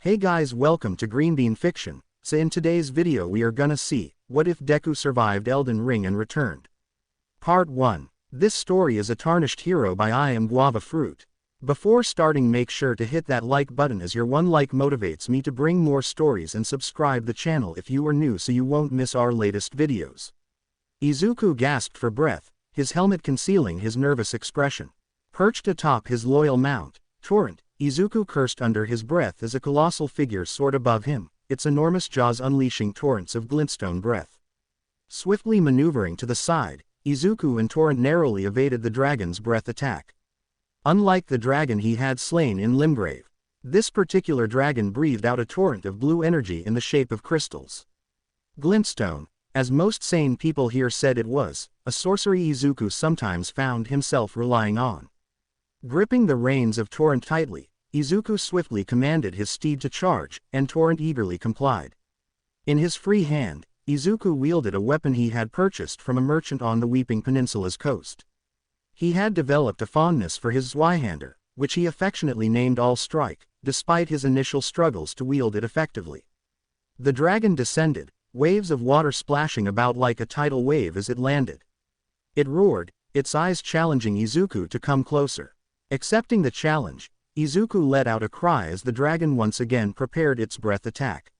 Hey guys, welcome to Green Bean Fiction. So in today's video we are gonna see, what if Deku survived Elden Ring and returned? Part 1. This story is a Tarnished hero by IAmGuavaFruit. Before starting, make sure to hit that like button, as your one like motivates me to bring more stories, and subscribe the channel if you are new so you won't miss our latest videos. Izuku gasped for breath, his helmet concealing his nervous expression. Perched atop his loyal mount, Torrent, Izuku cursed under his breath as a colossal figure soared above him, its enormous jaws unleashing torrents of glintstone breath. Swiftly maneuvering to the side, Izuku and Torrent narrowly evaded the dragon's breath attack. Unlike the dragon he had slain in Limgrave, this particular dragon breathed out a torrent of blue energy in the shape of crystals. Glintstone, as most sane people here said it was, a sorcery Izuku sometimes found himself relying on. Gripping the reins of Torrent tightly, Izuku swiftly commanded his steed to charge, and Torrent eagerly complied. In his free hand, Izuku wielded a weapon he had purchased from a merchant on the Weeping Peninsula's coast. He had developed a fondness for his Zweihander, which he affectionately named All Strike, despite his initial struggles to wield it effectively. The dragon descended, waves of water splashing about like a tidal wave as it landed. It roared, its eyes challenging Izuku to come closer. Accepting the challenge, Izuku let out a cry as the dragon once again prepared its breath attack.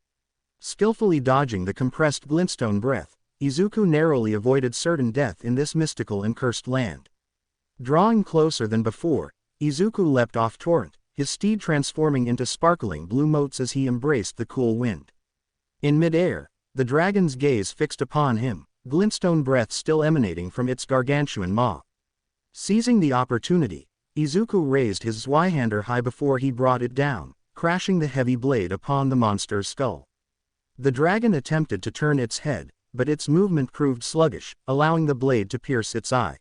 Skillfully dodging the compressed glintstone breath, Izuku narrowly avoided certain death in this mystical and cursed land. Drawing closer than before, Izuku leapt off Torrent, his steed transforming into sparkling blue motes as he embraced the cool wind. In midair, the dragon's gaze fixed upon him, glintstone breath still emanating from its gargantuan maw. Seizing the opportunity, Izuku raised his Zweihander high before he brought it down, crashing the heavy blade upon the monster's skull. The dragon attempted to turn its head, but its movement proved sluggish, allowing the blade to pierce its eye.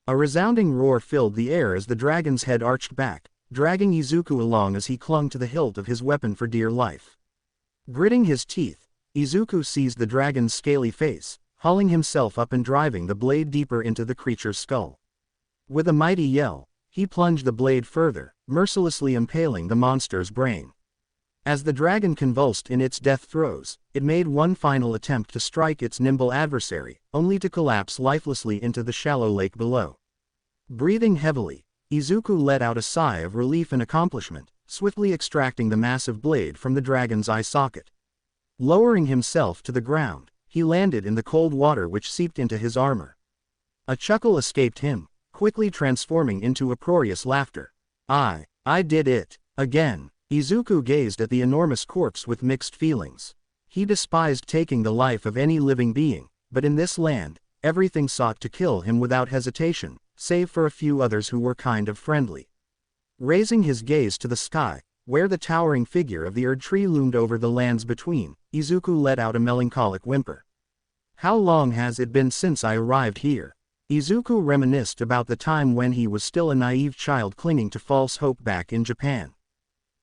A resounding roar filled the air as the dragon's head arched back, dragging Izuku along as he clung to the hilt of his weapon for dear life. Gritting his teeth, Izuku seized the dragon's scaly face, hauling himself up and driving the blade deeper into the creature's skull. With a mighty yell, he plunged the blade further, mercilessly impaling the monster's brain. As the dragon convulsed in its death throes, it made one final attempt to strike its nimble adversary, only to collapse lifelessly into the shallow lake below. Breathing heavily, Izuku let out a sigh of relief and accomplishment, swiftly extracting the massive blade from the dragon's eye socket. Lowering himself to the ground, he landed in the cold water which seeped into his armor. A chuckle escaped him, quickly transforming into uproarious laughter. I did it, again. Izuku gazed at the enormous corpse with mixed feelings. He despised taking the life of any living being, but in this land, everything sought to kill him without hesitation, save for a few others who were kind of friendly. Raising his gaze to the sky, where the towering figure of the Erd tree loomed over the lands between, Izuku let out a melancholic whimper. How long has it been since I arrived here? Izuku reminisced about the time when he was still a naive child clinging to false hope back in Japan.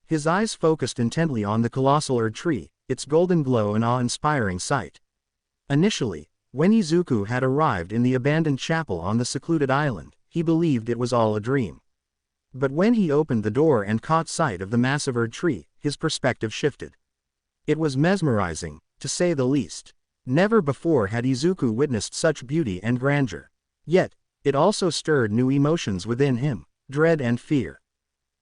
His eyes focused intently on the colossal Erd tree, its golden glow an awe-inspiring sight. Initially, when Izuku had arrived in the abandoned chapel on the secluded island, he believed it was all a dream. But when he opened the door and caught sight of the massive Erd tree, his perspective shifted. It was mesmerizing, to say the least. Never before had Izuku witnessed such beauty and grandeur. Yet, it also stirred new emotions within him, dread and fear.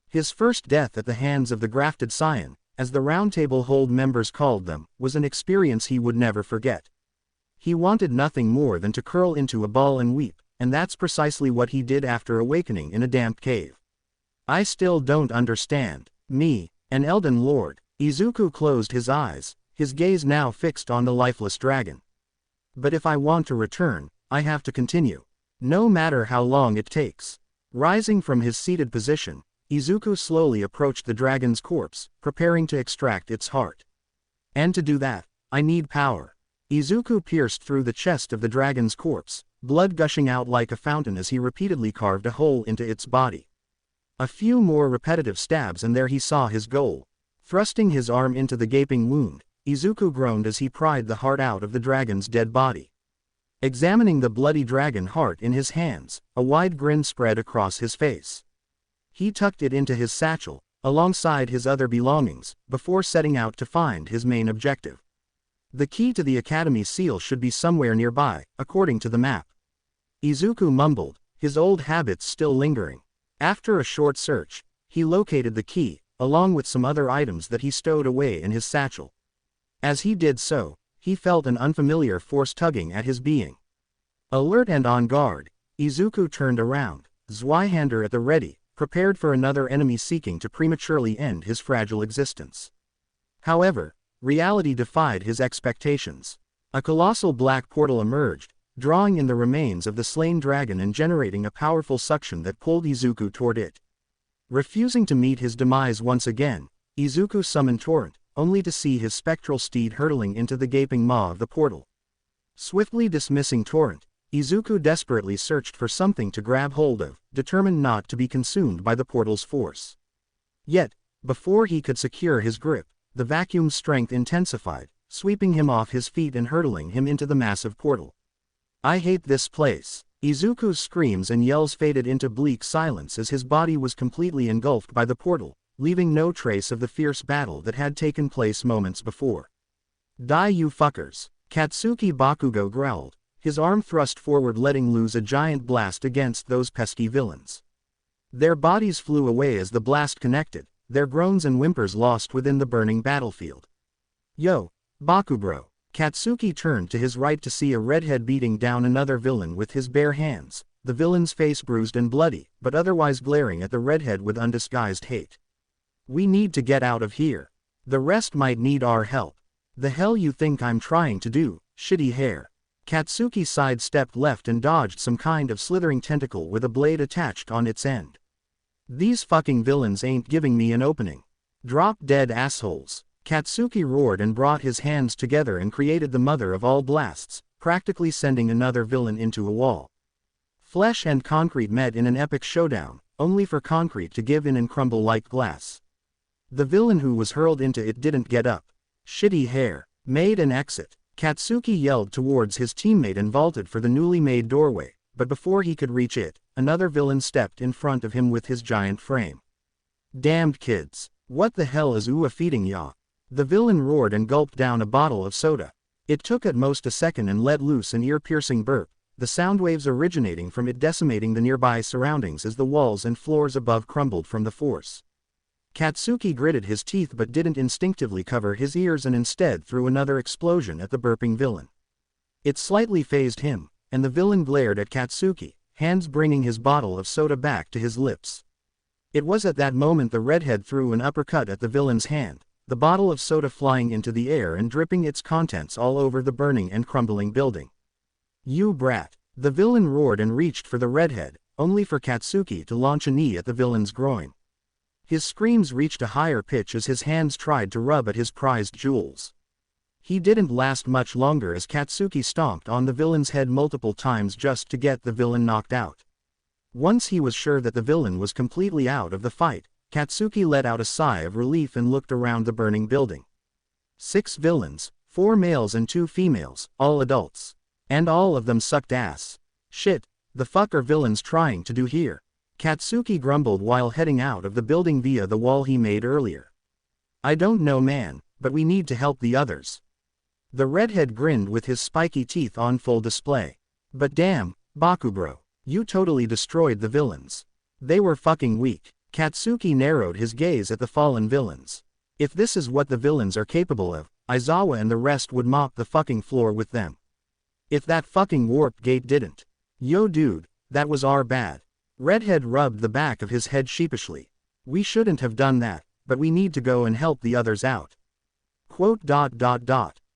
His first death at the hands of the Grafted Scion, as the Round Table Hold members called them, was an experience he would never forget. He wanted nothing more than to curl into a ball and weep, and that's precisely what he did after awakening in a damp cave. I still don't understand. Me, an Elden Lord. Izuku closed his eyes, his gaze now fixed on the lifeless dragon. But if I want to return, I have to continue. No matter how long it takes. Rising from his seated position, Izuku slowly approached the dragon's corpse, preparing to extract its heart. And to do that, I need power. Izuku pierced through the chest of the dragon's corpse, blood gushing out like a fountain as he repeatedly carved a hole into its body. A few more repetitive stabs and there he saw his goal. Thrusting his arm into the gaping wound, Izuku groaned as he pried the heart out of the dragon's dead body. Examining the bloody dragon heart in his hands, a wide grin spread across his face. He tucked it into his satchel, alongside his other belongings, before setting out to find his main objective. The key to the Academy seal should be somewhere nearby, according to the map. Izuku mumbled, his old habits still lingering. After a short search, he located the key, along with some other items that he stowed away in his satchel. As he did so, he felt an unfamiliar force tugging at his being. Alert and on guard, Izuku turned around, Zweihander at the ready, prepared for another enemy seeking to prematurely end his fragile existence. However, reality defied his expectations. A colossal black portal emerged, drawing in the remains of the slain dragon and generating a powerful suction that pulled Izuku toward it. Refusing to meet his demise once again, Izuku summoned Torrent, only to see his spectral steed hurtling into the gaping maw of the portal. Swiftly dismissing Torrent, Izuku desperately searched for something to grab hold of, determined not to be consumed by the portal's force. Yet, before he could secure his grip, the vacuum's strength intensified, sweeping him off his feet and hurtling him into the massive portal. "I hate this place." Izuku's screams and yells faded into bleak silence as his body was completely engulfed by the portal, leaving no trace of the fierce battle that had taken place moments before. "Die you fuckers," Katsuki Bakugo growled, his arm thrust forward letting loose a giant blast against those pesky villains. Their bodies flew away as the blast connected, their groans and whimpers lost within the burning battlefield. "Yo, Bakubro." Katsuki turned to his right to see a redhead beating down another villain with his bare hands, the villain's face bruised and bloody, but otherwise glaring at the redhead with undisguised hate. "We need to get out of here. The rest might need our help." "The hell you think I'm trying to do, shitty hair?" Katsuki sidestepped left and dodged some kind of slithering tentacle with a blade attached on its end. "These fucking villains ain't giving me an opening. Drop dead assholes." Katsuki roared and brought his hands together and created the mother of all blasts, practically sending another villain into a wall. Flesh and concrete met in an epic showdown, only for concrete to give in and crumble like glass. The villain who was hurled into it didn't get up. "Shitty hair, made an exit." Katsuki yelled towards his teammate and vaulted for the newly made doorway, but before he could reach it, another villain stepped in front of him with his giant frame. "Damned kids, what the hell is Ua feeding ya?" The villain roared and gulped down a bottle of soda. It took at most a second and let loose an ear-piercing burp, the sound waves originating from it decimating the nearby surroundings as the walls and floors above crumbled from the force. Katsuki gritted his teeth but didn't instinctively cover his ears and instead threw another explosion at the burping villain. It slightly fazed him, and the villain glared at Katsuki, hands bringing his bottle of soda back to his lips. It was at that moment the redhead threw an uppercut at the villain's hand, the bottle of soda flying into the air and dripping its contents all over the burning and crumbling building. "You brat!" The villain roared and reached for the redhead, only for Katsuki to launch a knee at the villain's groin. His screams reached a higher pitch as his hands tried to rub at his prized jewels. He didn't last much longer as Katsuki stomped on the villain's head multiple times just to get the villain knocked out. Once he was sure that the villain was completely out of the fight, Katsuki let out a sigh of relief and looked around the burning building. 6 villains, 4 males and 2 females, all adults. And all of them sucked ass. "Shit, the fuck are villains trying to do here?" Katsuki grumbled while heading out of the building via the wall he made earlier. "I don't know man, but we need to help the others." The redhead grinned with his spiky teeth on full display. "But damn, Bakubro, you totally destroyed the villains. They were fucking weak." Katsuki narrowed his gaze at the fallen villains. If this is what the villains are capable of, Aizawa and the rest would mop the fucking floor with them. If that fucking warp gate didn't. Yo dude, that was our bad. Redhead rubbed the back of his head sheepishly. "We shouldn't have done that, but we need to go and help the others out."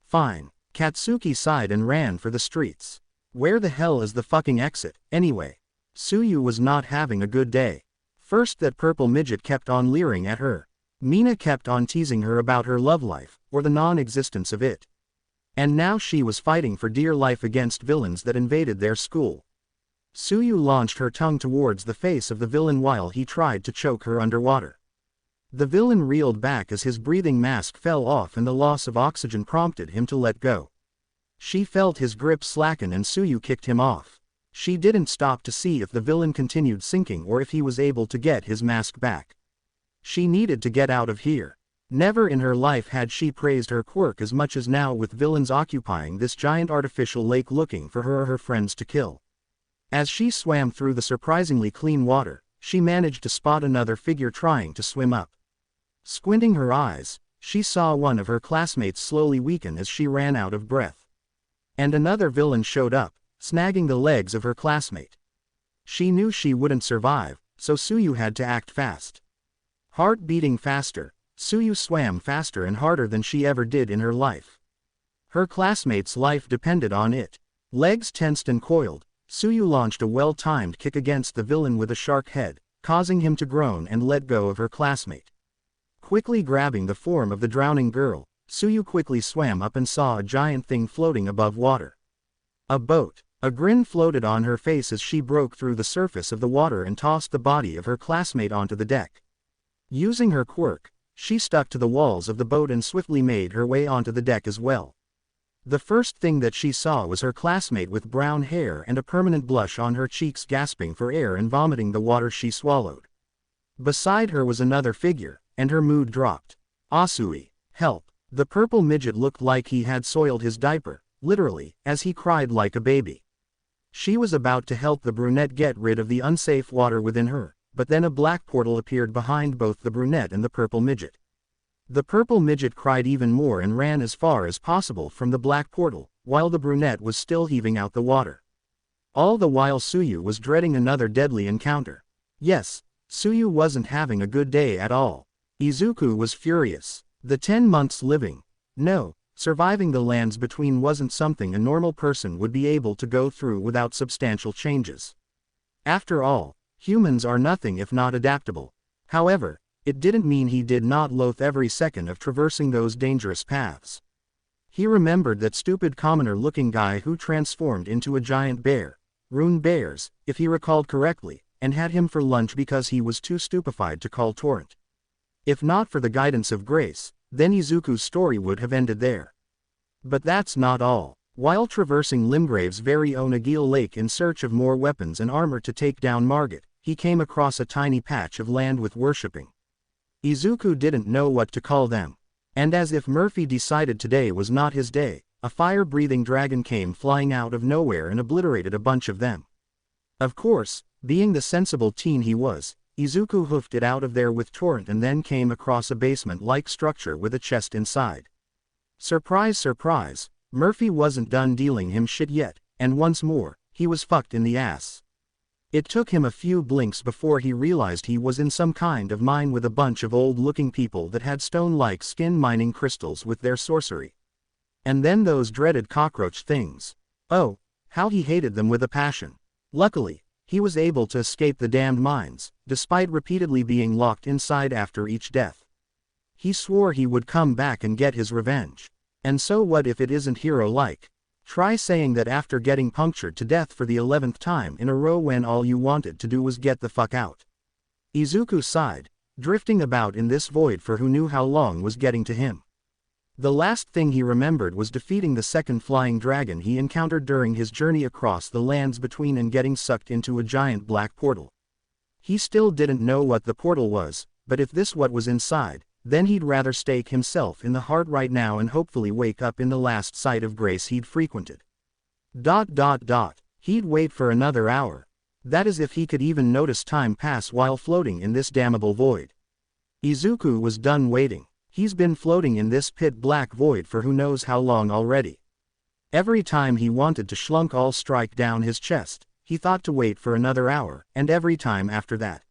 Fine. Katsuki sighed and ran for the streets. Where the hell is the fucking exit, anyway? Tsuyu was not having a good day. First that purple midget kept on leering at her. Mina kept on teasing her about her love life, or the non-existence of it. And now she was fighting for dear life against villains that invaded their school. Tsuyu launched her tongue towards the face of the villain while he tried to choke her underwater. The villain reeled back as his breathing mask fell off and the loss of oxygen prompted him to let go. She felt his grip slacken and Tsuyu kicked him off. She didn't stop to see if the villain continued sinking or if he was able to get his mask back. She needed to get out of here. Never in her life had she praised her quirk as much as now, with villains occupying this giant artificial lake looking for her or her friends to kill. As she swam through the surprisingly clean water, she managed to spot another figure trying to swim up. Squinting her eyes, she saw one of her classmates slowly weaken as she ran out of breath. And another villain showed up, snagging the legs of her classmate. She knew she wouldn't survive, so Suyu had to act fast. Heart beating faster, Suyu swam faster and harder than she ever did in her life. Her classmate's life depended on it. Legs tensed and coiled, Suyu launched a well-timed kick against the villain with a shark head, causing him to groan and let go of her classmate. Quickly grabbing the form of the drowning girl, Suyu quickly swam up and saw a giant thing floating above water. A boat. A grin floated on her face as she broke through the surface of the water and tossed the body of her classmate onto the deck. Using her quirk, she stuck to the walls of the boat and swiftly made her way onto the deck as well. The first thing that she saw was her classmate with brown hair and a permanent blush on her cheeks, gasping for air and vomiting the water she swallowed. Beside her was another figure, and her mood dropped. Asui, help! The purple midget looked like he had soiled his diaper, literally, as he cried like a baby. She was about to help the brunette get rid of the unsafe water within her, but then a black portal appeared behind both the brunette and the purple midget. The purple midget cried even more and ran as far as possible from the black portal, while the brunette was still heaving out the water. All the while Suyu was dreading another deadly encounter. Yes, Suyu wasn't having a good day at all. Izuku was furious. The 10 months living. No. Surviving the lands between wasn't something a normal person would be able to go through without substantial changes. After all, humans are nothing if not adaptable. However, it didn't mean he did not loathe every second of traversing those dangerous paths. He remembered that stupid commoner-looking guy who transformed into a giant bear, Rune Bears, if he recalled correctly, and had him for lunch because he was too stupefied to call Torrent. If not for the guidance of Grace, then Izuku's story would have ended there. But that's not all. While traversing Limgrave's very own Agil Lake in search of more weapons and armor to take down Margit, he came across a tiny patch of land with worshipping. Izuku didn't know what to call them. And as if Murphy decided today was not his day, a fire-breathing dragon came flying out of nowhere and obliterated a bunch of them. Of course, being the sensible teen he was, Izuku hoofed it out of there with Torrent and then came across a basement-like structure with a chest inside. Surprise surprise, Murphy wasn't done dealing him shit yet, and once more, he was fucked in the ass. It took him a few blinks before he realized he was in some kind of mine with a bunch of old-looking people that had stone-like skin mining crystals with their sorcery. And then those dreaded cockroach things. Oh, how he hated them with a passion. Luckily, he was able to escape the damned mines, despite repeatedly being locked inside after each death. He swore he would come back and get his revenge. And so what if it isn't hero-like? Try saying that after getting punctured to death for the 11th time in a row when all you wanted to do was get the fuck out. Izuku sighed, drifting about in this void for who knew how long was getting to him. The last thing he remembered was defeating the second flying dragon he encountered during his journey across the lands between and getting sucked into a giant black portal. He still didn't know what the portal was, but if this what was inside, then he'd rather stake himself in the heart right now and hopefully wake up in the last site of grace he'd frequented. He'd wait for another hour. That is if he could even notice time pass while floating in this damnable void. Izuku was done waiting. He's been floating in this pit-black void for who knows how long already. Every time he wanted to schlunk all strike down his chest, he thought to wait for another hour, and every time after that.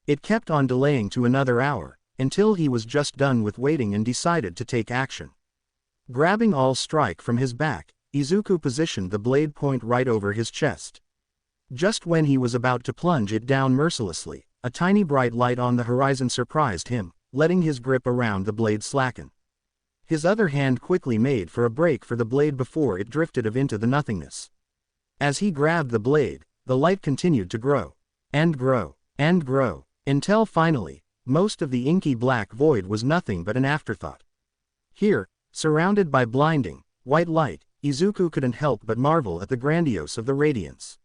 It kept on delaying to another hour, until he was just done with waiting and decided to take action. Grabbing all strike from his back, Izuku positioned the blade point right over his chest. Just when he was about to plunge it down mercilessly, a tiny bright light on the horizon surprised him, letting his grip around the blade slacken. His other hand quickly made for a break for the blade before it drifted into the nothingness. As he grabbed the blade, the light continued to grow, and grow, and grow, until finally, most of the inky black void was nothing but an afterthought. Here, surrounded by blinding, white light, Izuku couldn't help but marvel at the grandiose of the radiance.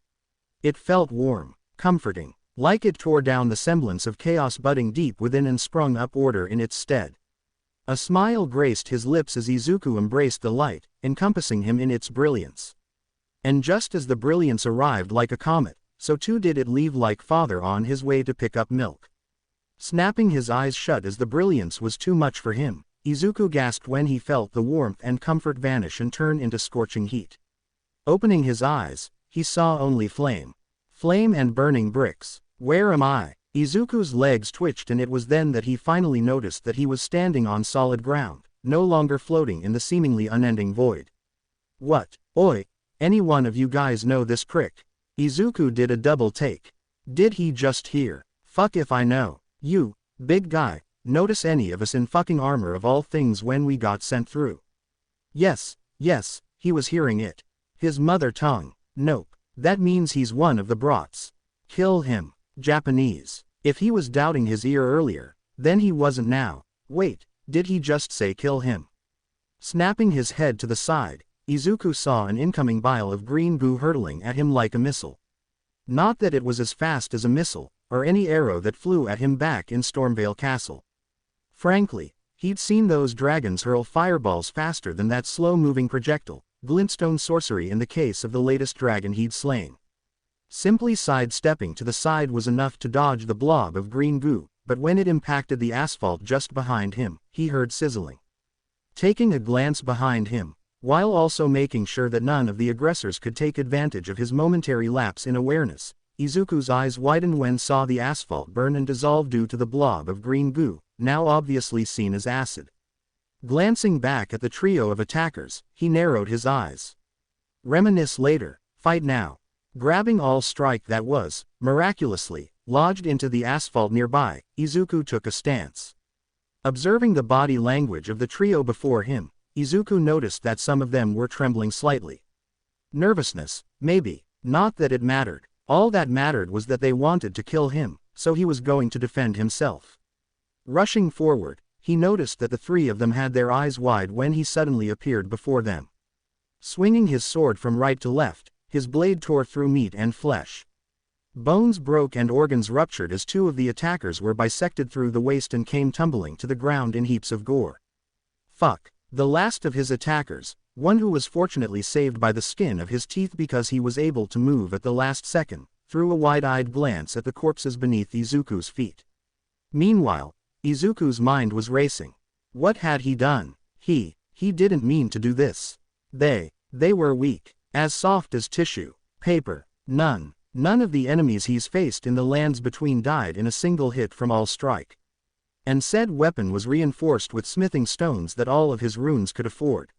It felt warm, comforting. like it tore down the semblance of chaos budding deep within and sprung up order in its stead. A smile graced his lips as Izuku embraced the light, encompassing him in its brilliance. And just as the brilliance arrived like a comet, so too did it leave like father on his way to pick up milk. Snapping his eyes shut as the brilliance was too much for him, Izuku gasped when he felt the warmth and comfort vanish and turn into scorching heat. Opening his eyes, he saw only flame. Flame and burning bricks. Where am I? Izuku's legs twitched, and it was then that he finally noticed that he was standing on solid ground, no longer floating in the seemingly unending void. What? Oi! Any one of you guys know this prick? Izuku did a double take. Did he just hear? Fuck if I know. You, big guy, notice any of us in fucking armor of all things when we got sent through? Yes, he was hearing it. His mother tongue. Nope. That means he's one of the brats. Kill him. Japanese. If he was doubting his ear earlier, then he wasn't now. Wait, did he just say kill him? Snapping his head to the side, Izuku saw an incoming bile of green goo hurtling at him like a missile. Not that it was as fast as a missile, or any arrow that flew at him back in Stormvale Castle. Frankly, he'd seen those dragons hurl fireballs faster than that slow-moving projectile, glintstone sorcery in the case of the latest dragon he'd slain. Simply sidestepping to the side was enough to dodge the blob of green goo, but when it impacted the asphalt just behind him, he heard sizzling. Taking a glance behind him, while also making sure that none of the aggressors could take advantage of his momentary lapse in awareness, Izuku's eyes widened when saw the asphalt burn and dissolve due to the blob of green goo, now obviously seen as acid. Glancing back at the trio of attackers, he narrowed his eyes. Reminisce later, fight now. Grabbing all strike that was, miraculously, lodged into the asphalt nearby, Izuku took a stance. Observing the body language of the trio before him, Izuku noticed that some of them were trembling slightly. Nervousness, maybe, not that it mattered. All that mattered was that they wanted to kill him, so he was going to defend himself. Rushing forward, he noticed that the three of them had their eyes wide when he suddenly appeared before them. Swinging his sword from right to left, his blade tore through meat and flesh. Bones broke and organs ruptured as two of the attackers were bisected through the waist and came tumbling to the ground in heaps of gore. Fuck. The last of his attackers, one who was fortunately saved by the skin of his teeth because he was able to move at the last second, threw a wide-eyed glance at the corpses beneath Izuku's feet. Meanwhile, Izuku's mind was racing. What had he done? He didn't mean to do this. They were weak. As soft as tissue. Paper. None of the enemies he's faced in the lands between died in a single hit from all strike. And said weapon was reinforced with smithing stones that all of his runes could afford.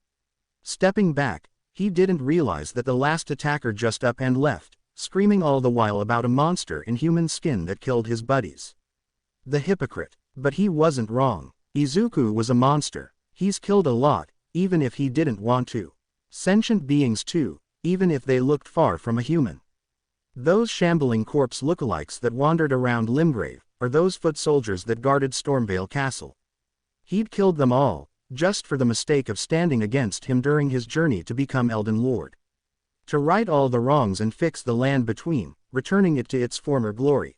Stepping back, he didn't realize that the last attacker just up and left, screaming all the while about a monster in human skin that killed his buddies. The hypocrite. But he wasn't wrong. Izuku was a monster. He's killed a lot, even if he didn't want to. Sentient beings too, even if they looked far from a human. Those shambling corpse lookalikes that wandered around Limgrave, or those foot soldiers that guarded Stormvale Castle. He'd killed them all, just for the mistake of standing against him during his journey to become Elden Lord. To right all the wrongs and fix the land between, returning it to its former glory.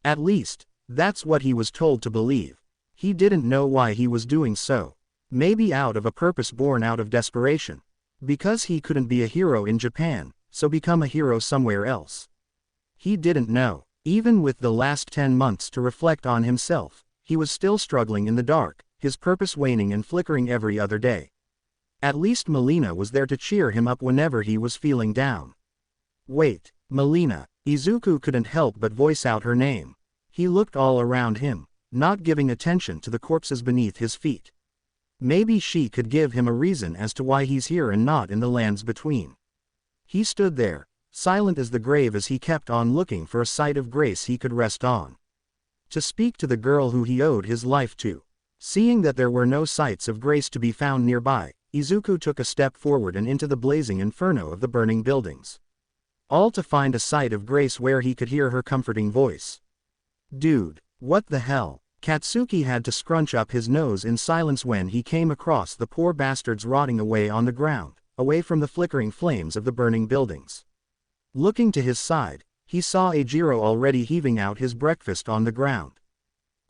At least, that's what he was told to believe. He didn't know why he was doing so. Maybe out of a purpose born out of desperation. Because he couldn't be a hero in Japan, so become a hero somewhere else. He didn't know. Even with the last 10 months to reflect on himself, he was still struggling in the dark, his purpose waning and flickering every other day. At least Melina was there to cheer him up whenever he was feeling down. Wait, Melina. Izuku couldn't help but voice out her name. He looked all around him, not giving attention to the corpses beneath his feet. Maybe she could give him a reason as to why he's here and not in the lands between. He stood there, silent as the grave as he kept on looking for a sight of grace he could rest on. To speak to the girl who he owed his life to. Seeing that there were no sights of grace to be found nearby, Izuku took a step forward and into the blazing inferno of the burning buildings. All to find a sight of grace where he could hear her comforting voice. Dude, what the hell? Katsuki had to scrunch up his nose in silence when he came across the poor bastards rotting away on the ground, away from the flickering flames of the burning buildings. Looking to his side, he saw Eijiro already heaving out his breakfast on the ground.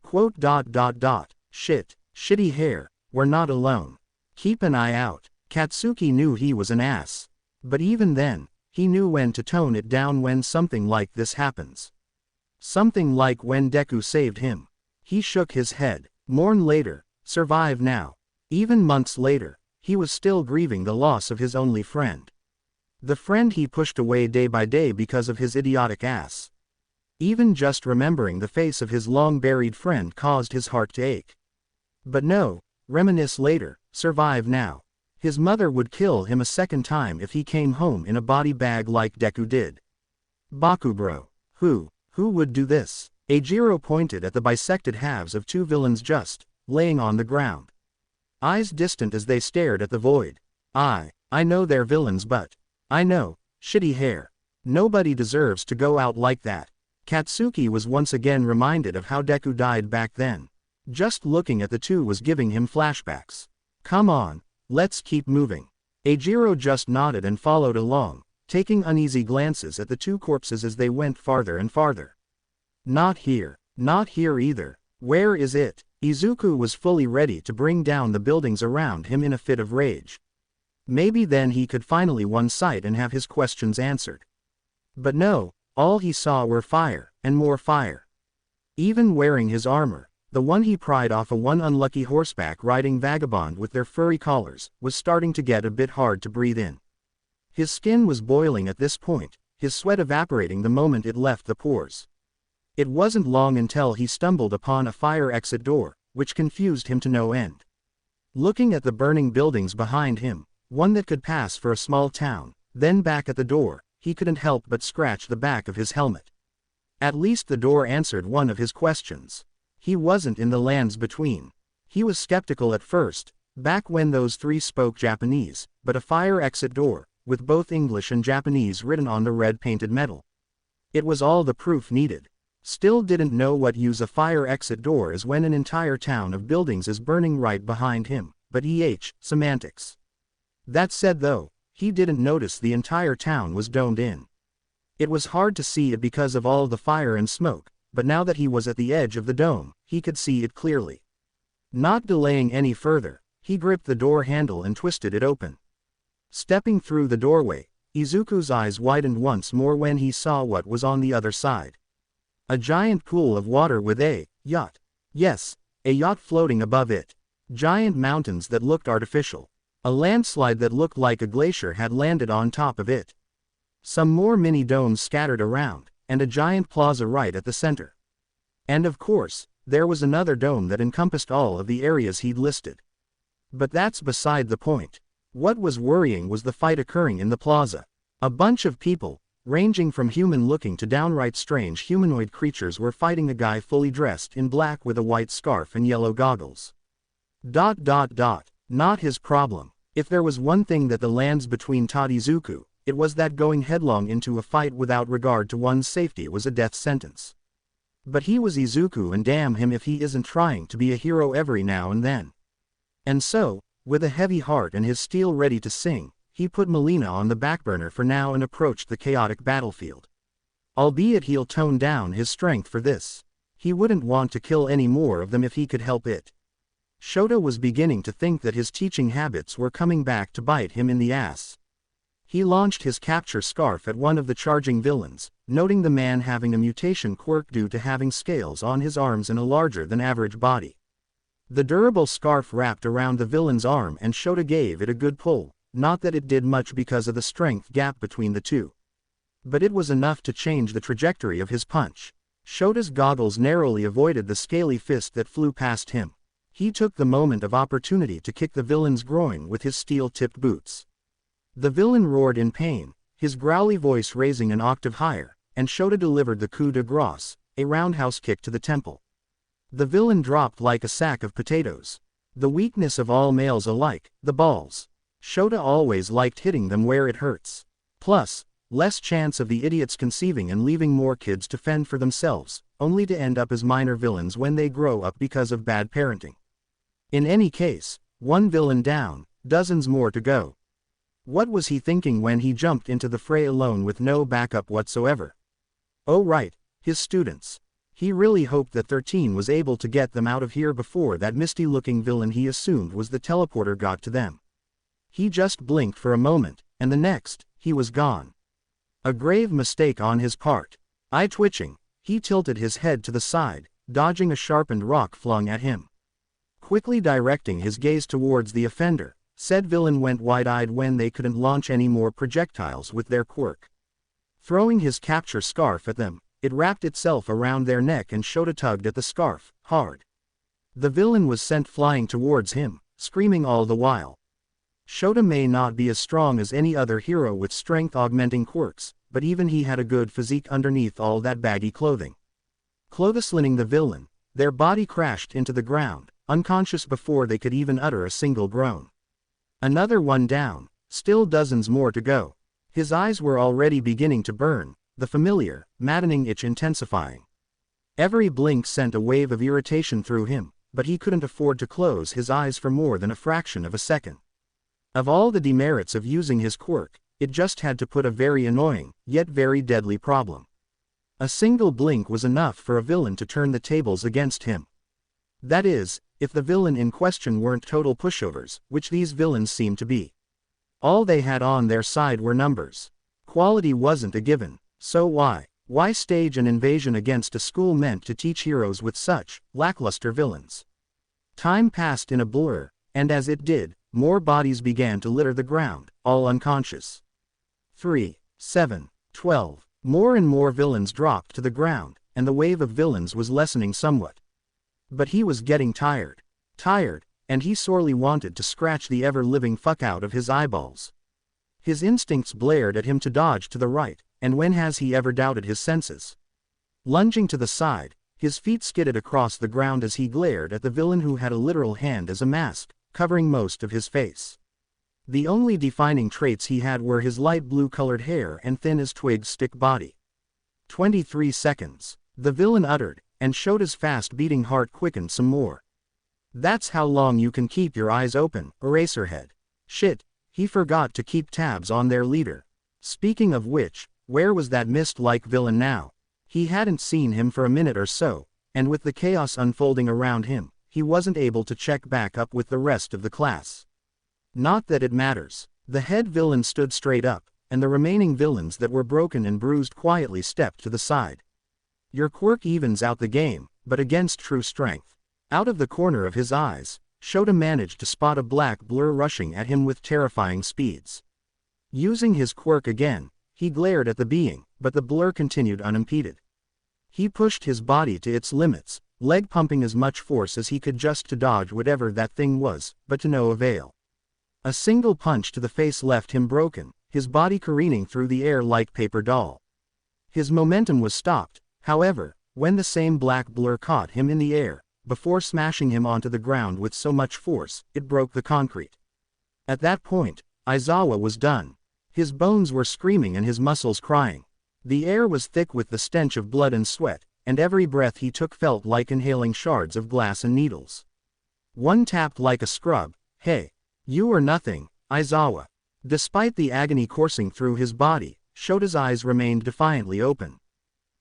Quote, "Shit, shitty hair, we're not alone. Keep an eye out." Katsuki knew he was an ass. But even then, he knew when to tone it down when something like this happens. Something like when Deku saved him. He shook his head. Mourn later, survive now. Even months later, he was still grieving the loss of his only friend. The friend he pushed away day by day because of his idiotic ass. Even just remembering the face of his long-buried friend caused his heart to ache. But no, reminisce later, survive now. His mother would kill him a second time if he came home in a body bag like Deku did. Bakubro. Who would do this? Eijiro pointed at the bisected halves of two villains just laying on the ground. Eyes distant as they stared at the void. I know they're villains, but I know, shitty hair. Nobody deserves to go out like that. Katsuki was once again reminded of how Deku died back then. Just looking at the two was giving him flashbacks. Come on, let's keep moving. Eijiro just nodded and followed along, taking uneasy glances at the two corpses as they went farther and farther. Not here either. Where is it? Izuku was fully ready to bring down the buildings around him in a fit of rage. Maybe then he could finally win sight and have his questions answered. But no, all he saw were fire, and more fire. Even wearing his armor, the one he pried off one unlucky horseback riding vagabond with their furry collars, was starting to get a bit hard to breathe in. His skin was boiling at this point, his sweat evaporating the moment it left the pores. It wasn't long until he stumbled upon a fire exit door, which confused him to no end. Looking at the burning buildings behind him, one that could pass for a small town, then back at the door, he couldn't help but scratch the back of his helmet. At least the door answered one of his questions. He wasn't in the lands between. He was skeptical at first, back when those three spoke Japanese, but a fire exit door, with both English and Japanese written on the red painted metal. It was all the proof needed. Still didn't know what use a fire exit door is when an entire town of buildings is burning right behind him, but semantics. That said though, he didn't notice the entire town was domed in. It was hard to see it because of all the fire and smoke, but now that he was at the edge of the dome, he could see it clearly. Not delaying any further, he gripped the door handle and twisted it open. Stepping through the doorway, Izuku's eyes widened once more when he saw what was on the other side. A giant pool of water with a yacht. Yes, a yacht floating above it. Giant mountains that looked artificial. A landslide that looked like a glacier had landed on top of it. Some more mini domes scattered around, and a giant plaza right at the center. And of course, there was another dome that encompassed all of the areas he'd listed. But that's beside the point. What was worrying was the fight occurring in the plaza. A bunch of people, ranging from human-looking to downright strange humanoid creatures, were fighting a guy fully dressed in black with a white scarf and yellow goggles. Not his problem. If there was one thing that the lands between taught Izuku, it was that going headlong into a fight without regard to one's safety was a death sentence. But he was Izuku, and damn him if he isn't trying to be a hero every now and then. And so, with a heavy heart and his steel ready to sing, he put Melina on the backburner for now and approached the chaotic battlefield. Albeit he'll tone down his strength for this. He wouldn't want to kill any more of them if he could help it. Shota was beginning to think that his teaching habits were coming back to bite him in the ass. He launched his capture scarf at one of the charging villains, noting the man having a mutation quirk due to having scales on his arms and a larger than average body. The durable scarf wrapped around the villain's arm and Shota gave it a good pull. Not that it did much because of the strength gap between the two. But it was enough to change the trajectory of his punch. Shota's goggles narrowly avoided the scaly fist that flew past him. He took the moment of opportunity to kick the villain's groin with his steel-tipped boots. The villain roared in pain, his growly voice raising an octave higher, and Shota delivered the coup de grace, a roundhouse kick to the temple. The villain dropped like a sack of potatoes. The weakness of all males alike, the balls. Shota always liked hitting them where it hurts. Plus, less chance of the idiots conceiving and leaving more kids to fend for themselves, only to end up as minor villains when they grow up because of bad parenting. In any case, one villain down, dozens more to go. What was he thinking when he jumped into the fray alone with no backup whatsoever? Oh right, his students. He really hoped that 13 was able to get them out of here before that misty-looking villain he assumed was the teleporter got to them. He just blinked for a moment, and the next, he was gone. A grave mistake on his part. Eye twitching, he tilted his head to the side, dodging a sharpened rock flung at him. Quickly directing his gaze towards the offender, said villain went wide-eyed when they couldn't launch any more projectiles with their quirk. Throwing his capture scarf at them, it wrapped itself around their neck and Shota tugged at the scarf, hard. The villain was sent flying towards him, screaming all the while. Shota may not be as strong as any other hero with strength-augmenting quirks, but even he had a good physique underneath all that baggy clothing. Clotheslining the villain, their body crashed into the ground, unconscious before they could even utter a single groan. Another one down, still dozens more to go. His eyes were already beginning to burn, the familiar, maddening itch intensifying. Every blink sent a wave of irritation through him, but he couldn't afford to close his eyes for more than a fraction of a second. Of all the demerits of using his quirk, it just had to put a very annoying, yet very deadly problem. A single blink was enough for a villain to turn the tables against him. That is, if the villain in question weren't total pushovers, which these villains seemed to be. All they had on their side were numbers. Quality wasn't a given, so why stage an invasion against a school meant to teach heroes with such lackluster villains? Time passed in a blur, and as it did, more bodies began to litter the ground, all unconscious. 3, 7, 12. More and more villains dropped to the ground, and the wave of villains was lessening somewhat. But he was getting tired, and he sorely wanted to scratch the ever-living fuck out of his eyeballs. His instincts blared at him to dodge to the right, and when has he ever doubted his senses? Lunging to the side, his feet skidded across the ground as he glared at the villain who had a literal hand as a mask, covering most of his face. The only defining traits he had were his light blue-colored hair and thin as twigs stick body. 23 seconds, the villain uttered, and Shota's fast-beating heart quickened some more. That's how long you can keep your eyes open, Eraserhead. Shit, he forgot to keep tabs on their leader. Speaking of which, where was that mist-like villain now? He hadn't seen him for a minute or so, and with the chaos unfolding around him, he wasn't able to check back up with the rest of the class. Not that it matters. The head villain stood straight up, and the remaining villains that were broken and bruised quietly stepped to the side. Your quirk evens out the game, but against true strength. Out of the corner of his eyes, Shota managed to spot a black blur rushing at him with terrifying speeds. Using his quirk again, he glared at the being, but the blur continued unimpeded. He pushed his body to its limits, leg pumping as much force as he could just to dodge whatever that thing was, but to no avail. A single punch to the face left him broken, his body careening through the air like paper doll. His momentum was stopped, however, when the same black blur caught him in the air, before smashing him onto the ground with so much force, it broke the concrete. At that point, Aizawa was done. His bones were screaming and his muscles crying. The air was thick with the stench of blood and sweat, and every breath he took felt like inhaling shards of glass and needles. One tapped like a scrub, "Hey, you are nothing, Aizawa." Despite the agony coursing through his body, Shota's eyes remained defiantly open.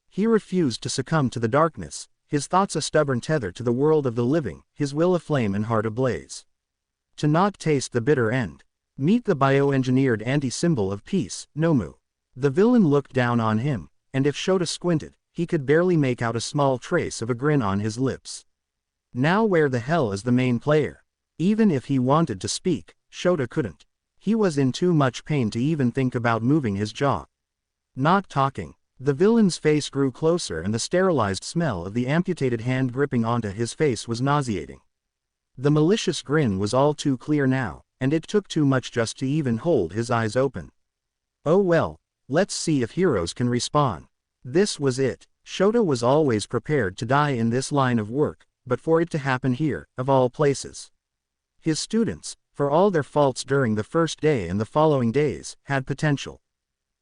He refused to succumb to the darkness, his thoughts a stubborn tether to the world of the living, his will aflame and heart ablaze. To not taste the bitter end. Meet the bioengineered anti-symbol of peace, Nomu. The villain looked down on him, and if Shota squinted, he could barely make out a small trace of a grin on his lips. Now where the hell is the main player? Even if he wanted to speak, Shota couldn't. He was in too much pain to even think about moving his jaw. Not talking. The villain's face grew closer and the sterilized smell of the amputated hand gripping onto his face was nauseating. The malicious grin was all too clear now, and it took too much just to even hold his eyes open. Oh well, let's see if heroes can respawn. This was it. Shota was always prepared to die in this line of work, but for it to happen here, of all places. His students, for all their faults during the first day and the following days, had potential.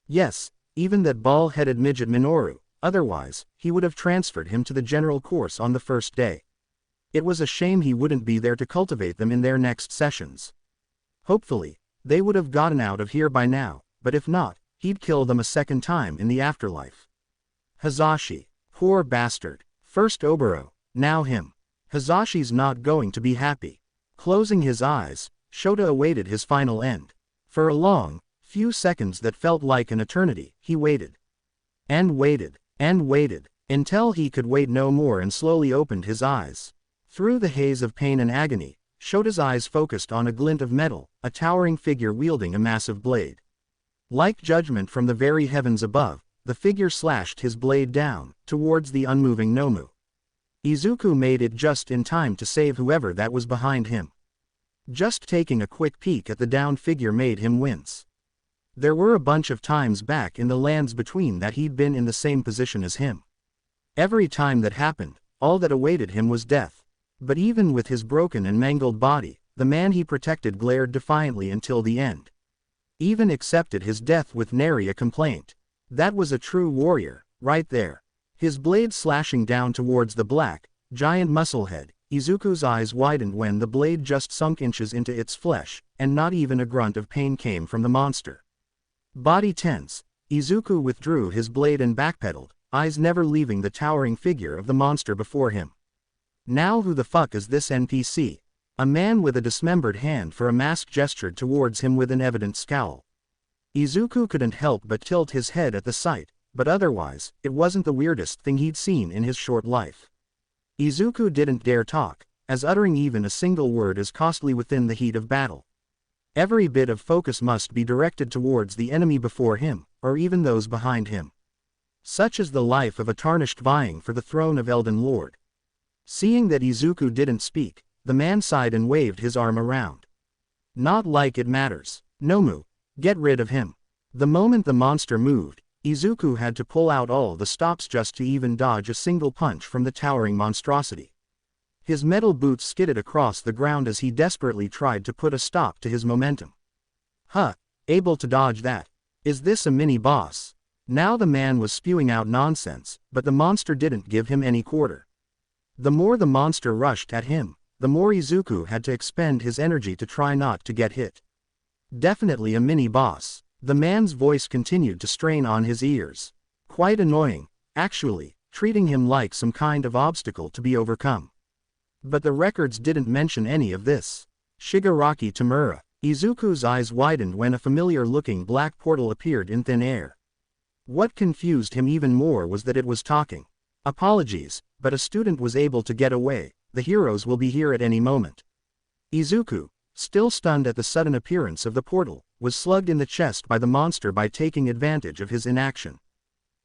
Yes, even that bald-headed midget Minoru, otherwise, he would have transferred him to the general course on the first day. It was a shame he wouldn't be there to cultivate them in their next sessions. Hopefully, they would have gotten out of here by now, but if not, he'd kill them a second time in the afterlife. Hazashi. Poor bastard. First Oboro, now him. Hazashi's not going to be happy. Closing his eyes, Shota awaited his final end. For a long, few seconds that felt like an eternity, he waited. And waited, and waited, until he could wait no more and slowly opened his eyes. Through the haze of pain and agony, Shota's eyes focused on a glint of metal, a towering figure wielding a massive blade. Like judgment from the very heavens above, the figure slashed his blade down, towards the unmoving Nomu. Izuku made it just in time to save whoever that was behind him. Just taking a quick peek at the downed figure made him wince. There were a bunch of times back in the lands between that he'd been in the same position as him. Every time that happened, all that awaited him was death. But even with his broken and mangled body, the man he protected glared defiantly until the end. Even accepted his death with nary a complaint. That was a true warrior, right there. His blade slashing down towards the black, giant musclehead, Izuku's eyes widened when the blade just sunk inches into its flesh, and not even a grunt of pain came from the monster. Body tense, Izuku withdrew his blade and backpedaled, eyes never leaving the towering figure of the monster before him. Now who the fuck is this NPC? A man with a dismembered hand for a mask gestured towards him with an evident scowl. Izuku couldn't help but tilt his head at the sight, but otherwise, it wasn't the weirdest thing he'd seen in his short life. Izuku didn't dare talk, as uttering even a single word is costly within the heat of battle. Every bit of focus must be directed towards the enemy before him, or even those behind him. Such is the life of a Tarnished vying for the throne of Elden Lord. Seeing that Izuku didn't speak, the man sighed and waved his arm around. Not like it matters. Nomu, get rid of him. The moment the monster moved, Izuku had to pull out all the stops just to even dodge a single punch from the towering monstrosity. His metal boots skidded across the ground as he desperately tried to put a stop to his momentum. Huh, able to dodge that. Is this a mini-boss? Now the man was spewing out nonsense, but the monster didn't give him any quarter. The more the monster rushed at him, the more Izuku had to expend his energy to try not to get hit. Definitely a mini-boss. The man's voice continued to strain on his ears. Quite annoying, actually, treating him like some kind of obstacle to be overcome. But the records didn't mention any of this. Shigaraki Tamura. Izuku's eyes widened when a familiar-looking black portal appeared in thin air. What confused him even more was that it was talking. Apologies, but a student was able to get away. The heroes will be here at any moment. Izuku, still stunned at the sudden appearance of the portal, was slugged in the chest by the monster by taking advantage of his inaction.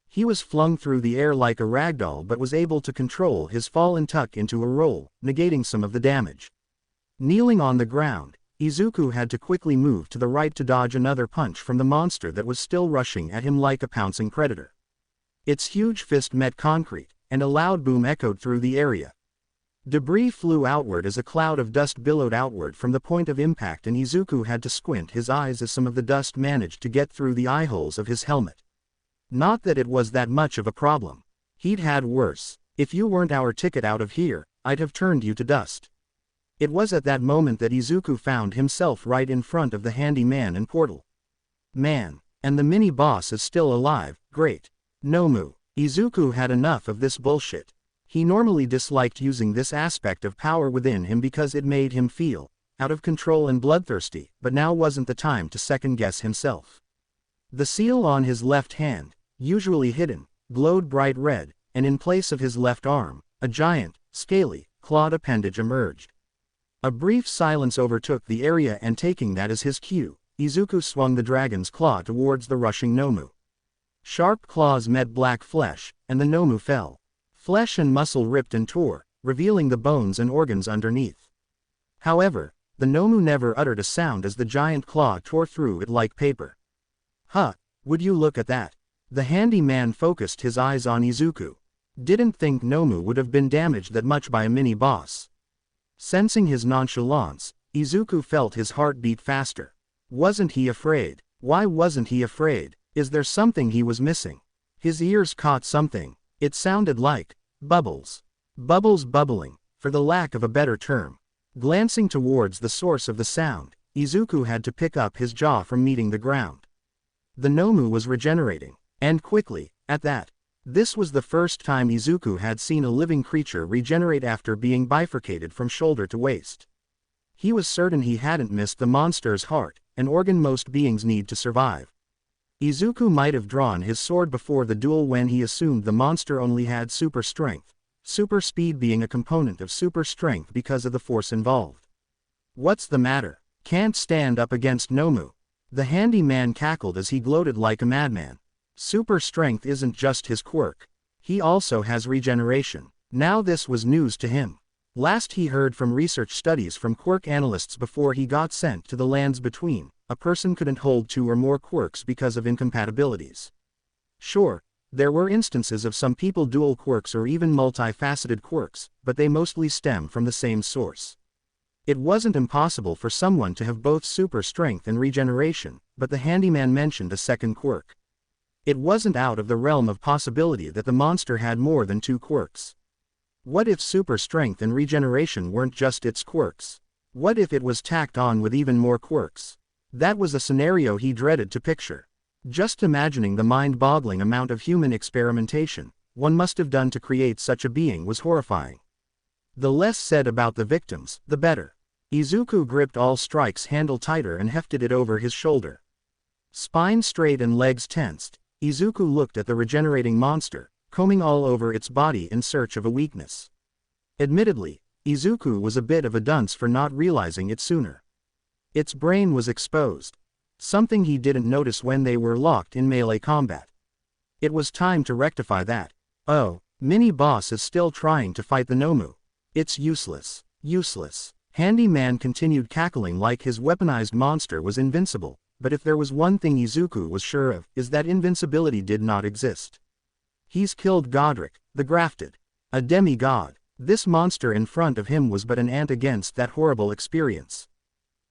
He was flung through the air like a ragdoll but was able to control his fall and tuck into a roll, negating some of the damage. Kneeling on the ground, Izuku had to quickly move to the right to dodge another punch from the monster that was still rushing at him like a pouncing predator. Its huge fist met concrete, and a loud boom echoed through the area. Debris flew outward as a cloud of dust billowed outward from the point of impact, and Izuku had to squint his eyes as some of the dust managed to get through the eye holes of his helmet. Not that it was that much of a problem. He'd had worse. If you weren't our ticket out of here, I'd have turned you to dust. It was at that moment that Izuku found himself right in front of the handy man and portal. Man, and the mini-boss is still alive, great. Nomu. Izuku had enough of this bullshit. He normally disliked using this aspect of power within him because it made him feel out of control and bloodthirsty, but now wasn't the time to second-guess himself. The seal on his left hand, usually hidden, glowed bright red, and in place of his left arm, a giant, scaly, clawed appendage emerged. A brief silence overtook the area, and taking that as his cue, Izuku swung the dragon's claw towards the rushing Nomu. Sharp claws met black flesh, and the Nomu fell. Flesh and muscle ripped and tore, revealing the bones and organs underneath. However, the Nomu never uttered a sound as the giant claw tore through it like paper. Huh, would you look at that? The handy man focused his eyes on Izuku. Didn't think Nomu would have been damaged that much by a mini-boss. Sensing his nonchalance, Izuku felt his heart beat faster. Wasn't he afraid? Why wasn't he afraid? Is there something he was missing? His ears caught something. It sounded like bubbles. Bubbles bubbling, for the lack of a better term. Glancing towards the source of the sound, Izuku had to pick up his jaw from meeting the ground. The Nomu was regenerating, and quickly, at that. This was the first time Izuku had seen a living creature regenerate after being bifurcated from shoulder to waist. He was certain he hadn't missed the monster's heart, an organ most beings need to survive. Izuku might have drawn his sword before the duel when he assumed the monster only had super strength, super speed being a component of super strength because of the force involved. What's the matter? Can't stand up against Nomu? The handyman cackled as he gloated like a madman. Super strength isn't just his quirk. He also has regeneration. Now this was news to him. Last he heard from research studies from quirk analysts before he got sent to the lands between, a person couldn't hold 2 or more quirks because of incompatibilities. Sure, there were instances of some people dual quirks or even multifaceted quirks, but they mostly stem from the same source. It wasn't impossible for someone to have both super strength and regeneration, but the handyman mentioned a second quirk. It wasn't out of the realm of possibility that the monster had more than 2 quirks. What if super strength and regeneration weren't just its quirks? What if it was tacked on with even more quirks? That was a scenario he dreaded to picture. Just imagining the mind-boggling amount of human experimentation one must have done to create such a being was horrifying. The less said about the victims, the better. Izuku gripped All Strike's handle tighter and hefted it over his shoulder. Spine straight and legs tensed, Izuku looked at the regenerating monster, combing all over its body in search of a weakness. Admittedly, Izuku was a bit of a dunce for not realizing it sooner. Its brain was exposed. Something he didn't notice when they were locked in melee combat. It was time to rectify that. Oh, mini-boss is still trying to fight the Nomu. It's useless. Useless. Handyman continued cackling like his weaponized monster was invincible, but if there was one thing Izuku was sure of, is that invincibility did not exist. He's killed Godric, the Grafted. A demigod. This monster in front of him was but an ant against that horrible experience.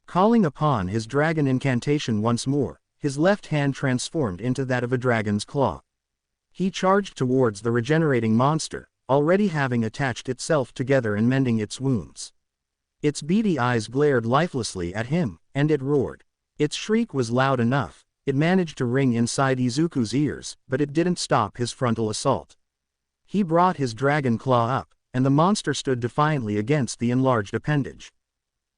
Calling upon his dragon incantation once more, his left hand transformed into that of a dragon's claw. He charged towards the regenerating monster, already having attached itself together and mending its wounds. Its beady eyes glared lifelessly at him, and it roared. Its shriek was loud enough, it managed to ring inside Izuku's ears, but it didn't stop his frontal assault. He brought his dragon claw up, and the monster stood defiantly against the enlarged appendage.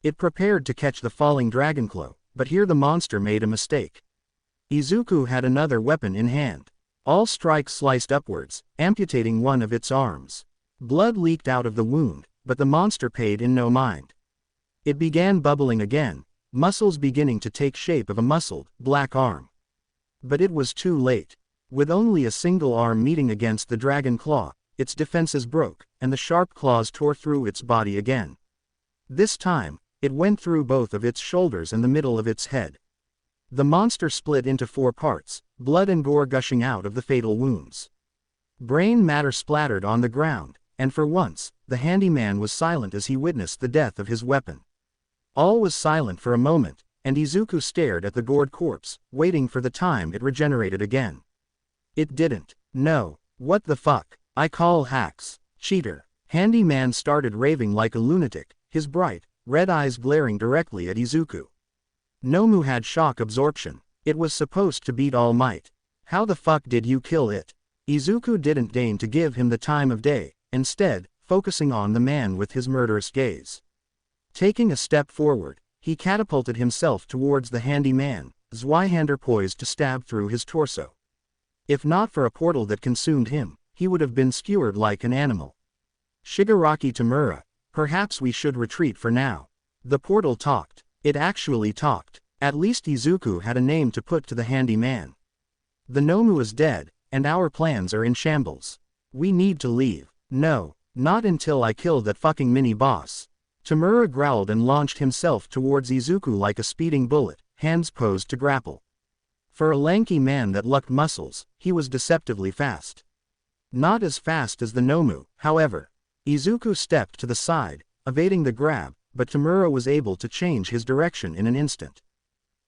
It prepared to catch the falling dragonclaw, but here the monster made a mistake. Izuku had another weapon in hand. All Strike sliced upwards, amputating one of its arms. Blood leaked out of the wound, but the monster paid in no mind. It began bubbling again, muscles beginning to take shape of a muscled, black arm. But it was too late. With only a single arm meeting against the dragon claw, its defenses broke, and the sharp claws tore through its body again. This time, it went through both of its shoulders and the middle of its head. The monster split into 4 parts, blood and gore gushing out of the fatal wounds. Brain matter splattered on the ground, and for once, the handyman was silent as he witnessed the death of his weapon. All was silent for a moment, and Izuku stared at the gored corpse, waiting for the time it regenerated again. It didn't. No. What the fuck? I call hacks. Cheater. Handyman started raving like a lunatic, his bright, red eyes glaring directly at Izuku. Nomu had shock absorption. It was supposed to beat All Might. How the fuck did you kill it? Izuku didn't deign to give him the time of day, instead, focusing on the man with his murderous gaze. Taking a step forward, he catapulted himself towards the handyman, Zweihander poised to stab through his torso. If not for a portal that consumed him, he would have been skewered like an animal. Shigaraki Tamura, perhaps we should retreat for now. The portal talked. It actually talked. At least Izuku had a name to put to the handyman. The Nomu is dead, and our plans are in shambles. We need to leave. No, not until I kill that fucking mini-boss. Tamura growled and launched himself towards Izuku like a speeding bullet, hands posed to grapple. For a lanky man that lacked muscles, he was deceptively fast. Not as fast as the Nomu, however. Izuku stepped to the side, evading the grab, but Tamura was able to change his direction in an instant.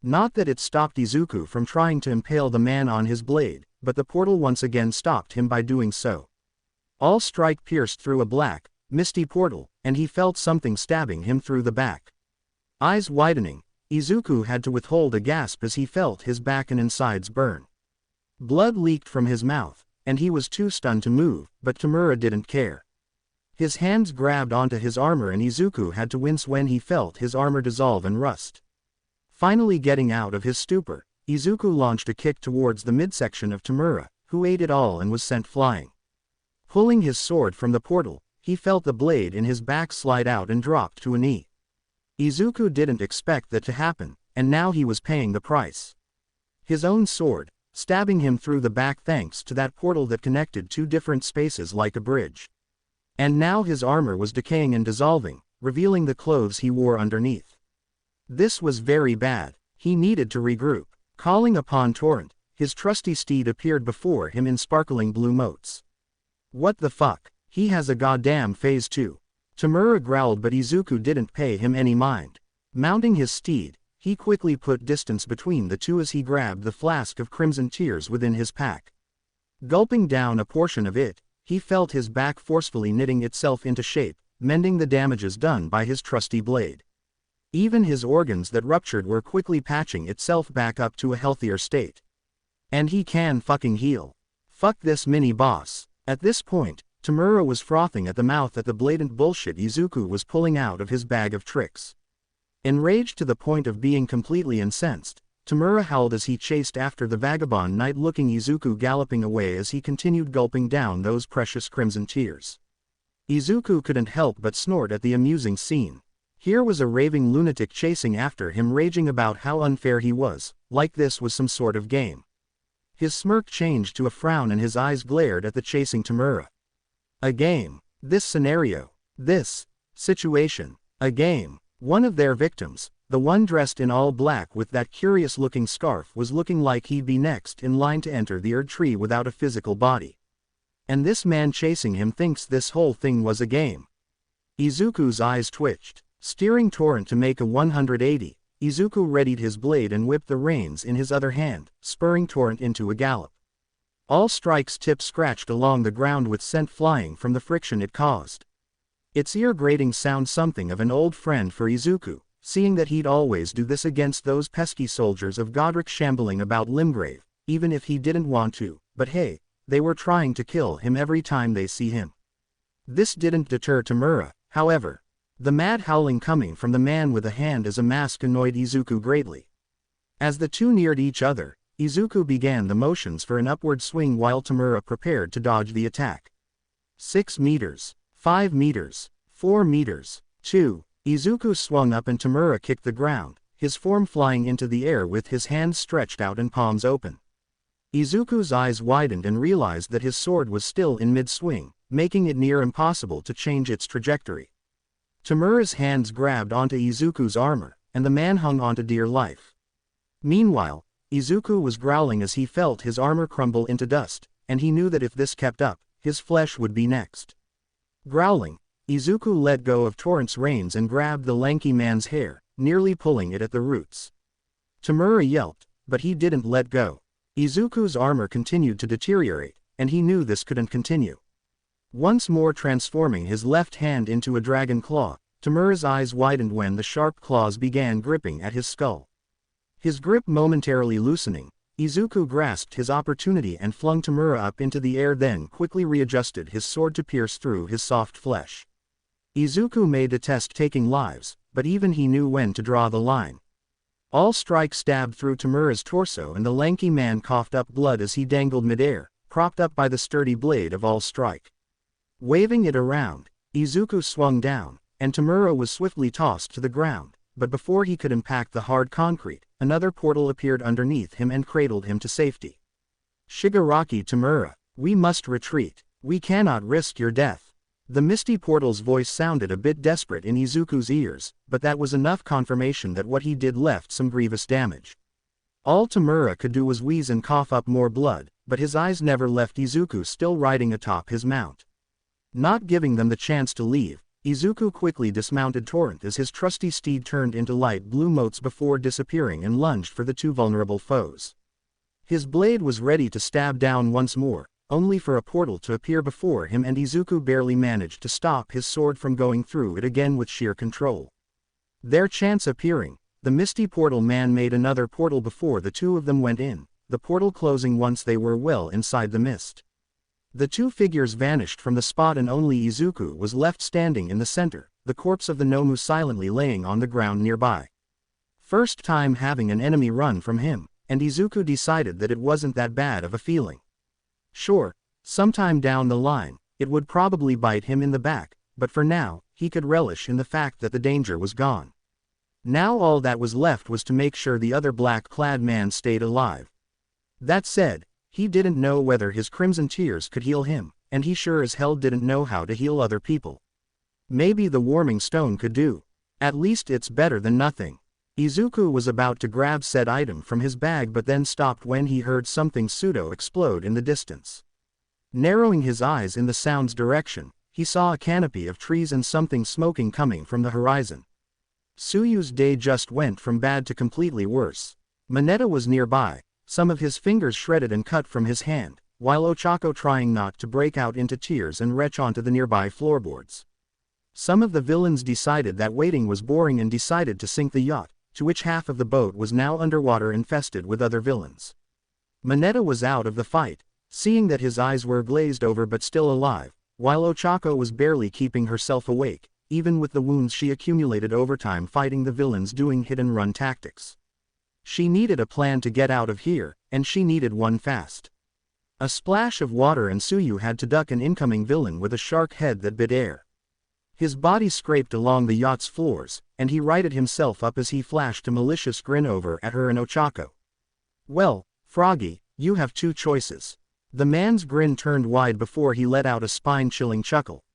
Not that it stopped Izuku from trying to impale the man on his blade, but the portal once again stopped him by doing so. All Strike pierced through a black, misty portal, and he felt something stabbing him through the back. Eyes widening, Izuku had to withhold a gasp as he felt his back and insides burn. Blood leaked from his mouth, and he was too stunned to move, but Tamura didn't care. His hands grabbed onto his armor and Izuku had to wince when he felt his armor dissolve and rust. Finally getting out of his stupor, Izuku launched a kick towards the midsection of Tamura, who ate it all and was sent flying. Pulling his sword from the portal, he felt the blade in his back slide out and dropped to a knee. Izuku didn't expect that to happen, and now he was paying the price. His own sword, stabbing him through the back thanks to that portal that connected two different spaces like a bridge. And now his armor was decaying and dissolving, revealing the clothes he wore underneath. This was very bad. He needed to regroup. Calling upon Torrent, his trusty steed appeared before him in sparkling blue motes. What the fuck? He has a goddamn phase too. Tamura growled, but Izuku didn't pay him any mind. Mounting his steed, he quickly put distance between the two as he grabbed the flask of crimson tears within his pack. Gulping down a portion of it, he felt his back forcefully knitting itself into shape, mending the damages done by his trusty blade. Even his organs that ruptured were quickly patching itself back up to a healthier state. And he can fucking heal. Fuck this mini-boss. At this point, Tamura was frothing at the mouth at the blatant bullshit Izuku was pulling out of his bag of tricks. Enraged to the point of being completely incensed, Tamura howled as he chased after the vagabond knight-looking Izuku galloping away as he continued gulping down those precious crimson tears. Izuku couldn't help but snort at the amusing scene. Here was a raving lunatic chasing after him, raging about how unfair he was, like this was some sort of game. His smirk changed to a frown and his eyes glared at the chasing Tamura. A game. This scenario. This situation. A game. One of their victims, the one dressed in all black with that curious-looking scarf, was looking like he'd be next in line to enter the Erd Tree without a physical body. And this man chasing him thinks this whole thing was a game. Izuku's eyes twitched. Steering Torrent to make a 180, Izuku readied his blade and whipped the reins in his other hand, spurring Torrent into a gallop. All Strike's tip scratched along the ground with scent flying from the friction it caused. Its ear-grating sound something of an old friend for Izuku, seeing that he'd always do this against those pesky soldiers of Godric shambling about Limgrave, even if he didn't want to, but hey, they were trying to kill him every time they see him. This didn't deter Tamura, however. The mad howling coming from the man with a hand as a mask annoyed Izuku greatly. As the two neared each other, Izuku began the motions for an upward swing while Tamura prepared to dodge the attack. 6 meters. 5 meters. 4 meters. 2. Izuku swung up and Tamura kicked the ground, his form flying into the air with his hands stretched out and palms open. Izuku's eyes widened and realized that his sword was still in mid-swing, making it near impossible to change its trajectory. Tamura's hands grabbed onto Izuku's armor, and the man hung onto dear life. Meanwhile, Izuku was growling as he felt his armor crumble into dust, and he knew that if this kept up, his flesh would be next. Growling, Izuku let go of Torrent's reins and grabbed the lanky man's hair, nearly pulling it at the roots. Tamura yelped, but he didn't let go. Izuku's armor continued to deteriorate, and he knew this couldn't continue. Once more transforming his left hand into a dragon claw, Tamura's eyes widened when the sharp claws began gripping at his skull. His grip momentarily loosening, Izuku grasped his opportunity and flung Tamura up into the air, then quickly readjusted his sword to pierce through his soft flesh. Izuku may detest taking lives, but even he knew when to draw the line. All Strike stabbed through Tamura's torso and the lanky man coughed up blood as he dangled midair, propped up by the sturdy blade of All Strike. Waving it around, Izuku swung down, and Tamura was swiftly tossed to the ground, but before he could impact the hard concrete, another portal appeared underneath him and cradled him to safety. Shigaraki Tamura, we must retreat. We cannot risk your death. The misty portal's voice sounded a bit desperate in Izuku's ears, but that was enough confirmation that what he did left some grievous damage. All Tamura could do was wheeze and cough up more blood, but his eyes never left Izuku still riding atop his mount. Not giving them the chance to leave, Izuku quickly dismounted Torrent as his trusty steed turned into light blue motes before disappearing and lunged for the two vulnerable foes. His blade was ready to stab down once more, only for a portal to appear before him and Izuku barely managed to stop his sword from going through it again with sheer control. Their chance appearing, the misty portal man made another portal before the two of them went in, the portal closing once they were well inside the mist. The two figures vanished from the spot and only Izuku was left standing in the center, the corpse of the Nomu silently laying on the ground nearby. First time having an enemy run from him, and Izuku decided that it wasn't that bad of a feeling. Sure, sometime down the line, it would probably bite him in the back, but for now, he could relish in the fact that the danger was gone. Now all that was left was to make sure the other black-clad man stayed alive. That said, he didn't know whether his crimson tears could heal him, and he sure as hell didn't know how to heal other people. Maybe the warming stone could do. At least it's better than nothing. Izuku was about to grab said item from his bag but then stopped when he heard something pseudo-explode in the distance. Narrowing his eyes in the sound's direction, he saw a canopy of trees and something smoking coming from the horizon. Tsuyu's day just went from bad to completely worse. Mineta was nearby, some of his fingers shredded and cut from his hand, while Ochako trying not to break out into tears and retch onto the nearby floorboards. Some of the villains decided that waiting was boring and decided to sink the yacht, to which half of the boat was now underwater infested with other villains. Mineta was out of the fight, seeing that his eyes were glazed over but still alive, while Ochako was barely keeping herself awake, even with the wounds she accumulated over time fighting the villains doing hit-and-run tactics. She needed a plan to get out of here, and she needed one fast. A splash of water and Tsuyu had to duck an incoming villain with a shark head that bit air. His body scraped along the yacht's floors, and he righted himself up as he flashed a malicious grin over at her and Ochako. "Well, Froggy, you have two choices." The man's grin turned wide before he let out a spine-chilling chuckle.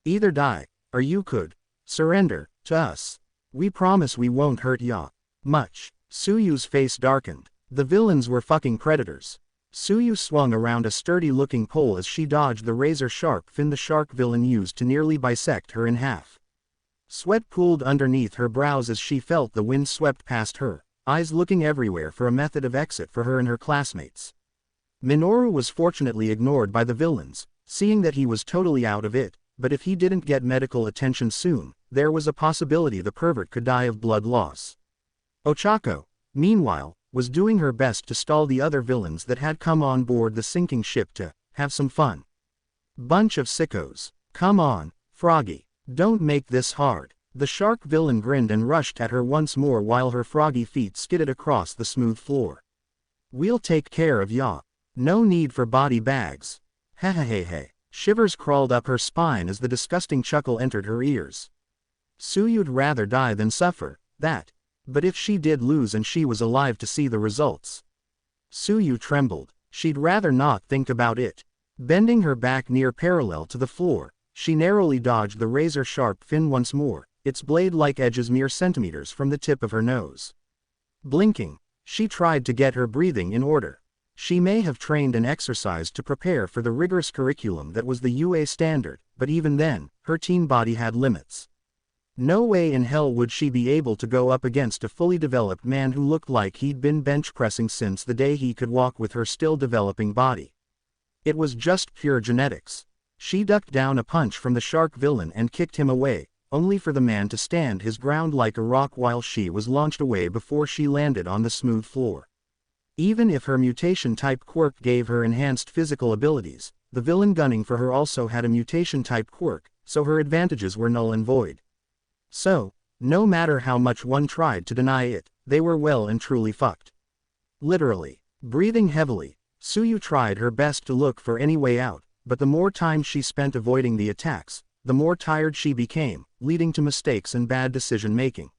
"Either die, or you could surrender to us. We promise we won't hurt ya much." Tsuyu's face darkened. The villains were fucking predators. Tsuyu swung around a sturdy-looking pole as she dodged the razor-sharp fin the shark villain used to nearly bisect her in half. Sweat pooled underneath her brows as she felt the wind swept past her, eyes looking everywhere for a method of exit for her and her classmates. Minoru was fortunately ignored by the villains, seeing that he was totally out of it, but if he didn't get medical attention soon, there was a possibility the pervert could die of blood loss. Ochako, meanwhile, was doing her best to stall the other villains that had come on board the sinking ship to have some fun. "Bunch of sickos. Come on, Froggy. Don't make this hard." The shark villain grinned and rushed at her once more while her froggy feet skidded across the smooth floor. "We'll take care of ya. No need for body bags." Hehehehe. Shivers crawled up her spine as the disgusting chuckle entered her ears. Tsuyu'd rather die than suffer, that. But if she did lose and she was alive to see the results. Tsuyu trembled. She'd rather not think about it. Bending her back near parallel to the floor, she narrowly dodged the razor-sharp fin once more, its blade-like edges mere centimeters from the tip of her nose. Blinking, she tried to get her breathing in order. She may have trained and exercised to prepare for the rigorous curriculum that was the UA standard, but even then, her teen body had limits. No way in hell would she be able to go up against a fully developed man who looked like he'd been bench pressing since the day he could walk with her still developing body. It was just pure genetics. She ducked down a punch from the shark villain and kicked him away, only for the man to stand his ground like a rock while she was launched away before she landed on the smooth floor. Even if her mutation-type quirk gave her enhanced physical abilities, the villain gunning for her also had a mutation-type quirk, so her advantages were null and void. So, no matter how much one tried to deny it, they were well and truly fucked. Literally. Breathing heavily, Tsuyu tried her best to look for any way out, but the more time she spent avoiding the attacks, the more tired she became, leading to mistakes and bad decision-making.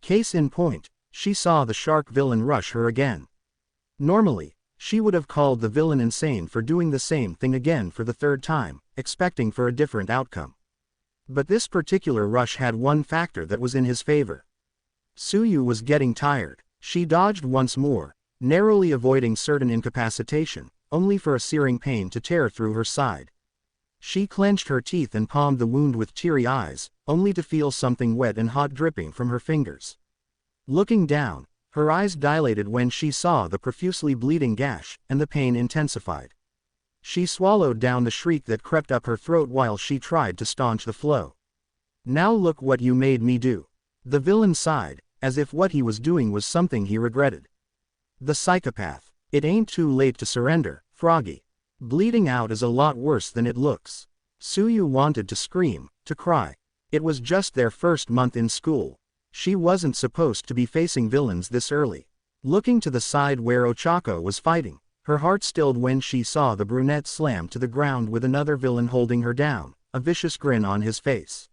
Case in point, she saw the shark villain rush her again. Normally, she would have called the villain insane for doing the same thing again for the third time, expecting for a different outcome. But this particular rush had one factor that was in his favor. Tsuyu was getting tired. She dodged once more, narrowly avoiding certain incapacitation, only for a searing pain to tear through her side. She clenched her teeth and palmed the wound with teary eyes, only to feel something wet and hot dripping from her fingers. Looking down, her eyes dilated when she saw the profusely bleeding gash, and the pain intensified. She swallowed down the shriek that crept up her throat while she tried to staunch the flow. "Now look what you made me do." The villain sighed, as if what he was doing was something he regretted. The psychopath. "It ain't too late to surrender, Froggy. Bleeding out is a lot worse than it looks. Suyu wanted to scream, to cry. It was just their first month in school. She wasn't supposed to be facing villains this early. Looking to the side where Ochako was fighting, her heart stilled when she saw the brunette slam to the ground with another villain holding her down, a vicious grin on his face.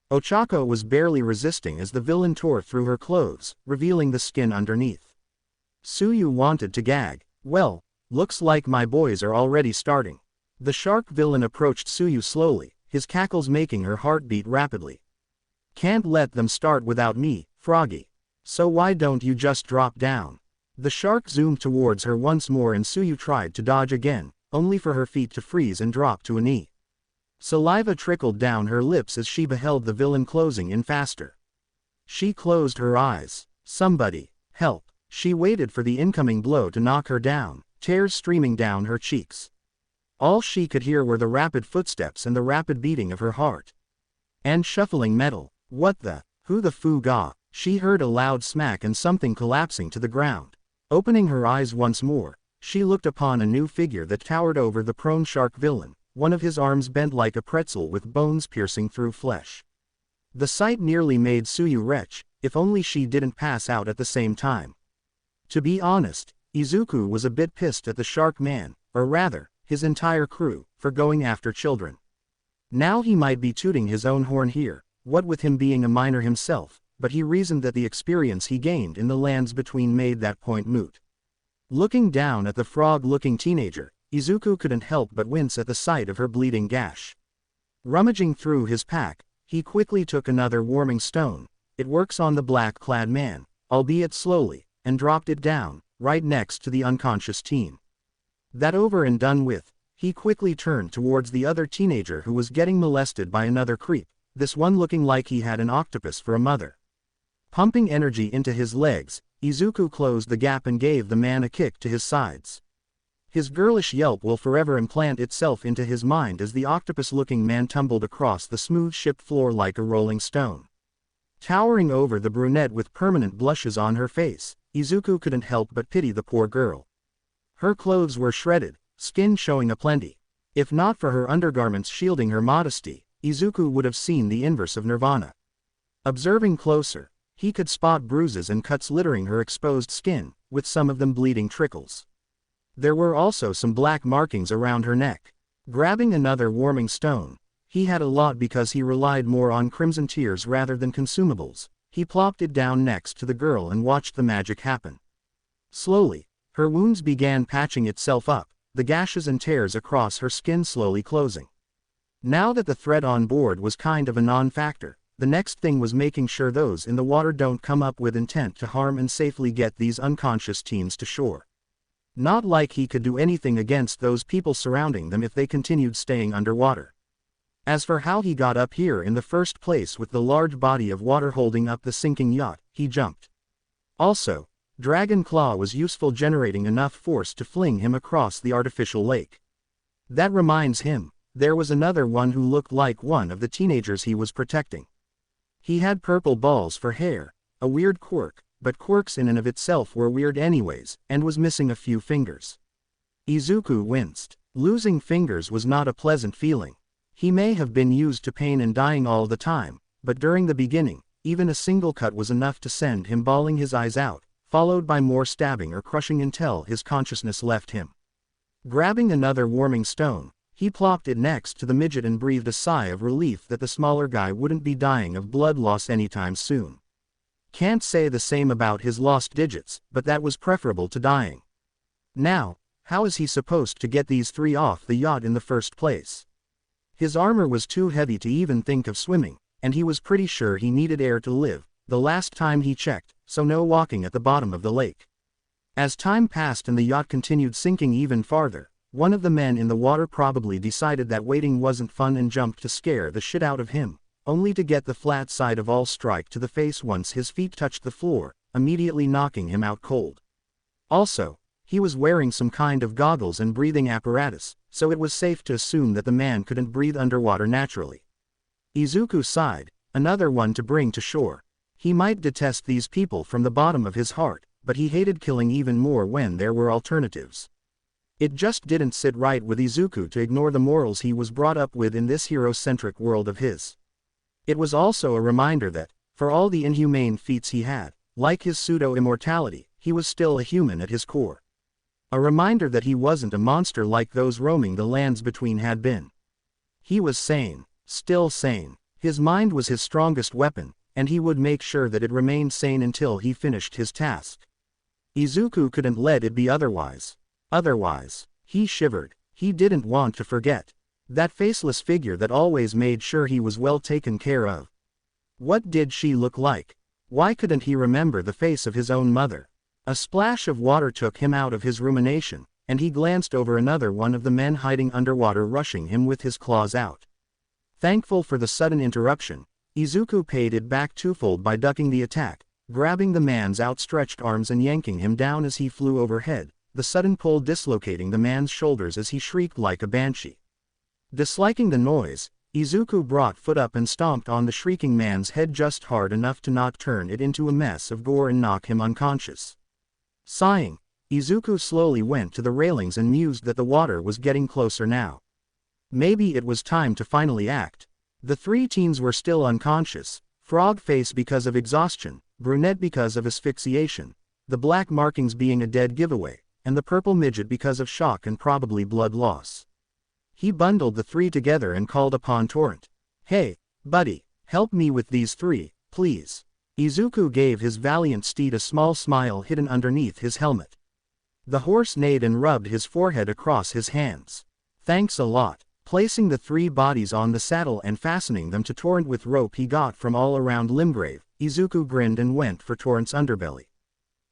Ochako was barely resisting as the villain tore through her clothes, revealing the skin underneath. Suyu wanted to gag. Well, looks like my boys are already starting. The shark villain approached Suyu slowly, his cackles making her heart beat rapidly. Can't let them start without me, Froggy. So why don't you just drop down? The shark zoomed towards her once more and Suyu tried to dodge again, only for her feet to freeze and drop to a knee. Saliva trickled down her lips as she beheld the villain closing in faster. She closed her eyes. Somebody, help. She waited for the incoming blow to knock her down, tears streaming down her cheeks. All she could hear were the rapid footsteps and the rapid beating of her heart. And shuffling metal. What the? Who the foo ga? She heard a loud smack and something collapsing to the ground. Opening her eyes once more, she looked upon a new figure that towered over the prone shark villain, one of his arms bent like a pretzel with bones piercing through flesh. The sight nearly made Suyu retch, if only she didn't pass out at the same time. To be honest, Izuku was a bit pissed at the shark man, or rather, his entire crew, for going after children. Now he might be tooting his own horn here, what with him being a minor himself, but he reasoned that the experience he gained in the lands between made that point moot. Looking down at the frog-looking teenager, Izuku couldn't help but wince at the sight of her bleeding gash. Rummaging through his pack, he quickly took another warming stone. It works on the black-clad man, albeit slowly, and dropped it down, right next to the unconscious teen. That over and done with, he quickly turned towards the other teenager who was getting molested by another creep, this one looking like he had an octopus for a mother. Pumping energy into his legs, Izuku closed the gap and gave the man a kick to his sides. His girlish yelp will forever implant itself into his mind as the octopus-looking man tumbled across the smooth ship floor like a rolling stone. Towering over the brunette with permanent blushes on her face, Izuku couldn't help but pity the poor girl. Her clothes were shredded, skin showing aplenty. If not for her undergarments shielding her modesty, Izuku would have seen the inverse of Nirvana. Observing closer, he could spot bruises and cuts littering her exposed skin, with some of them bleeding trickles. There were also some black markings around her neck. Grabbing another warming stone, he had a lot because he relied more on crimson tears rather than consumables. He plopped it down next to the girl and watched the magic happen. Slowly, her wounds began patching itself up, the gashes and tears across her skin slowly closing. Now that the threat on board was kind of a non-factor, the next thing was making sure those in the water don't come up with intent to harm and safely get these unconscious teens to shore. Not like he could do anything against those people surrounding them if they continued staying underwater. As for how he got up here in the first place with the large body of water holding up the sinking yacht, he jumped. Also, Dragon Claw was useful generating enough force to fling him across the artificial lake. That reminds him, there was another one who looked like one of the teenagers he was protecting. He had purple balls for hair, a weird quirk, but quirks in and of itself were weird anyways, and was missing a few fingers. Izuku winced. Losing fingers was not a pleasant feeling. He may have been used to pain and dying all the time, but during the beginning, even a single cut was enough to send him bawling his eyes out, followed by more stabbing or crushing until his consciousness left him. Grabbing another warming stone, he plopped it next to the midget and breathed a sigh of relief that the smaller guy wouldn't be dying of blood loss anytime soon. Can't say the same about his lost digits, but that was preferable to dying. Now, how is he supposed to get these three off the yacht in the first place? His armor was too heavy to even think of swimming, and he was pretty sure he needed air to live, the last time he checked, so no walking at the bottom of the lake. As time passed and the yacht continued sinking even farther, one of the men in the water probably decided that waiting wasn't fun and jumped to scare the shit out of him, only to get the flat side of all strike to the face once his feet touched the floor, immediately knocking him out cold. Also, he was wearing some kind of goggles and breathing apparatus, so it was safe to assume that the man couldn't breathe underwater naturally. Izuku sighed, another one to bring to shore. He might detest these people from the bottom of his heart, but he hated killing even more when there were alternatives. It just didn't sit right with Izuku to ignore the morals he was brought up with in this hero-centric world of his. It was also a reminder that, for all the inhumane feats he had, like his pseudo-immortality, he was still a human at his core. A reminder that he wasn't a monster like those roaming the lands between had been. He was sane, still sane. His mind was his strongest weapon, and he would make sure that it remained sane until he finished his task. Izuku couldn't let it be otherwise. He shivered. He didn't want to forget. That faceless figure that always made sure he was well taken care of. What did she look like? Why couldn't he remember the face of his own mother? A splash of water took him out of his rumination, and he glanced over another one of the men hiding underwater rushing him with his claws out. Thankful for the sudden interruption, Izuku paid it back twofold by ducking the attack, grabbing the man's outstretched arms and yanking him down as he flew overhead, the sudden pull dislocating the man's shoulders as he shrieked like a banshee. Disliking the noise, Izuku brought foot up and stomped on the shrieking man's head just hard enough to not turn it into a mess of gore and knock him unconscious. Sighing, Izuku slowly went to the railings and mused that the water was getting closer now. Maybe it was time to finally act. The three teens were still unconscious, Frog Face because of exhaustion, Brunette because of asphyxiation, the black markings being a dead giveaway, and the purple midget because of shock and probably blood loss. He bundled the three together and called upon Torrent. "Hey, buddy, help me with these three, please." Izuku gave his valiant steed a small smile hidden underneath his helmet. The horse neighed and rubbed his forehead across his hands. "Thanks a lot." Placing the three bodies on the saddle and fastening them to Torrent with rope he got from all around Limgrave, Izuku grinned and went for Torrent's underbelly.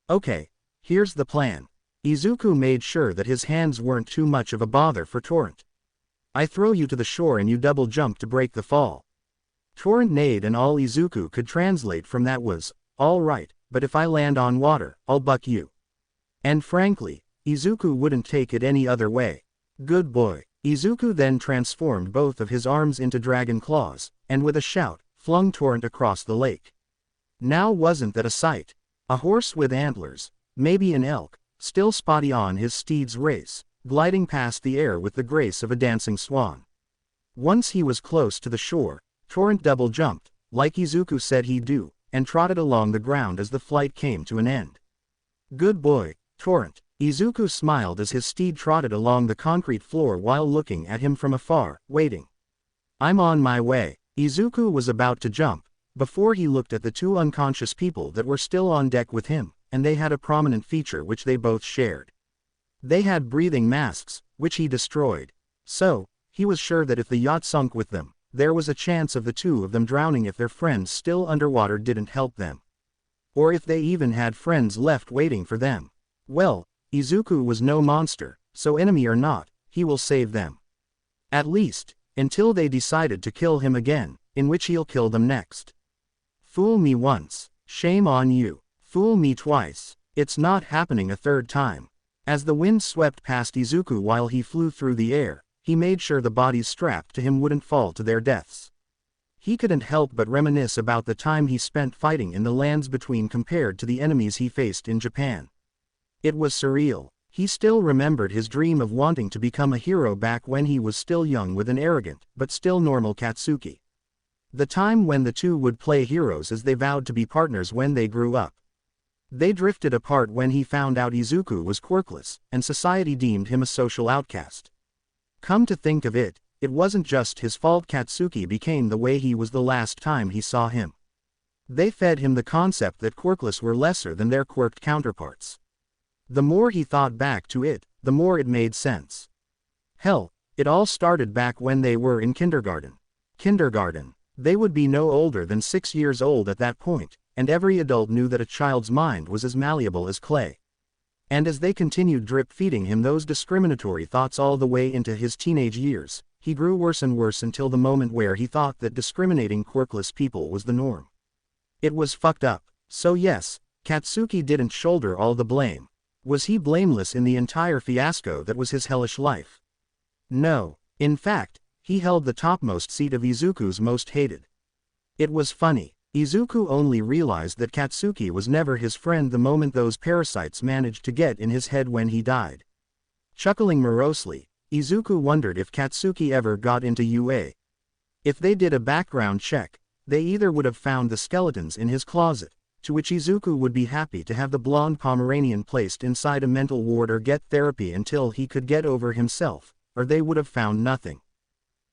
"Okay, here's the plan." Izuku made sure that his hands weren't too much of a bother for Torrent. "I throw you to the shore and you double jump to break the fall." Torrent neighed and all Izuku could translate from that was, "All right, but if I land on water, I'll buck you." And frankly, Izuku wouldn't take it any other way. "Good boy." Izuku then transformed both of his arms into dragon claws, and with a shout, flung Torrent across the lake. Now wasn't that a sight? A horse with antlers, maybe an elk, still spotty on his steed's race, gliding past the air with the grace of a dancing swan. Once he was close to the shore, Torrent double jumped, like Izuku said he'd do, and trotted along the ground as the flight came to an end. "Good boy, Torrent." Izuku smiled as his steed trotted along the concrete floor while looking at him from afar, waiting. "I'm on my way." Izuku was about to jump, before he looked at the two unconscious people that were still on deck with him, and they had a prominent feature which they both shared. They had breathing masks, which he destroyed. So, he was sure that if the yacht sunk with them, there was a chance of the two of them drowning if their friends still underwater didn't help them. Or if they even had friends left waiting for them. Well, Izuku was no monster, so enemy or not, he will save them. At least, until they decided to kill him again, in which he'll kill them next. Fool me once, shame on you. Fool me twice, it's not happening a third time. As the wind swept past Izuku while he flew through the air, he made sure the bodies strapped to him wouldn't fall to their deaths. He couldn't help but reminisce about the time he spent fighting in the lands between compared to the enemies he faced in Japan. It was surreal. He still remembered his dream of wanting to become a hero back when he was still young with an arrogant, but still normal Katsuki. The time when the two would play heroes as they vowed to be partners when they grew up. They drifted apart when he found out Izuku was quirkless, and society deemed him a social outcast. Come to think of it, it wasn't just his fault Katsuki became the way he was the last time he saw him. They fed him the concept that quirkless were lesser than their quirked counterparts. The more he thought back to it, the more it made sense. Hell, it all started back when they were in kindergarten. They would be no older than 6 years old at that point, and every adult knew that a child's mind was as malleable as clay. And as they continued drip-feeding him those discriminatory thoughts all the way into his teenage years, he grew worse and worse until the moment where he thought that discriminating quirkless people was the norm. It was fucked up. So yes, Katsuki didn't shoulder all the blame. Was he blameless in the entire fiasco that was his hellish life? No. In fact, he held the topmost seat of Izuku's most hated. It was funny. Izuku only realized that Katsuki was never his friend the moment those parasites managed to get in his head when he died. Chuckling morosely, Izuku wondered if Katsuki ever got into UA. If they did a background check, they either would have found the skeletons in his closet, to which Izuku would be happy to have the blonde Pomeranian placed inside a mental ward or get therapy until he could get over himself, or they would have found nothing.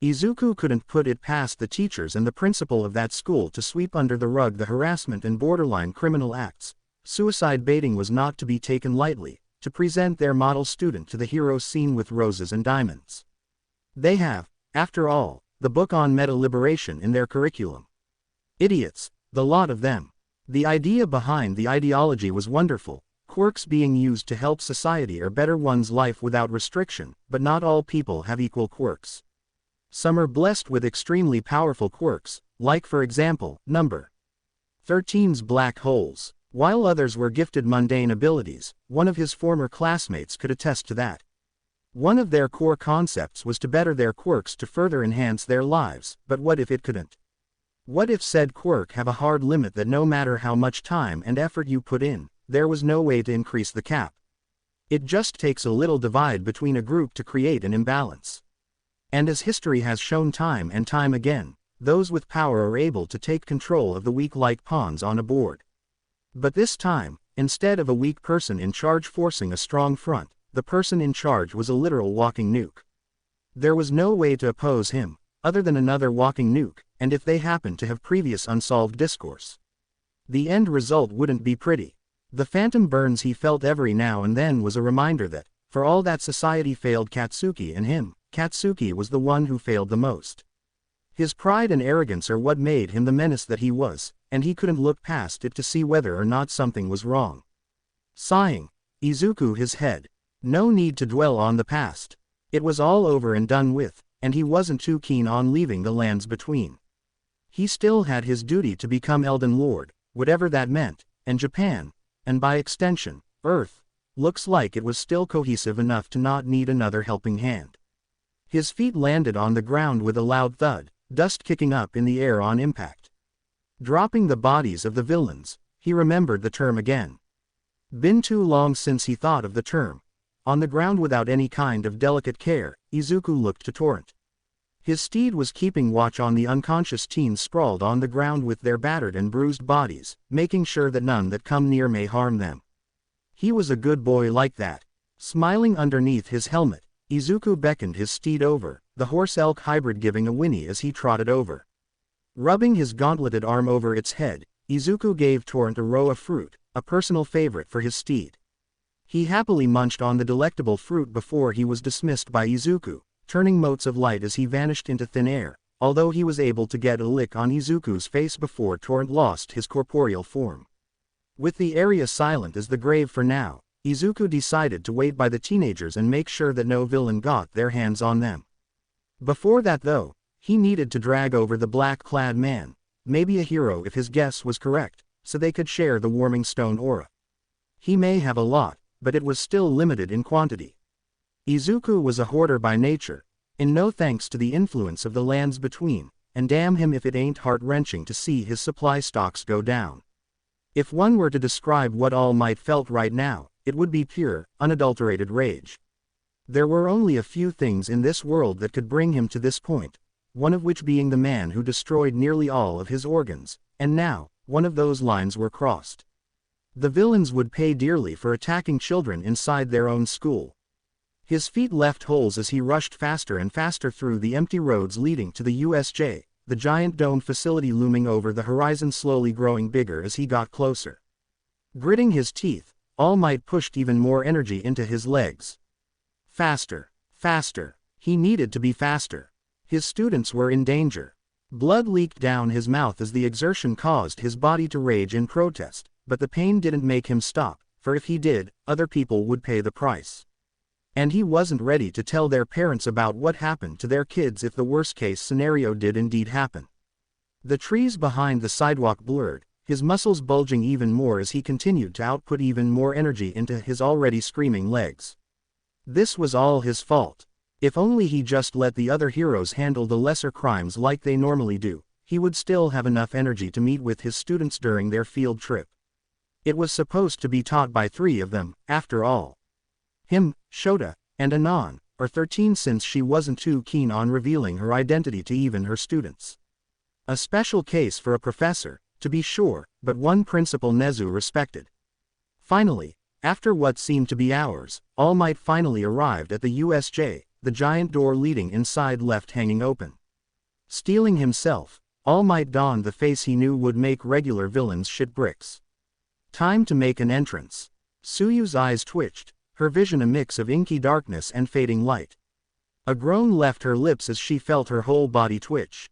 Izuku couldn't put it past the teachers and the principal of that school to sweep under the rug the harassment and borderline criminal acts. Suicide baiting was not to be taken lightly, to present their model student to the hero seen with roses and diamonds. They have, after all, the book on meta-liberation in their curriculum. Idiots, the lot of them. The idea behind the ideology was wonderful, quirks being used to help society or better one's life without restriction, but not all people have equal quirks. Some are blessed with extremely powerful quirks, like for example, number 13's black holes, while others were gifted mundane abilities. One of his former classmates could attest to that. One of their core concepts was to better their quirks to further enhance their lives, but what if it couldn't? What if said quirk have a hard limit that no matter how much time and effort you put in, there was no way to increase the cap? It just takes a little divide between a group to create an imbalance. And as history has shown time and time again, those with power are able to take control of the weak like pawns on a board. But this time, instead of a weak person in charge forcing a strong front, the person in charge was a literal walking nuke. There was no way to oppose him, other than another walking nuke, and if they happened to have previous unsolved discourse. The end result wouldn't be pretty. The phantom burns he felt every now and then was a reminder that, for all that society failed Katsuki and him, Katsuki was the one who failed the most. His pride and arrogance are what made him the menace that he was, and he couldn't look past it to see whether or not something was wrong. Sighing, Izuku his head. No need to dwell on the past. It was all over and done with, and he wasn't too keen on leaving the lands between. He still had his duty to become Elden Lord, whatever that meant, and Japan, and by extension, Earth, looks like it was still cohesive enough to not need another helping hand. His feet landed on the ground with a loud thud, dust kicking up in the air on impact. Dropping the bodies of the villains, he remembered the term again. Been too long since he thought of the term. On the ground without any kind of delicate care, Izuku looked to Torrent. His steed was keeping watch on the unconscious teens sprawled on the ground with their battered and bruised bodies, making sure that none that come near may harm them. He was a good boy like that. Smiling underneath his helmet, Izuku beckoned his steed over, the horse-elk hybrid giving a whinny as he trotted over. Rubbing his gauntleted arm over its head, Izuku gave Torrent a row of fruit, a personal favorite for his steed. He happily munched on the delectable fruit before he was dismissed by Izuku, turning motes of light as he vanished into thin air, although he was able to get a lick on Izuku's face before Torrent lost his corporeal form. With the area silent as the grave for now, Izuku decided to wait by the teenagers and make sure that no villain got their hands on them. Before that though, he needed to drag over the black-clad man, maybe a hero if his guess was correct, so they could share the warming stone aura. He may have a lot, but it was still limited in quantity. Izuku was a hoarder by nature, in no thanks to the influence of the lands between, and damn him if it ain't heart-wrenching to see his supply stocks go down. If one were to describe what All Might felt right now, it would be pure, unadulterated rage. There were only a few things in this world that could bring him to this point, one of which being the man who destroyed nearly all of his organs, and now, one of those lines were crossed. The villains would pay dearly for attacking children inside their own school. His feet left holes as he rushed faster and faster through the empty roads leading to the USJ, the giant domed facility looming over the horizon slowly growing bigger as he got closer. Gritting his teeth, All Might pushed even more energy into his legs. Faster, faster, he needed to be faster. His students were in danger. Blood leaked down his mouth as the exertion caused his body to rage in protest, but the pain didn't make him stop, for if he did, other people would pay the price. And he wasn't ready to tell their parents about what happened to their kids if the worst-case scenario did indeed happen. The trees behind the sidewalk blurred, his muscles bulging even more as he continued to output even more energy into his already screaming legs. This was all his fault. If only he just let the other heroes handle the lesser crimes like they normally do, he would still have enough energy to meet with his students during their field trip. It was supposed to be taught by 3 of them, after all. Him, Shota, and anon, or 13 since she wasn't too keen on revealing her identity to even her students. A special case for a professor, to be sure, but one principal Nezu respected. Finally, after what seemed to be hours, All Might finally arrived at the USJ, the giant door leading inside left hanging open. Steeling himself, All Might donned the face he knew would make regular villains shit bricks. Time to make an entrance. Suyu's eyes twitched, her vision a mix of inky darkness and fading light. A groan left her lips as she felt her whole body twitch.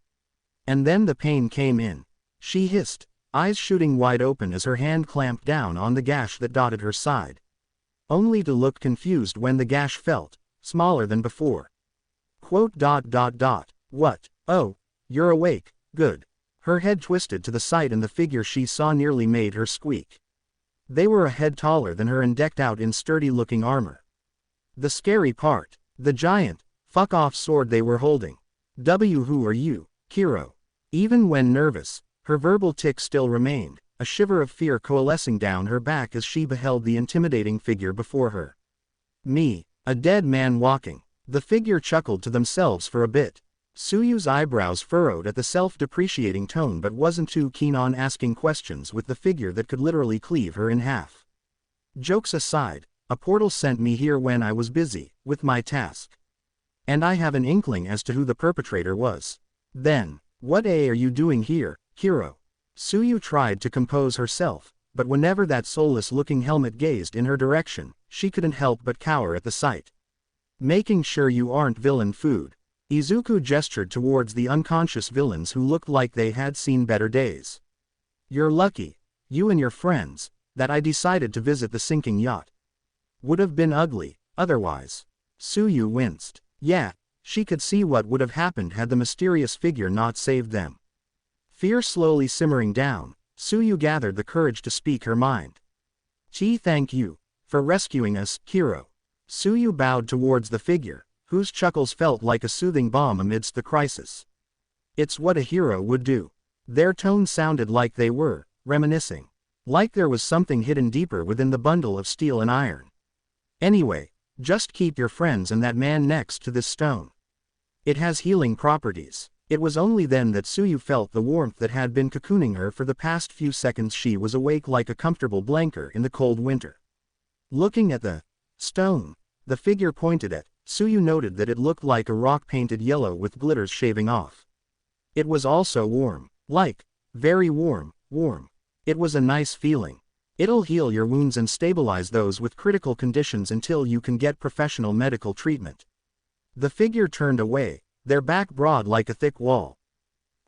And then the pain came in. She hissed, eyes shooting wide open as her hand clamped down on the gash that dotted her side. Only to look confused when the gash felt smaller than before. What? Oh, you're awake, good. Her head twisted to the sight and the figure she saw nearly made her squeak. They were a head taller than her and decked out in sturdy-looking armor. The scary part, the giant, fuck-off sword they were holding. Who are you, Kiro? Even when nervous, her verbal tick still remained, a shiver of fear coalescing down her back as she beheld the intimidating figure before her. Me, a dead man walking. The figure chuckled to themselves for a bit. Suyu's eyebrows furrowed at the self-depreciating tone but wasn't too keen on asking questions with the figure that could literally cleave her in half. Jokes aside, a portal sent me here when I was busy with my task. And I have an inkling as to who the perpetrator was. Then, what are you doing here, Kiro? Suyu tried to compose herself, but whenever that soulless-looking helmet gazed in her direction, she couldn't help but cower at the sight. Making sure you aren't villain food. Izuku gestured towards the unconscious villains who looked like they had seen better days. You're lucky, you and your friends, that I decided to visit the sinking yacht. Would have been ugly, otherwise. Suyu winced. Yeah, she could see what would have happened had the mysterious figure not saved them. Fear slowly simmering down, Suyu gathered the courage to speak her mind. Thank you for rescuing us, Kiro. Suyu bowed towards the figure, whose chuckles felt like a soothing balm amidst the crisis. It's what a hero would do. Their tone sounded like they were reminiscing. Like there was something hidden deeper within the bundle of steel and iron. Anyway, just keep your friends and that man next to this stone. It has healing properties. It was only then that Suyu felt the warmth that had been cocooning her for the past few seconds. She was awake like a comfortable blanket in the cold winter. Looking at the stone the figure pointed at, Suyu noted that it looked like a rock painted yellow with glitters shaving off. It was also warm. Like, very warm. It was a nice feeling. It'll heal your wounds and stabilize those with critical conditions until you can get professional medical treatment. The figure turned away, their back broad like a thick wall.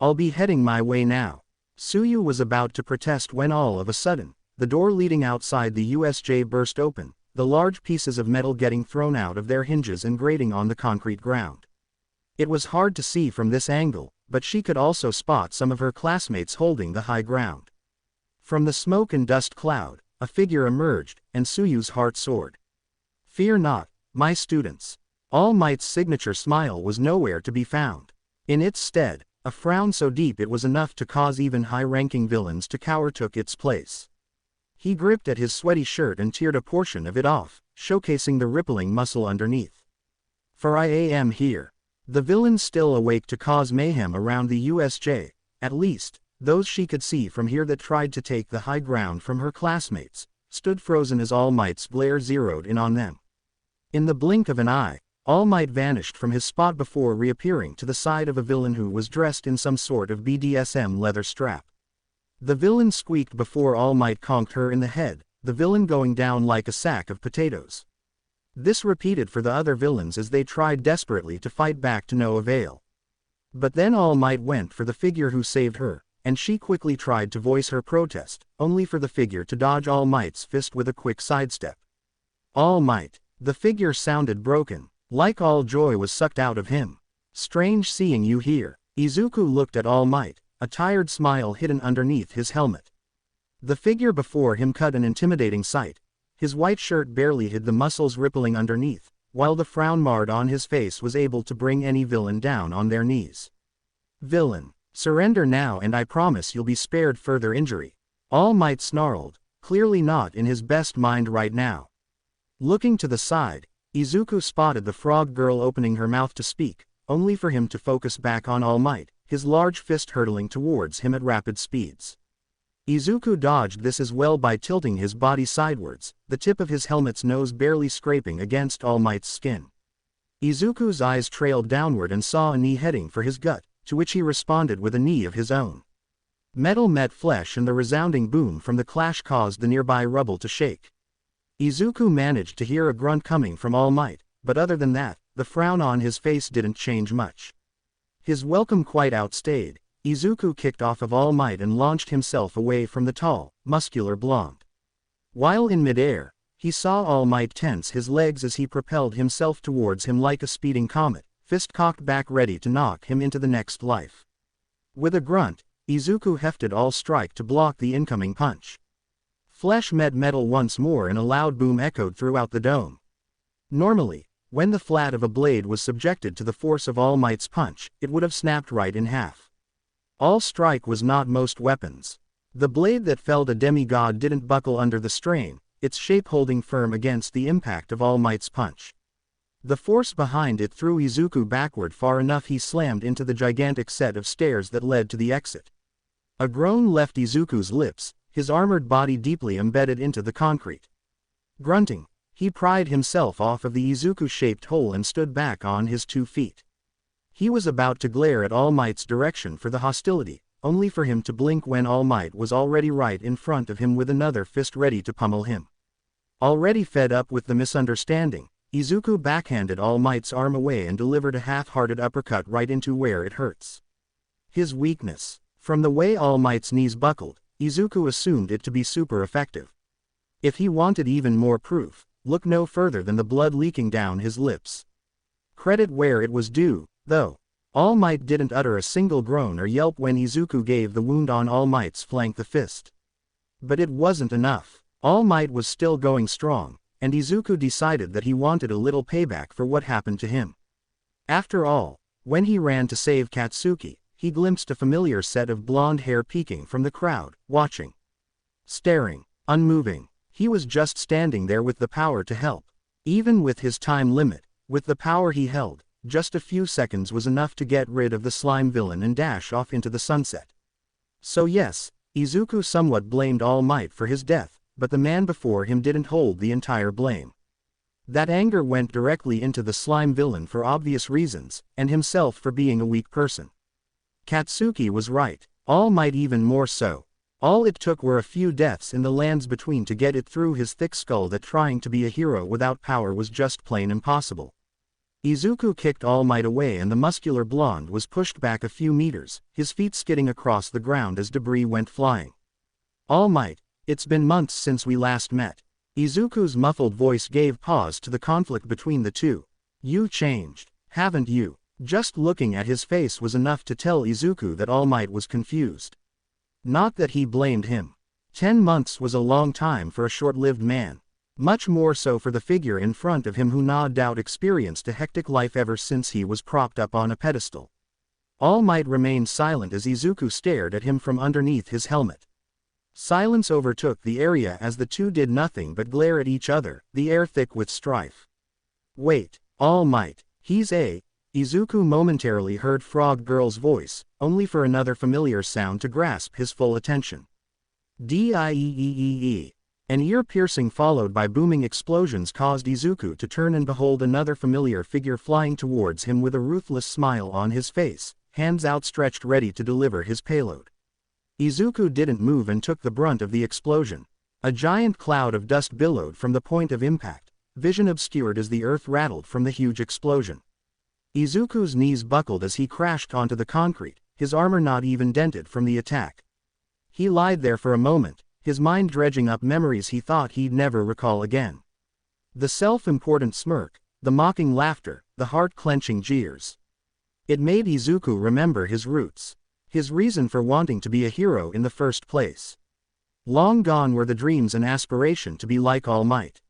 I'll be heading my way now. Suyu was about to protest when all of a sudden, the door leading outside the USJ burst open, the large pieces of metal getting thrown out of their hinges and grating on the concrete ground. It was hard to see from this angle, but she could also spot some of her classmates holding the high ground. From the smoke and dust cloud, a figure emerged, and Suyu's heart soared. Fear not, my students. All Might's signature smile was nowhere to be found. In its stead, a frown so deep it was enough to cause even high-ranking villains to cower took its place. He gripped at his sweaty shirt and teared a portion of it off, showcasing the rippling muscle underneath. For I am here. The villains still awake to cause mayhem around the USJ, at least, those she could see from here that tried to take the high ground from her classmates, stood frozen as All Might's glare zeroed in on them. In the blink of an eye, All Might vanished from his spot before reappearing to the side of a villain who was dressed in some sort of BDSM leather strap. The villain squeaked before All Might conked her in the head, the villain going down like a sack of potatoes. This repeated for the other villains as they tried desperately to fight back to no avail. But then All Might went for the figure who saved her, and she quickly tried to voice her protest, only for the figure to dodge All Might's fist with a quick sidestep. All Might. The figure sounded broken, like all joy was sucked out of him. Strange seeing you here. Izuku looked at All Might, a tired smile hidden underneath his helmet. The figure before him cut an intimidating sight. His white shirt barely hid the muscles rippling underneath, while the frown marred on his face was able to bring any villain down on their knees. Villain, surrender now and I promise you'll be spared further injury. All Might snarled, clearly not in his best mind right now. Looking to the side, Izuku spotted the frog girl opening her mouth to speak, only for him to focus back on All Might, his large fist hurtling towards him at rapid speeds. Izuku dodged this as well by tilting his body sidewards, the tip of his helmet's nose barely scraping against All Might's skin. Izuku's eyes trailed downward and saw a knee heading for his gut, to which he responded with a knee of his own. Metal met flesh and the resounding boom from the clash caused the nearby rubble to shake. Izuku managed to hear a grunt coming from All Might, but other than that, the frown on his face didn't change much. His welcome quite outstayed, Izuku kicked off of All Might and launched himself away from the tall, muscular blonde. While in midair, he saw All Might tense his legs as he propelled himself towards him like a speeding comet, fist cocked back ready to knock him into the next life. With a grunt, Izuku hefted All Strike to block the incoming punch. Flesh met metal once more and a loud boom echoed throughout the dome. Normally, when the flat of a blade was subjected to the force of All Might's punch, it would have snapped right in half. All Strike was not most weapons. The blade that felled a demigod didn't buckle under the strain, its shape holding firm against the impact of All Might's punch. The force behind it threw Izuku backward far enough he slammed into the gigantic set of stairs that led to the exit. A groan left Izuku's lips, his armored body deeply embedded into the concrete. Grunting, he pried himself off of the Izuku-shaped hole and stood back on his 2 feet. He was about to glare at All Might's direction for the hostility, only for him to blink when All Might was already right in front of him with another fist ready to pummel him. Already fed up with the misunderstanding, Izuku backhanded All Might's arm away and delivered a half-hearted uppercut right into where it hurts. His weakness. From the way All Might's knees buckled, Izuku assumed it to be super effective. If he wanted even more proof, look no further than the blood leaking down his lips. Credit where it was due, though. All Might didn't utter a single groan or yelp when Izuku gave the wound on All Might's flank the fist. But it wasn't enough. All Might was still going strong, and Izuku decided that he wanted a little payback for what happened to him. After all, when he ran to save Katsuki, he glimpsed a familiar set of blonde hair peeking from the crowd, watching. Staring, unmoving, he was just standing there with the power to help. Even with his time limit, with the power he held, just a few seconds was enough to get rid of the slime villain and dash off into the sunset. So yes, Izuku somewhat blamed All Might for his death, but the man before him didn't hold the entire blame. That anger went directly into the slime villain for obvious reasons, and himself for being a weak person. Katsuki was right, All Might even more so. All it took were a few deaths in the lands between to get it through his thick skull that trying to be a hero without power was just plain impossible. Izuku kicked All Might away and the muscular blonde was pushed back a few meters, his feet skidding across the ground as debris went flying. All Might, it's been months since we last met. Izuku's muffled voice gave pause to the conflict between the two. You changed, haven't you? Just looking at his face was enough to tell Izuku that All Might was confused. Not that he blamed him. 10 months was a long time for a short-lived man. Much more so for the figure in front of him who no doubt experienced a hectic life ever since he was propped up on a pedestal. All Might remained silent as Izuku stared at him from underneath his helmet. Silence overtook the area as the two did nothing but glare at each other, the air thick with strife. Wait, All Might, he's a... Izuku momentarily heard Frog Girl's voice, only for another familiar sound to grasp his full attention. D-I-E-E-E-E. An ear-piercing followed by booming explosions caused Izuku to turn and behold another familiar figure flying towards him with a ruthless smile on his face, hands outstretched ready to deliver his payload. Izuku didn't move and took the brunt of the explosion. A giant cloud of dust billowed from the point of impact, vision obscured as the earth rattled from the huge explosion. Izuku's knees buckled as he crashed onto the concrete, his armor not even dented from the attack. He lied there for a moment, his mind dredging up memories he thought he'd never recall again. The self-important smirk, the mocking laughter, the heart-clenching jeers. It made Izuku remember his roots. His reason for wanting to be a hero in the first place. Long gone were the dreams and aspiration to be like All Might.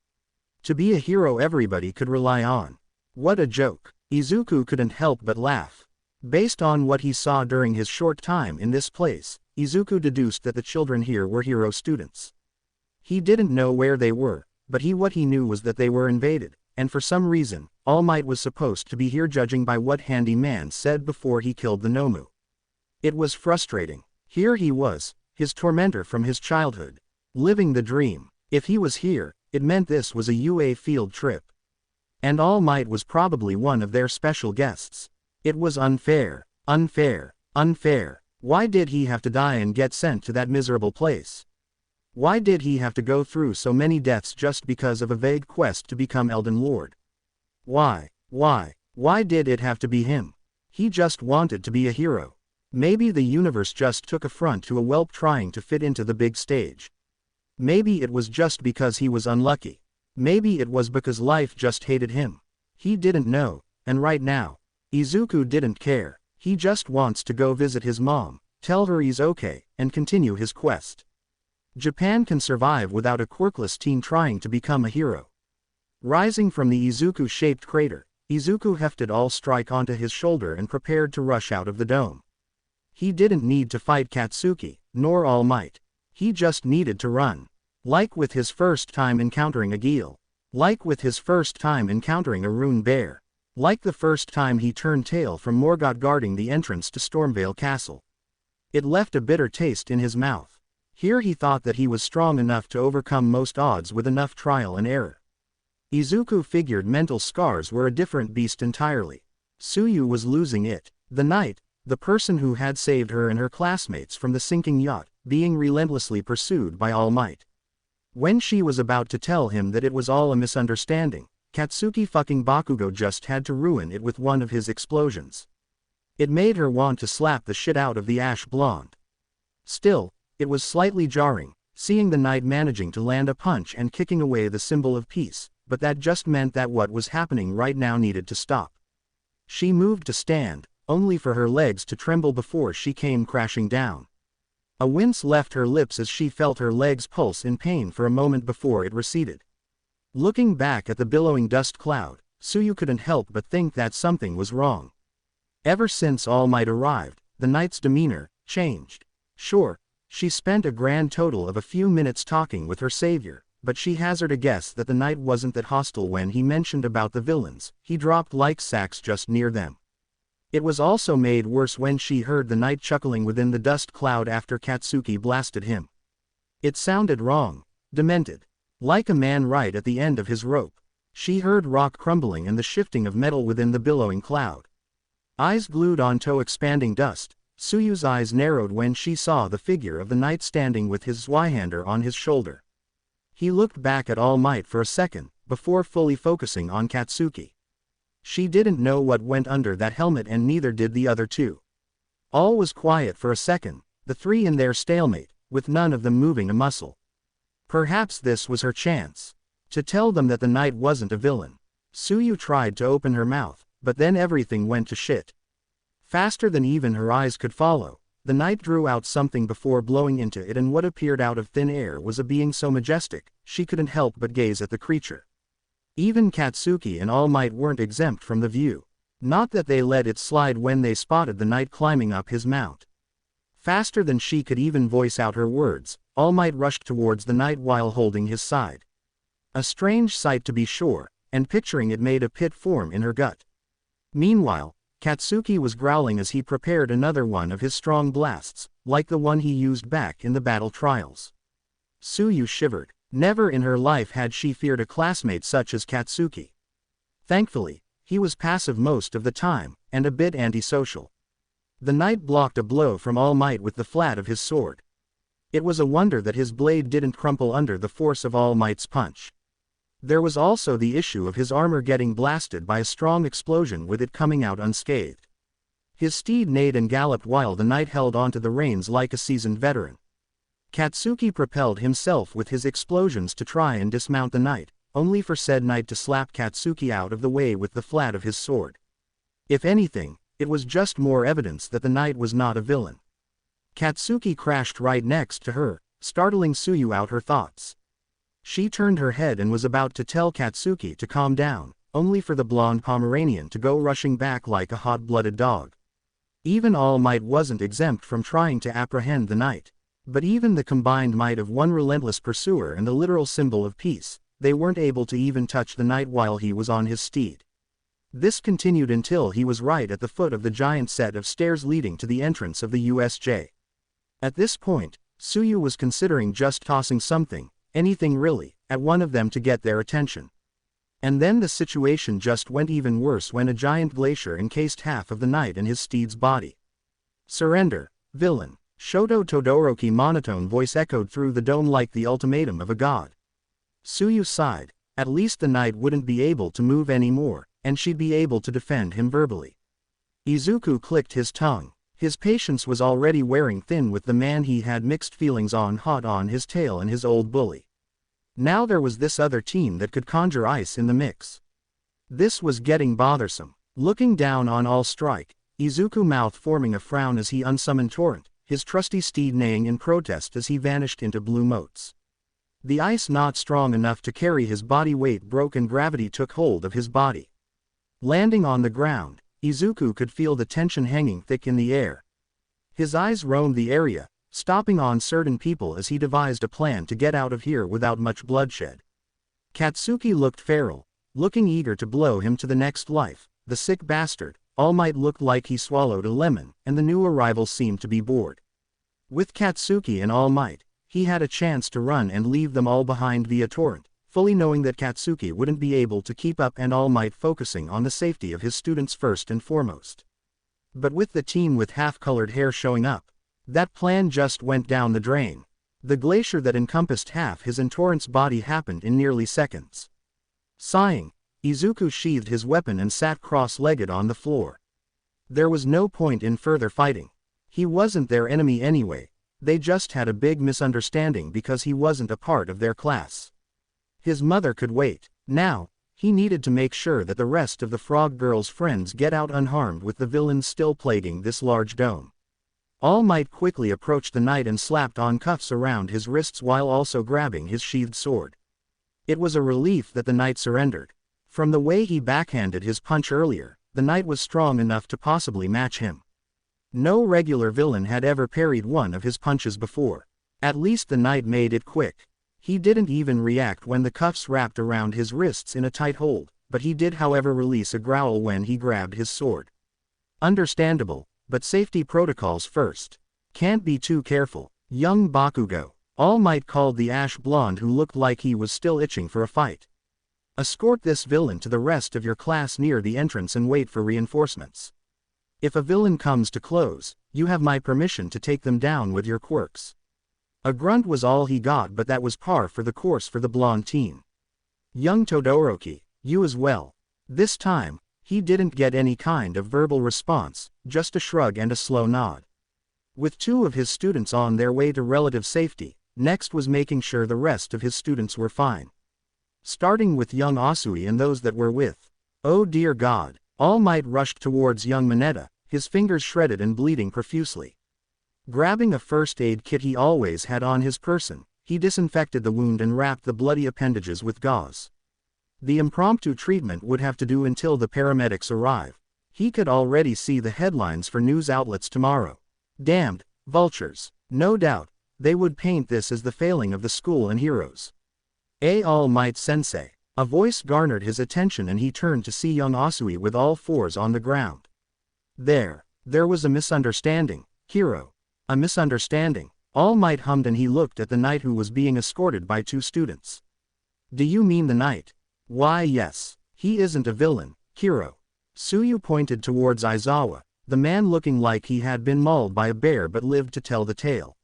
To be a hero everybody could rely on. What a joke. Izuku couldn't help but laugh. Based on what he saw during his short time in this place, Izuku deduced that the children here were hero students. He didn't know where they were, but what he knew was that they were invaded, and for some reason, All Might was supposed to be here judging by what Handy Man said before he killed the Nomu. It was frustrating. Here he was, his tormentor from his childhood, living the dream. If he was here, it meant this was a UA field trip. And All Might was probably one of their special guests. It was unfair, unfair, unfair. Why did he have to die and get sent to that miserable place? Why did he have to go through so many deaths just because of a vague quest to become Elden Lord? Why did it have to be him? He just wanted to be a hero. Maybe the universe just took affront to a whelp trying to fit into the big stage. Maybe it was just because he was unlucky. Maybe it was because life just hated him. He didn't know, and right now, Izuku didn't care. He just wants to go visit his mom, tell her he's okay, and continue his quest. Japan can survive without a quirkless teen trying to become a hero. Rising from the Izuku-shaped crater, Izuku hefted All Strike onto his shoulder and prepared to rush out of the dome. He didn't need to fight Katsuki, nor All Might. He just needed to run. Like with his first time encountering a Geel. Like with his first time encountering a Rune Bear. Like the first time he turned tail from Morgoth guarding the entrance to Stormvale Castle. It left a bitter taste in his mouth. Here he thought that he was strong enough to overcome most odds with enough trial and error. Izuku figured mental scars were a different beast entirely. Tsuyu was losing it. The knight, the person who had saved her and her classmates from the sinking yacht, being relentlessly pursued by All Might. When she was about to tell him that it was all a misunderstanding, Katsuki fucking Bakugo just had to ruin it with one of his explosions. It made her want to slap the shit out of the ash blonde. Still, it was slightly jarring, seeing the knight managing to land a punch and kicking away the symbol of peace, but that just meant that what was happening right now needed to stop. She moved to stand, only for her legs to tremble before she came crashing down. A wince left her lips as she felt her legs pulse in pain for a moment before it receded. Looking back at the billowing dust cloud, Tsuyu couldn't help but think that something was wrong. Ever since All Might arrived, the knight's demeanor changed. Sure, she spent a grand total of a few minutes talking with her savior, but she hazarded a guess that the knight wasn't that hostile when he mentioned about the villains he dropped like sacks just near them. It was also made worse when she heard the knight chuckling within the dust cloud after Katsuki blasted him. It sounded wrong, demented, like a man right at the end of his rope. She heard rock crumbling and the shifting of metal within the billowing cloud. Eyes glued onto expanding dust, Tsuyu's eyes narrowed when she saw the figure of the knight standing with his Zweihander on his shoulder. He looked back at All Might for a second, before fully focusing on Katsuki. She didn't know what went under that helmet and neither did the other two. All was quiet for a second, the three in their stalemate, with none of them moving a muscle. Perhaps this was her chance. To tell them that the knight wasn't a villain. Tsuyu tried to open her mouth, but then everything went to shit. Faster than even her eyes could follow, the knight drew out something before blowing into it, and what appeared out of thin air was a being so majestic, she couldn't help but gaze at the creature. Even Katsuki and All Might weren't exempt from the view. Not that they let it slide when they spotted the knight climbing up his mount. Faster than she could even voice out her words, All Might rushed towards the knight while holding his side. A strange sight to be sure, and picturing it made a pit form in her gut. Meanwhile, Katsuki was growling as he prepared another one of his strong blasts, like the one he used back in the battle trials. Tsuyu shivered. Never in her life had she feared a classmate such as Katsuki. Thankfully, he was passive most of the time, and a bit antisocial. The knight blocked a blow from All Might with the flat of his sword. It was a wonder that his blade didn't crumple under the force of All Might's punch. There was also the issue of his armor getting blasted by a strong explosion with it coming out unscathed. His steed neighed and galloped while the knight held onto the reins like a seasoned veteran. Katsuki propelled himself with his explosions to try and dismount the knight, only for said knight to slap Katsuki out of the way with the flat of his sword. If anything, it was just more evidence that the knight was not a villain. Katsuki crashed right next to her, startling Tsuyu out her thoughts. She turned her head and was about to tell Katsuki to calm down, only for the blonde Pomeranian to go rushing back like a hot-blooded dog. Even All Might wasn't exempt from trying to apprehend the knight. But even the combined might of one relentless pursuer and the literal symbol of peace, they weren't able to even touch the knight while he was on his steed. This continued until he was right at the foot of the giant set of stairs leading to the entrance of the USJ. At this point, Suyu was considering just tossing something, anything really, at one of them to get their attention. And then the situation just went even worse when a giant glacier encased half of the knight and his steed's body. "Surrender, villain," Shoto Todoroki's monotone voice echoed through the dome like the ultimatum of a god. Suyu sighed. At least the knight wouldn't be able to move anymore, and she'd be able to defend him verbally. Izuku clicked his tongue. His patience was already wearing thin with the man he had mixed feelings on hot on his tail and his old bully. Now there was this other team that could conjure ice in the mix. This was getting bothersome. Looking down on all strike, Izuku mouth forming a frown as he unsummoned Torrent, his trusty steed neighing in protest as he vanished into blue motes. The ice not strong enough to carry his body weight broke and gravity took hold of his body. Landing on the ground, Izuku could feel the tension hanging thick in the air. His eyes roamed the area, stopping on certain people as he devised a plan to get out of here without much bloodshed. Katsuki looked feral, looking eager to blow him to the next life. The sick bastard, All Might looked like he swallowed a lemon, and the new arrival seemed to be bored. With Katsuki and All Might, he had a chance to run and leave them all behind via torrent, fully knowing that Katsuki wouldn't be able to keep up and All Might focusing on the safety of his students first and foremost. But with the team with half-colored hair showing up, that plan just went down the drain. The glacier that encompassed half his and Torrent's body happened in nearly seconds. Sighing, Izuku sheathed his weapon and sat cross-legged on the floor. There was no point in further fighting. He wasn't their enemy anyway, they just had a big misunderstanding because he wasn't a part of their class. His mother could wait. Now, he needed to make sure that the rest of the Frog Girl's friends get out unharmed with the villains still plaguing this large dome. All Might quickly approached the knight and slapped on cuffs around his wrists while also grabbing his sheathed sword. It was a relief that the knight surrendered. From the way he backhanded his punch earlier, the knight was strong enough to possibly match him. No regular villain had ever parried one of his punches before. At least the knight made it quick. He didn't even react when the cuffs wrapped around his wrists in a tight hold, but he did however release a growl when he grabbed his sword. Understandable, but safety protocols first. Can't be too careful. Young Bakugo, All Might called the ash blonde who looked like he was still itching for a fight. Escort this villain to the rest of your class near the entrance and wait for reinforcements. If a villain comes to close, you have my permission to take them down with your quirks. A grunt was all he got, but that was par for the course for the blonde team. Young Todoroki, you as well. This time, he didn't get any kind of verbal response, just a shrug and a slow nod. With two of his students on their way to relative safety, next was making sure the rest of his students were fine. Starting with young Asui and those that were with. Oh dear God, All Might rushed towards young Mineta, his fingers shredded and bleeding profusely. Grabbing a first aid kit he always had on his person, he disinfected the wound and wrapped the bloody appendages with gauze. The impromptu treatment would have to do until the paramedics arrive. He could already see the headlines for news outlets tomorrow. Damned vultures. No doubt, they would paint this as the failing of the school and heroes. All Might sensei. A voice garnered his attention and he turned to see young Asui with all fours on the ground. There was a misunderstanding, hero. A misunderstanding. All Might hummed and he looked at the knight who was being escorted by two students. Do you mean the knight? Why yes, he isn't a villain, hero. Suyu pointed towards Aizawa, the man looking like he had been mauled by a bear but lived to tell the tale.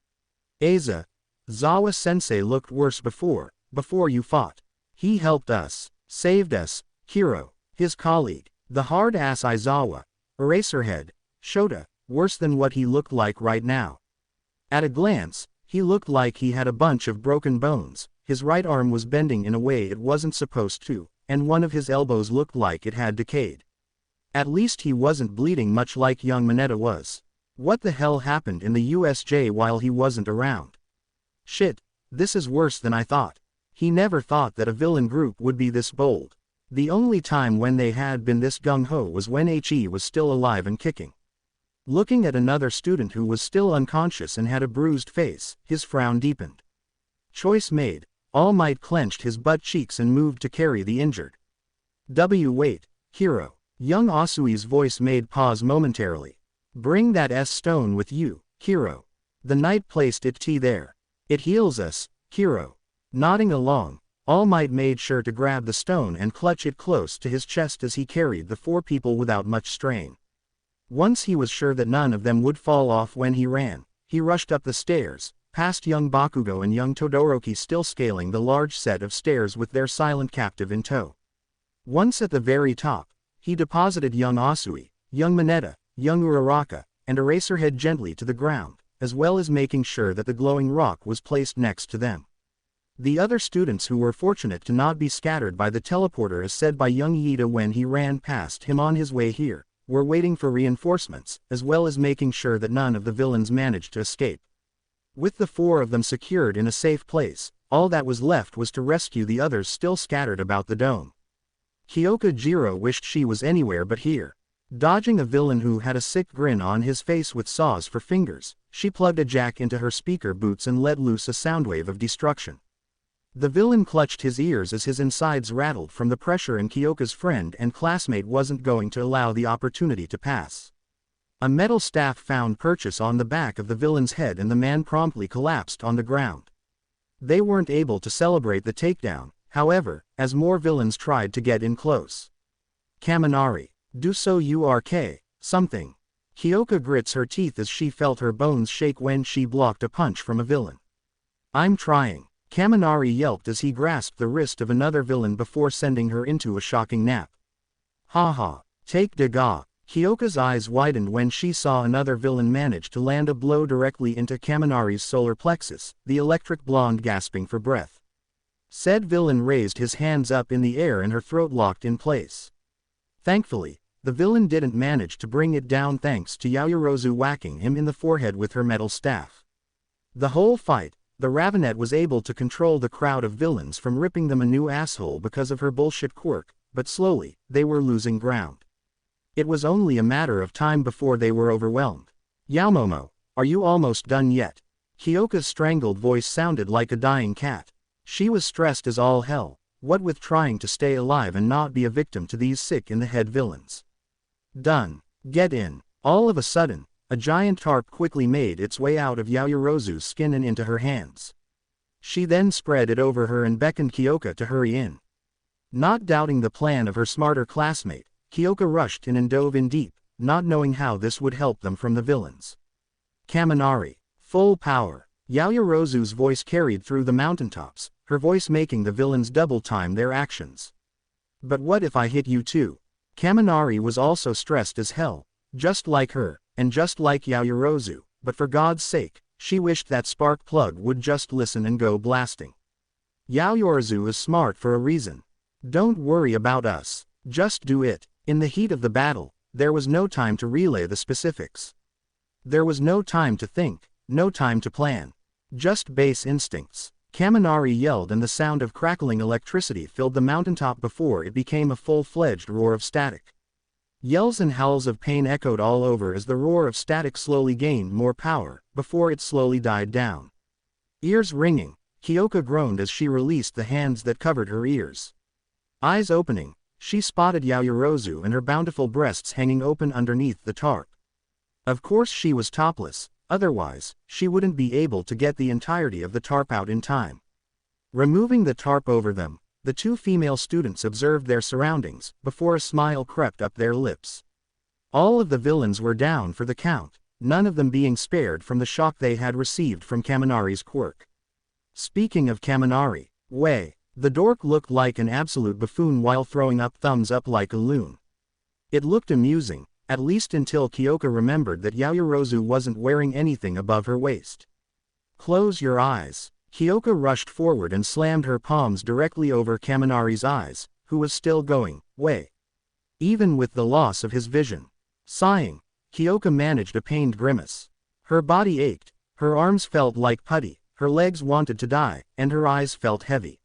Zawa-sensei looked worse before you fought. He helped us, saved us, hero. His colleague, the hard-ass Aizawa, Eraserhead, Shota, worse than what he looked like right now. At a glance, he looked like he had a bunch of broken bones, his right arm was bending in a way it wasn't supposed to, and one of his elbows looked like it had decayed. At least he wasn't bleeding much like young Mineta was. What the hell happened in the USJ while he wasn't around? Shit, this is worse than I thought. He never thought that a villain group would be this bold. The only time when they had been this gung-ho was when He was still alive and kicking. Looking at another student who was still unconscious and had a bruised face, his frown deepened. Choice made. All Might clenched his butt cheeks and moved to carry the injured. Wait, hero. Young Asui's voice made pause momentarily. Bring that stone with you, hero. The knight placed it there. It heals us, hero. Nodding along, All Might made sure to grab the stone and clutch it close to his chest as he carried the 4 people without much strain. Once he was sure that none of them would fall off when he ran, he rushed up the stairs, past young Bakugo and young Todoroki still scaling the large set of stairs with their silent captive in tow. Once at the very top, he deposited young Asui, young Mineta, young Uraraka, and Eraserhead gently to the ground, as well as making sure that the glowing rock was placed next to them. The other students who were fortunate to not be scattered by the teleporter, as said by young Yida when he ran past him on his way here, were waiting for reinforcements, as well as making sure that none of the villains managed to escape. With the 4 of them secured in a safe place, all that was left was to rescue the others still scattered about the dome. Kyoka Jiro wished she was anywhere but here. Dodging a villain who had a sick grin on his face with saws for fingers, she plugged a jack into her speaker boots and let loose a soundwave of destruction. The villain clutched his ears as his insides rattled from the pressure, and Kyoka's friend and classmate wasn't going to allow the opportunity to pass. A metal staff found purchase on the back of the villain's head and the man promptly collapsed on the ground. They weren't able to celebrate the takedown, however, as more villains tried to get in close. Kaminari. Do so urk, something. Kyoka grits her teeth as she felt her bones shake when she blocked a punch from a villain. I'm trying. Kaminari yelped as he grasped the wrist of another villain before sending her into a shocking nap. Haha, take Daga. Kyoka's eyes widened when she saw another villain manage to land a blow directly into Kaminari's solar plexus, the electric blonde gasping for breath. Said villain raised his hands up in the air and her throat locked in place. Thankfully, the villain didn't manage to bring it down thanks to Yaoyorozu whacking him in the forehead with her metal staff. The whole fight, the Ravenet was able to control the crowd of villains from ripping them a new asshole because of her bullshit quirk, but slowly, they were losing ground. It was only a matter of time before they were overwhelmed. Yaomomo, are you almost done yet? Kyoka's strangled voice sounded like a dying cat. She was stressed as all hell, what with trying to stay alive and not be a victim to these sick-in-the-head villains. Done. Get in. All of a sudden, a giant tarp quickly made its way out of Yaoyorozu's skin and into her hands. She then spread it over her and beckoned Kyoka to hurry in. Not doubting the plan of her smarter classmate, Kyoka rushed in and dove in deep, not knowing how this would help them from the villains. Kaminari. Full power. Yaoyorozu's voice carried through the mountaintops, her voice making the villains double time their actions. But what if I hit you too? Kaminari was also stressed as hell, just like her, and just like Yaoyorozu, but for God's sake, she wished that spark plug would just listen and go blasting. Yaoyorozu is smart for a reason. Don't worry about us, just do it. In the heat of the battle, there was no time to relay the specifics. There was no time to think, no time to plan. Just base instincts. Kaminari yelled and the sound of crackling electricity filled the mountaintop before it became a full-fledged roar of static. Yells and howls of pain echoed all over as the roar of static slowly gained more power, before it slowly died down. Ears ringing, Kyoka groaned as she released the hands that covered her ears. Eyes opening, she spotted Yaoyorozu and her bountiful breasts hanging open underneath the tarp. Of course she was topless, otherwise, she wouldn't be able to get the entirety of the tarp out in time. Removing the tarp over them, the 2 female students observed their surroundings, before a smile crept up their lips. All of the villains were down for the count, none of them being spared from the shock they had received from Kaminari's quirk. Speaking of Kaminari, the dork looked like an absolute buffoon while throwing up thumbs up like a loon. It looked amusing, at least until Kyoka remembered that Yaoyorozu wasn't wearing anything above her waist. Close your eyes. Kyoka rushed forward and slammed her palms directly over Kaminari's eyes, who was still going, even with the loss of his vision. Sighing, Kyoka managed a pained grimace. Her body ached, her arms felt like putty, her legs wanted to die, and her eyes felt heavy.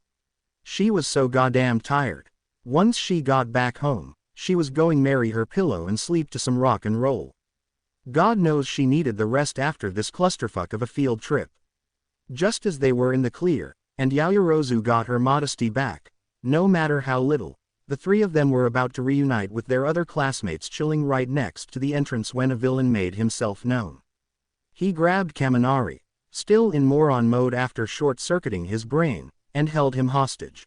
She was so goddamn tired. Once she got back home, she was going marry her pillow and sleep to some rock and roll. God knows she needed the rest after this clusterfuck of a field trip. Just as they were in the clear, and Yaoyorozu got her modesty back. No matter how little. The three of them were about to reunite with their other classmates chilling right next to the entrance when a villain made himself known. He grabbed Kaminari, still in moron mode after short-circuiting his brain, and held him hostage.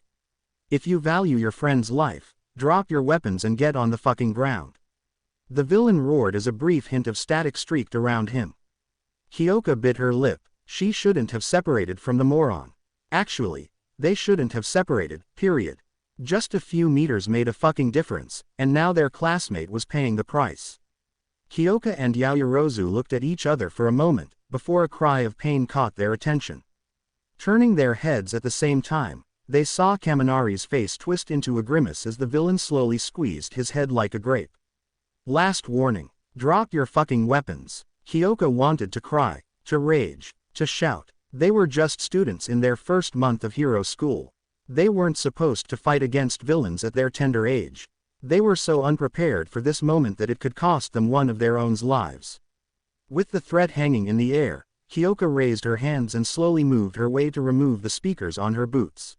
If you value your friend's life, drop your weapons and get on the fucking ground. The villain roared as a brief hint of static streaked around him. Kyoka bit her lip. She shouldn't have separated from the moron. Actually, they shouldn't have separated, period. Just a few meters made a fucking difference, and now their classmate was paying the price. Kyoka and Yaoyorozu looked at each other for a moment, before a cry of pain caught their attention. Turning their heads at the same time, they saw Kaminari's face twist into a grimace as the villain slowly squeezed his head like a grape. Last warning. Drop your fucking weapons. Kyoka wanted to cry, to rage, to shout. They were just students in their first month of hero school. They weren't supposed to fight against villains at their tender age. They were so unprepared for this moment that it could cost them one of their own lives. With the threat hanging in the air, Kyoka raised her hands and slowly moved her way to remove the speakers on her boots.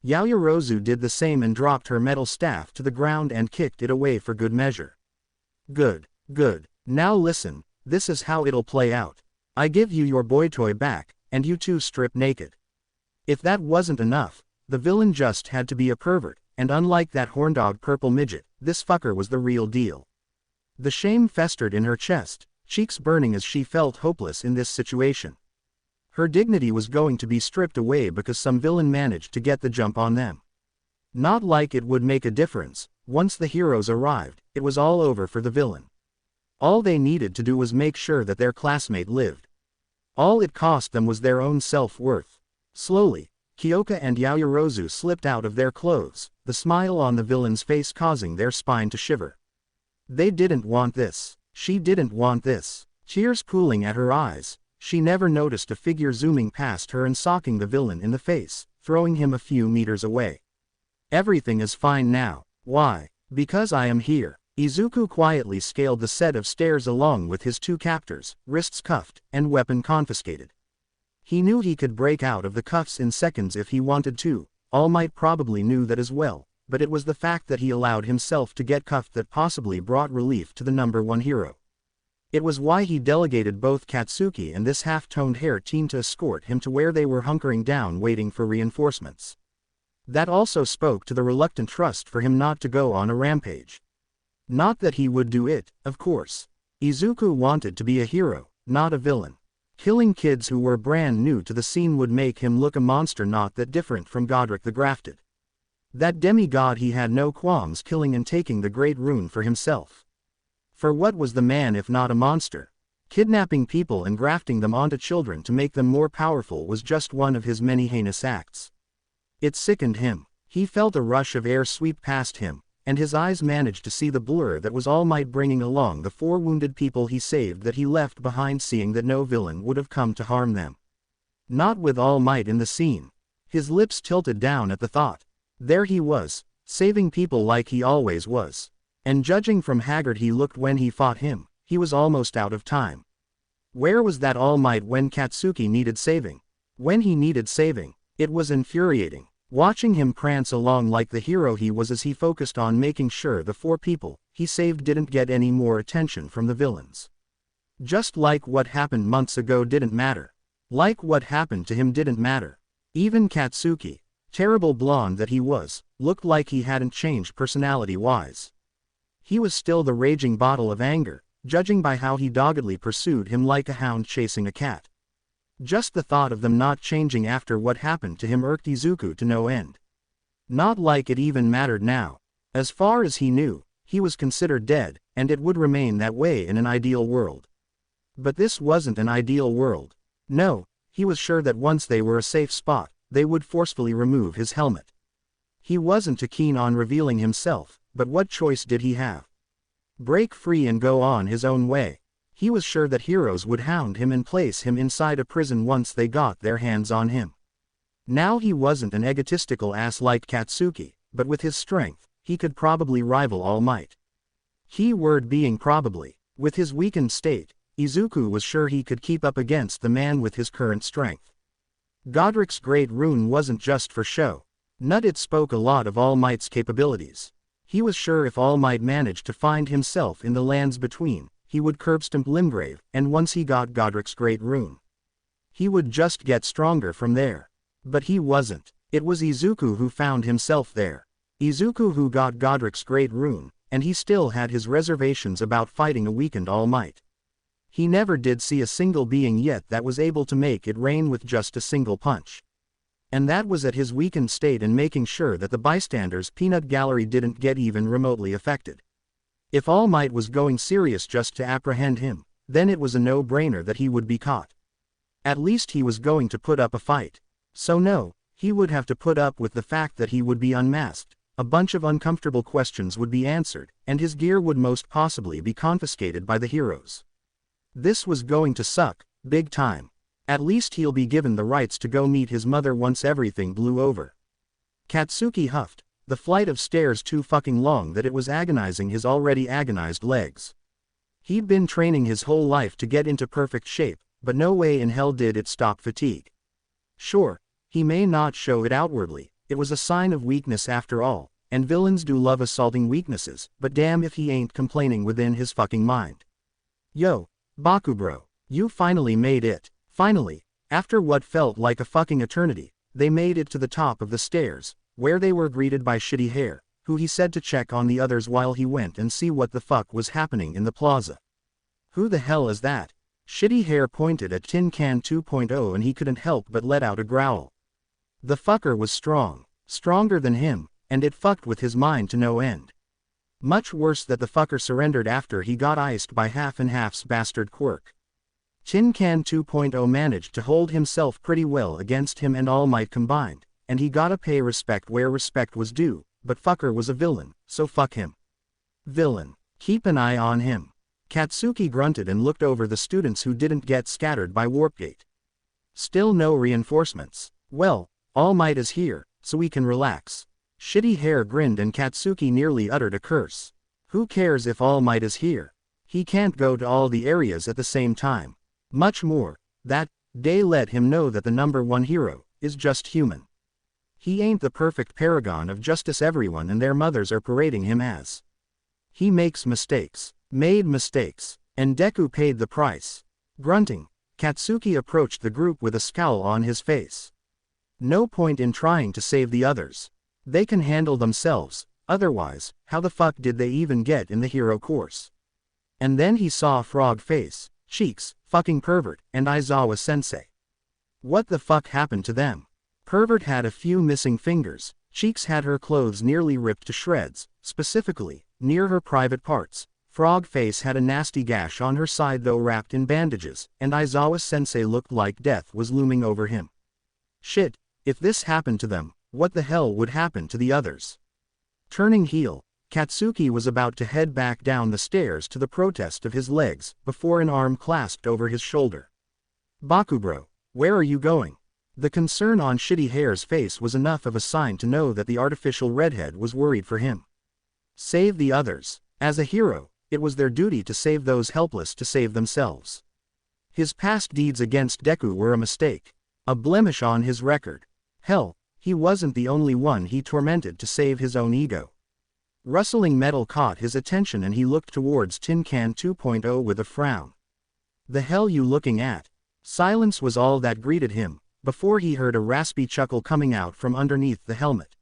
Yaoyorozu did the same and dropped her metal staff to the ground and kicked it away for good measure. Good, good. Now listen, this is how it'll play out. I give you your boy toy back, and you two strip naked. If that wasn't enough, the villain just had to be a pervert, and unlike that horndog purple midget, this fucker was the real deal. The shame festered in her chest, cheeks burning as she felt hopeless in this situation. Her dignity was going to be stripped away because some villain managed to get the jump on them. Not like it would make a difference. Once the heroes arrived, it was all over for the villain. All they needed to do was make sure that their classmate lived. All it cost them was their own self-worth. Slowly, Kyoka and Yaoyorozu slipped out of their clothes, the smile on the villain's face causing their spine to shiver. They didn't want this. She didn't want this. Tears pooling at her eyes, she never noticed a figure zooming past her and socking the villain in the face, throwing him a few meters away. Everything is fine now. Why? Because I am here. Izuku quietly scaled the set of stairs along with his two captors, wrists cuffed, and weapon confiscated. He knew he could break out of the cuffs in seconds if he wanted to. All Might probably knew that as well, but it was the fact that he allowed himself to get cuffed that possibly brought relief to the number one hero. It was why he delegated both Katsuki and this half-toned hair team to escort him to where they were hunkering down waiting for reinforcements. That also spoke to the reluctant trust for him not to go on a rampage. Not that he would do it, of course. Izuku wanted to be a hero, not a villain. Killing kids who were brand new to the scene would make him look a monster not that different from Godric the Grafted. That demigod he had no qualms killing and taking the great rune for himself. For what was the man if not a monster? Kidnapping people and grafting them onto children to make them more powerful was just one of his many heinous acts. It sickened him. He felt a rush of air sweep past him, and his eyes managed to see the blur that was All Might bringing along the 4 wounded people he saved that he left behind, seeing that no villain would have come to harm them. Not with All Might in the scene. His lips tilted down at the thought. There he was, saving people like he always was. And judging from haggard he looked when he fought him, he was almost out of time. Where was that All Might when Katsuki needed saving? When he needed saving, it was infuriating. Watching him prance along like the hero he was as he focused on making sure the 4 people he saved didn't get any more attention from the villains. Just like what happened months ago didn't matter. Like what happened to him didn't matter. Even Katsuki, terrible blonde that he was, looked like he hadn't changed personality-wise. He was still the raging bottle of anger, judging by how he doggedly pursued him like a hound chasing a cat. Just the thought of them not changing after what happened to him irked Izuku to no end. Not like it even mattered now. As far as he knew, he was considered dead, and it would remain that way in an ideal world. But this wasn't an ideal world. No, he was sure that once they were a safe spot, they would forcefully remove his helmet. He wasn't too keen on revealing himself, but what choice did he have? Break free and go on his own way. He was sure that heroes would hound him and place him inside a prison once they got their hands on him. Now he wasn't an egotistical ass like Katsuki, but with his strength, he could probably rival All Might. Keyword being probably. With his weakened state, Izuku was sure he could keep up against the man with his current strength. Godric's great rune wasn't just for show. It spoke a lot of All Might's capabilities. He was sure if All Might managed to find himself in the lands between, he would curbstomp Limgrave, and once he got Godric's great rune, he would just get stronger from there. But he wasn't. It was Izuku who found himself there. Izuku who got Godric's great rune, and he still had his reservations about fighting a weakened All Might. He never did see a single being yet that was able to make it rain with just a single punch. And that was at his weakened state and making sure that the bystanders' peanut gallery didn't get even remotely affected. If All Might was going serious just to apprehend him, then it was a no-brainer that he would be caught. At least he was going to put up a fight. So no, he would have to put up with the fact that he would be unmasked, a bunch of uncomfortable questions would be answered, and his gear would most possibly be confiscated by the heroes. This was going to suck, big time. At least he'll be given the rights to go meet his mother once everything blew over. Katsuki huffed, the flight of stairs too fucking long that it was agonizing his already agonized legs. He'd been training his whole life to get into perfect shape, but no way in hell did it stop fatigue. Sure, he may not show it outwardly, it was a sign of weakness after all, and villains do love assaulting weaknesses, but damn if he ain't complaining within his fucking mind. Yo, Bakubro, you finally made it. Finally, after what felt like a fucking eternity, they made it to the top of the stairs, where they were greeted by Shitty Hair, who he said to check on the others while he went and see what the fuck was happening in the plaza. Who the hell is that? Shitty Hair pointed at Tin Can 2.0 and he couldn't help but let out a growl. The fucker was strong, stronger than him, and it fucked with his mind to no end. Much worse that the fucker surrendered after he got iced by Half and Half's bastard quirk. Tin Can 2.0 managed to hold himself pretty well against him and All Might combined, and he gotta pay respect where respect was due, but fucker was a villain, so fuck him. Villain. Keep an eye on him. Katsuki grunted and looked over the students who didn't get scattered by Warpgate. Still no reinforcements. Well, All Might is here, so we can relax. Shitty Hair grinned and Katsuki nearly uttered a curse. Who cares if All Might is here? He can't go to all the areas at the same time. Much more, that day let him know that the #1 hero is just human. He ain't the perfect paragon of justice everyone and their mothers are parading him as. He makes mistakes, made mistakes, and Deku paid the price. Grunting, Katsuki approached the group with a scowl on his face. No point in trying to save the others. They can handle themselves, otherwise, how the fuck did they even get in the hero course? And then he saw Frog Face, Cheeks, fucking Pervert, and Aizawa Sensei. What the fuck happened to them? Pervert had a few missing fingers, Cheeks had her clothes nearly ripped to shreds, specifically, near her private parts. Frog Face had a nasty gash on her side though wrapped in bandages, and Aizawa Sensei looked like death was looming over him. Shit, if this happened to them, what the hell would happen to the others? Turning heel, Katsuki was about to head back down the stairs to the protest of his legs, before an arm clasped over his shoulder. Bakubro, where are you going? The concern on Shitty Hair's face was enough of a sign to know that the artificial redhead was worried for him. Save the others. As a hero, it was their duty to save those helpless to save themselves. His past deeds against Deku were a mistake, a blemish on his record. Hell, he wasn't the only one he tormented to save his own ego. Rustling metal caught his attention and he looked towards Tin Can 2.0 with a frown. The hell you looking at? Silence was all that greeted him, before he heard a raspy chuckle coming out from underneath the helmet.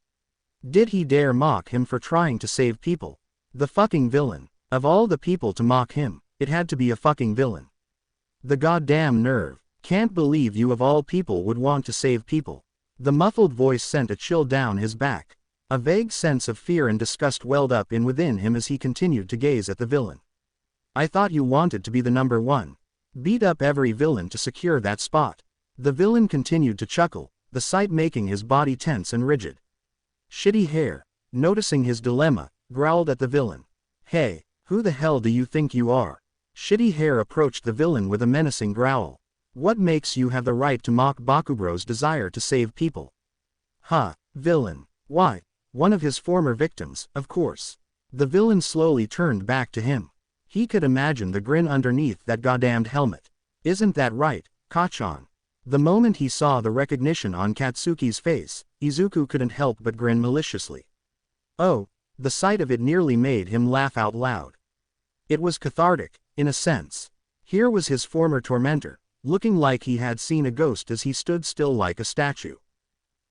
Did he dare mock him for trying to save people? The fucking villain. Of all the people to mock him, it had to be a fucking villain. The goddamn nerve. Can't believe you of all people would want to save people. The muffled voice sent a chill down his back. A vague sense of fear and disgust welled up in within him as he continued to gaze at the villain. I thought you wanted to be the #1. Beat up every villain to secure that spot. The villain continued to chuckle, the sight making his body tense and rigid. Shitty Hair, noticing his dilemma, growled at the villain. Hey, who the hell do you think you are? Shitty Hair approached the villain with a menacing growl. What makes you have the right to mock Bakubro's desire to save people? Huh, villain. Why, one of his former victims, of course. The villain slowly turned back to him. He could imagine the grin underneath that goddamned helmet. Isn't that right, Kachan? The moment he saw the recognition on Katsuki's face, Izuku couldn't help but grin maliciously. Oh, the sight of it nearly made him laugh out loud. It was cathartic, in a sense. Here was his former tormentor, looking like he had seen a ghost as he stood still like a statue.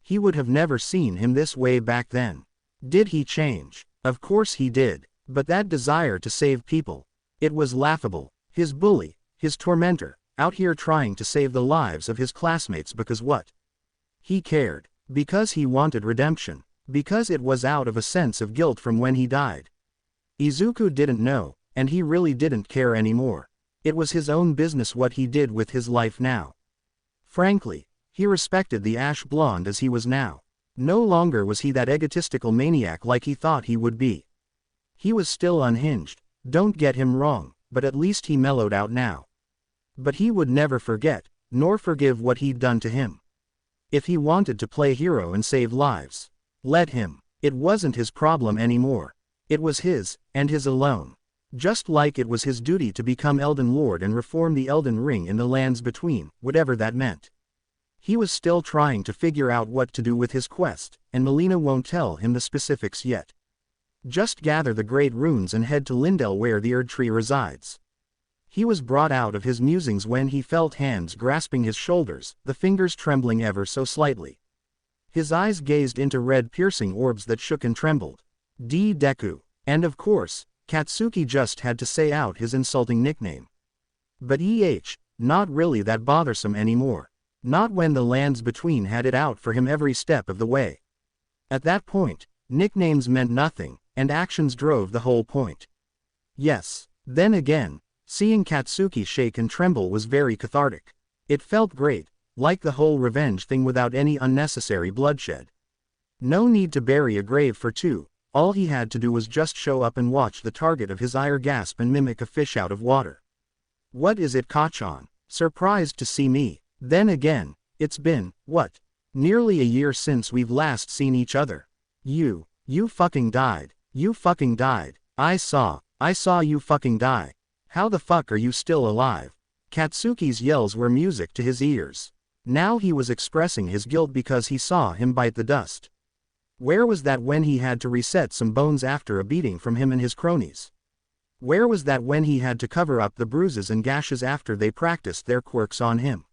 He would have never seen him this way back then. Did he change? Of course he did. But that desire to save people. It was laughable. His bully, his tormentor, out here trying to save the lives of his classmates because what? He cared. Because he wanted redemption. Because it was out of a sense of guilt from when he died. Izuku didn't know, and he really didn't care anymore. It was his own business what he did with his life now. Frankly, he respected the ash blonde as he was now. No longer was he that egotistical maniac like he thought he would be. He was still unhinged, don't get him wrong, but at least he mellowed out now. But he would never forget, nor forgive what he'd done to him. If he wanted to play hero and save lives, let him. It wasn't his problem anymore. It was his, and his alone. Just like it was his duty to become Elden Lord and reform the Elden Ring in the lands between, whatever that meant. He was still trying to figure out what to do with his quest, and Melina won't tell him the specifics yet. Just gather the great runes and head to Lindell where the Erd Tree resides. He was brought out of his musings when he felt hands grasping his shoulders, the fingers trembling ever so slightly. His eyes gazed into red piercing orbs that shook and trembled. Deku. And of course, Katsuki just had to say out his insulting nickname. But not really that bothersome anymore. Not when the lands between had it out for him every step of the way. At that point, nicknames meant nothing, and actions drove the whole point. Yes, then again, seeing Katsuki shake and tremble was very cathartic. It felt great, like the whole revenge thing without any unnecessary bloodshed. No need to bury a grave for two, all he had to do was just show up and watch the target of his ire gasp and mimic a fish out of water. What is it, Kachan? Surprised to see me? Then again, it's been, what? Nearly a year since we've last seen each other. You fucking died. You fucking died. I saw you fucking die. How the fuck are you still alive? Katsuki's yells were music to his ears. Now he was expressing his guilt because he saw him bite the dust. Where was that when he had to reset some bones after a beating from him and his cronies? Where was that when he had to cover up the bruises and gashes after they practiced their quirks on him?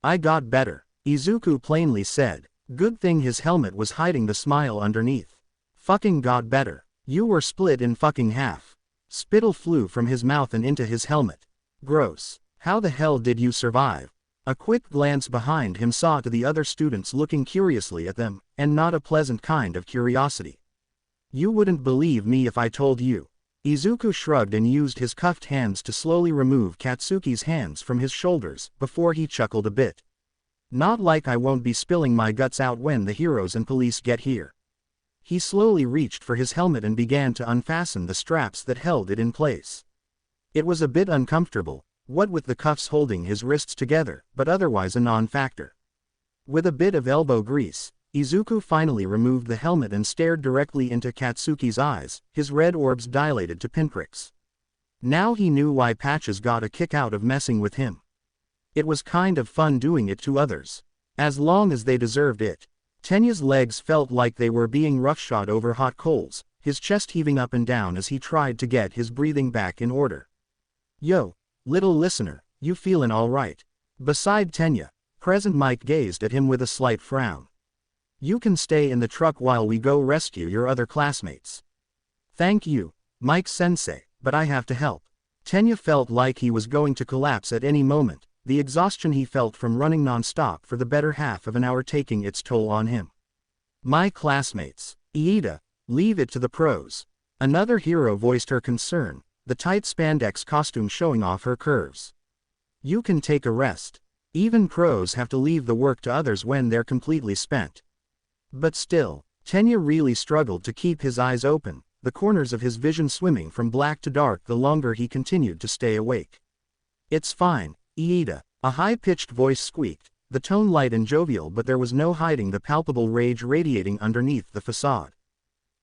I got better, Izuku plainly said. Good thing his helmet was hiding the smile underneath. Fucking got better. You were split in fucking half. Spittle flew from his mouth and into his helmet. Gross. How the hell did you survive? A quick glance behind him saw to the other students looking curiously at them, and not a pleasant kind of curiosity. You wouldn't believe me if I told you. Izuku shrugged and used his cuffed hands to slowly remove Katsuki's hands from his shoulders, before he chuckled a bit. Not like I won't be spilling my guts out when the heroes and police get here. He slowly reached for his helmet and began to unfasten the straps that held it in place. It was a bit uncomfortable, what with the cuffs holding his wrists together, but otherwise a non-factor. With a bit of elbow grease, Izuku finally removed the helmet and stared directly into Katsuki's eyes, his red orbs dilated to pinpricks. Now he knew why Patches got a kick out of messing with him. It was kind of fun doing it to others. As long as they deserved it. Tenya's legs felt like they were being roughshod over hot coals, his chest heaving up and down as he tried to get his breathing back in order. Yo, little listener, you feelin' alright? Beside Tenya, present Mike gazed at him with a slight frown. You can stay in the truck while we go rescue your other classmates. Thank you, Mike-sensei, but I have to help. Tenya felt like he was going to collapse at any moment, the exhaustion he felt from running non-stop for the better half of an hour taking its toll on him. My classmates. Iida, leave it to the pros. Another hero voiced her concern, the tight spandex costume showing off her curves. You can take a rest. Even pros have to leave the work to others when they're completely spent. But still, Tenya really struggled to keep his eyes open, the corners of his vision swimming from black to dark the longer he continued to stay awake. It's fine, Iida, a high-pitched voice squeaked, the tone light and jovial, but there was no hiding the palpable rage radiating underneath the facade.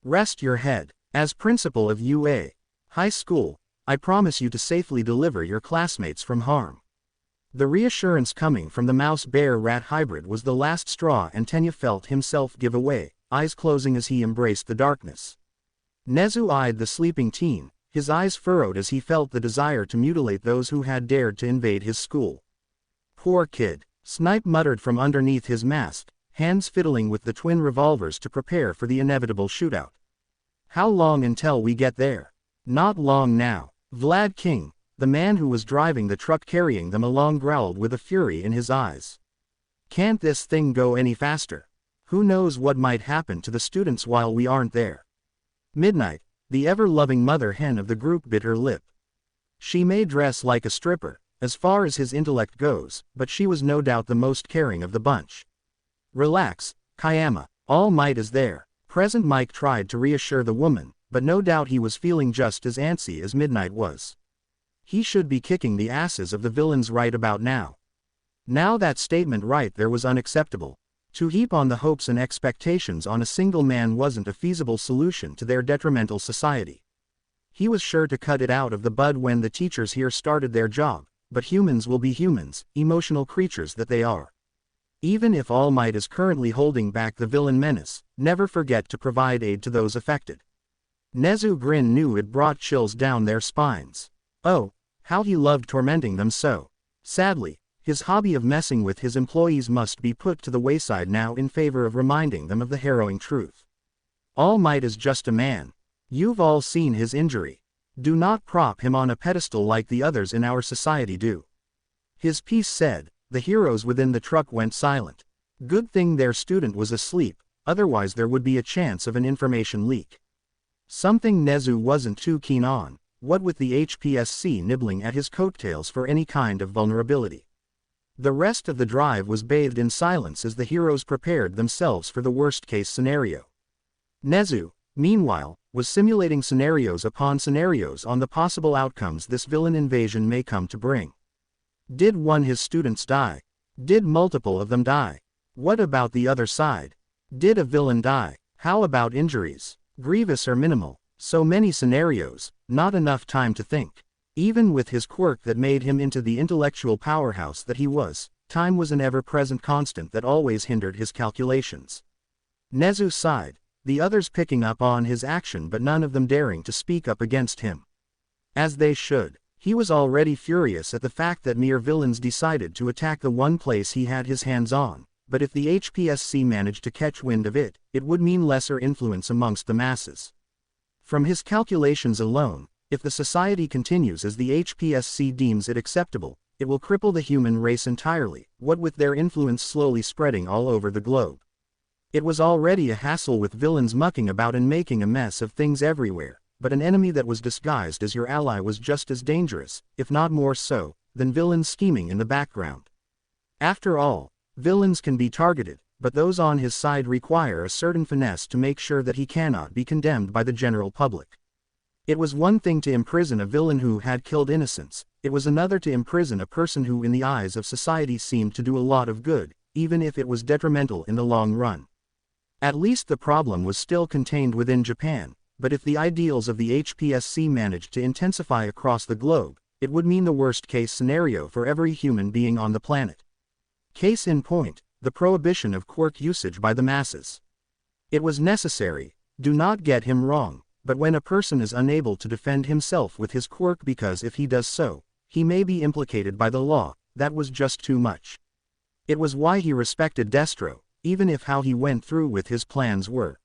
Rest your head. As principal of UA High School, I promise you to safely deliver your classmates from harm. The reassurance coming from the mouse-bear-rat hybrid was the last straw, and Tenya felt himself give away, eyes closing as he embraced the darkness. Nezu eyed the sleeping teen, his eyes furrowed as he felt the desire to mutilate those who had dared to invade his school. Poor kid, Snipe muttered from underneath his mask, hands fiddling with the twin revolvers to prepare for the inevitable shootout. How long until we get there? Not long now. Vlad King, the man who was driving the truck carrying them along, growled with a fury in his eyes. Can't this thing go any faster? Who knows what might happen to the students while we aren't there? Midnight, the ever-loving mother hen of the group, bit her lip. She may dress like a stripper, as far as his intellect goes, but she was no doubt the most caring of the bunch. Relax, Kayama, All Might is there. Present Mike tried to reassure the woman, but no doubt he was feeling just as antsy as Midnight was. He should be kicking the asses of the villains right about now. Now that statement right there was unacceptable. To heap on the hopes and expectations on a single man wasn't a feasible solution to their detrimental society. He was sure to cut it out of the bud when the teachers here started their job, but humans will be humans, emotional creatures that they are. Even if All Might is currently holding back the villain menace, never forget to provide aid to those affected. Nezu Grin knew it brought chills down their spines. Oh, how he loved tormenting them so. Sadly, his hobby of messing with his employees must be put to the wayside now in favor of reminding them of the harrowing truth. All Might is just a man. You've all seen his injury. Do not prop him on a pedestal like the others in our society do. His piece said. The heroes within the truck went silent. Good thing their student was asleep, otherwise there would be a chance of an information leak. Something Nezu wasn't too keen on, what with the HPSC nibbling at his coattails for any kind of vulnerability. The rest of the drive was bathed in silence as the heroes prepared themselves for the worst-case scenario. Nezu, meanwhile, was simulating scenarios upon scenarios on the possible outcomes this villain invasion may come to bring. Did one his students die? Did multiple of them die? What about the other side? Did a villain die? How about injuries? Grievous or minimal? So many scenarios, not enough time to think. Even with his quirk that made him into the intellectual powerhouse that he was, time was an ever-present constant that always hindered his calculations. Nezu sighed, the others picking up on his action but none of them daring to speak up against him. As they should. He was already furious at the fact that mere villains decided to attack the one place he had his hands on, but if the HPSC managed to catch wind of it, it would mean lesser influence amongst the masses. From his calculations alone, if the society continues as the HPSC deems it acceptable, it will cripple the human race entirely, what with their influence slowly spreading all over the globe. It was already a hassle with villains mucking about and making a mess of things everywhere. But an enemy that was disguised as your ally was just as dangerous, if not more so, than villains scheming in the background. After all, villains can be targeted, but those on his side require a certain finesse to make sure that he cannot be condemned by the general public. It was one thing to imprison a villain who had killed innocents, it was another to imprison a person who in the eyes of society seemed to do a lot of good, even if it was detrimental in the long run. At least the problem was still contained within Japan. But if the ideals of the HPSC managed to intensify across the globe, it would mean the worst-case scenario for every human being on the planet. Case in point, the prohibition of quirk usage by the masses. It was necessary, do not get him wrong, but when a person is unable to defend himself with his quirk because if he does so, he may be implicated by the law, that was just too much. It was why he respected Destro, even if how he went through with his plans were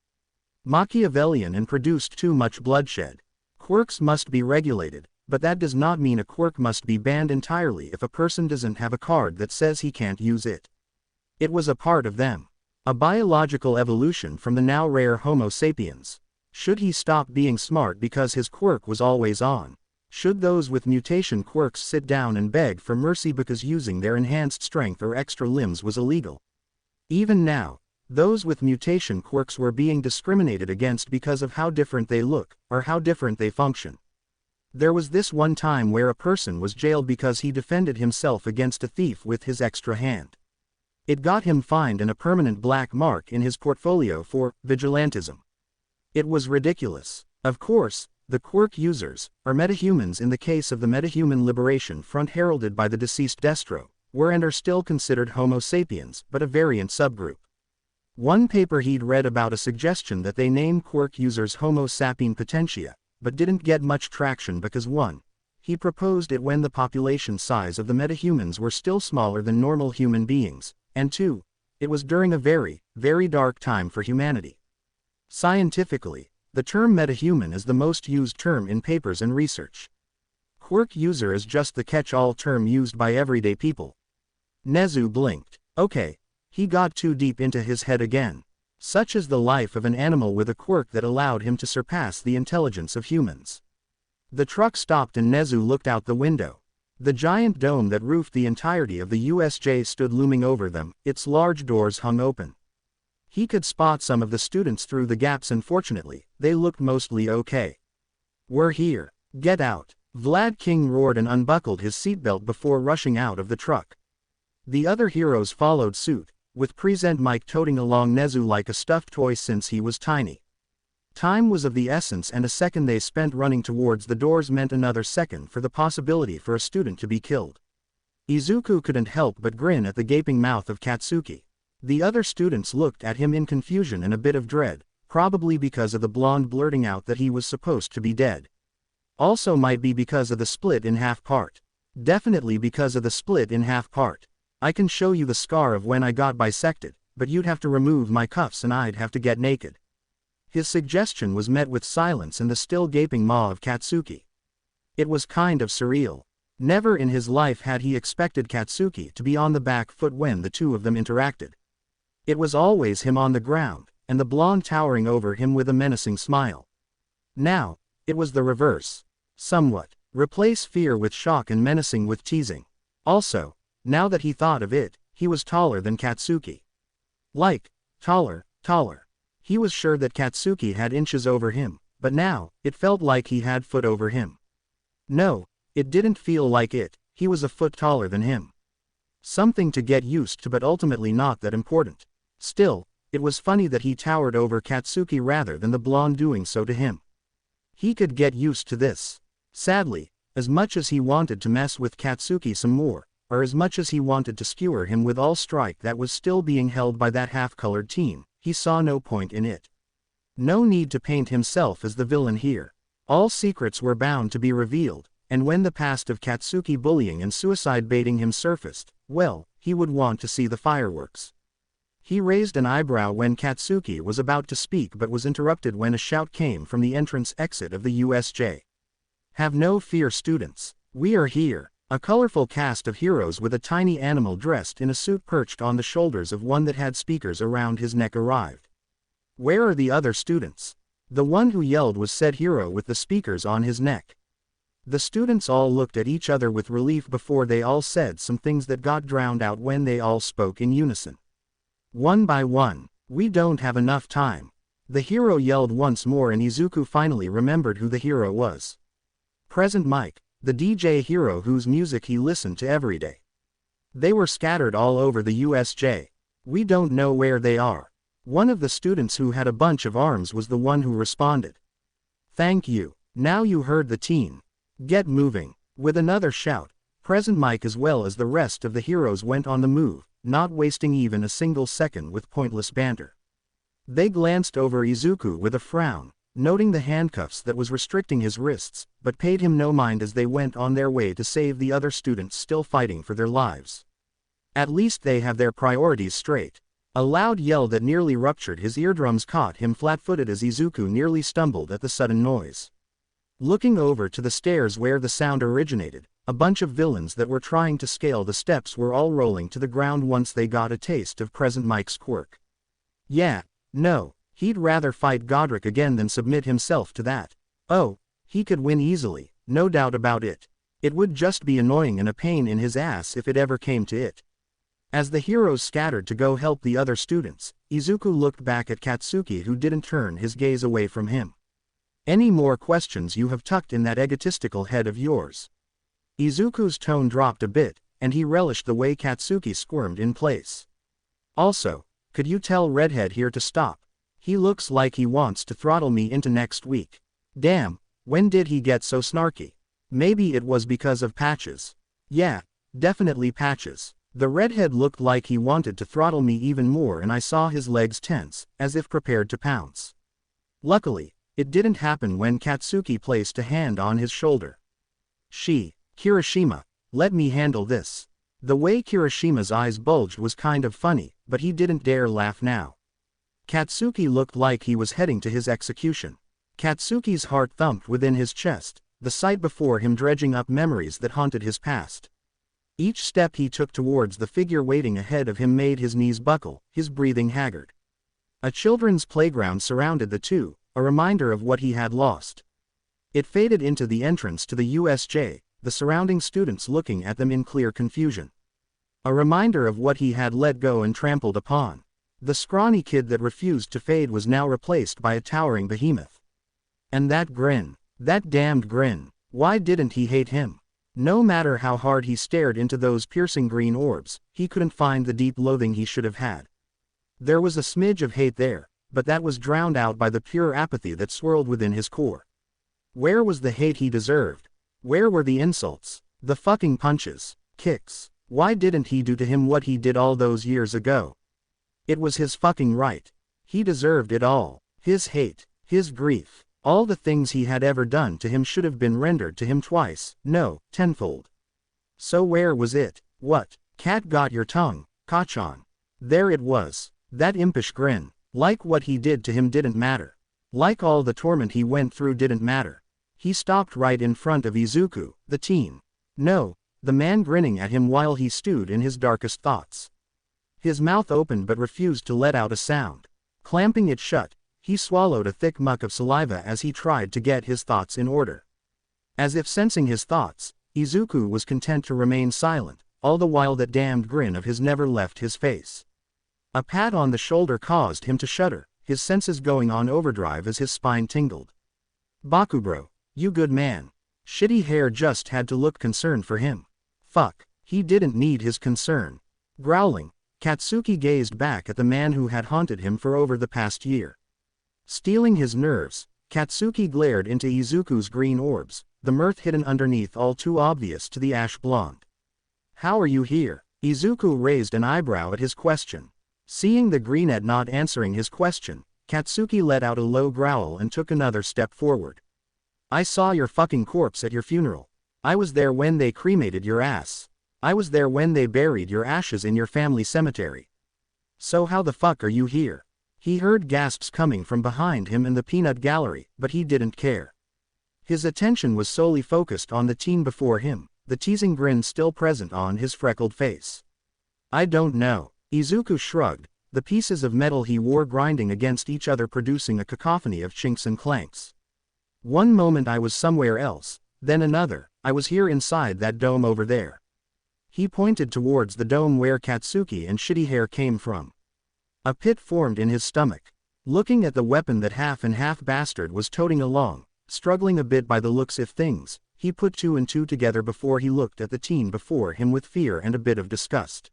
Machiavellian and produced too much bloodshed. Quirks must be regulated, but that does not mean a quirk must be banned entirely if a person doesn't have a card that says he can't use it. It was a part of them. A biological evolution from the now rare Homo sapiens. Should he stop being smart because his quirk was always on? Should those with mutation quirks sit down and beg for mercy because using their enhanced strength or extra limbs was illegal? Even now, those with mutation quirks were being discriminated against because of how different they look, or how different they function. There was this one time where a person was jailed because he defended himself against a thief with his extra hand. It got him fined and a permanent black mark in his portfolio for vigilantism. It was ridiculous. Of course, the quirk users, or metahumans in the case of the Metahuman Liberation Front heralded by the deceased Destro, were and are still considered Homo sapiens, but a variant subgroup. One paper he'd read about a suggestion that they named quirk users Homo sapien potentia, but didn't get much traction because 1. He proposed it when the population size of the metahumans were still smaller than normal human beings, and 2. It was during a very, very dark time for humanity. Scientifically, the term metahuman is the most used term in papers and research. Quirk user is just the catch-all term used by everyday people. Nezu blinked. Okay, he got too deep into his head again. Such is the life of an animal with a quirk that allowed him to surpass the intelligence of humans. The truck stopped and Nezu looked out the window. The giant dome that roofed the entirety of the USJ stood looming over them, its large doors hung open. He could spot some of the students through the gaps and fortunately, they looked mostly okay. "We're here. Get out," Vlad King roared and unbuckled his seatbelt before rushing out of the truck. The other heroes followed suit, with Present Mike toting along Nezu like a stuffed toy since he was tiny. Time was of the essence and a second they spent running towards the doors meant another second for the possibility for a student to be killed. Izuku couldn't help but grin at the gaping mouth of Katsuki. The other students looked at him in confusion and a bit of dread, probably because of the blonde blurting out that he was supposed to be dead. Also might be because of the split in half part. Definitely because of the split in half part. I can show you the scar of when I got bisected, but you'd have to remove my cuffs and I'd have to get naked. His suggestion was met with silence and the still gaping maw of Katsuki. It was kind of surreal. Never in his life had he expected Katsuki to be on the back foot when the two of them interacted. It was always him on the ground, and the blonde towering over him with a menacing smile. Now, it was the reverse. Somewhat. Replace fear with shock and menacing with teasing. Also, now that he thought of it, he was taller than Katsuki. Like, taller. He was sure that Katsuki had inches over him, but now, it felt like he had foot over him. No, it didn't feel like it, he was a foot taller than him. Something to get used to but ultimately not that important. Still, it was funny that he towered over Katsuki rather than the blonde doing so to him. He could get used to this. Sadly, as much as he wanted to mess with Katsuki some more, or as much as he wanted to skewer him with all strike that was still being held by that half-colored teen, he saw no point in it. No need to paint himself as the villain here. All secrets were bound to be revealed, and when the past of Katsuki bullying and suicide baiting him surfaced, well, he would want to see the fireworks. He raised an eyebrow when Katsuki was about to speak but was interrupted when a shout came from the entrance exit of the USJ. "Have no fear, students. We are here." A colorful cast of heroes with a tiny animal dressed in a suit perched on the shoulders of one that had speakers around his neck arrived. "Where are the other students?" The one who yelled was said hero with the speakers on his neck. The students all looked at each other with relief before they all said some things that got drowned out when they all spoke in unison. One by one, "We don't have enough time." The hero yelled once more and Izuku finally remembered who the hero was. Present Mike, the DJ hero whose music he listened to every day. They were scattered all over the USJ. "We don't know where they are." One of the students who had a bunch of arms was the one who responded. "Thank you. Now you heard the teen. Get moving." With another shout, Present Mike as well as the rest of the heroes went on the move, not wasting even a single second with pointless banter. They glanced over Izuku with a frown, noting the handcuffs that was restricting his wrists, but paid him no mind as they went on their way to save the other students still fighting for their lives. At least they have their priorities straight. A loud yell that nearly ruptured his eardrums caught him flat-footed as Izuku nearly stumbled at the sudden noise. Looking over to the stairs where the sound originated, a bunch of villains that were trying to scale the steps were all rolling to the ground once they got a taste of Present Mike's quirk. Yeah, no. He'd rather fight Godric again than submit himself to that. Oh, he could win easily, no doubt about it. It would just be annoying and a pain in his ass if it ever came to it. As the heroes scattered to go help the other students, Izuku looked back at Katsuki who didn't turn his gaze away from him. "Any more questions you have tucked in that egotistical head of yours?" Izuku's tone dropped a bit, and he relished the way Katsuki squirmed in place. "Also, could you tell Redhead here to stop? He looks like he wants to throttle me into next week. Damn, when did he get so snarky? Maybe it was because of Patches." "Yeah, definitely Patches. The redhead looked like he wanted to throttle me even more, and I saw his legs tense, as if prepared to pounce. Luckily, it didn't happen when Katsuki placed a hand on his shoulder. Kirishima, let me handle this. The way Kirishima's eyes bulged was kind of funny, but he didn't dare laugh now. Katsuki looked like he was heading to his execution. Katsuki's heart thumped within his chest, the sight before him dredging up memories that haunted his past. Each step he took towards the figure waiting ahead of him made his knees buckle, his breathing haggard. A children's playground surrounded the two, a reminder of what he had lost. It faded into the entrance to the USJ, the surrounding students looking at them in clear confusion. A reminder of what he had let go and trampled upon. The scrawny kid that refused to fade was now replaced by a towering behemoth. And that grin, that damned grin, why didn't he hate him? No matter how hard he stared into those piercing green orbs, he couldn't find the deep loathing he should have had. There was a smidge of hate there, but that was drowned out by the pure apathy that swirled within his core. Where was the hate he deserved? Where were the insults, the fucking punches, kicks? Why didn't he do to him what he did all those years ago? It was his fucking right. He deserved it all. His hate, his grief, all the things he had ever done to him should have been rendered to him twice, no, tenfold. So where was it? What? Cat got your tongue, Kachan. There it was, that impish grin. Like what he did to him didn't matter. Like all the torment he went through didn't matter. He stopped right in front of Izuku, the teen. No, the man grinning at him while he stewed in his darkest thoughts. His mouth opened but refused to let out a sound. Clamping it shut, he swallowed a thick muck of saliva as he tried to get his thoughts in order. As if sensing his thoughts, Izuku was content to remain silent, all the while that damned grin of his never left his face. A pat on the shoulder caused him to shudder, his senses going on overdrive as his spine tingled. Bakubro, you good man. Shitty hair just had to look concerned for him. Fuck, he didn't need his concern. Growling, Katsuki gazed back at the man who had haunted him for over the past year. Stealing his nerves, Katsuki glared into Izuku's green orbs, the mirth hidden underneath all too obvious to the ash blonde. How are you here? Izuku raised an eyebrow at his question. Seeing the greenette not answering his question, Katsuki let out a low growl and took another step forward. I saw your fucking corpse at your funeral. I was there when they cremated your ass. I was there when they buried your ashes in your family cemetery. So how the fuck are you here? He heard gasps coming from behind him in the peanut gallery, but he didn't care. His attention was solely focused on the teen before him, the teasing grin still present on his freckled face. I don't know. Izuku shrugged, the pieces of metal he wore grinding against each other producing a cacophony of chinks and clanks. One moment I was somewhere else, then another, I was here inside that dome over there. He pointed towards the dome where Katsuki and Shitty Hair came from. A pit formed in his stomach. Looking at the weapon that half and half bastard was toting along, struggling a bit by the looks of things, he put two and two together before he looked at the teen before him with fear and a bit of disgust.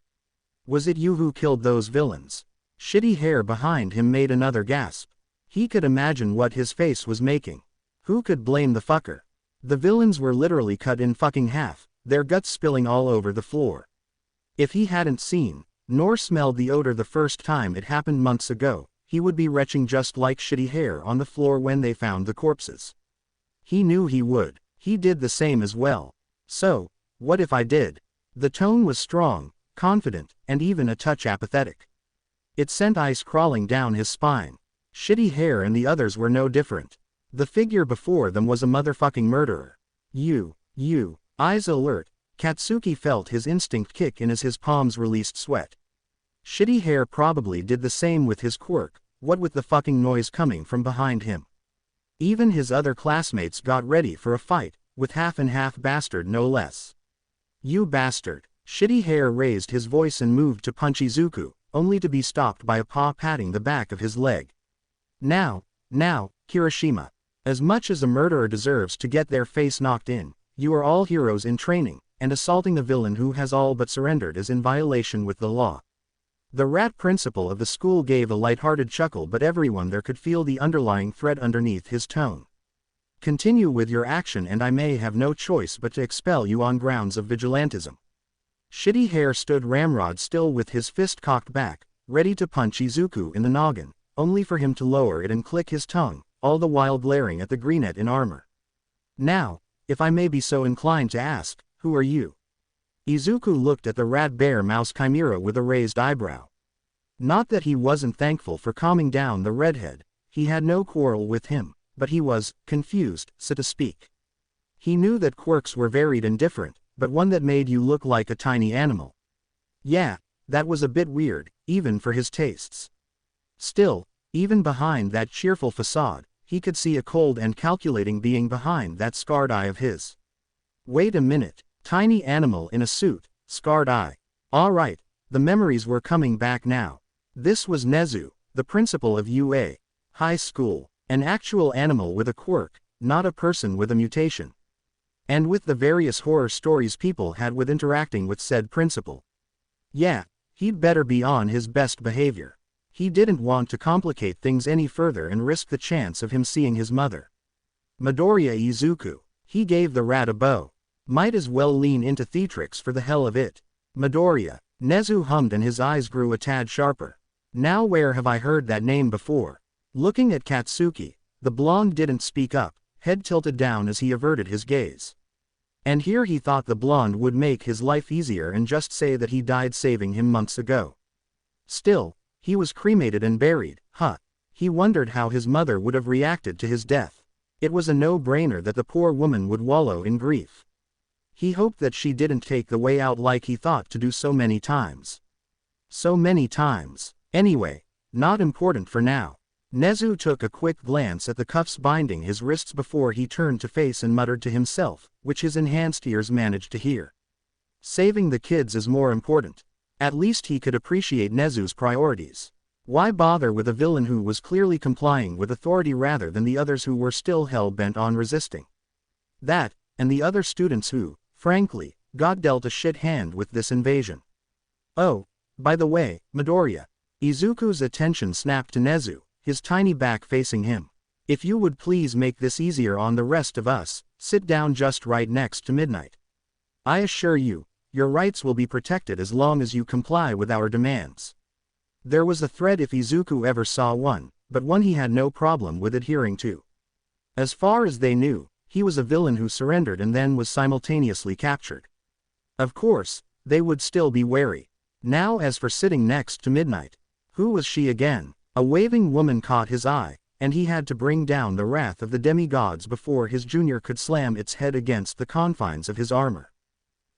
Was it you who killed those villains? Shitty Hair behind him made another gasp. He could imagine what his face was making. Who could blame the fucker? The villains were literally cut in fucking half, their guts spilling all over the floor. If he hadn't seen, nor smelled the odor the first time it happened months ago, he would be retching just like Shitty Hair on the floor when they found the corpses. He knew he would. He did the same as well. So, what if I did? The tone was strong, confident, and even a touch apathetic. It sent ice crawling down his spine. Shitty Hair and the others were no different. The figure before them was a motherfucking murderer. You, eyes alert, Katsuki felt his instinct kick in as his palms released sweat. Shitty Hair probably did the same with his quirk, what with the fucking noise coming from behind him. Even his other classmates got ready for a fight, with half and half bastard no less. You bastard. Shitty Hair raised his voice and moved to punch Izuku, only to be stopped by a paw patting the back of his leg. Now, Kirishima. As much as a murderer deserves to get their face knocked in, you are all heroes in training, and assaulting a villain who has all but surrendered is in violation with the law. The rat principal of the school gave a light-hearted chuckle, but everyone there could feel the underlying threat underneath his tone. Continue with your action and I may have no choice but to expel you on grounds of vigilantism. Shitty Hair stood ramrod still with his fist cocked back, ready to punch Izuku in the noggin, only for him to lower it and click his tongue, all the while glaring at the greenette in armor. Now, if I may be so inclined to ask, who are you? Izuku looked at the rat bear mouse chimera with a raised eyebrow. Not that he wasn't thankful for calming down the redhead, he had no quarrel with him, but he was confused, so to speak. He knew that quirks were varied and different, but one that made you look like a tiny animal. Yeah, that was a bit weird, even for his tastes. Still, even behind that cheerful facade, he could see a cold and calculating being behind that scarred eye of his. Wait a minute, tiny animal in a suit, scarred eye. Alright, the memories were coming back now. This was Nezu, the principal of UA High School, an actual animal with a quirk, not a person with a mutation. And with the various horror stories people had with interacting with said principal. Yeah, he'd better be on his best behavior. He didn't want to complicate things any further and risk the chance of him seeing his mother. Midoriya Izuku, he gave the rat a bow. Might as well lean into Theatrix for the hell of it. Midoriya, Nezu hummed and his eyes grew a tad sharper. Now where have I heard that name before? Looking at Katsuki, the blonde didn't speak up, head tilted down as he averted his gaze. And here he thought the blonde would make his life easier and just say that he died saving him months ago. Still, he was cremated and buried, huh? He wondered how his mother would have reacted to his death. It was a no-brainer that the poor woman would wallow in grief. He hoped that she didn't take the way out like he thought to do so many times. So many times. Anyway, not important for now. Nezu took a quick glance at the cuffs binding his wrists before he turned to face and muttered to himself, which his enhanced ears managed to hear. Saving the kids is more important. At least he could appreciate Nezu's priorities. Why bother with a villain who was clearly complying with authority rather than the others who were still hell-bent on resisting? That, and the other students who, frankly, got dealt a shit hand with this invasion. Oh, by the way, Midoriya. Izuku's attention snapped to Nezu, his tiny back facing him. If you would please make this easier on the rest of us, sit down just right next to Midnight. I assure you, your rights will be protected as long as you comply with our demands. There was a threat if Izuku ever saw one, but one he had no problem with adhering to. As far as they knew, he was a villain who surrendered and then was simultaneously captured. Of course, they would still be wary. Now as for sitting next to Midnight. Who was she again? A waving woman caught his eye, and he had to bring down the wrath of the demigods before his junior could slam its head against the confines of his armor.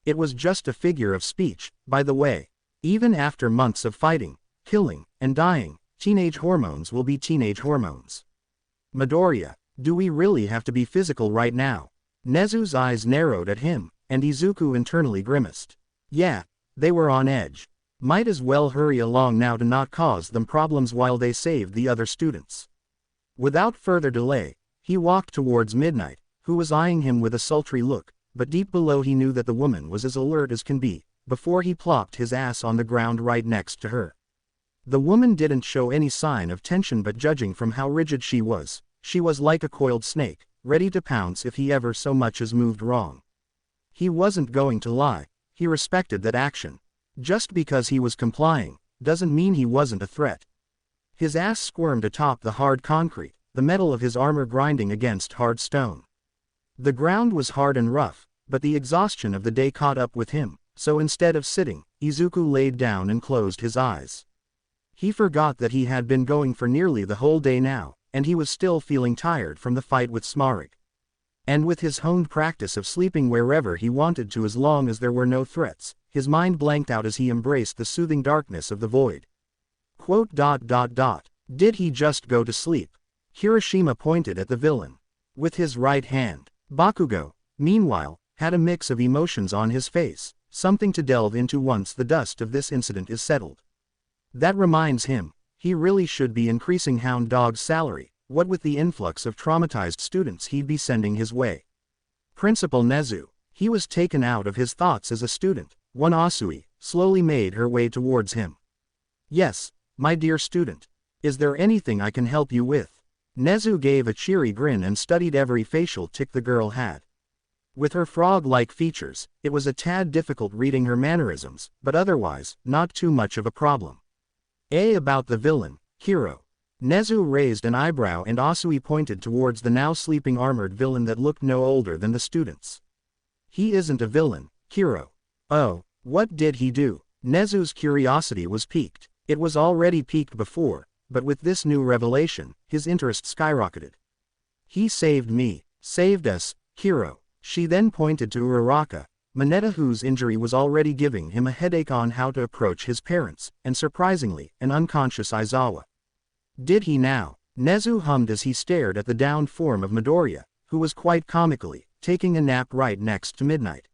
It was just a figure of speech, by the way. Even after months of fighting, killing, and dying, teenage hormones will be teenage hormones. Midoriya, do we really have to be physical right now? Nezu's eyes narrowed at him, and Izuku internally grimaced. Yeah, they were on edge. Might as well hurry along now to not cause them problems while they saved the other students. Without further delay, he walked towards Midnight, who was eyeing him with a sultry look, but deep below he knew that the woman was as alert as can be, before he plopped his ass on the ground right next to her. The woman didn't show any sign of tension, but judging from how rigid she was like a coiled snake, ready to pounce if he ever so much as moved wrong. He wasn't going to lie, he respected that action. Just because he was complying, doesn't mean he wasn't a threat. His ass squirmed atop the hard concrete, the metal of his armor grinding against hard stone. The ground was hard and rough, but the exhaustion of the day caught up with him, so instead of sitting, Izuku laid down and closed his eyes. He forgot that he had been going for nearly the whole day now, and he was still feeling tired from the fight with Smaug. And with his honed practice of sleeping wherever he wanted to as long as there were no threats, his mind blanked out as he embraced the soothing darkness of the void. Quote. Did he just go to sleep? Kirishima pointed at the villain. With his right hand. Bakugo, meanwhile, had a mix of emotions on his face, something to delve into once the dust of this incident is settled. That reminds him, he really should be increasing Hound Dog's salary, what with the influx of traumatized students he'd be sending his way. Principal Nezu, he was taken out of his thoughts as a student. One Asui slowly made her way towards him. Yes, my dear student. Is there anything I can help you with? Nezu gave a cheery grin and studied every facial tic the girl had. With her frog-like features, it was a tad difficult reading her mannerisms, but otherwise, not too much of a problem. About the villain, Hiro. Nezu raised an eyebrow and Asui pointed towards the now sleeping armored villain that looked no older than the students. He isn't a villain, Hiro. Oh, what did he do? Nezu's curiosity was piqued. It was already piqued before, but with this new revelation, his interest skyrocketed. He saved me, saved us, Hiro. She then pointed to Uraraka, Mineta, whose injury was already giving him a headache, on how to approach his parents, and surprisingly, an unconscious Aizawa. Did he now? Nezu hummed as he stared at the downed form of Midoriya, who was quite comically taking a nap right next to Midnight.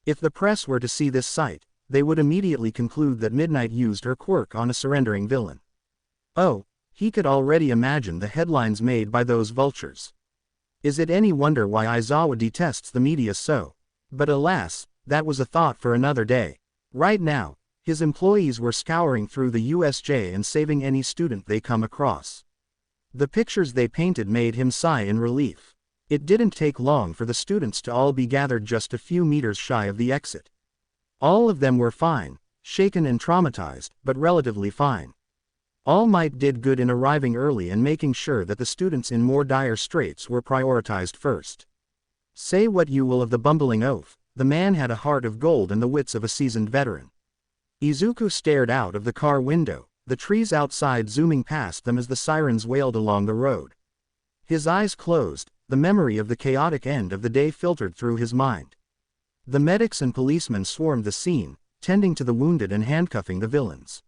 If the press were to see this sight, they would immediately conclude that Midnight used her quirk on a surrendering villain. Oh, he could already imagine the headlines made by those vultures. Is it any wonder why Aizawa detests the media so? But alas, that was a thought for another day. Right now, his employees were scouring through the USJ and saving any student they come across. The pictures they painted made him sigh in relief. It didn't take long for the students to all be gathered just a few meters shy of the exit. All of them were fine, shaken and traumatized, but relatively fine. All Might did good in arriving early and making sure that the students in more dire straits were prioritized first. Say what you will of the bumbling oaf, the man had a heart of gold and the wits of a seasoned veteran. Izuku stared out of the car window, the trees outside zooming past them as the sirens wailed along the road. His eyes closed, the memory of the chaotic end of the day filtered through his mind. The medics and policemen swarmed the scene, tending to the wounded and handcuffing the villains.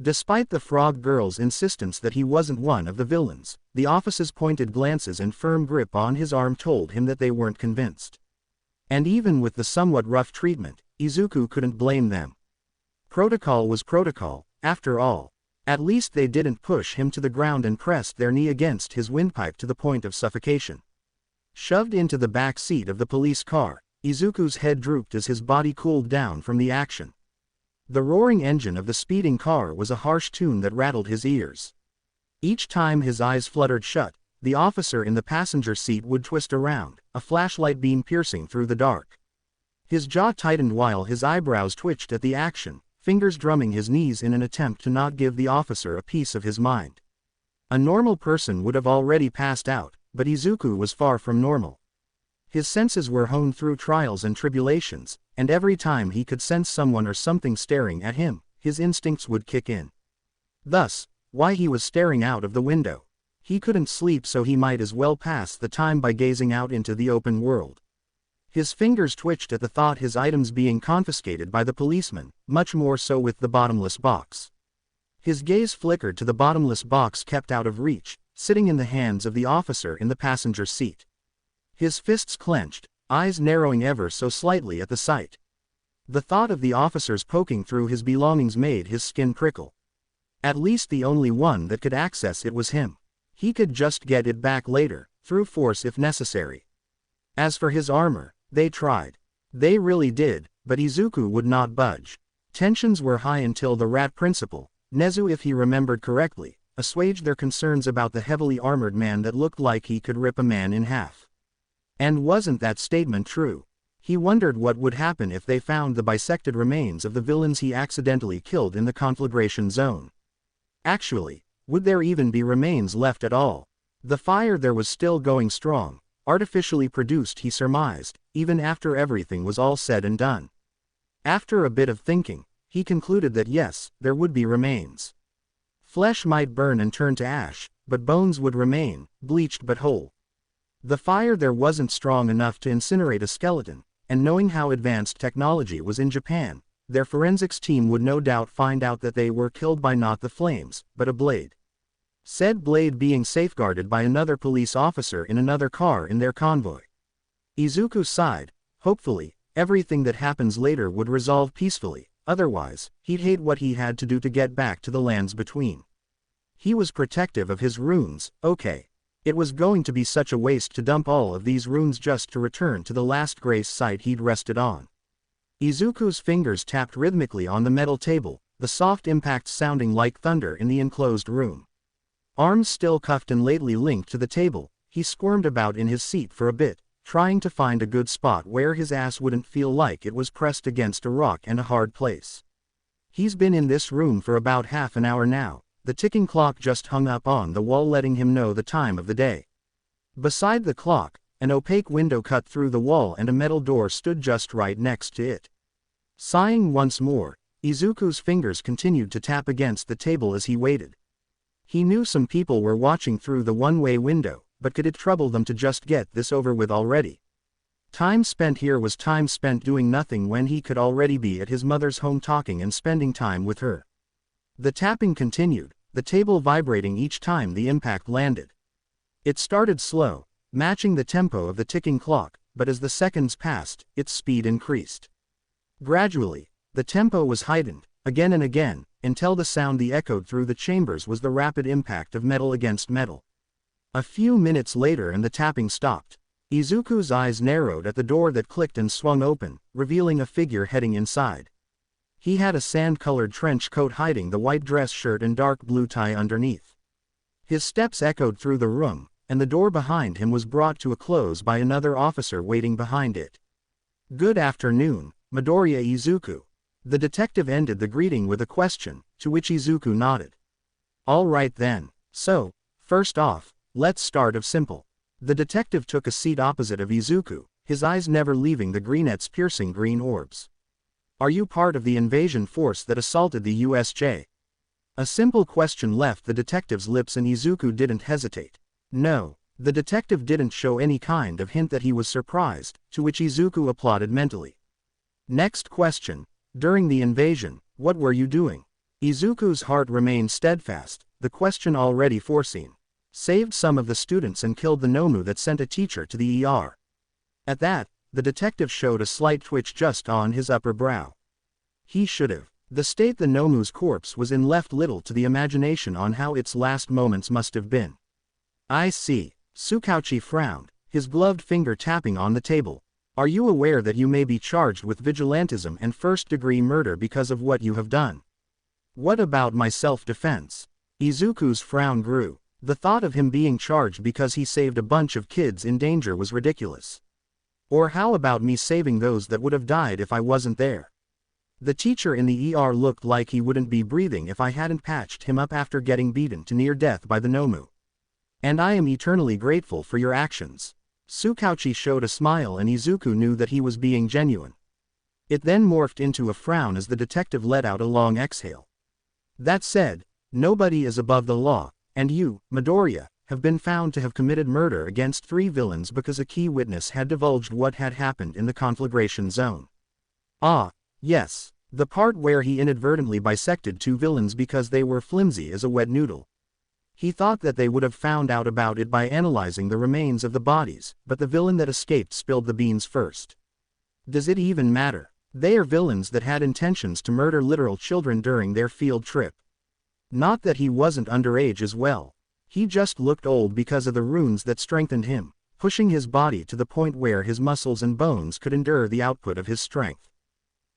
Despite the frog girl's insistence that he wasn't one of the villains, the officer's pointed glances and firm grip on his arm told him that they weren't convinced. And even with the somewhat rough treatment, Izuku couldn't blame them. Protocol was protocol, after all. At least they didn't push him to the ground and pressed their knee against his windpipe to the point of suffocation. Shoved into the back seat of the police car, Izuku's head drooped as his body cooled down from the action. The roaring engine of the speeding car was a harsh tune that rattled his ears. Each time his eyes fluttered shut, the officer in the passenger seat would twist around, a flashlight beam piercing through the dark. His jaw tightened while his eyebrows twitched at the action, fingers drumming his knees in an attempt to not give the officer a piece of his mind. A normal person would have already passed out, but Izuku was far from normal. His senses were honed through trials and tribulations, and every time he could sense someone or something staring at him, his instincts would kick in. Thus, why he was staring out of the window. He couldn't sleep, so he might as well pass the time by gazing out into the open world. His fingers twitched at the thought his items being confiscated by the policeman, much more so with the bottomless box. His gaze flickered to the bottomless box kept out of reach, sitting in the hands of the officer in the passenger seat. His fists clenched, eyes narrowing ever so slightly at the sight. The thought of the officers poking through his belongings made his skin prickle. At least the only one that could access it was him. He could just get it back later, through force if necessary. As for his armor, they tried. They really did, but Izuku would not budge. Tensions were high until the rat principal, Nezu if he remembered correctly, assuaged their concerns about the heavily armored man that looked like he could rip a man in half. And wasn't that statement true? He wondered what would happen if they found the bisected remains of the villains he accidentally killed in the conflagration zone. Actually, would there even be remains left at all? The fire there was still going strong, artificially produced he surmised, even after everything was all said and done. After a bit of thinking, he concluded that yes, there would be remains. Flesh might burn and turn to ash, but bones would remain, bleached but whole. The fire there wasn't strong enough to incinerate a skeleton, and knowing how advanced technology was in Japan, their forensics team would no doubt find out that they were killed by not the flames, but a blade. Said blade being safeguarded by another police officer in another car in their convoy. Izuku sighed. Hopefully, everything that happens later would resolve peacefully, otherwise, he'd hate what he had to do to get back to the lands between. He was protective of his runes, okay. It was going to be such a waste to dump all of these runes just to return to the last grace site he'd rested on. Izuku's fingers tapped rhythmically on the metal table, the soft impacts sounding like thunder in the enclosed room. Arms still cuffed and lately linked to the table, he squirmed about in his seat for a bit, trying to find a good spot where his ass wouldn't feel like it was pressed against a rock and a hard place. He's been in this room for about half an hour now, the ticking clock just hung up on the wall letting him know the time of the day. Beside the clock, an opaque window cut through the wall and a metal door stood just right next to it. Sighing once more, Izuku's fingers continued to tap against the table as he waited. He knew some people were watching through the one-way window, but could it trouble them to just get this over with already? Time spent here was time spent doing nothing when he could already be at his mother's home talking and spending time with her. The tapping continued, the table vibrating each time the impact landed. It started slow, matching the tempo of the ticking clock, but as the seconds passed, its speed increased. Gradually, the tempo was heightened, again and again, until the sound that echoed through the chambers was the rapid impact of metal against metal. A few minutes later and the tapping stopped. Izuku's eyes narrowed at the door that clicked and swung open, revealing a figure heading inside. He had a sand-colored trench coat hiding the white dress shirt and dark blue tie underneath. His steps echoed through the room, and the door behind him was brought to a close by another officer waiting behind it. "Good afternoon, Midoriya Izuku." The detective ended the greeting with a question, to which Izuku nodded. "All right then. So, first off, let's start off simple." The detective took a seat opposite of Izuku, his eyes never leaving the greenette's piercing green orbs. "Are you part of the invasion force that assaulted the USJ?" A simple question left the detective's lips and Izuku didn't hesitate. No, the detective didn't show any kind of hint that he was surprised, to which Izuku applauded mentally. Next question. "During the invasion, what were you doing?" Izuku's heart remained steadfast, the question already foreseen. "Saved some of the students and killed the Nomu that sent a teacher to the ER." At that, the detective showed a slight twitch just on his upper brow. He should have. The state the Nomu's corpse was in left little to the imagination on how its last moments must have been. "I see." Tsukauchi frowned, his gloved finger tapping on the table. "Are you aware that you may be charged with vigilantism and first-degree murder because of what you have done?" "What about my self-defense?" Izuku's frown grew. The thought of him being charged because he saved a bunch of kids in danger was ridiculous. "Or how about me saving those that would have died if I wasn't there?" The teacher in the ER looked like he wouldn't be breathing if I hadn't patched him up after getting beaten to near death by the Nomu. And I am eternally grateful for your actions. Tsukauchi showed a smile and Izuku knew that he was being genuine. It then morphed into a frown as the detective let out a long exhale. "That said, nobody is above the law, and you, Midoriya, have been found to have committed murder against 3 villains because a key witness had divulged what had happened in the conflagration zone." "Ah, yes, the part where he inadvertently bisected 2 villains because they were flimsy as a wet noodle. He thought that they would have found out about it by analyzing the remains of the bodies, but the villain that escaped spilled the beans first. Does it even matter? They are villains that had intentions to murder literal children during their field trip. Not that he wasn't underage as well. He just looked old because of the runes that strengthened him, pushing his body to the point where his muscles and bones could endure the output of his strength.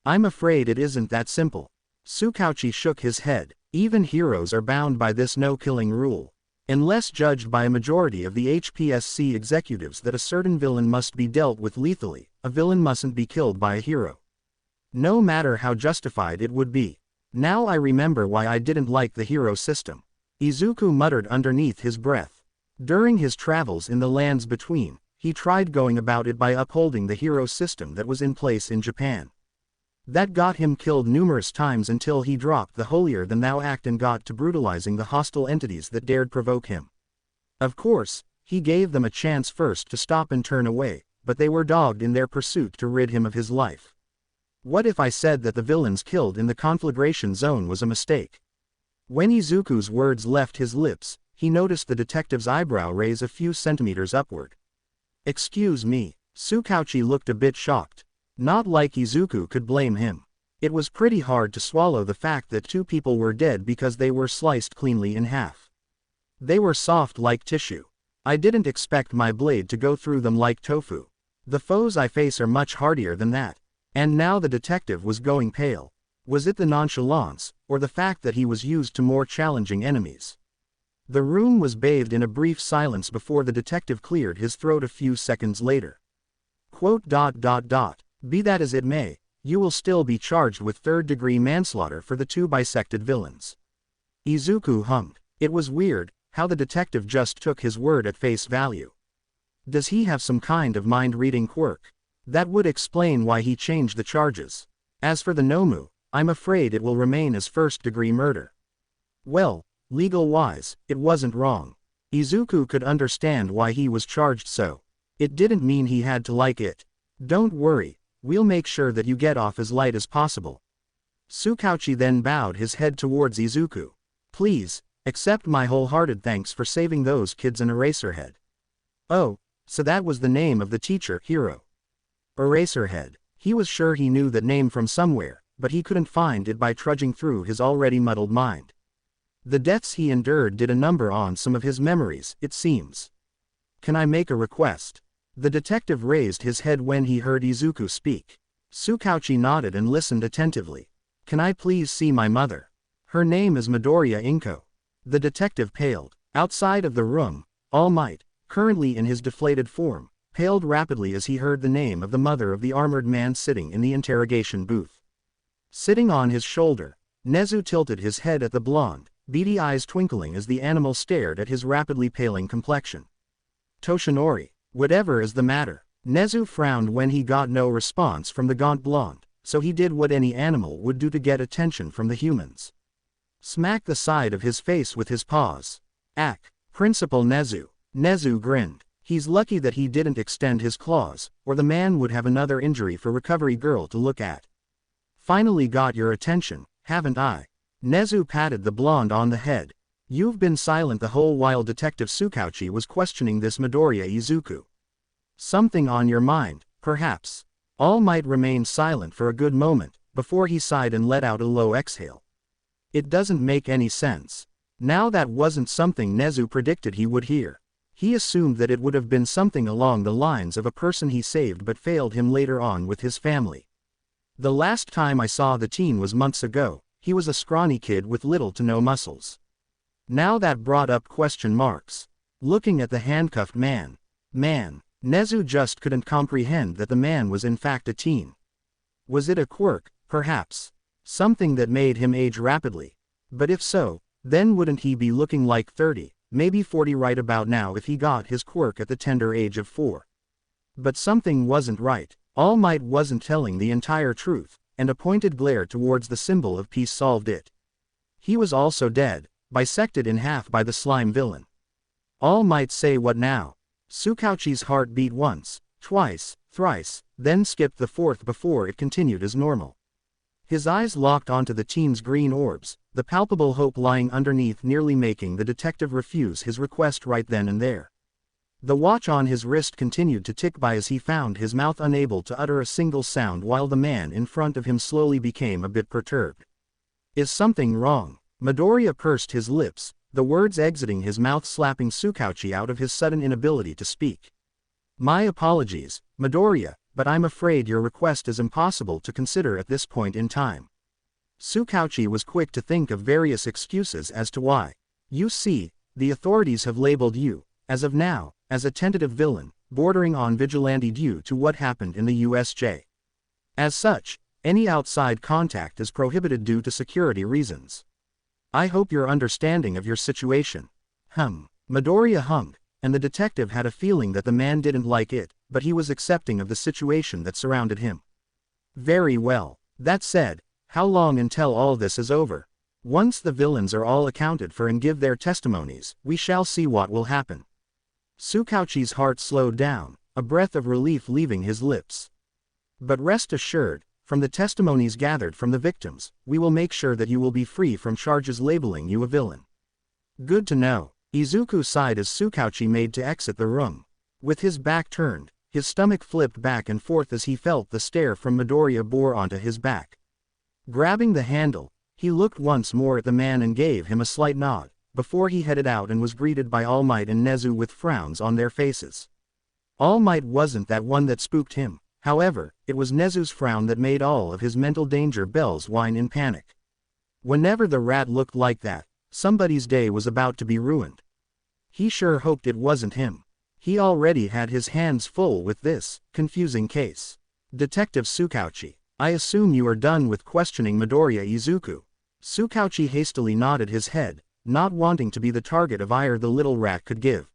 I'm afraid it isn't that simple." Tsukauchi shook his head. "Even heroes are bound by this no-killing rule. Unless judged by a majority of the HPSC executives that a certain villain must be dealt with lethally, a villain mustn't be killed by a hero. No matter how justified it would be. Now I remember why I didn't like the hero system." Izuku muttered underneath his breath. During his travels in the lands between, he tried going about it by upholding the hero system that was in place in Japan. That got him killed numerous times until he dropped the holier-than-thou act and got to brutalizing the hostile entities that dared provoke him. Of course, he gave them a chance first to stop and turn away, but they were dogged in their pursuit to rid him of his life. What if I said that the villains killed in the conflagration zone was a mistake? When Izuku's words left his lips, he noticed the detective's eyebrow raise a few centimeters upward. "Excuse me." Tsukauchi looked a bit shocked. Not like Izuku could blame him. It was pretty hard to swallow the fact that 2 people were dead because they were sliced cleanly in half. They were soft like tissue. I didn't expect my blade to go through them like tofu. The foes I face are much hardier than that. And now the detective was going pale. Was it the nonchalance, or the fact that he was used to more challenging enemies? The room was bathed in a brief silence before the detective cleared his throat a few seconds later. Quote. Be that as it may, you will still be charged with third-degree manslaughter for the two bisected villains. Izuku hummed. It was weird how the detective just took his word at face value. Does he have some kind of mind-reading quirk? That would explain why he changed the charges. As for the Nomu, I'm afraid it will remain as first-degree murder. Well, legal-wise, it wasn't wrong. Izuku could understand why he was charged so. It didn't mean he had to like it. Don't worry, we'll make sure that you get off as light as possible. Tsukauchi then bowed his head towards Izuku. Please, accept my wholehearted thanks for saving those kids in Eraserhead. Oh, so that was the name of the teacher, hero. Eraserhead. He was sure he knew that name from somewhere, but he couldn't find it by trudging through his already muddled mind. The deaths he endured did a number on some of his memories, it seems. Can I make a request? The detective raised his head when he heard Izuku speak. Tsukauchi nodded and listened attentively. Can I please see my mother? Her name is Midoriya Inko. The detective paled. Outside of the room, All Might, currently in his deflated form, paled rapidly as he heard the name of the mother of the armored man sitting in the interrogation booth. Sitting on his shoulder, Nezu tilted his head at the blonde, beady eyes twinkling as the animal stared at his rapidly paling complexion. Toshinori, whatever is the matter? Nezu frowned when he got no response from the gaunt blonde, so he did what any animal would do to get attention from the humans. Smack the side of his face with his paws. Ack, Principal Nezu. Nezu grinned. He's lucky that he didn't extend his claws, or the man would have another injury for Recovery Girl to look at. Finally got your attention, haven't I? Nezu patted the blonde on the head. You've been silent the whole while Detective Tsukauchi was questioning this Midoriya Izuku. Something on your mind, perhaps. All Might remained silent for a good moment, before he sighed and let out a low exhale. It doesn't make any sense. Now that wasn't something Nezu predicted he would hear. He assumed that it would have been something along the lines of a person he saved but failed him later on with his family. The last time I saw the teen was months ago. He was a scrawny kid with little to no muscles. Now that brought up question marks. Looking at the handcuffed man, Nezu just couldn't comprehend that the man was in fact a teen. Was it a quirk, perhaps? Something that made him age rapidly? But if so, then wouldn't he be looking like 30, maybe 40 right about now if he got his quirk at the tender age of 4? But something wasn't right. All Might wasn't telling the entire truth, and a pointed glare towards the symbol of peace solved it. He was also dead, bisected in half by the slime villain. All Might say what now? Tsukauchi's heart beat once, twice, thrice, then skipped the fourth before it continued as normal. His eyes locked onto the teen's green orbs, the palpable hope lying underneath nearly making the detective refuse his request right then and there. The watch on his wrist continued to tick by as he found his mouth unable to utter a single sound while the man in front of him slowly became a bit perturbed. Is something wrong? Midoriya pursed his lips, the words exiting his mouth slapping Tsukauchi out of his sudden inability to speak. My apologies, Midoriya, but I'm afraid your request is impossible to consider at this point in time. Tsukauchi was quick to think of various excuses as to why. You see, the authorities have labeled you, as of now, as a tentative villain, bordering on vigilante due to what happened in the USJ. As such, any outside contact is prohibited due to security reasons. I hope you're understanding of your situation. Midoriya hummed, and the detective had a feeling that the man didn't like it, but he was accepting of the situation that surrounded him. Very well. That said, how long until all this is over? Once the villains are all accounted for and give their testimonies, we shall see what will happen. Tsukauchi's heart slowed down, a breath of relief leaving his lips. But rest assured, from the testimonies gathered from the victims, we will make sure that you will be free from charges labeling you a villain. Good to know. Izuku sighed as Tsukauchi made to exit the room. With his back turned, his stomach flipped back and forth as he felt the stare from Midoriya bore onto his back. Grabbing the handle, he looked once more at the man and gave him a slight nod, before he headed out and was greeted by All Might and Nezu with frowns on their faces. All Might wasn't that one that spooked him, however, it was Nezu's frown that made all of his mental danger bells whine in panic. Whenever the rat looked like that, somebody's day was about to be ruined. He sure hoped it wasn't him. He already had his hands full with this confusing case. Detective Tsukauchi, I assume you are done with questioning Midoriya Izuku. Tsukauchi hastily nodded his head, not wanting to be the target of ire the little rat could give.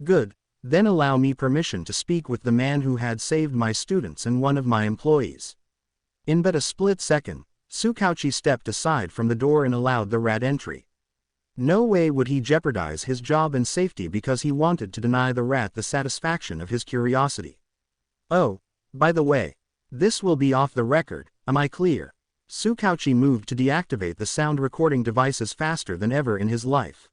Good, then allow me permission to speak with the man who had saved my students and one of my employees. In but a split second, Tsukauchi stepped aside from the door and allowed the rat entry. No way would he jeopardize his job and safety because he wanted to deny the rat the satisfaction of his curiosity. Oh, by the way, this will be off the record, am I clear? Tsukauchi moved to deactivate the sound recording devices faster than ever in his life.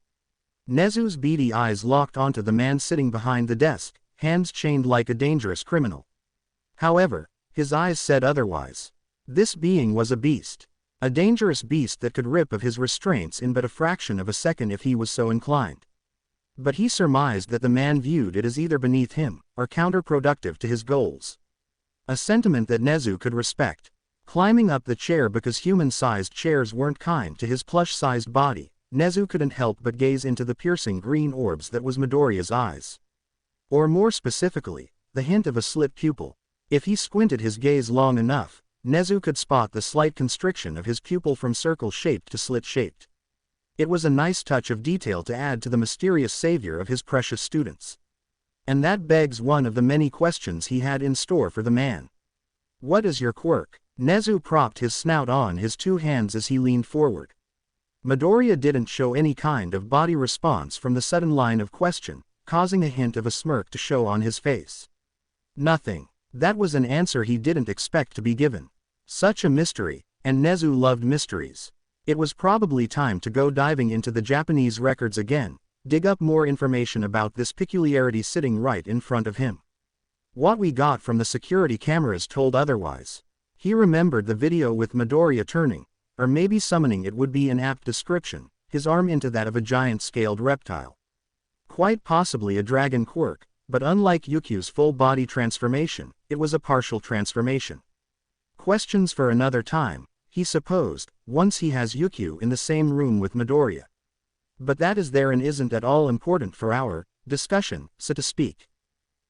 Nezu's beady eyes locked onto the man sitting behind the desk, hands chained like a dangerous criminal. However, his eyes said otherwise. This being was a beast. A dangerous beast that could rip of his restraints in but a fraction of a second if he was so inclined. But he surmised that the man viewed it as either beneath him, or counterproductive to his goals. A sentiment that Nezu could respect. Climbing up the chair because human-sized chairs weren't kind to his plush-sized body, Nezu couldn't help but gaze into the piercing green orbs that was Midoriya's eyes. Or more specifically, the hint of a slit pupil. If he squinted his gaze long enough, Nezu could spot the slight constriction of his pupil from circle-shaped to slit-shaped. It was a nice touch of detail to add to the mysterious savior of his precious students. And that begs one of the many questions he had in store for the man. What is your quirk? Nezu propped his snout on his two hands as he leaned forward. Midoriya didn't show any kind of body response from the sudden line of question, causing a hint of a smirk to show on his face. Nothing. That was an answer he didn't expect to be given. Such a mystery, and Nezu loved mysteries. It was probably time to go diving into the Japanese records again, dig up more information about this peculiarity sitting right in front of him. What we got from the security cameras told otherwise. He remembered the video with Midoriya turning, or maybe summoning it would be an apt description, his arm into that of a giant-scaled reptile. Quite possibly a dragon quirk, but unlike Yukyu's full-body transformation, it was a partial transformation. Questions for another time, he supposed, once he has Yukyu in the same room with Midoriya. But that is there and isn't at all important for our discussion, so to speak.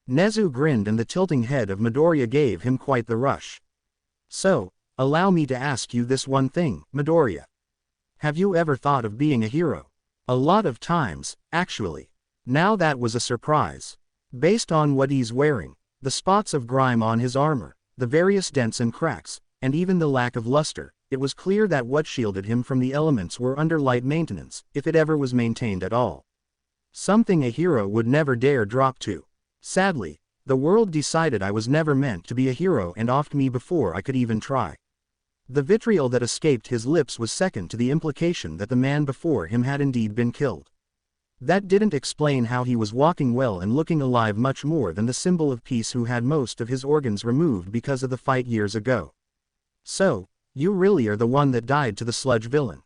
Nezu grinned and the tilting head of Midoriya gave him quite the rush. So, allow me to ask you this one thing, Midoriya. Have you ever thought of being a hero? A lot of times, actually. Now that was a surprise. Based on what he's wearing, the spots of grime on his armor, the various dents and cracks, and even the lack of luster, it was clear that what shielded him from the elements were under light maintenance, if it ever was maintained at all. Something a hero would never dare drop to. Sadly, the world decided I was never meant to be a hero and offed me before I could even try. The vitriol that escaped his lips was second to the implication that the man before him had indeed been killed. That didn't explain how he was walking well and looking alive much more than the symbol of peace who had most of his organs removed because of the fight years ago. So, you really are the one that died to the sludge villain.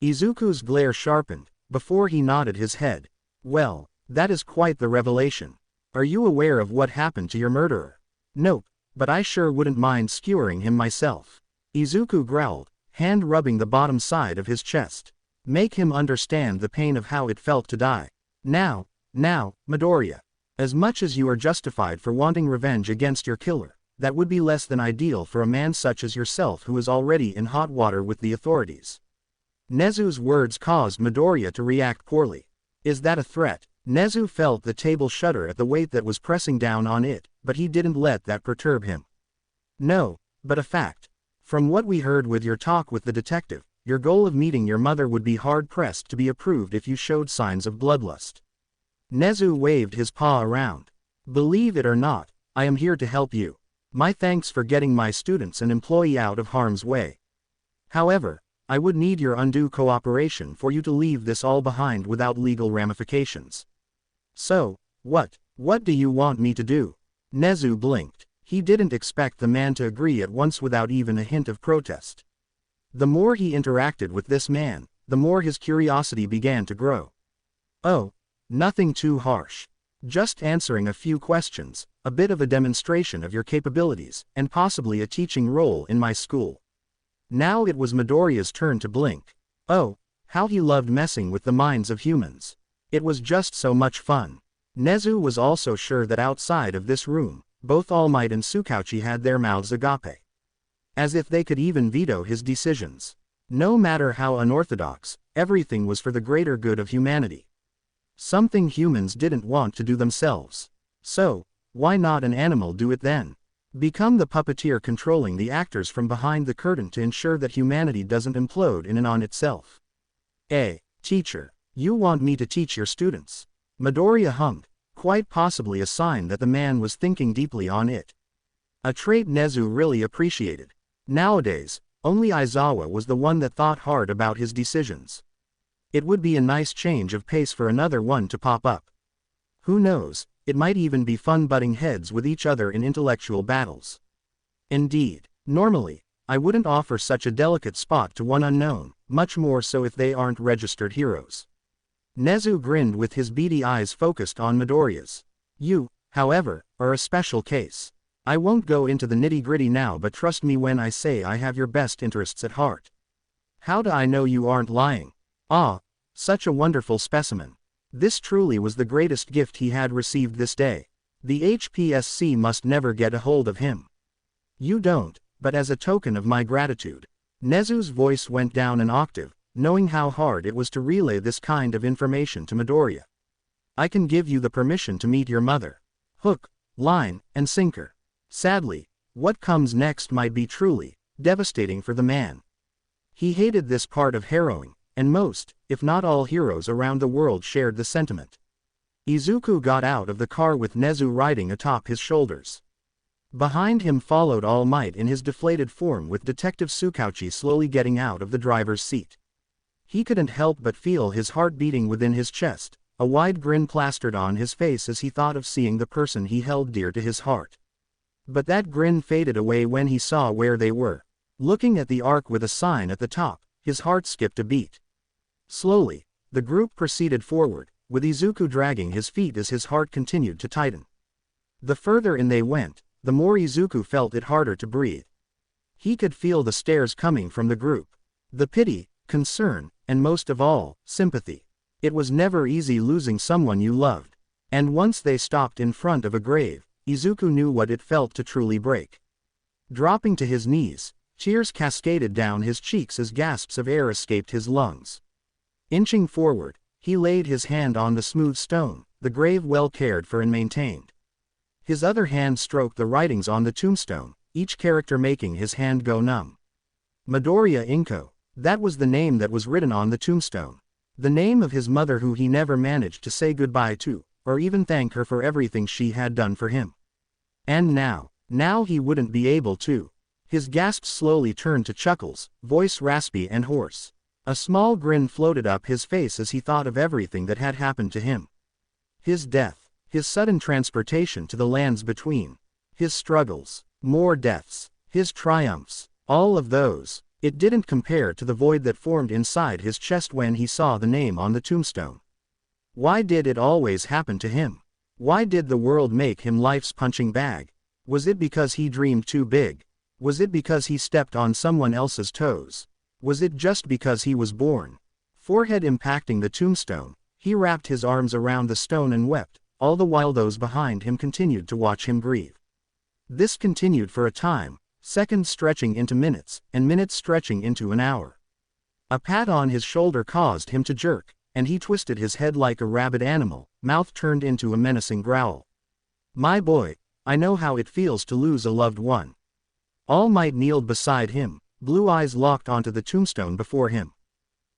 Izuku's glare sharpened, before he nodded his head. Well, that is quite the revelation. Are you aware of what happened to your murderer? Nope, but I sure wouldn't mind skewering him myself. Izuku growled, hand rubbing the bottom side of his chest. Make him understand the pain of how it felt to die. Now, Midoriya. As much as you are justified for wanting revenge against your killer, that would be less than ideal for a man such as yourself who is already in hot water with the authorities. Nezu's words caused Midoriya to react poorly. Is that a threat? Nezu felt the table shudder at the weight that was pressing down on it, but he didn't let that perturb him. No, but a fact. From what we heard with your talk with the detective, your goal of meeting your mother would be hard-pressed to be approved if you showed signs of bloodlust. Nezu waved his paw around. Believe it or not, I am here to help you. My thanks for getting my students and employee out of harm's way. However, I would need your undue cooperation for you to leave this all behind without legal ramifications. So, what do you want me to do? Nezu blinked. He didn't expect the man to agree at once without even a hint of protest. The more he interacted with this man, the more his curiosity began to grow. Oh, nothing too harsh. Just answering a few questions, a bit of a demonstration of your capabilities, and possibly a teaching role in my school. Now it was Midoriya's turn to blink. Oh, how he loved messing with the minds of humans. It was just so much fun. Nezu was also sure that outside of this room, both All Might and Tsukauchi had their mouths agape. As if they could even veto his decisions. No matter how unorthodox, everything was for the greater good of humanity. Something humans didn't want to do themselves. So, why not an animal do it then? Become the puppeteer controlling the actors from behind the curtain to ensure that humanity doesn't implode in and on itself. Teacher, you want me to teach your students? Midoriya hummed, quite possibly a sign that the man was thinking deeply on it. A trait Nezu really appreciated. Nowadays, only Aizawa was the one that thought hard about his decisions. It would be a nice change of pace for another one to pop up. Who knows, it might even be fun butting heads with each other in intellectual battles. Indeed, normally, I wouldn't offer such a delicate spot to one unknown, much more so if they aren't registered heroes. Nezu grinned with his beady eyes focused on Midoriya's. You, however, are a special case. I won't go into the nitty-gritty now, but trust me when I say I have your best interests at heart. How do I know you aren't lying? Ah, such a wonderful specimen. This truly was the greatest gift he had received this day. The HPSC must never get a hold of him. You don't, but as a token of my gratitude. Nezu's voice went down an octave, knowing how hard it was to relay this kind of information to Midoriya. I can give you the permission to meet your mother. Hook, line, and sinker. Sadly, what comes next might be truly devastating for the man. He hated this part of harrowing, and most, if not all heroes around the world shared the sentiment. Izuku got out of the car with Nezu riding atop his shoulders. Behind him followed All Might in his deflated form with Detective Tsukauchi slowly getting out of the driver's seat. He couldn't help but feel his heart beating within his chest, a wide grin plastered on his face as he thought of seeing the person he held dear to his heart. But that grin faded away when he saw where they were. Looking at the arc with a sign at the top, his heart skipped a beat. Slowly, the group proceeded forward, with Izuku dragging his feet as his heart continued to tighten. The further in they went, the more Izuku felt it harder to breathe. He could feel the stares coming from the group. The pity, concern, and most of all, sympathy. It was never easy losing someone you loved. And once they stopped in front of a grave, Izuku knew what it felt to truly break. Dropping to his knees, tears cascaded down his cheeks as gasps of air escaped his lungs. Inching forward, he laid his hand on the smooth stone, the grave well cared for and maintained. His other hand stroked the writings on the tombstone, each character making his hand go numb. Midoriya Inko, that was the name that was written on the tombstone. The name of his mother who he never managed to say goodbye to, or even thank her for everything she had done for him. And now he wouldn't be able to. His gasps slowly turned to chuckles, voice raspy and hoarse. A small grin floated up his face as he thought of everything that had happened to him. His death, his sudden transportation to the lands between, his struggles, more deaths, his triumphs, all of those, it didn't compare to the void that formed inside his chest when he saw the name on the tombstone. Why did it always happen to him? Why did the world make him life's punching bag? Was it because he dreamed too big? Was it because he stepped on someone else's toes? Was it just because he was born? Forehead impacting the tombstone, he wrapped his arms around the stone and wept, all the while those behind him continued to watch him grieve. This continued for a time, seconds stretching into minutes, and minutes stretching into an hour. A pat on his shoulder caused him to jerk, and he twisted his head like a rabid animal, mouth turned into a menacing growl. My boy, I know how it feels to lose a loved one. All Might kneeled beside him, blue eyes locked onto the tombstone before him.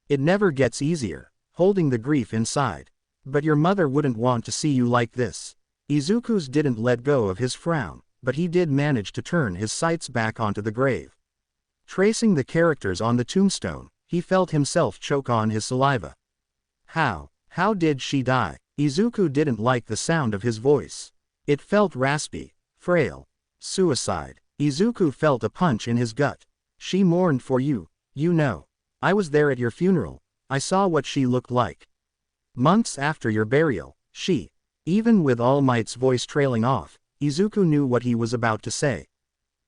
It never gets easier, holding the grief inside. But your mother wouldn't want to see you like this. Izuku's didn't let go of his frown, but he did manage to turn his sights back onto the grave. Tracing the characters on the tombstone, he felt himself choke on his saliva. How did she die? Izuku didn't like the sound of his voice. It felt raspy, frail. Suicide. Izuku felt a punch in his gut. She mourned for you, you know. I was there at your funeral. I saw what she looked like. Months after your burial, she. Even with All Might's voice trailing off, Izuku knew what he was about to say.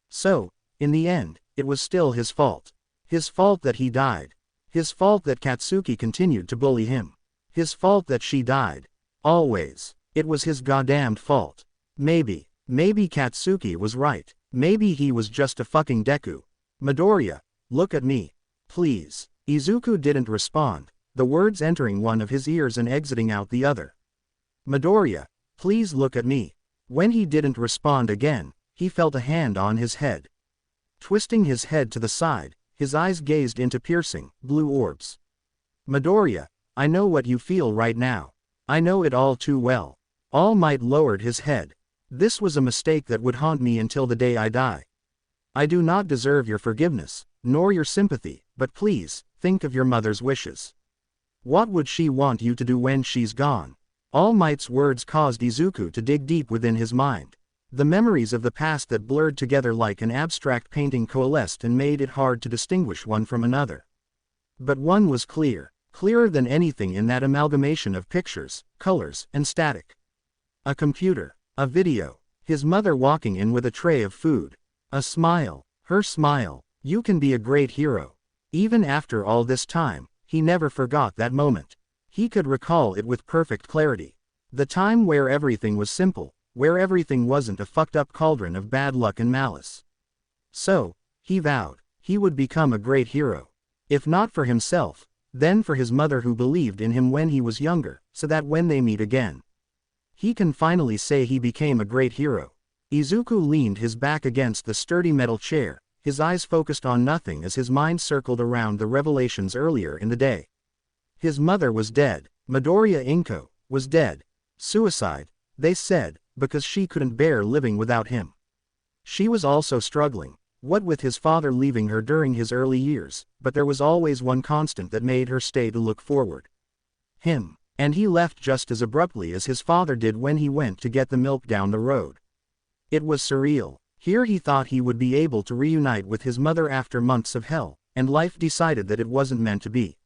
So, in the end, it was still his fault. His fault that he died. His fault that Katsuki continued to bully him. His fault that she died. Always. It was his goddamned fault. Maybe Katsuki was right. Maybe he was just a fucking Deku. Midoriya, look at me. Please. Izuku didn't respond, the words entering one of his ears and exiting out the other. Midoriya, please look at me. When he didn't respond again, he felt a hand on his head. Twisting his head to the side, his eyes gazed into piercing, blue orbs. Midoriya, I know what you feel right now. I know it all too well. All Might lowered his head. This was a mistake that would haunt me until the day I die. I do not deserve your forgiveness, nor your sympathy, but please, think of your mother's wishes. What would she want you to do when she's gone? All Might's words caused Izuku to dig deep within his mind. The memories of the past that blurred together like an abstract painting coalesced and made it hard to distinguish one from another. But one was clear, clearer than anything in that amalgamation of pictures, colors, and static. A computer, a video, his mother walking in with a tray of food, a smile, her smile. You can be a great hero. Even after all this time, he never forgot that moment. He could recall it with perfect clarity. The time where everything was simple, where everything wasn't a fucked up cauldron of bad luck and malice. So, he vowed, he would become a great hero. If not for himself, then for his mother who believed in him when he was younger, so that when they meet again, he can finally say he became a great hero. Izuku leaned his back against the sturdy metal chair, his eyes focused on nothing as his mind circled around the revelations earlier in the day. His mother was dead. Midoriya Inko was dead. Suicide, they said, because she couldn't bear living without him. She was also struggling, what with his father leaving her during his early years, but there was always one constant that made her stay to look forward. Him. And he left just as abruptly as his father did when he went to get the milk down the road. It was surreal. Here he thought he would be able to reunite with his mother after months of hell, and life decided that it wasn't meant to be.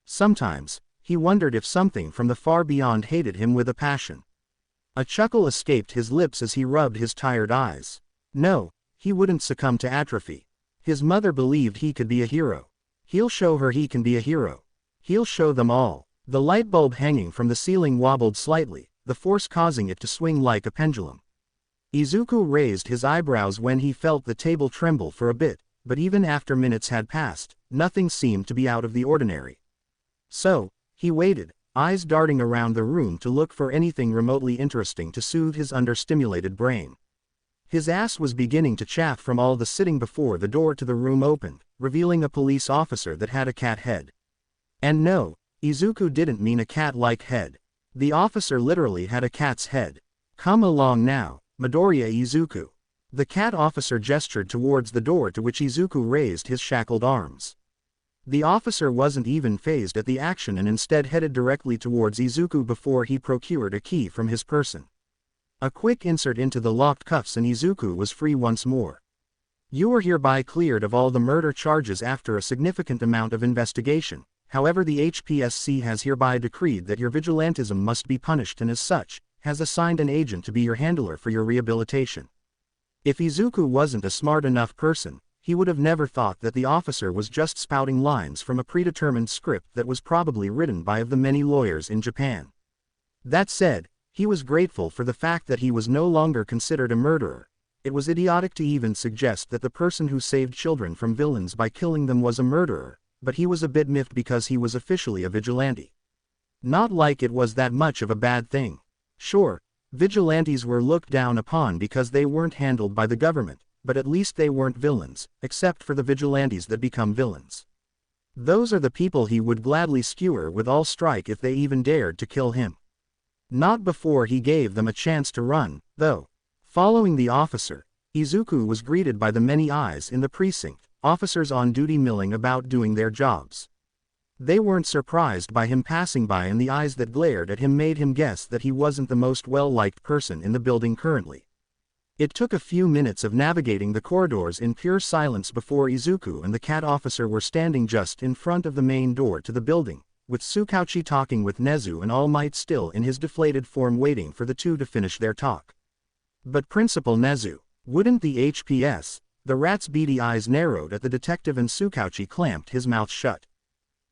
Sometimes, he wondered if something from the far beyond hated him with a passion. A chuckle escaped his lips as he rubbed his tired eyes. No, he wouldn't succumb to atrophy. His mother believed he could be a hero. He'll show her he can be a hero. He'll show them all. The light bulb hanging from the ceiling wobbled slightly, the force causing it to swing like a pendulum. Izuku raised his eyebrows when he felt the table tremble for a bit, but even after minutes had passed, nothing seemed to be out of the ordinary. So, he waited, eyes darting around the room to look for anything remotely interesting to soothe his understimulated brain. His ass was beginning to chafe from all the sitting before the door to the room opened, revealing a police officer that had a cat head. And no, Izuku didn't mean a cat-like head. The officer literally had a cat's head. Come along now, Midoriya Izuku. The cat officer gestured towards the door, to which Izuku raised his shackled arms. The officer wasn't even fazed at the action and instead headed directly towards Izuku before he procured a key from his person. A quick insert into the locked cuffs and Izuku was free once more. You are hereby cleared of all the murder charges after a significant amount of investigation. However, the HPSC has hereby decreed that your vigilantism must be punished and as such, has assigned an agent to be your handler for your rehabilitation. If Izuku wasn't a smart enough person, he would have never thought that the officer was just spouting lines from a predetermined script that was probably written by of the many lawyers in Japan. That said, he was grateful for the fact that he was no longer considered a murderer. It was idiotic to even suggest that the person who saved children from villains by killing them was a murderer, but he was a bit miffed because he was officially a vigilante. Not like it was that much of a bad thing. Sure, vigilantes were looked down upon because they weren't handled by the government, but at least they weren't villains, except for the vigilantes that become villains. Those are the people he would gladly skewer with all strike if they even dared to kill him. Not before he gave them a chance to run, though. Following the officer, Izuku was greeted by the many eyes in the precinct, officers on duty milling about doing their jobs. They weren't surprised by him passing by, and the eyes that glared at him made him guess that he wasn't the most well-liked person in the building currently. It took a few minutes of navigating the corridors in pure silence before Izuku and the cat officer were standing just in front of the main door to the building, with Tsukauchi talking with Nezu and All Might still in his deflated form waiting for the two to finish their talk. But Principal Nezu, wouldn't the HPS? The rat's beady eyes narrowed at the detective and Tsukauchi clamped his mouth shut.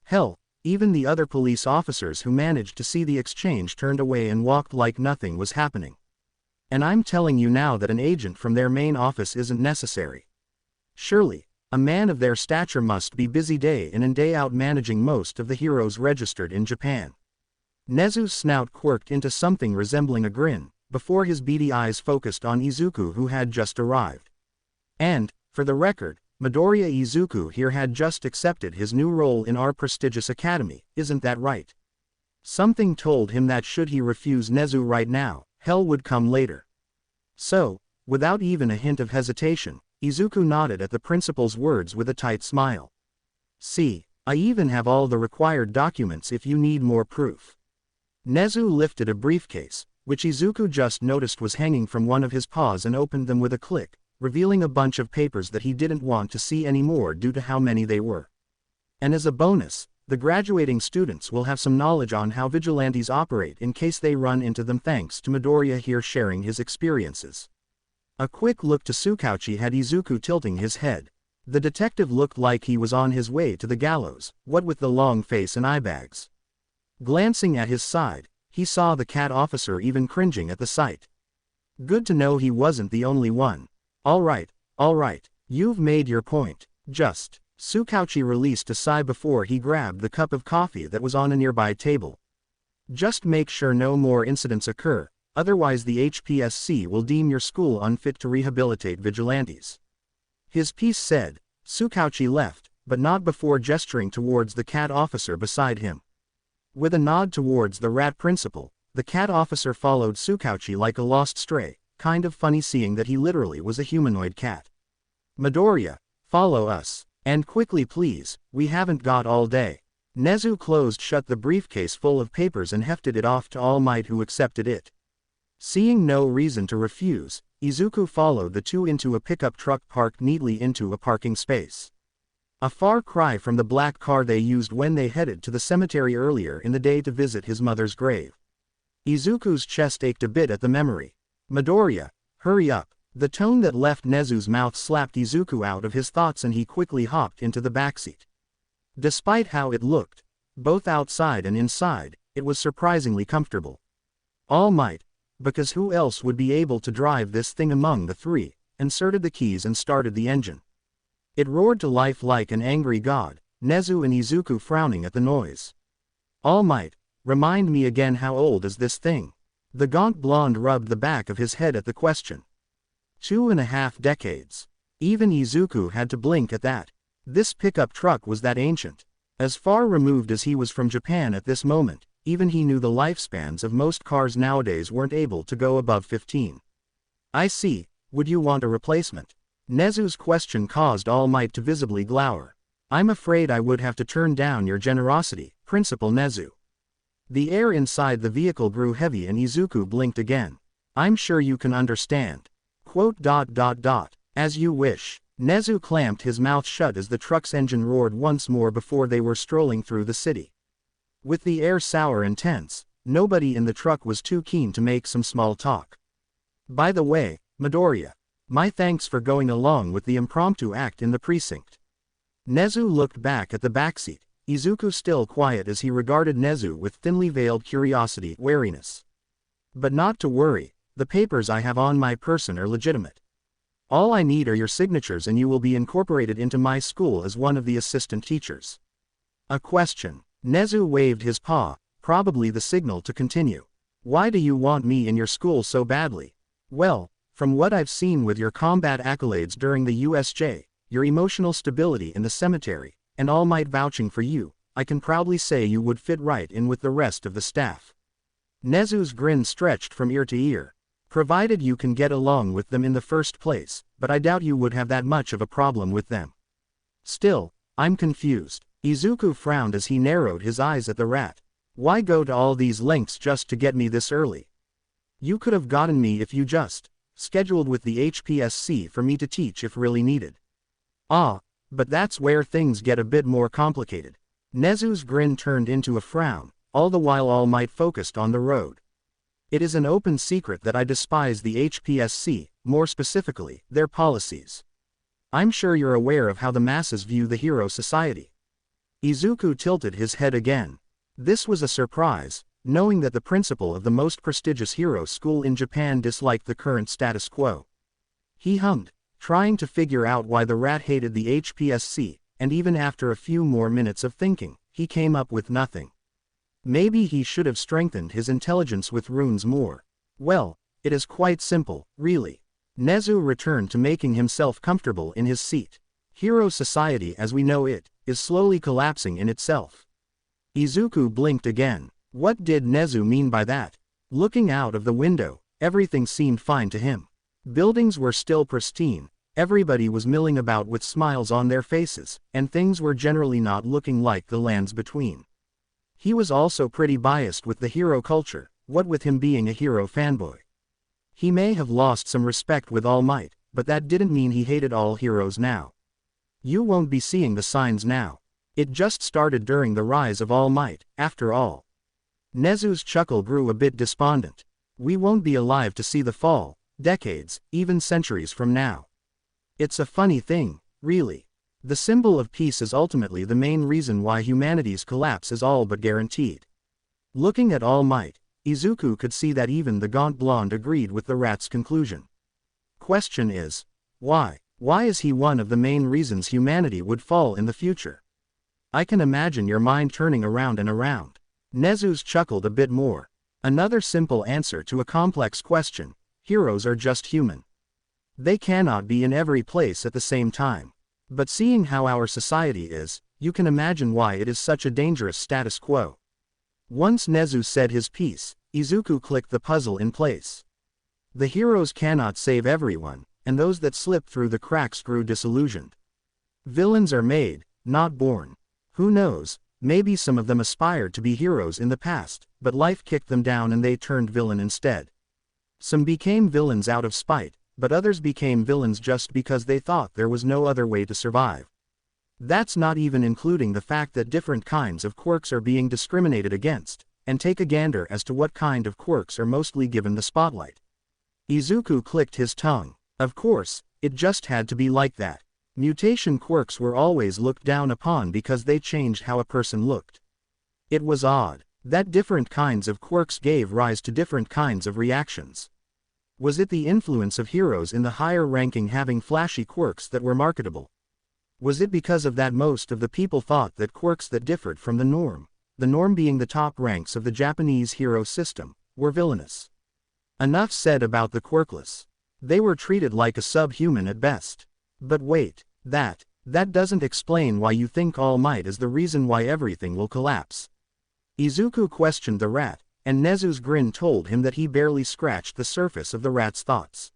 Hell, Even the other police officers who managed to see the exchange turned away and walked like nothing was happening. And I'm telling you now that an agent from their main office isn't necessary. Surely, a man of their stature must be busy day in and day out managing most of the heroes registered in Japan. Nezu's snout quirked into something resembling a grin, before his beady eyes focused on Izuku, who had just arrived. And, for the record, Midoriya Izuku here had just accepted his new role in our prestigious academy, isn't that right? Something told him that should he refuse Nezu right now, hell would come later. So, without even a hint of hesitation, Izuku nodded at the principal's words with a tight smile. See, I even have all the required documents if you need more proof. Nezu lifted a briefcase, which Izuku just noticed was hanging from one of his paws, and opened them with a click, revealing a bunch of papers that he didn't want to see anymore due to how many they were. And as a bonus, the graduating students will have some knowledge on how vigilantes operate in case they run into them, thanks to Midoriya here sharing his experiences. A quick look to Tsukauchi had Izuku tilting his head. The detective looked like he was on his way to the gallows, what with the long face and eye bags. Glancing at his side, he saw the cat officer even cringing at the sight. Good to know he wasn't the only one. All right, you've made your point. Just. Tsukauchi released a sigh before he grabbed the cup of coffee that was on a nearby table. Just make sure no more incidents occur, otherwise the HPSC will deem your school unfit to rehabilitate vigilantes. His piece said. Tsukauchi left, but not before gesturing towards the cat officer beside him. With a nod towards the rat principal, the cat officer followed Tsukauchi like a lost stray, kind of funny seeing that he literally was a humanoid cat. Midoriya, follow us, and quickly please, we haven't got all day. Nezu closed shut the briefcase full of papers and hefted it off to All Might, who accepted it. Seeing no reason to refuse, Izuku followed the two into a pickup truck parked neatly into a parking space. A far cry from the black car they used when they headed to the cemetery earlier in the day to visit his mother's grave. Izuku's chest ached a bit at the memory. Midoriya, hurry up. The tone that left Nezu's mouth slapped Izuku out of his thoughts, and he quickly hopped into the backseat. Despite how it looked, both outside and inside, it was surprisingly comfortable. All Might, because who else would be able to drive this thing among the three, inserted the keys and started the engine. It roared to life like an angry god, Nezu and Izuku frowning at the noise. All Might, remind me again, how old is this thing? The gaunt blonde rubbed the back of his head at the question. 2.5 decades. Even Izuku had to blink at that. This pickup truck was that ancient. As far removed as he was from Japan at this moment, even he knew the lifespans of most cars nowadays weren't able to go above 15. I see, would you want a replacement? Nezu's question caused All Might to visibly glower. I'm afraid I would have to turn down your generosity, Principal Nezu. The air inside the vehicle grew heavy and Izuku blinked again. I'm sure you can understand. As you wish. Nezu clamped his mouth shut as the truck's engine roared once more before they were strolling through the city. With the air sour and tense, nobody in the truck was too keen to make some small talk. By the way, Midoriya, my thanks for going along with the impromptu act in the precinct. Nezu looked back at the backseat, Izuku still quiet as he regarded Nezu with thinly veiled curiosity, wariness. But not to worry, the papers I have on my person are legitimate. All I need are your signatures and you will be incorporated into my school as one of the assistant teachers. A question. Nezu waved his paw, probably the signal to continue. Why do you want me in your school so badly? Well, from what I've seen with your combat accolades during the USJ, your emotional stability in the cemetery, and All Might vouching for you, I can proudly say you would fit right in with the rest of the staff. Nezu's grin stretched from ear to ear. Provided you can get along with them in the first place, but I doubt you would have that much of a problem with them. Still, I'm confused. Izuku frowned as he narrowed his eyes at the rat. Why go to all these lengths just to get me this early? You could have gotten me if you just scheduled with the HPSC for me to teach if really needed. Ah, but that's where things get a bit more complicated. Nezu's grin turned into a frown, all the while All Might focused on the road. It is an open secret that I despise the HPSC, more specifically, their policies. I'm sure you're aware of how the masses view the hero society. Izuku tilted his head again. This was a surprise, knowing that the principal of the most prestigious hero school in Japan disliked the current status quo. He hummed, trying to figure out why the rat hated the HPSC, and even after a few more minutes of thinking, he came up with nothing. Maybe he should have strengthened his intelligence with runes more. Well, it is quite simple, really. Nezu returned to making himself comfortable in his seat. Hero society as we know it, is slowly collapsing in itself. Izuku blinked again. What did Nezu mean by that? Looking out of the window, everything seemed fine to him. Buildings were still pristine, everybody was milling about with smiles on their faces, and things were generally not looking like the lands between. He was also pretty biased with the hero culture, what with him being a hero fanboy. He may have lost some respect with All Might, but that didn't mean he hated all heroes now. You won't be seeing the signs now. It just started during the rise of All Might, after all. Nezu's chuckle grew a bit despondent. We won't be alive to see the fall, decades, even centuries from now. It's a funny thing, really. The symbol of peace is ultimately the main reason why humanity's collapse is all but guaranteed. Looking at All Might, Izuku could see that even the gaunt blonde agreed with the rat's conclusion. Question is, why? Why is he one of the main reasons humanity would fall in the future? I can imagine your mind turning around and around. Nezu's chuckled a bit more. Another simple answer to a complex question: heroes are just human. They cannot be in every place at the same time. But seeing how our society is, you can imagine why it is such a dangerous status quo. Once Nezu said his piece, Izuku clicked the puzzle in place. The heroes cannot save everyone, and those that slip through the cracks grew disillusioned. Villains are made, not born. Who knows, maybe some of them aspired to be heroes in the past, but life kicked them down and they turned villain instead. Some became villains out of spite, but others became villains just because they thought there was no other way to survive. That's not even including the fact that different kinds of quirks are being discriminated against, and take a gander as to what kind of quirks are mostly given the spotlight. Izuku clicked his tongue. Of course, it just had to be like that. Mutation quirks were always looked down upon because they changed how a person looked. It was odd that different kinds of quirks gave rise to different kinds of reactions. Was it the influence of heroes in the higher ranking having flashy quirks that were marketable? Was it because of that most of the people thought that quirks that differed from the norm being the top ranks of the Japanese hero system, were villainous? Enough said about the quirkless. They were treated like a subhuman at best. But wait, that doesn't explain why you think All Might is the reason why everything will collapse. Izuku questioned the rat, and Nezu's grin told him that he barely scratched the surface of the rat's thoughts.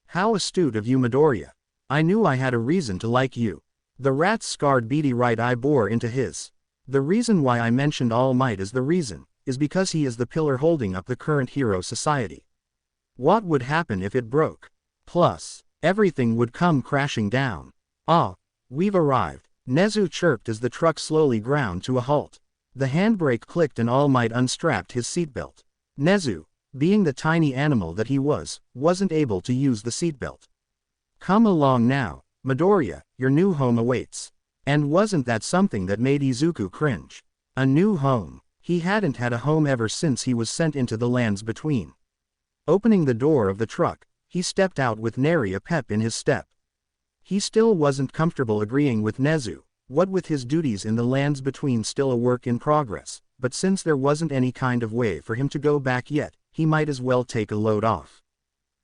How astute of you, Midoriya. I knew I had a reason to like you. The rat's scarred beady right eye bore into his. The reason why I mentioned All Might as the reason, is because he is the pillar holding up the current hero society. What would happen if it broke? Plus, everything would come crashing down. Ah, we've arrived, Nezu chirped as the truck slowly ground to a halt. The handbrake clicked and All Might unstrapped his seatbelt. Nezu, being the tiny animal that he was, wasn't able to use the seatbelt. Come along now, Midoriya, your new home awaits. And wasn't that something that made Izuku cringe? A new home. He hadn't had a home ever since he was sent into the lands between. Opening the door of the truck, he stepped out with nary a pep in his step. He still wasn't comfortable agreeing with Nezu, what with his duties in the lands between still a work in progress, but since there wasn't any kind of way for him to go back yet, he might as well take a load off.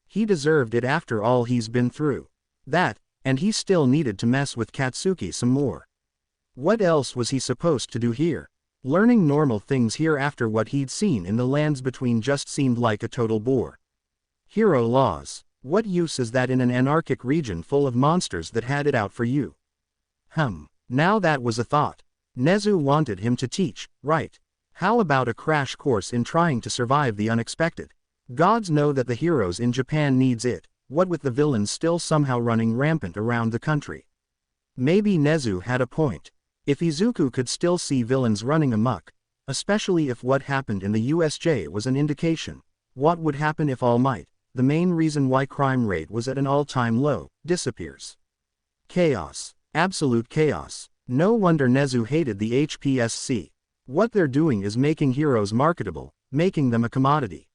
He deserved it after all he's been through. That, and he still needed to mess with Katsuki some more. What else was he supposed to do here? Learning normal things here after what he'd seen in the lands between just seemed like a total bore. Hero laws. What use is that in an anarchic region full of monsters that had it out for you? Now that was a thought. Nezu wanted him to teach, right? How about a crash course in trying to survive the unexpected? Gods know that the heroes in Japan needs it, what with the villains still somehow running rampant around the country. Maybe Nezu had a point. If Izuku could still see villains running amok, especially if what happened in the USJ was an indication, what would happen if All Might, the main reason why crime rate was at an all-time low, disappears? Chaos. Absolute chaos. No wonder Nezu hated the HPSC. What they're doing is making heroes marketable, making them a commodity.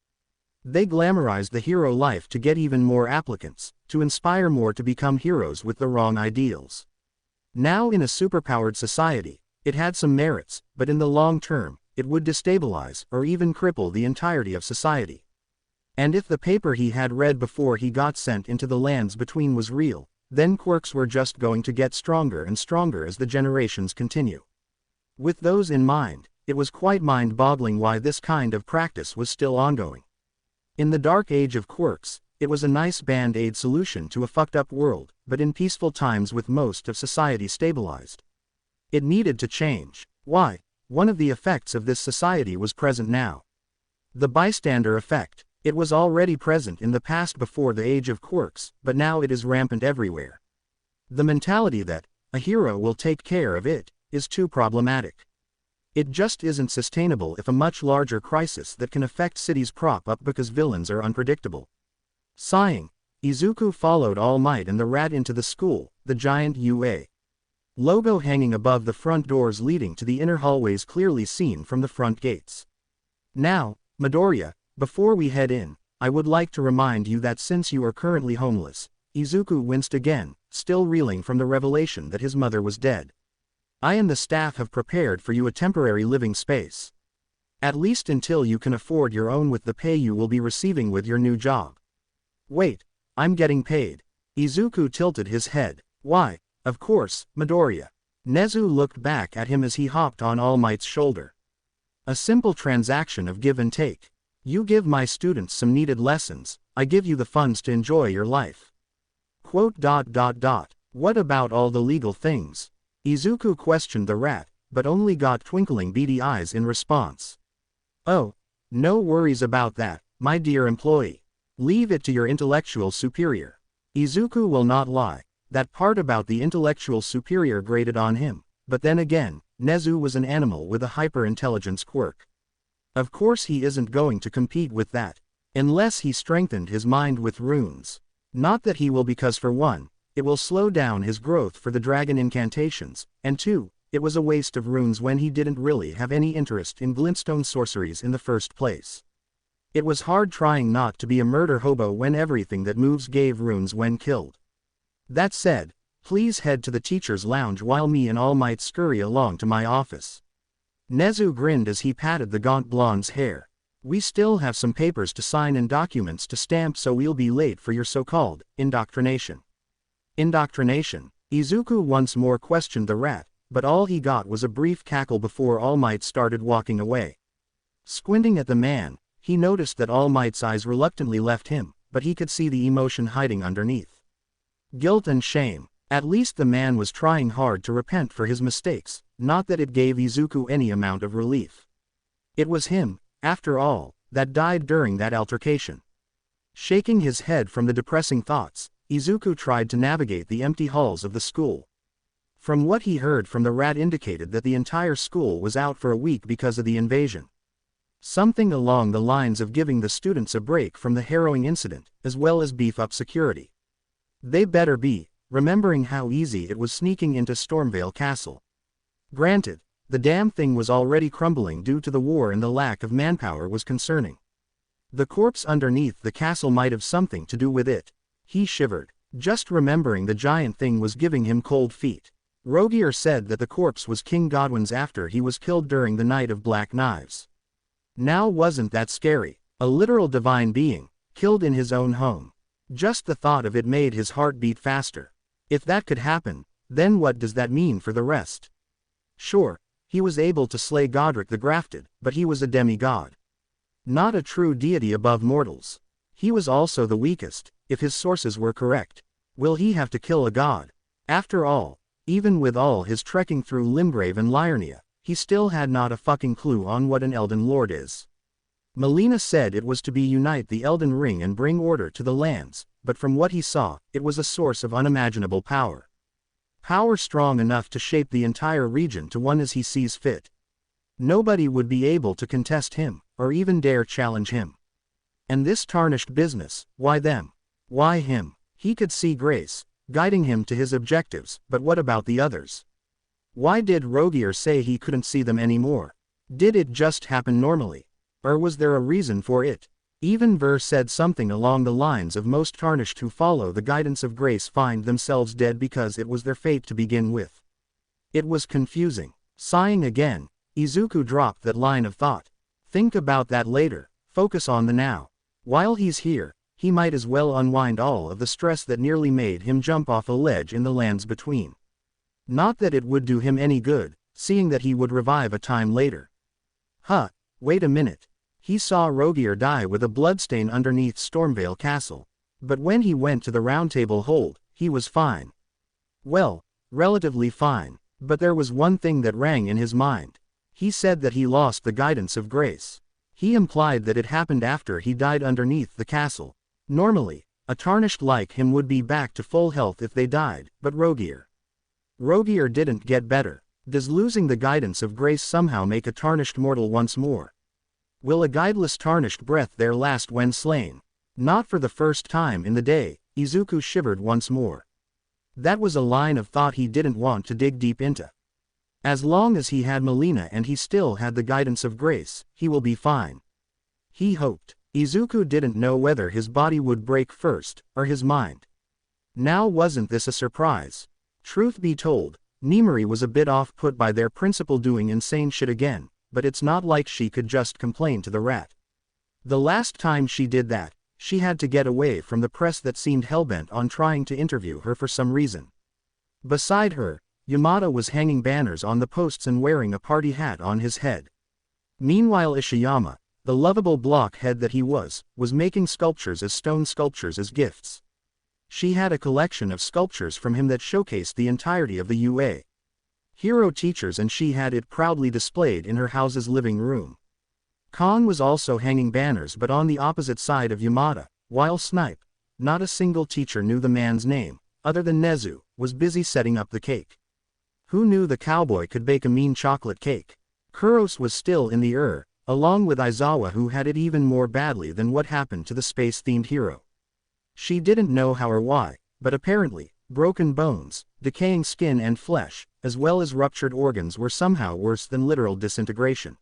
They glamorize the hero life to get even more applicants, to inspire more to become heroes with the wrong ideals. Now in a superpowered society, it had some merits, but in the long term, it would destabilize or even cripple the entirety of society. And if the paper he had read before he got sent into the lands between was real, then quirks were just going to get stronger and stronger as the generations continue. With those in mind, it was quite mind-boggling why this kind of practice was still ongoing. In the dark age of quirks, it was a nice band-aid solution to a fucked-up world, but in peaceful times with most of society stabilized, it needed to change. Why? One of the effects of this society was present now. The bystander effect. It was already present in the past before the age of quirks, but now it is rampant everywhere. The mentality that a hero will take care of it is too problematic. It just isn't sustainable if a much larger crisis that can affect cities prop up because villains are unpredictable. Sighing, Izuku followed All Might and the rat into the school, the giant UA logo hanging above the front doors leading to the inner hallways clearly seen from the front gates. Now, Midoriya, before we head in, I would like to remind you that since you are currently homeless, Izuku winced again, still reeling from the revelation that his mother was dead. I and the staff have prepared for you a temporary living space. At least until you can afford your own with the pay you will be receiving with your new job. Wait, I'm getting paid. Izuku tilted his head. Why, of course, Midoriya. Nezu looked back at him as he hopped on All Might's shoulder. A simple transaction of give and take. You give my students some needed lessons, I give you the funds to enjoy your life. What about all the legal things? Izuku questioned the rat, but only got twinkling beady eyes in response. Oh, no worries about that, my dear employee. Leave it to your intellectual superior. Izuku will not lie, that part about the intellectual superior grated on him, but then again, Nezu was an animal with a hyper-intelligence quirk. Of course he isn't going to compete with that, unless he strengthened his mind with runes. Not that he will, because for one, it will slow down his growth for the dragon incantations, and two, it was a waste of runes when he didn't really have any interest in glintstone sorceries in the first place. It was hard trying not to be a murder hobo when everything that moves gave runes when killed. That said, please head to the teacher's lounge while me and All Might scurry along to my office. Nezu grinned as he patted the gaunt blonde's hair. We still have some papers to sign and documents to stamp, so we'll be late for your so-called indoctrination. Indoctrination? Izuku once more questioned the rat, but all he got was a brief cackle before All Might started walking away. Squinting at the man, he noticed that All Might's eyes reluctantly left him, but he could see the emotion hiding underneath. Guilt and shame. At least the man was trying hard to repent for his mistakes, not that it gave Izuku any amount of relief. It was him, after all, that died during that altercation. Shaking his head from the depressing thoughts, Izuku tried to navigate the empty halls of the school. From what he heard from the rat indicated that the entire school was out for a week because of the invasion. Something along the lines of giving the students a break from the harrowing incident, as well as beef up security. They better be, remembering how easy it was sneaking into Stormvale Castle. Granted, the damn thing was already crumbling due to the war and the lack of manpower was concerning. The corpse underneath the castle might have something to do with it. He shivered, just remembering the giant thing was giving him cold feet. Rogier said that the corpse was King Godwin's after he was killed during the Night of Black Knives. Now wasn't that scary? A literal divine being, killed in his own home. Just the thought of it made his heart beat faster. If that could happen, then what does that mean for the rest? Sure, he was able to slay Godric the Grafted, but he was a demigod. Not a true deity above mortals. He was also the weakest, if his sources were correct. Will he have to kill a god? After all, even with all his trekking through Limgrave and Liurnia, he still had not a fucking clue on what an Elden Lord is. Melina said it was to be unite the Elden Ring and bring order to the lands, but from what he saw, it was a source of unimaginable power. Power strong enough to shape the entire region to one as he sees fit. Nobody would be able to contest him, or even dare challenge him. And this tarnished business, why them? Why him? He could see grace, guiding him to his objectives, but what about the others? Why did Rogier say he couldn't see them anymore? Did it just happen normally? Or was there a reason for it? Even Ver said something along the lines of most Tarnished who follow the guidance of grace find themselves dead because it was their fate to begin with. It was confusing. Sighing again, Izuku dropped that line of thought. Think about that later, focus on the now. While he's here, he might as well unwind all of the stress that nearly made him jump off a ledge in the lands between. Not that it would do him any good, seeing that he would revive a time later. Wait a minute. He saw Rogier die with a bloodstain underneath Stormvale Castle. But when he went to the Round Table hold, he was fine. Well, relatively fine, but there was one thing that rang in his mind. He said that he lost the guidance of grace. He implied that it happened after he died underneath the castle. Normally, a Tarnished like him would be back to full health if they died, but Rogier didn't get better. Does losing the guidance of grace somehow make a Tarnished mortal once more? Will a guideless Tarnished breath there last when slain? Not for the first time in the day, Izuku shivered once more. That was a line of thought he didn't want to dig deep into. As long as he had Melina and he still had the guidance of grace, he will be fine. He hoped. Izuku didn't know whether his body would break first, or his mind. Now wasn't this a surprise? Truth be told, Nimari was a bit off-put by their principal doing insane shit again, but it's not like she could just complain to the rat. The last time she did that, she had to get away from the press that seemed hellbent on trying to interview her for some reason. Beside her, Yamada was hanging banners on the posts and wearing a party hat on his head. Meanwhile Ishiyama, the lovable blockhead that he was making sculptures as stone sculptures as gifts. She had a collection of sculptures from him that showcased the entirety of the UA hero teachers and she had it proudly displayed in her house's living room. Khan was also hanging banners but on the opposite side of Yamada, while Snipe, not a single teacher knew the man's name, other than Nezu, was busy setting up the cake. Who knew the cowboy could bake a mean chocolate cake? Kuros was still in the along with Aizawa who had it even more badly than what happened to the space-themed hero. She didn't know how or why, but apparently, broken bones, decaying skin and flesh, as well as ruptured organs were somehow worse than literal disintegration.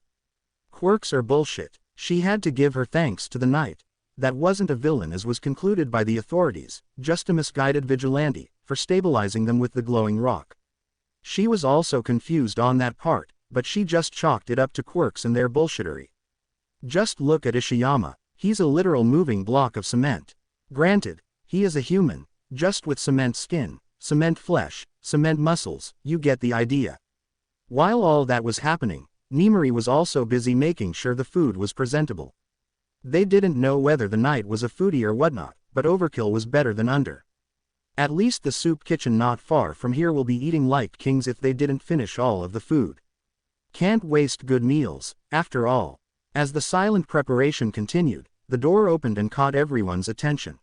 Quirks or bullshit, she had to give her thanks to the knight. That wasn't a villain as was concluded by the authorities, just a misguided vigilante, for stabilizing them with the glowing rock. She was also confused on that part, but she just chalked it up to quirks and their bullshittery. Just look at Ishiyama, he's a literal moving block of cement. Granted, he is a human, just with cement skin, cement flesh, cement muscles, you get the idea. While all that was happening, Nimari was also busy making sure the food was presentable. They didn't know whether the knight was a foodie or whatnot, but overkill was better than under. At least the soup kitchen not far from here will be eating like kings if they didn't finish all of the food. Can't waste good meals, after all. As the silent preparation continued, the door opened and caught everyone's attention.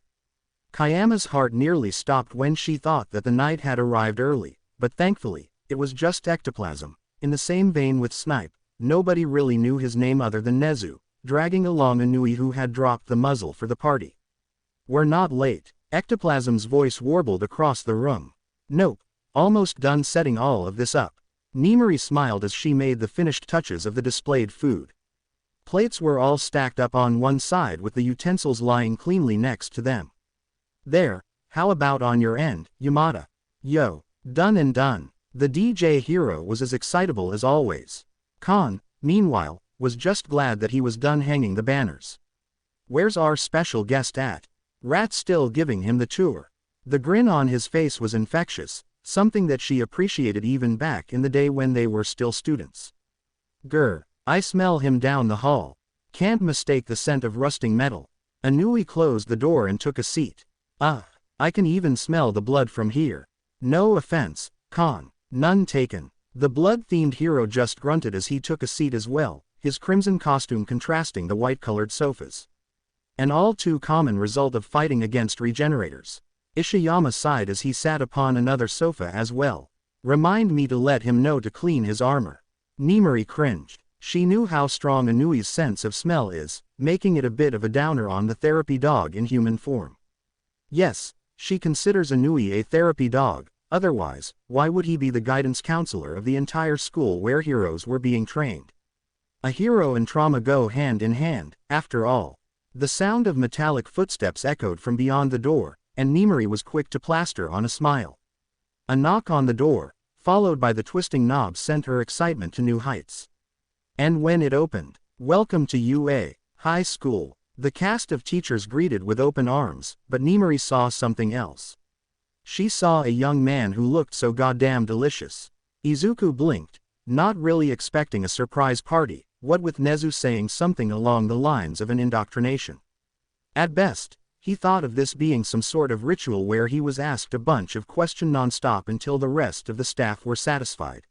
Kayama's heart nearly stopped when she thought that the knight had arrived early, but thankfully, it was just ectoplasm. In the same vein with Snipe, nobody really knew his name other than Nezu, dragging along Inui who had dropped the muzzle for the party. We're not late, Ectoplasm's voice warbled across the room. Nope, almost done setting all of this up. Nimari smiled as she made the finished touches of the displayed food. Plates were all stacked up on one side with the utensils lying cleanly next to them. There, how about on your end, Yamada? Yo, done and done. The DJ hero was as excitable as always. Khan, meanwhile, was just glad that he was done hanging the banners. Where's our special guest at? Rat still giving him the tour. The grin on his face was infectious, something that she appreciated even back in the day when they were still students. Grr, I smell him down the hall. Can't mistake the scent of rusting metal. Inui closed the door and took a seat. I can even smell the blood from here. No offense, Khan, none taken. The blood-themed hero just grunted as he took a seat as well, his crimson costume contrasting the white-colored sofas. An all-too common result of fighting against regenerators. Ishiyama sighed as he sat upon another sofa as well. Remind me to let him know to clean his armor. Nimari cringed. She knew how strong Inui's sense of smell is, making it a bit of a downer on the therapy dog in human form. Yes, she considers Inui a therapy dog, Otherwise, why would he be the guidance counselor of the entire school where heroes were being trained? A hero and trauma go hand in hand, after all. The sound of metallic footsteps echoed from beyond the door, and Nimari was quick to plaster on a smile. A knock on the door, followed by the twisting knob, sent her excitement to new heights. And when it opened, "Welcome to UA High School," the cast of teachers greeted with open arms, but Nimari saw something else. She saw a young man who looked so goddamn delicious. Izuku blinked, not really expecting a surprise party, what with Nezu saying something along the lines of an indoctrination. At best, he thought of this being some sort of ritual where he was asked a bunch of questions non-stop until the rest of the staff were satisfied.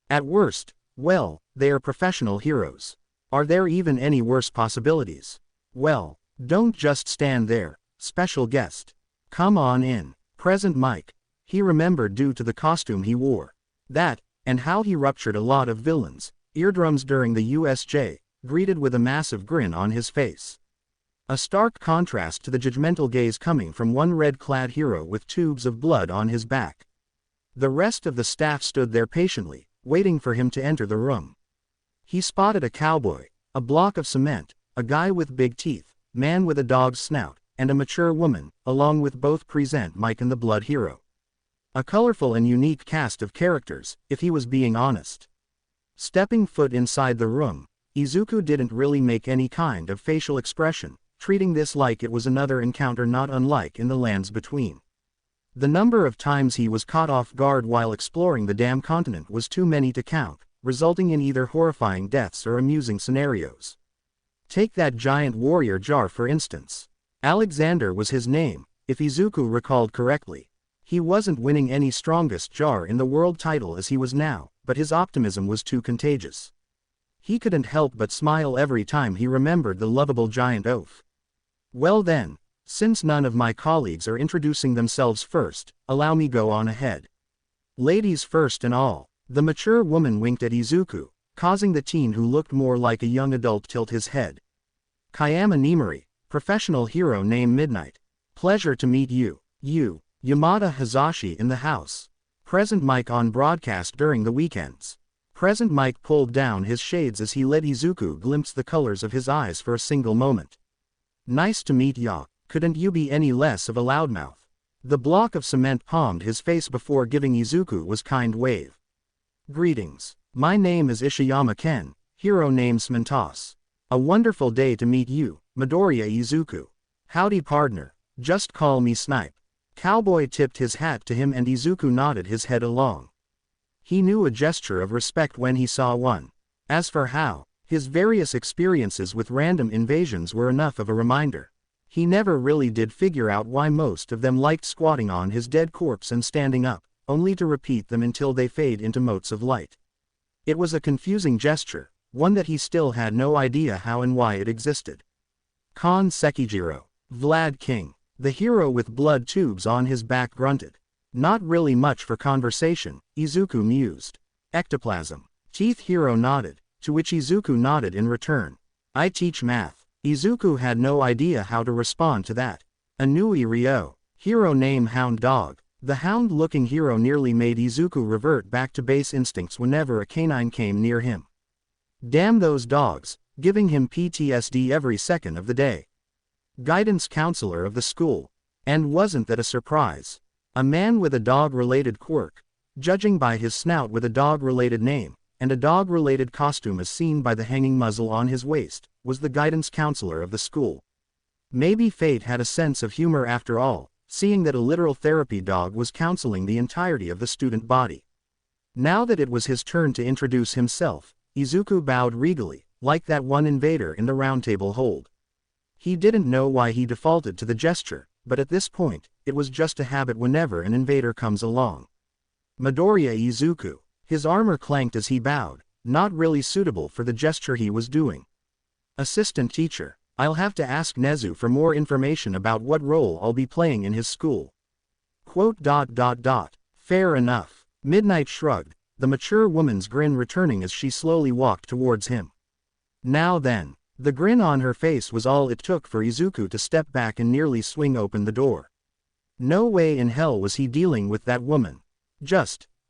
At worst, well, they are professional heroes. Are there even any worse possibilities? Well, don't just stand there, special guest. Come on in. Present Mike. He remembered due to the costume he wore. That, and how he ruptured a lot of villains' eardrums during the USJ, greeted with a massive grin on his face. A stark contrast to the judgmental gaze coming from one red-clad hero with tubes of blood on his back. The rest of the staff stood there patiently, waiting for him to enter the room. He spotted a cowboy, a block of cement, a guy with big teeth, man with a dog's snout, and a mature woman, along with both Present Mike and the Blood Hero. A colorful and unique cast of characters, if he was being honest. Stepping foot inside the room, Izuku didn't really make any kind of facial expression, treating this like it was another encounter not unlike in the lands between. The number of times he was caught off guard while exploring the damn continent was too many to count, resulting in either horrifying deaths or amusing scenarios. Take that giant warrior jar for instance. Alexander was his name, if Izuku recalled correctly. He wasn't winning any strongest jar in the world title as he was now, but his optimism was too contagious. He couldn't help but smile every time he remembered the lovable giant oaf. Well then, since none of my colleagues are introducing themselves first, allow me go on ahead. Ladies first and all. The mature woman winked at Izuku, causing the teen who looked more like a young adult tilt his head. Kayama Nimari, professional hero named Midnight. Pleasure to meet you. You, Yamada Hazashi in the house. Present Mike on broadcast during the weekends. Present Mike pulled down his shades as he let Izuku glimpse the colors of his eyes for a single moment. Nice to meet ya, couldn't you be any less of a loudmouth? The block of cement palmed his face before giving Izuku was kind wave. Greetings. My name is Ishiyama Ken, hero named Smentos. A wonderful day to meet you, Midoriya Izuku. Howdy partner, just call me Snipe. Cowboy tipped his hat to him and Izuku nodded his head along. He knew a gesture of respect when he saw one. As for how, his various experiences with random invasions were enough of a reminder. He never really did figure out why most of them liked squatting on his dead corpse and standing up, only to repeat them until they fade into motes of light. It was a confusing gesture, one that he still had no idea how and why it existed. Kon Sekijiro. Vlad King. The hero with blood tubes on his back grunted. Not really much for conversation, Izuku mused. Ectoplasm. Teeth hero nodded, to which Izuku nodded in return. I teach math. Izuku had no idea how to respond to that. Anui Ryo. Hero name Hound Dog. The hound-looking hero nearly made Izuku revert back to base instincts whenever a canine came near him. Damn those dogs, giving him PTSD every second of the day. Guidance counselor of the school. And wasn't that a surprise? A man with a dog-related quirk, judging by his snout with a dog-related name, and a dog-related costume as seen by the hanging muzzle on his waist, was the guidance counselor of the school. Maybe fate had a sense of humor after all, seeing that a literal therapy dog was counseling the entirety of the student body. Now that it was his turn to introduce himself, Izuku bowed regally, like that one invader in the roundtable hold. He didn't know why he defaulted to the gesture, but at this point, it was just a habit whenever an invader comes along. Midoriya Izuku. His armor clanked as he bowed, not really suitable for the gesture he was doing. Assistant teacher. I'll have to ask Nezu for more information about what role I'll be playing in his school. Fair enough. Midnight shrugged, the mature woman's grin returning as she slowly walked towards him. Now then, the grin on her face was all it took for Izuku to step back and nearly swing open the door. No way in hell was he dealing with that woman.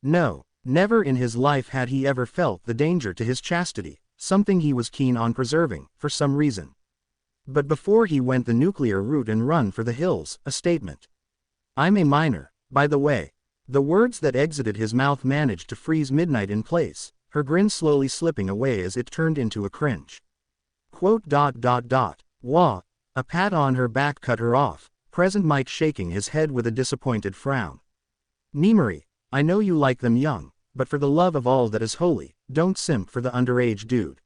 No, never in his life had he ever felt the danger to his chastity, something he was keen on preserving, for some reason. But before he went the nuclear route and run for the hills, a statement. I'm a minor, by the way. The words that exited his mouth managed to freeze Midnight in place, her grin slowly slipping away as it turned into a cringe. Wah. A pat on her back cut her off, present Mike shaking his head with a disappointed frown. Nemery, I know you like them young, but for the love of all that is holy, don't simp for the underage dude.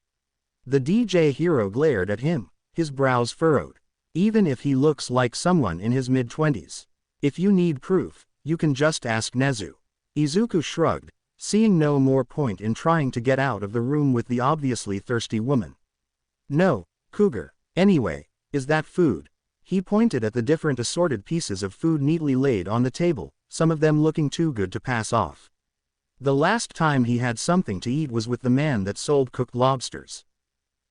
The DJ hero glared at him, his brows furrowed. Even if he looks like someone in his mid-20s. If you need proof, you can just ask Nezu. Izuku shrugged, seeing no more point in trying to get out of the room with the obviously thirsty woman. No, Cougar. Anyway, is that food? He pointed at the different assorted pieces of food neatly laid on the table, some of them looking too good to pass off. The last time he had something to eat was with the man that sold cooked lobsters.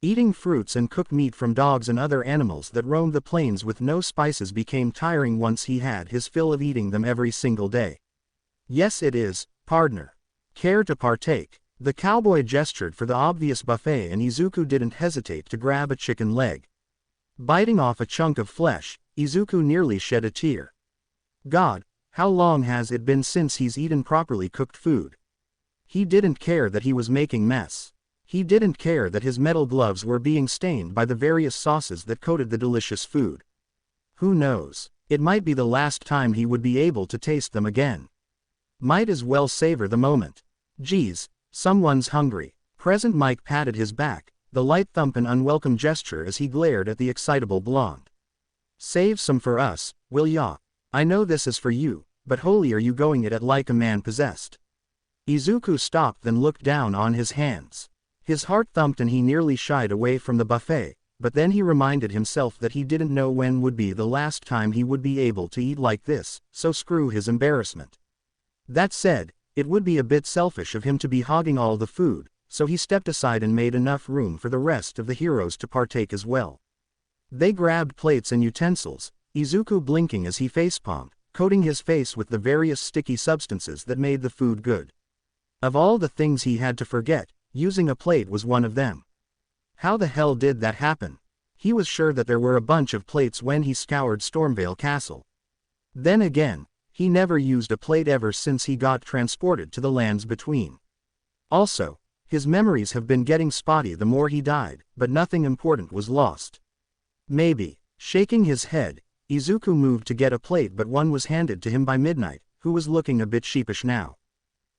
Eating fruits and cooked meat from dogs and other animals that roamed the plains with no spices became tiring once he had his fill of eating them every single day. Yes it is, partner. Care to partake? The cowboy gestured for the obvious buffet and Izuku didn't hesitate to grab a chicken leg. Biting off a chunk of flesh, Izuku nearly shed a tear. God, how long has it been since he's eaten properly cooked food? He didn't care that he was making mess. He didn't care that his metal gloves were being stained by the various sauces that coated the delicious food. Who knows, it might be the last time he would be able to taste them again. Might as well savor the moment. Geez, someone's hungry. Present Mike patted his back, the light thump an unwelcome gesture as he glared at the excitable blonde. Save some for us, will ya? I know this is for you, but holy are you going it at like a man possessed. Izuku stopped then looked down on his hands. His heart thumped and he nearly shied away from the buffet, but then he reminded himself that he didn't know when would be the last time he would be able to eat like this, so screw his embarrassment. That said, it would be a bit selfish of him to be hogging all the food, so he stepped aside and made enough room for the rest of the heroes to partake as well. They grabbed plates and utensils, Izuku blinking as he facepalmed, coating his face with the various sticky substances that made the food good. Of all the things he had to forget, using a plate was one of them. How the hell did that happen? He was sure that there were a bunch of plates when he scoured Stormvale Castle. Then again, he never used a plate ever since he got transported to the lands between. Also, his memories have been getting spotty the more he died, but nothing important was lost. Maybe. Shaking his head, Izuku moved to get a plate but one was handed to him by Midnight, who was looking a bit sheepish now.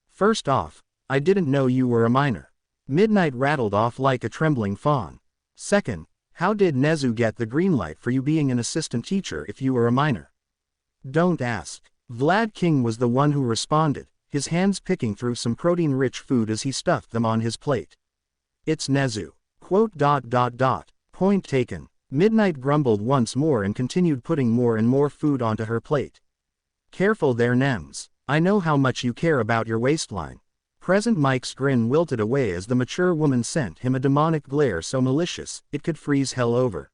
First off, I didn't know you were a minor. Midnight rattled off like a trembling fawn. Second, how did Nezu get the green light for you being an assistant teacher if you were a minor? Don't ask. Vlad King was the one who responded, his hands picking through some protein-rich food as he stuffed them on his plate. It's Nezu. Point taken. Midnight grumbled once more and continued putting more and more food onto her plate. Careful there, Nems. I know how much you care about your waistline. Present Mike's grin wilted away as the mature woman sent him a demonic glare so malicious, it could freeze hell over.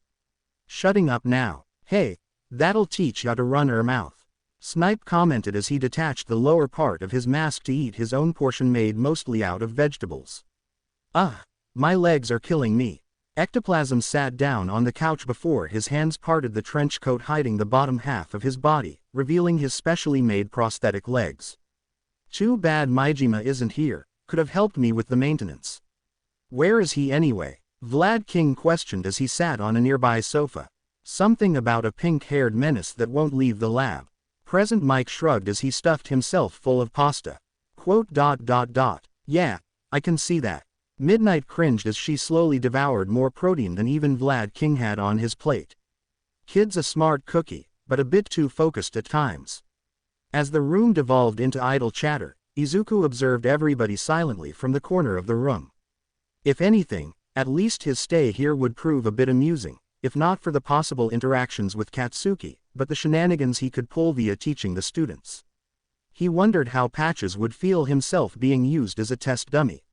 Shutting up now. Hey, that'll teach ya to run her mouth. Snipe commented as he detached the lower part of his mask to eat his own portion made mostly out of vegetables. My legs are killing me. Ectoplasm sat down on the couch before his hands parted the trench coat hiding the bottom half of his body, revealing his specially made prosthetic legs. Too bad Maijima isn't here, could have helped me with the maintenance. Where is he anyway? Vlad King questioned as he sat on a nearby sofa. Something about a pink-haired menace that won't leave the lab. Present Mike shrugged as he stuffed himself full of pasta. Yeah, I can see that. Midnight cringed as she slowly devoured more protein than even Vlad King had on his plate. Kid's a smart cookie, but a bit too focused at times. As the room devolved into idle chatter, Izuku observed everybody silently from the corner of the room. If anything, at least his stay here would prove a bit amusing, if not for the possible interactions with Katsuki, but the shenanigans he could pull via teaching the students. He wondered how Patches would feel himself being used as a test dummy.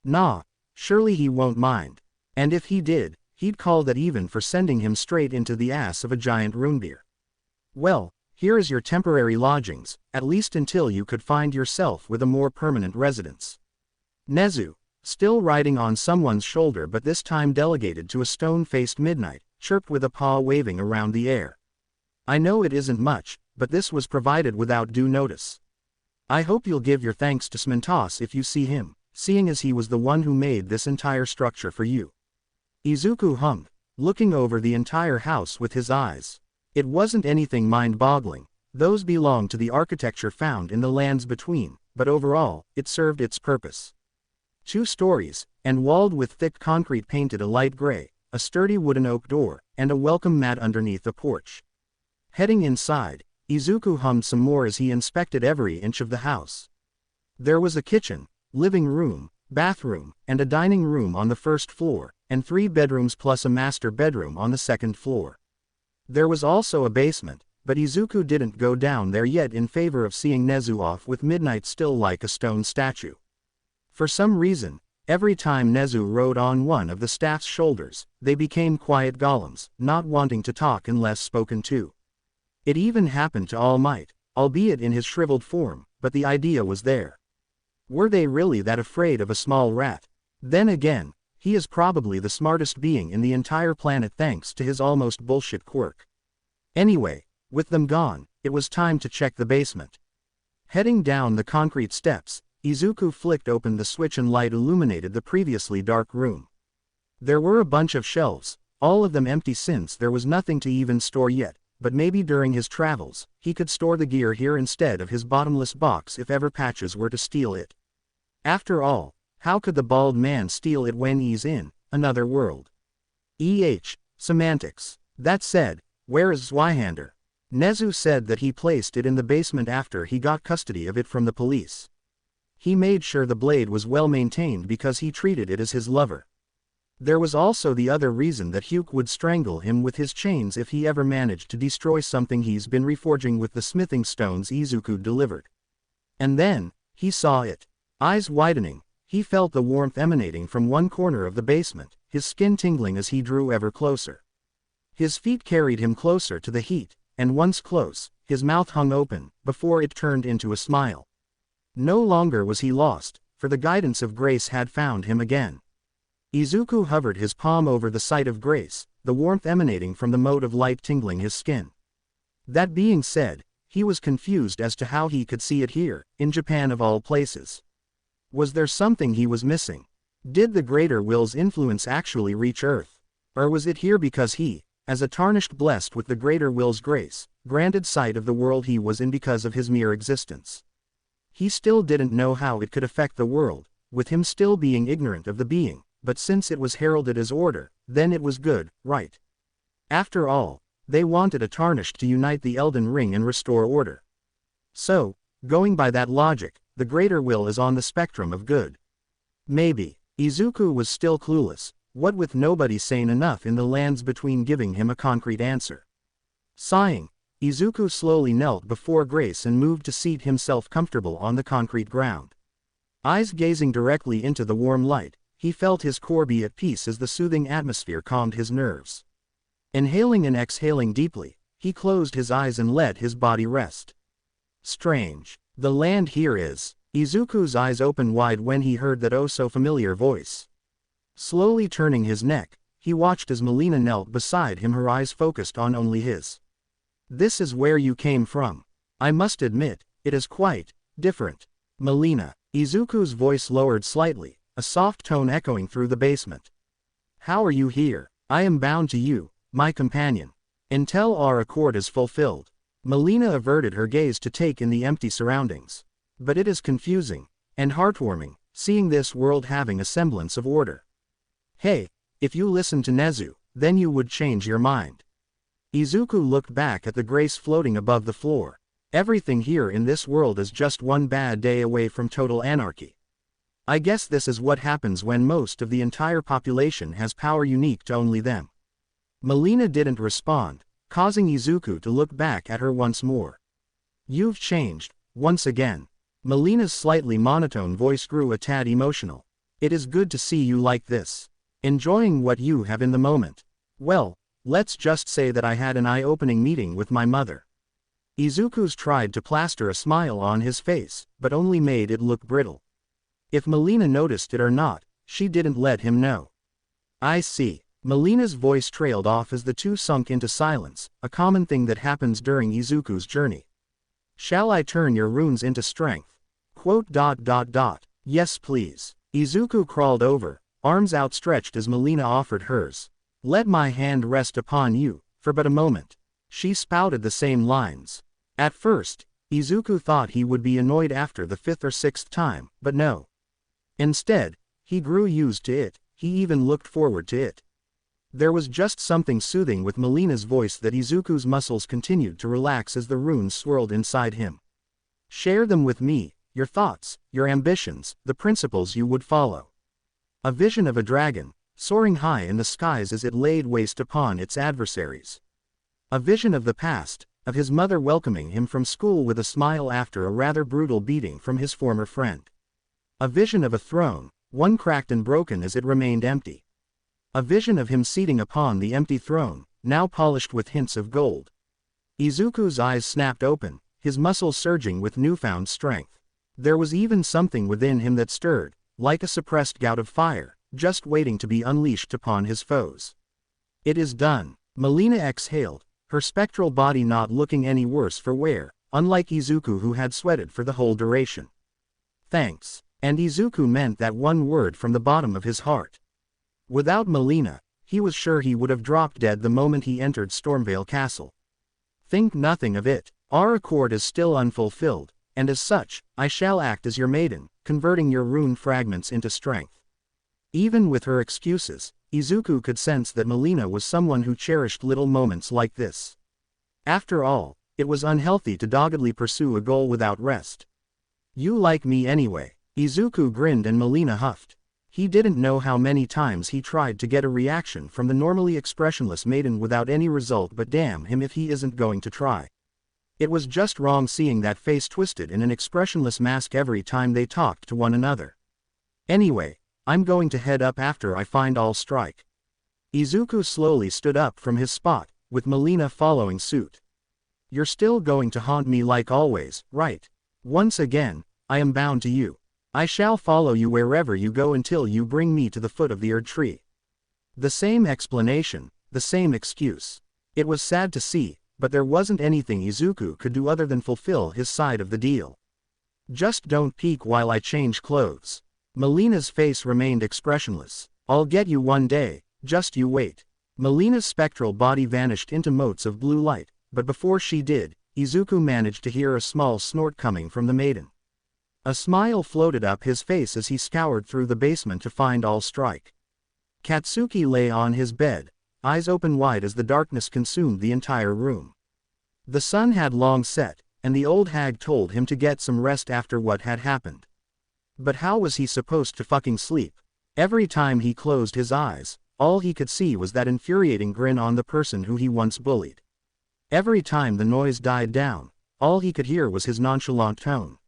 Nah, surely he won't mind. And if he did, he'd call that even for sending him straight into the ass of a giant runebeer. Well, Here is your temporary lodgings, at least until you could find yourself with a more permanent residence. Nezu, still riding on someone's shoulder but this time delegated to a stone-faced Midnight, chirped with a paw waving around the air. I know it isn't much, but this was provided without due notice. I hope you'll give your thanks to Smintos if you see him, seeing as he was the one who made this entire structure for you. Izuku hummed, looking over the entire house with his eyes. It wasn't anything mind-boggling, those belonged to the architecture found in the lands between, but overall, it served its purpose. 2 stories, and walled with thick concrete painted a light gray, a sturdy wooden oak door, and a welcome mat underneath the porch. Heading inside, Izuku hummed some more as he inspected every inch of the house. There was a kitchen, living room, bathroom, and a dining room on the first floor, and 3 bedrooms plus a master bedroom on the second floor. There was also a basement, but Izuku didn't go down there yet in favor of seeing Nezu off with Midnight still like a stone statue. For some reason, every time Nezu rode on one of the staff's shoulders, they became quiet golems, not wanting to talk unless spoken to. It even happened to All Might, albeit in his shriveled form, but the idea was there. Were they really that afraid of a small rat? Then again, he is probably the smartest being in the entire planet thanks to his almost bullshit quirk. Anyway, with them gone, it was time to check the basement. Heading down the concrete steps, Izuku flicked open the switch and light illuminated the previously dark room. There were a bunch of shelves, all of them empty since there was nothing to even store yet, but maybe during his travels, he could store the gear here instead of his bottomless box if ever Patches were to steal it. After all, how could the bald man steal it when he's in another world? Semantics. That said, where is Zweihander? Nezu said that he placed it in the basement after he got custody of it from the police. He made sure the blade was well maintained because he treated it as his lover. There was also the other reason that Hugh would strangle him with his chains if he ever managed to destroy something he's been reforging with the smithing stones Izuku delivered. And then, he saw it. Eyes widening, he felt the warmth emanating from one corner of the basement, his skin tingling as he drew ever closer. His feet carried him closer to the heat, and once close, his mouth hung open, before it turned into a smile. No longer was he lost, for the guidance of grace had found him again. Izuku hovered his palm over the site of grace, the warmth emanating from the mote of light tingling his skin. That being said, he was confused as to how he could see it here, in Japan of all places. Was there something he was missing? Did the Greater Will's influence actually reach Earth? Or was it here because he, as a Tarnished blessed with the Greater Will's grace, granted sight of the world he was in because of his mere existence? He still didn't know how it could affect the world, with him still being ignorant of the being, but since it was heralded as order, then it was good, right? After all, they wanted a Tarnished to unite the Elden Ring and restore order. So, going by that logic, the Greater Will is on the spectrum of good. Maybe. Izuku was still clueless, what with nobody sane enough in the lands between giving him a concrete answer. Sighing, Izuku slowly knelt before Grace and moved to seat himself comfortable on the concrete ground. Eyes gazing directly into the warm light, he felt his core be at peace as the soothing atmosphere calmed his nerves. Inhaling and exhaling deeply, he closed his eyes and let his body rest. Strange. The land here is. Izuku's eyes opened wide when he heard that oh-so-familiar voice. Slowly turning his neck, he watched as Melina knelt beside him, her eyes focused on only his. This is where you came from. I must admit, it is quite different. Melina. Izuku's voice lowered slightly, a soft tone echoing through the basement. How are you here? I am bound to you, my companion. Until our accord is fulfilled. Melina averted her gaze to take in the empty surroundings. But it is confusing, and heartwarming, seeing this world having a semblance of order. Hey, if you listened to Nezu, then you would change your mind. Izuku looked back at the grace floating above the floor. Everything here in this world is just one bad day away from total anarchy. I guess this is what happens when most of the entire population has power unique to only them. Melina didn't respond, causing Izuku to look back at her once more. You've changed, once again. Melina's slightly monotone voice grew a tad emotional. It is good to see you like this. Enjoying what you have in the moment. Well, let's just say that I had an eye-opening meeting with my mother. Izuku's tried to plaster a smile on his face, but only made it look brittle. If Melina noticed it or not, she didn't let him know. I see. Melina's voice trailed off as the two sunk into silence, a common thing that happens during Izuku's journey. Shall I turn your runes into strength? Quote. Yes please. Izuku crawled over, arms outstretched as Melina offered hers. Let my hand rest upon you, for but a moment. She spouted the same lines. At first, Izuku thought he would be annoyed after the 5th or 6th time, but no. Instead, he grew used to it, he even looked forward to it. There was just something soothing with Melina's voice that Izuku's muscles continued to relax as the runes swirled inside him. Share them with me, your thoughts, your ambitions, the principles you would follow. A vision of a dragon, soaring high in the skies as it laid waste upon its adversaries. A vision of the past, of his mother welcoming him from school with a smile after a rather brutal beating from his former friend. A vision of a throne, one cracked and broken as it remained empty. A vision of him seating upon the empty throne, now polished with hints of gold. Izuku's eyes snapped open, his muscles surging with newfound strength. There was even something within him that stirred, like a suppressed gout of fire, just waiting to be unleashed upon his foes. It is done. Melina exhaled, her spectral body not looking any worse for wear, unlike Izuku who had sweated for the whole duration. Thanks. And Izuku meant that one word from the bottom of his heart. Without Melina, he was sure he would have dropped dead the moment he entered Stormvale Castle. Think nothing of it, our accord is still unfulfilled, and as such, I shall act as your maiden, converting your rune fragments into strength. Even with her excuses, Izuku could sense that Melina was someone who cherished little moments like this. After all, it was unhealthy to doggedly pursue a goal without rest. You like me anyway. Izuku grinned and Melina huffed. He didn't know how many times he tried to get a reaction from the normally expressionless maiden without any result, but damn him if he isn't going to try. It was just wrong seeing that face twisted in an expressionless mask every time they talked to one another. Anyway, I'm going to head up after I find all strike. Izuku slowly stood up from his spot, with Melina following suit. You're still going to haunt me like always, right? Once again, I am bound to you. I shall follow you wherever you go until you bring me to the foot of the Erd tree. The same explanation, the same excuse. It was sad to see, but there wasn't anything Izuku could do other than fulfill his side of the deal. Just don't peek while I change clothes. Melina's face remained expressionless. I'll get you one day, just you wait. Melina's spectral body vanished into motes of blue light, but before she did, Izuku managed to hear a small snort coming from the maiden. A smile floated up his face as he scoured through the basement to find all strike. Katsuki lay on his bed, eyes open wide as the darkness consumed the entire room. The sun had long set, and the old hag told him to get some rest after what had happened. But how was he supposed to fucking sleep? Every time he closed his eyes, all he could see was that infuriating grin on the person who he once bullied. Every time the noise died down, all he could hear was his nonchalant tone.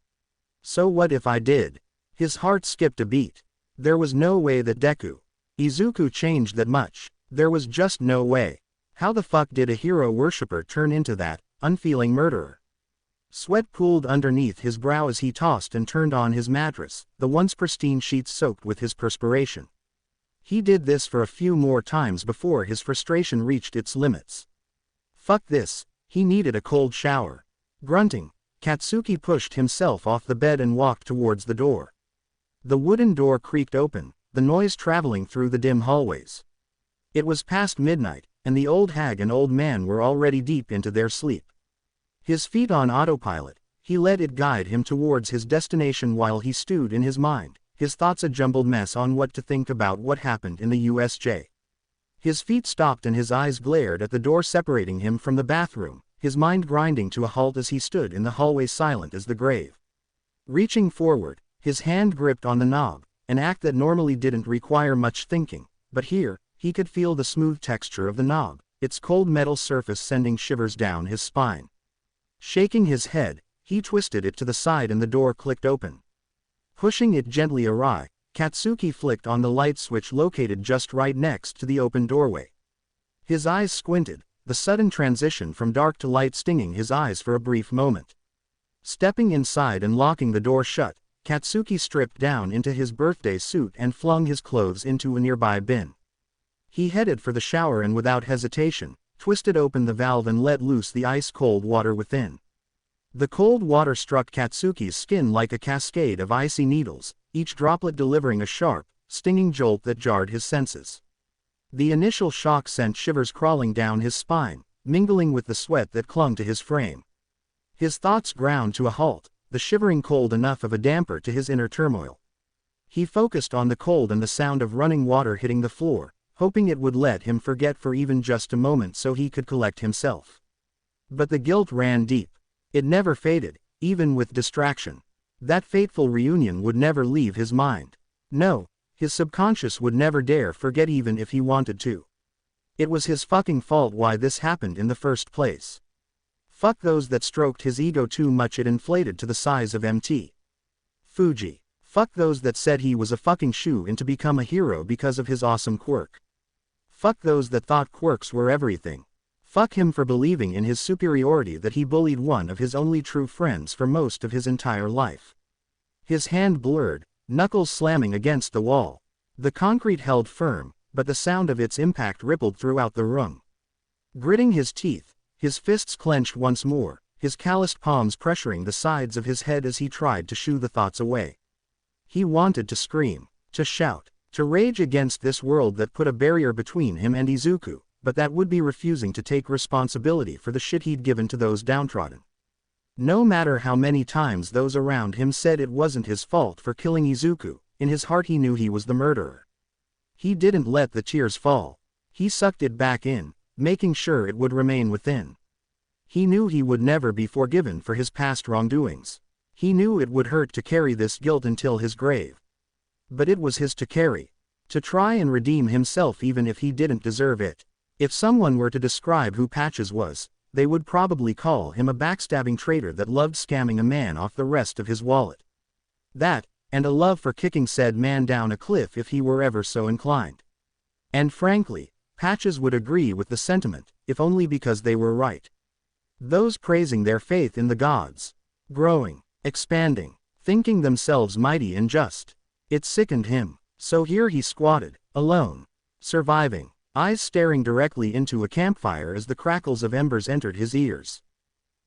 So what if I did? His heart skipped a beat. There was no way that Izuku changed that much. There was just no way. How the fuck did a hero worshipper turn into that unfeeling murderer? Sweat pooled underneath his brow as he tossed and turned on his mattress, the once pristine sheets soaked with his perspiration. He did this for a few more times before his frustration reached its limits. Fuck this, he needed a cold shower. Grunting, Katsuki pushed himself off the bed and walked towards the door. The wooden door creaked open, the noise traveling through the dim hallways. It was past midnight, and the old hag and old man were already deep into their sleep. His feet on autopilot, he let it guide him towards his destination while he stewed in his mind, his thoughts a jumbled mess on what to think about what happened in the USJ. His feet stopped and his eyes glared at the door separating him from the bathroom, his mind grinding to a halt as he stood in the hallway silent as the grave. Reaching forward, his hand gripped on the knob, an act that normally didn't require much thinking, but here, he could feel the smooth texture of the knob, its cold metal surface sending shivers down his spine. Shaking his head, he twisted it to the side and the door clicked open. Pushing it gently awry, Katsuki flicked on the light switch located just right next to the open doorway. His eyes squinted, the sudden transition from dark to light stinging his eyes for a brief moment. Stepping inside and locking the door shut, Katsuki stripped down into his birthday suit and flung his clothes into a nearby bin. He headed for the shower and without hesitation, twisted open the valve and let loose the ice-cold water within. The cold water struck Katsuki's skin like a cascade of icy needles, each droplet delivering a sharp, stinging jolt that jarred his senses. The initial shock sent shivers crawling down his spine, mingling with the sweat that clung to his frame. His thoughts ground to a halt, the shivering cold enough of a damper to his inner turmoil. He focused on the cold and the sound of running water hitting the floor, hoping it would let him forget for even just a moment so he could collect himself. But the guilt ran deep. It never faded, even with distraction. That fateful reunion would never leave his mind. No, his subconscious would never dare forget even if he wanted to. It was his fucking fault why this happened in the first place. Fuck those that stroked his ego too much it inflated to the size of Mt. Fuji. Fuck those that said he was a fucking shoe-in to become a hero because of his awesome quirk. Fuck those that thought quirks were everything. Fuck him for believing in his superiority that he bullied one of his only true friends for most of his entire life. His hand blurred, knuckles slamming against the wall. The concrete held firm, but the sound of its impact rippled throughout the room. Gritting his teeth, his fists clenched once more, his calloused palms pressuring the sides of his head as he tried to shoo the thoughts away. He wanted to scream, to shout, to rage against this world that put a barrier between him and Izuku, but that would be refusing to take responsibility for the shit he'd given to those downtrodden. No matter how many times those around him said it wasn't his fault for killing Izuku, in his heart he knew he was the murderer. He didn't let the tears fall. He sucked it back in, making sure it would remain within. He knew he would never be forgiven for his past wrongdoings. He knew it would hurt to carry this guilt until his grave. But it was his to carry. To try and redeem himself even if he didn't deserve it. If someone were to describe who Patches was, they would probably call him a backstabbing traitor that loved scamming a man off the rest of his wallet. That, and a love for kicking said man down a cliff if he were ever so inclined. And frankly, Patches would agree with the sentiment, if only because they were right. Those praising their faith in the gods. Growing, expanding, thinking themselves mighty and just. It sickened him. So here he squatted, alone, surviving, eyes staring directly into a campfire as the crackles of embers entered his ears.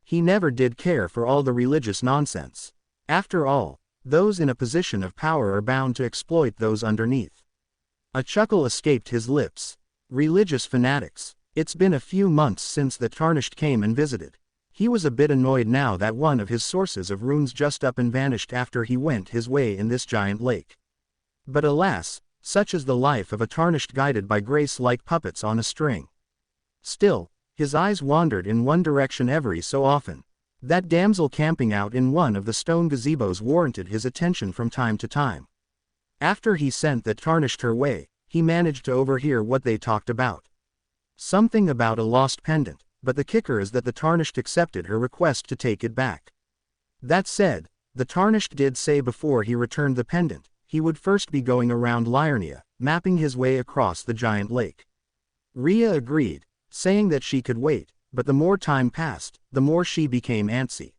He never did care for all the religious nonsense. After all, those in a position of power are bound to exploit those underneath. A chuckle escaped his lips. Religious fanatics. It's been a few months since the Tarnished came and visited. He was a bit annoyed now that one of his sources of runes just up and vanished after he went his way in this giant lake. But alas, such is the life of a Tarnished guided by grace like puppets on a string. Still, his eyes wandered in one direction every so often. That damsel camping out in one of the stone gazebos warranted his attention from time to time. After he sent that Tarnished her way, he managed to overhear what they talked about. Something about a lost pendant, but the kicker is that the Tarnished accepted her request to take it back. That said, the Tarnished did say before he returned the pendant, he would first be going around Liurnia, mapping his way across the giant lake. Rhea agreed, saying that she could wait, but the more time passed, the more she became antsy.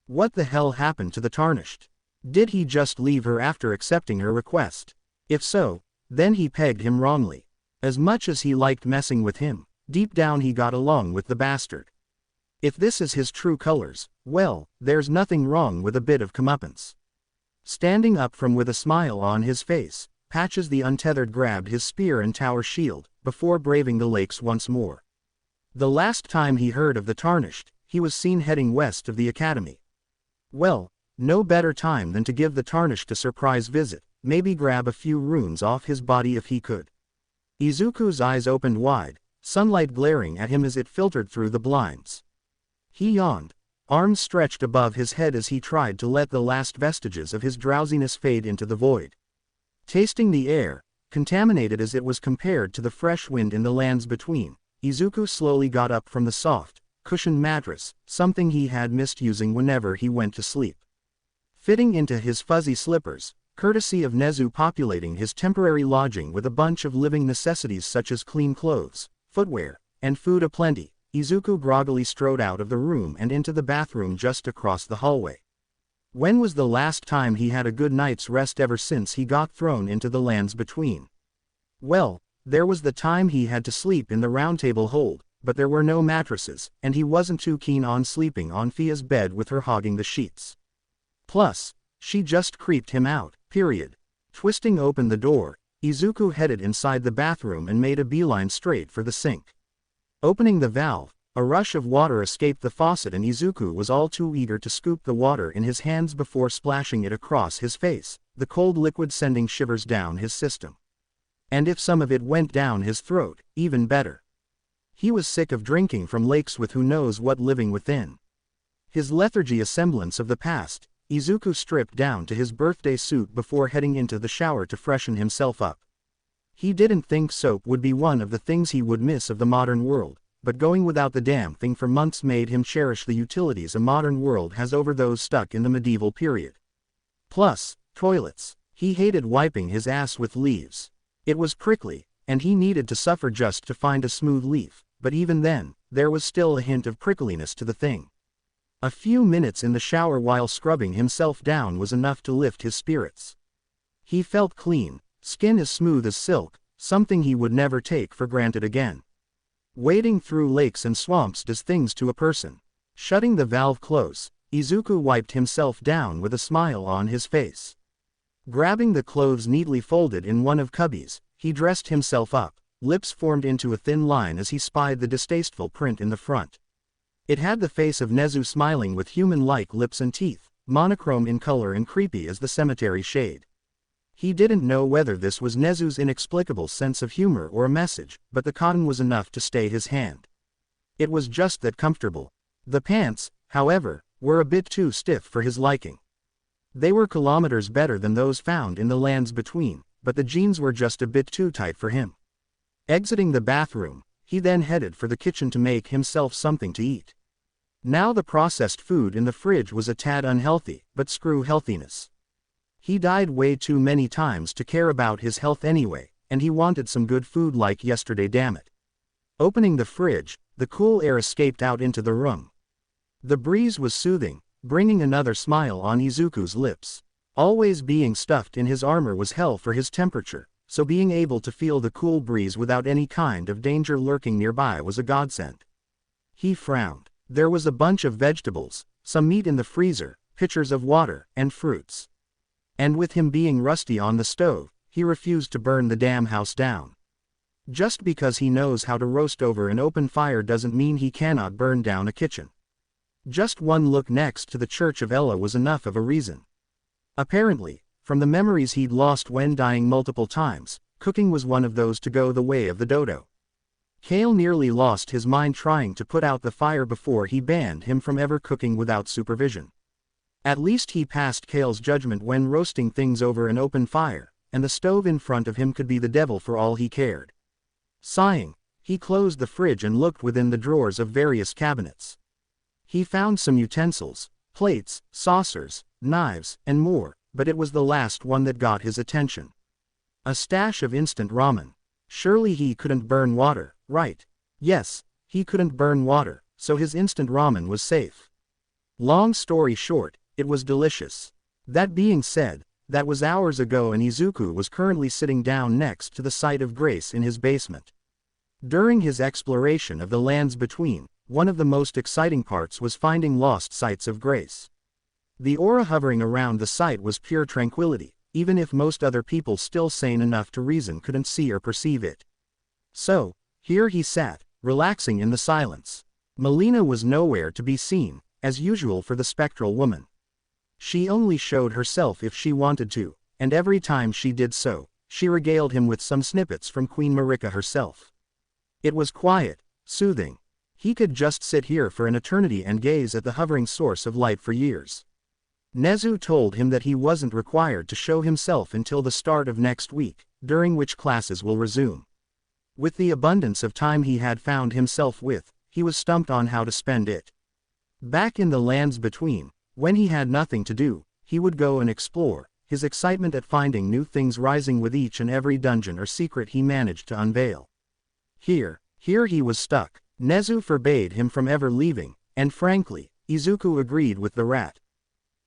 What the hell happened to the Tarnished? Did he just leave her after accepting her request? If so, then he pegged him wrongly. As much as he liked messing with him, deep down he got along with the bastard. If this is his true colors, well, there's nothing wrong with a bit of comeuppance. Standing up from with a smile on his face, Patches the Untethered grabbed his spear and tower shield, before braving the lakes once more. The last time he heard of the Tarnished, he was seen heading west of the academy. Well, no better time than to give the Tarnished a surprise visit, maybe grab a few runes off his body if he could. Izuku's eyes opened wide, sunlight glaring at him as it filtered through the blinds. He yawned, arms stretched above his head as he tried to let the last vestiges of his drowsiness fade into the void. Tasting the air, contaminated as it was compared to the fresh wind in the lands between, Izuku slowly got up from the soft, cushioned mattress, something he had missed using whenever he went to sleep. Fitting into his fuzzy slippers, courtesy of Nezu populating his temporary lodging with a bunch of living necessities such as clean clothes, footwear, and food aplenty, Izuku groggily strode out of the room and into the bathroom just across the hallway. When was the last time he had a good night's rest ever since he got thrown into the lands between? Well, there was the time he had to sleep in the roundtable hold, but there were no mattresses, and he wasn't too keen on sleeping on Fia's bed with her hogging the sheets. Plus, she just creeped him out, period. Twisting open the door, Izuku headed inside the bathroom and made a beeline straight for the sink. Opening the valve, a rush of water escaped the faucet and Izuku was all too eager to scoop the water in his hands before splashing it across his face, the cold liquid sending shivers down his system. And if some of it went down his throat, even better. He was sick of drinking from lakes with who knows what living within. His lethargy a semblance of the past, Izuku stripped down to his birthday suit before heading into the shower to freshen himself up. He didn't think soap would be one of the things he would miss of the modern world, but going without the damn thing for months made him cherish the utilities a modern world has over those stuck in the medieval period. Plus, toilets. He hated wiping his ass with leaves. It was prickly, and he needed to suffer just to find a smooth leaf, but even then, there was still a hint of prickliness to the thing. A few minutes in the shower while scrubbing himself down was enough to lift his spirits. He felt clean, skin as smooth as silk, something he would never take for granted again. Wading through lakes and swamps does things to a person. Shutting the valve close, Izuku wiped himself down with a smile on his face. Grabbing the clothes neatly folded in one of Cubby's, he dressed himself up, lips formed into a thin line as he spied the distasteful print in the front. It had the face of Nezu smiling with human-like lips and teeth, monochrome in color and creepy as the cemetery shade. He didn't know whether this was Nezu's inexplicable sense of humor or a message, but the cotton was enough to stay his hand. It was just that comfortable. The pants, however, were a bit too stiff for his liking. They were kilometers better than those found in the lands between, but the jeans were just a bit too tight for him. Exiting the bathroom, he then headed for the kitchen to make himself something to eat. Now the processed food in the fridge was a tad unhealthy, but screw healthiness. He died way too many times to care about his health anyway, and he wanted some good food like yesterday, damn it. Opening the fridge, the cool air escaped out into the room. The breeze was soothing, bringing another smile on Izuku's lips. Always being stuffed in his armor was hell for his temperature, so being able to feel the cool breeze without any kind of danger lurking nearby was a godsend. He frowned. There was a bunch of vegetables, some meat in the freezer, pitchers of water, and fruits. And with him being rusty on the stove, he refused to burn the damn house down. Just because he knows how to roast over an open fire doesn't mean he cannot burn down a kitchen. Just one look next to the Church of Ella was enough of a reason. Apparently, from the memories he'd lost when dying multiple times, cooking was one of those to go the way of the dodo. Kale nearly lost his mind trying to put out the fire before he banned him from ever cooking without supervision. At least he passed Kale's judgment when roasting things over an open fire, and the stove in front of him could be the devil for all he cared. Sighing, he closed the fridge and looked within the drawers of various cabinets. He found some utensils, plates, saucers, knives, and more, but it was the last one that got his attention. A stash of instant ramen. Surely he couldn't burn water, right? Yes, he couldn't burn water, so his instant ramen was safe. Long story short, it was delicious. That being said, that was hours ago and Izuku was currently sitting down next to the site of grace in his basement. During his exploration of the lands between, one of the most exciting parts was finding lost sites of grace. The aura hovering around the site was pure tranquility, even if most other people still sane enough to reason couldn't see or perceive it. So, here he sat, relaxing in the silence. Melina was nowhere to be seen, as usual for the spectral woman. She only showed herself if she wanted to, and every time she did so, she regaled him with some snippets from Queen Marika herself. It was quiet, soothing. He could just sit here for an eternity and gaze at the hovering source of light for years. Nezu told him that he wasn't required to show himself until the start of next week, during which classes will resume. With the abundance of time he had found himself with, he was stumped on how to spend it. Back in the lands between, when he had nothing to do, he would go and explore, his excitement at finding new things rising with each and every dungeon or secret he managed to unveil. Here, Here he was stuck. Nezu forbade him from ever leaving, and frankly, Izuku agreed with the rat.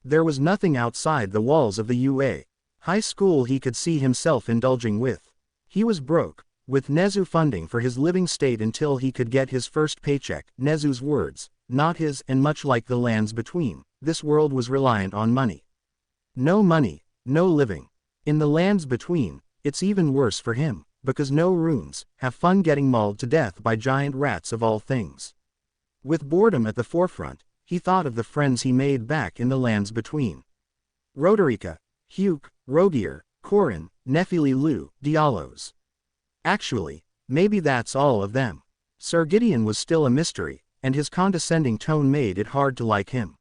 There was nothing outside the walls of the UA high school he could see himself indulging with. He was broke, with Nezu funding for his living state until he could get his first paycheck. Nezu's words, not his, and much like the lands between, this world was reliant on money. No money, no living. In the lands between, it's even worse for him, because no runes, have fun getting mauled to death by giant rats of all things. With boredom at the forefront, he thought of the friends he made back in the lands between. Roderica, Huke, Rogier, Corin, Nephili Lu, Diallos. Actually, maybe that's all of them. Sir Gideon was still a mystery, and his condescending tone made it hard to like him.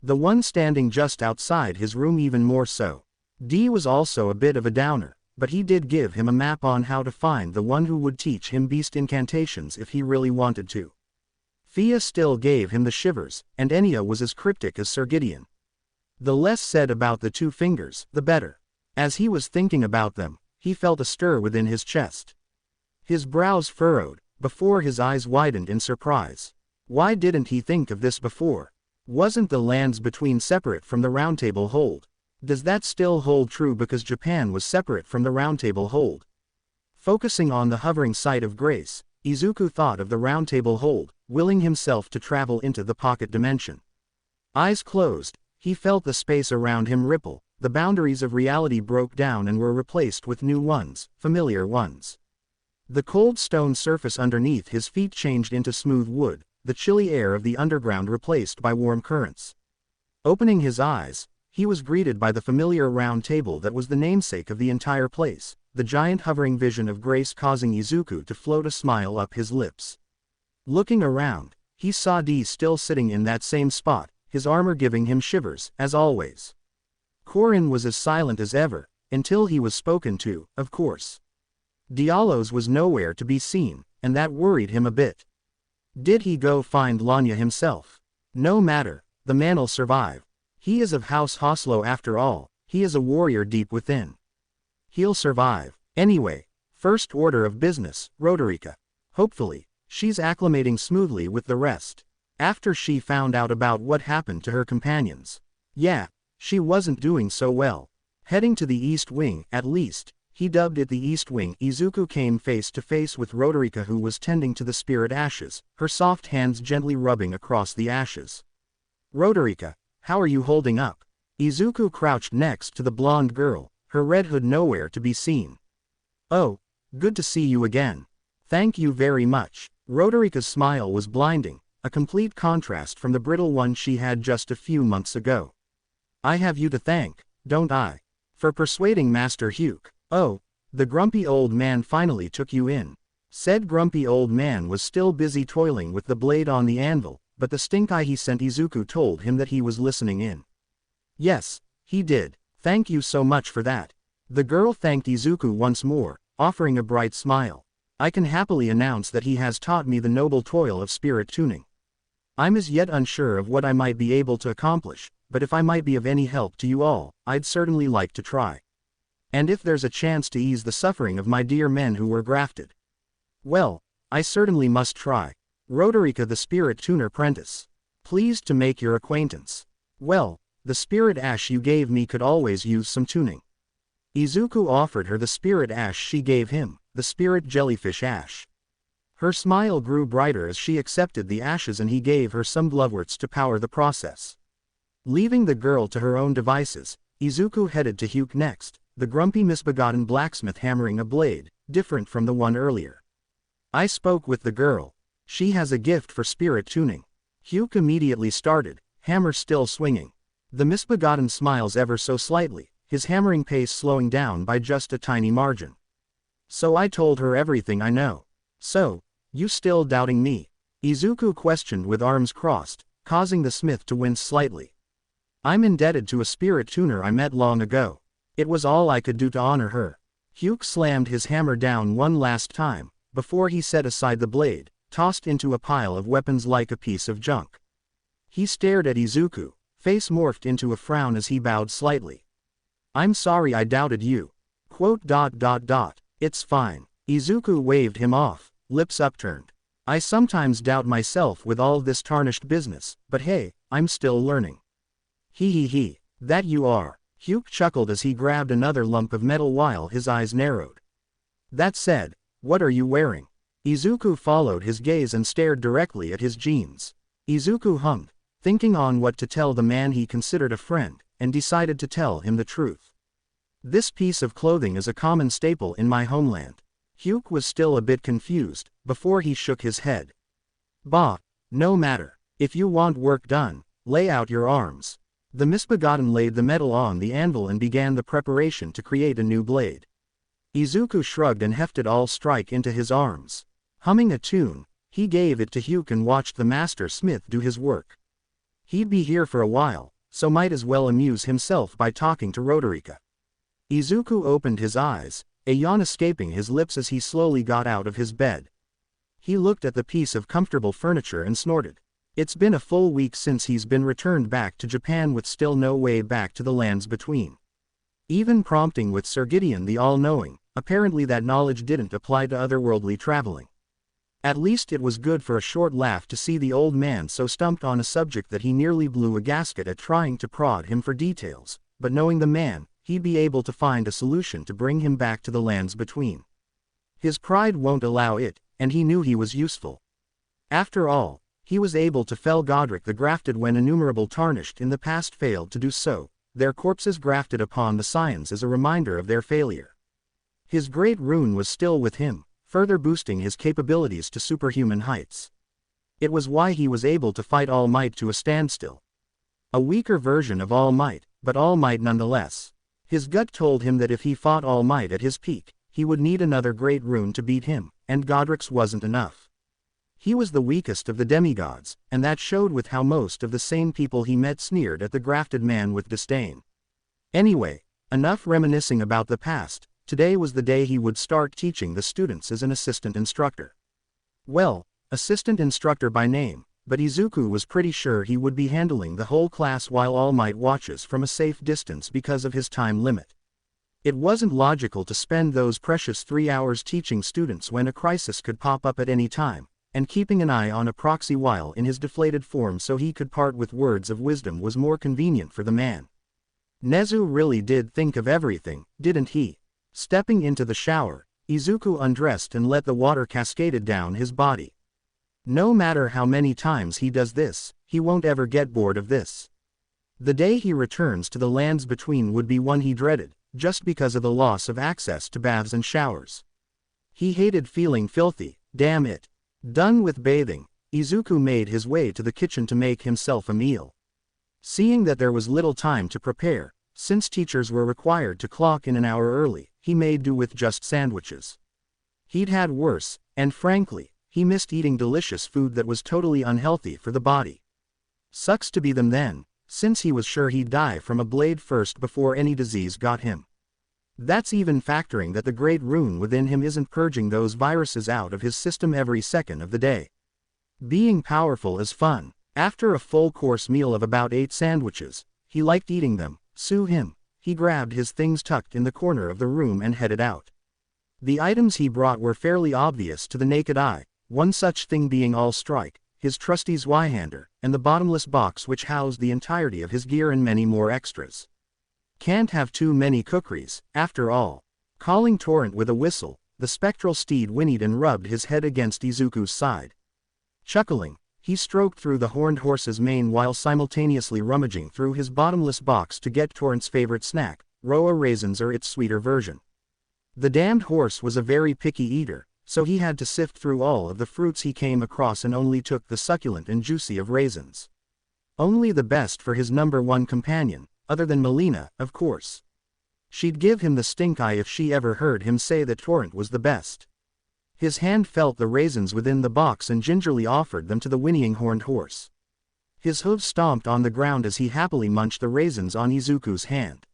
The one standing just outside his room even more so. D was also a bit of a downer, but he did give him a map on how to find the one who would teach him beast incantations if he really wanted to. Thea still gave him the shivers, and Enya was as cryptic as Sir Gideon. The less said about the two fingers, the better. As he was thinking about them, he felt a stir within his chest. His brows furrowed, before his eyes widened in surprise. Why didn't he think of this before? Wasn't the lands between separate from the Round Table hold? Does that still hold true because Japan was separate from the Round Table hold? Focusing on the hovering sight of Grace, Izuku thought of the Round Table hold, willing himself to travel into the pocket dimension. Eyes closed, he felt the space around him ripple, the boundaries of reality broke down and were replaced with new ones, familiar ones. The cold stone surface underneath his feet changed into smooth wood, the chilly air of the underground replaced by warm currents. Opening his eyes, he was greeted by the familiar round table that was the namesake of the entire place, the giant hovering vision of Grace causing Izuku to float a smile up his lips. Looking around, he saw D still sitting in that same spot, his armor giving him shivers, as always. Corin was as silent as ever, until he was spoken to, of course. Diallos was nowhere to be seen, and that worried him a bit. Did he go find Lanya himself? No matter, the man'll survive. He is of House Hoslo after all, he is a warrior deep within. He'll survive. Anyway, first order of business, Roderica. Hopefully, she's acclimating smoothly with the rest. After she found out about what happened to her companions. Yeah, she wasn't doing so well. Heading to the East Wing, at least, he dubbed it the East Wing. Izuku came face to face with Roderica, who was tending to the spirit ashes, her soft hands gently rubbing across the ashes. Roderica, how are you holding up? Izuku crouched next to the blonde girl, her red hood nowhere to be seen. Oh, good to see you again. Thank you very much. Roderica's smile was blinding, a complete contrast from the brittle one she had just a few months ago. I have you to thank, don't I? For persuading Master Huke. Oh, the grumpy old man finally took you in. Said grumpy old man was still busy toiling with the blade on the anvil, but the stink eye he sent Izuku told him that he was listening in. Yes, he did. Thank you so much for that. The girl thanked Izuku once more, offering a bright smile. I can happily announce that he has taught me the noble toil of spirit tuning. I'm as yet unsure of what I might be able to accomplish, but if I might be of any help to you all, I'd certainly like to try. And if there's a chance to ease the suffering of my dear men who were grafted, well, I certainly must try. Roderica the Spirit Tuner Prentice. Pleased to make your acquaintance. Well, the spirit ash you gave me could always use some tuning. Izuku offered her the spirit ash she gave him, the spirit jellyfish ash. Her smile grew brighter as she accepted the ashes, and he gave her some gloveworts to power the process. Leaving the girl to her own devices, Izuku headed to Huke next, the grumpy misbegotten blacksmith hammering a blade, different from the one earlier. I spoke with the girl. She has a gift for spirit tuning. Huke immediately started, hammer still swinging. The misbegotten smiles ever so slightly, his hammering pace slowing down by just a tiny margin. So I told her everything I know. So, you still doubting me? Izuku questioned with arms crossed, causing the smith to wince slightly. I'm indebted to a spirit tuner I met long ago. It was all I could do to honor her. Huke slammed his hammer down one last time, before he set aside the blade, tossed into a pile of weapons like a piece of junk. He stared at Izuku, face morphed into a frown as he bowed slightly. I'm sorry I doubted you. It's fine. Izuku waved him off, lips upturned. I sometimes doubt myself with all this tarnished business, but hey, I'm still learning. He, that you are. Hugh chuckled as he grabbed another lump of metal while his eyes narrowed. That said, what are you wearing? Izuku followed his gaze and stared directly at his jeans. Izuku hummed, thinking on what to tell the man he considered a friend, and decided to tell him the truth. This piece of clothing is a common staple in my homeland. Hugh was still a bit confused, before he shook his head. Bah, no matter. If you want work done, lay out your arms. The misbegotten laid the metal on the anvil and began the preparation to create a new blade. Izuku shrugged and hefted all strike into his arms. Humming a tune, he gave it to Hugh and watched the master smith do his work. He'd be here for a while, so might as well amuse himself by talking to Roderika. Izuku opened his eyes, a yawn escaping his lips as he slowly got out of his bed. He looked at the piece of comfortable furniture and snorted. It's been a full week since he's been returned back to Japan with still no way back to the lands between. Even prompting with Sir Gideon the All-Knowing, apparently that knowledge didn't apply to otherworldly traveling. At least it was good for a short laugh to see the old man so stumped on a subject that he nearly blew a gasket at trying to prod him for details, but knowing the man, he'd be able to find a solution to bring him back to the lands between. His pride won't allow it, and he knew he was useful. After all, he was able to fell Godric the Grafted when innumerable Tarnished in the past failed to do so, their corpses grafted upon the Scions as a reminder of their failure. His great rune was still with him, further boosting his capabilities to superhuman heights. It was why he was able to fight All Might to a standstill. A weaker version of All Might, but All Might nonetheless. His gut told him that if he fought All Might at his peak, he would need another great rune to beat him, and Godric's wasn't enough. He was the weakest of the demigods, and that showed with how most of the sane people he met sneered at the grafted man with disdain. Anyway, enough reminiscing about the past. Today was the day he would start teaching the students as an assistant instructor. Well, assistant instructor by name, but Izuku was pretty sure he would be handling the whole class while All Might watches from a safe distance because of his time limit. It wasn't logical to spend those precious 3 hours teaching students when a crisis could pop up at any time, and keeping an eye on a proxy while in his deflated form so he could part with words of wisdom was more convenient for the man. Nezu really did think of everything, didn't he? Stepping into the shower, Izuku undressed and let the water cascade down his body. No matter how many times he does this, he won't ever get bored of this. The day he returns to the lands between would be one he dreaded, just because of the loss of access to baths and showers. He hated feeling filthy, damn it. Done with bathing, Izuku made his way to the kitchen to make himself a meal. Seeing that there was little time to prepare, since teachers were required to clock in an hour early, he made do with just sandwiches. He'd had worse, and frankly, he missed eating delicious food that was totally unhealthy for the body. Sucks to be them then, since he was sure he'd die from a blade first before any disease got him. That's even factoring that the great rune within him isn't purging those viruses out of his system every second of the day. Being powerful is fun. After a full-course meal of about 8 sandwiches, he liked eating them. Sue him. He grabbed his things tucked in the corner of the room and headed out. The items he brought were fairly obvious to the naked eye, one such thing being All Strike, his trusty Zweihander, and the bottomless box which housed the entirety of his gear and many more extras. Can't have too many cookeries, after all. Calling Torrent with a whistle, the spectral steed whinnied and rubbed his head against Izuku's side. Chuckling, he stroked through the horned horse's mane while simultaneously rummaging through his bottomless box to get Torrent's favorite snack, Roa raisins or its sweeter version. The damned horse was a very picky eater, so he had to sift through all of the fruits he came across and only took the succulent and juicy of raisins. Only the best for his number one companion, other than Melina, of course. She'd give him the stink eye if she ever heard him say that Torrent was the best. His hand felt the raisins within the box and gingerly offered them to the whinnying horned horse. His hooves stomped on the ground as he happily munched the raisins on Izuku's hand.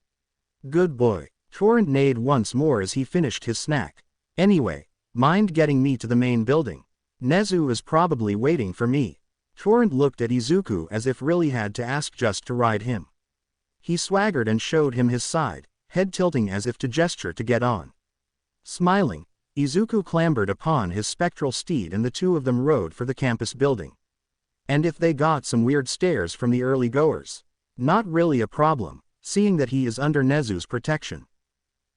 Good boy. Torrent neighed once more as he finished his snack. Anyway, mind getting me to the main building? Nezu is probably waiting for me. Torrent looked at Izuku as if really had to ask just to ride him. He swaggered and showed him his side, head tilting as if to gesture to get on. Smiling, Izuku clambered upon his spectral steed and the two of them rode for the campus building. And if they got some weird stares from the early goers? Not really a problem, seeing that he is under Nezu's protection.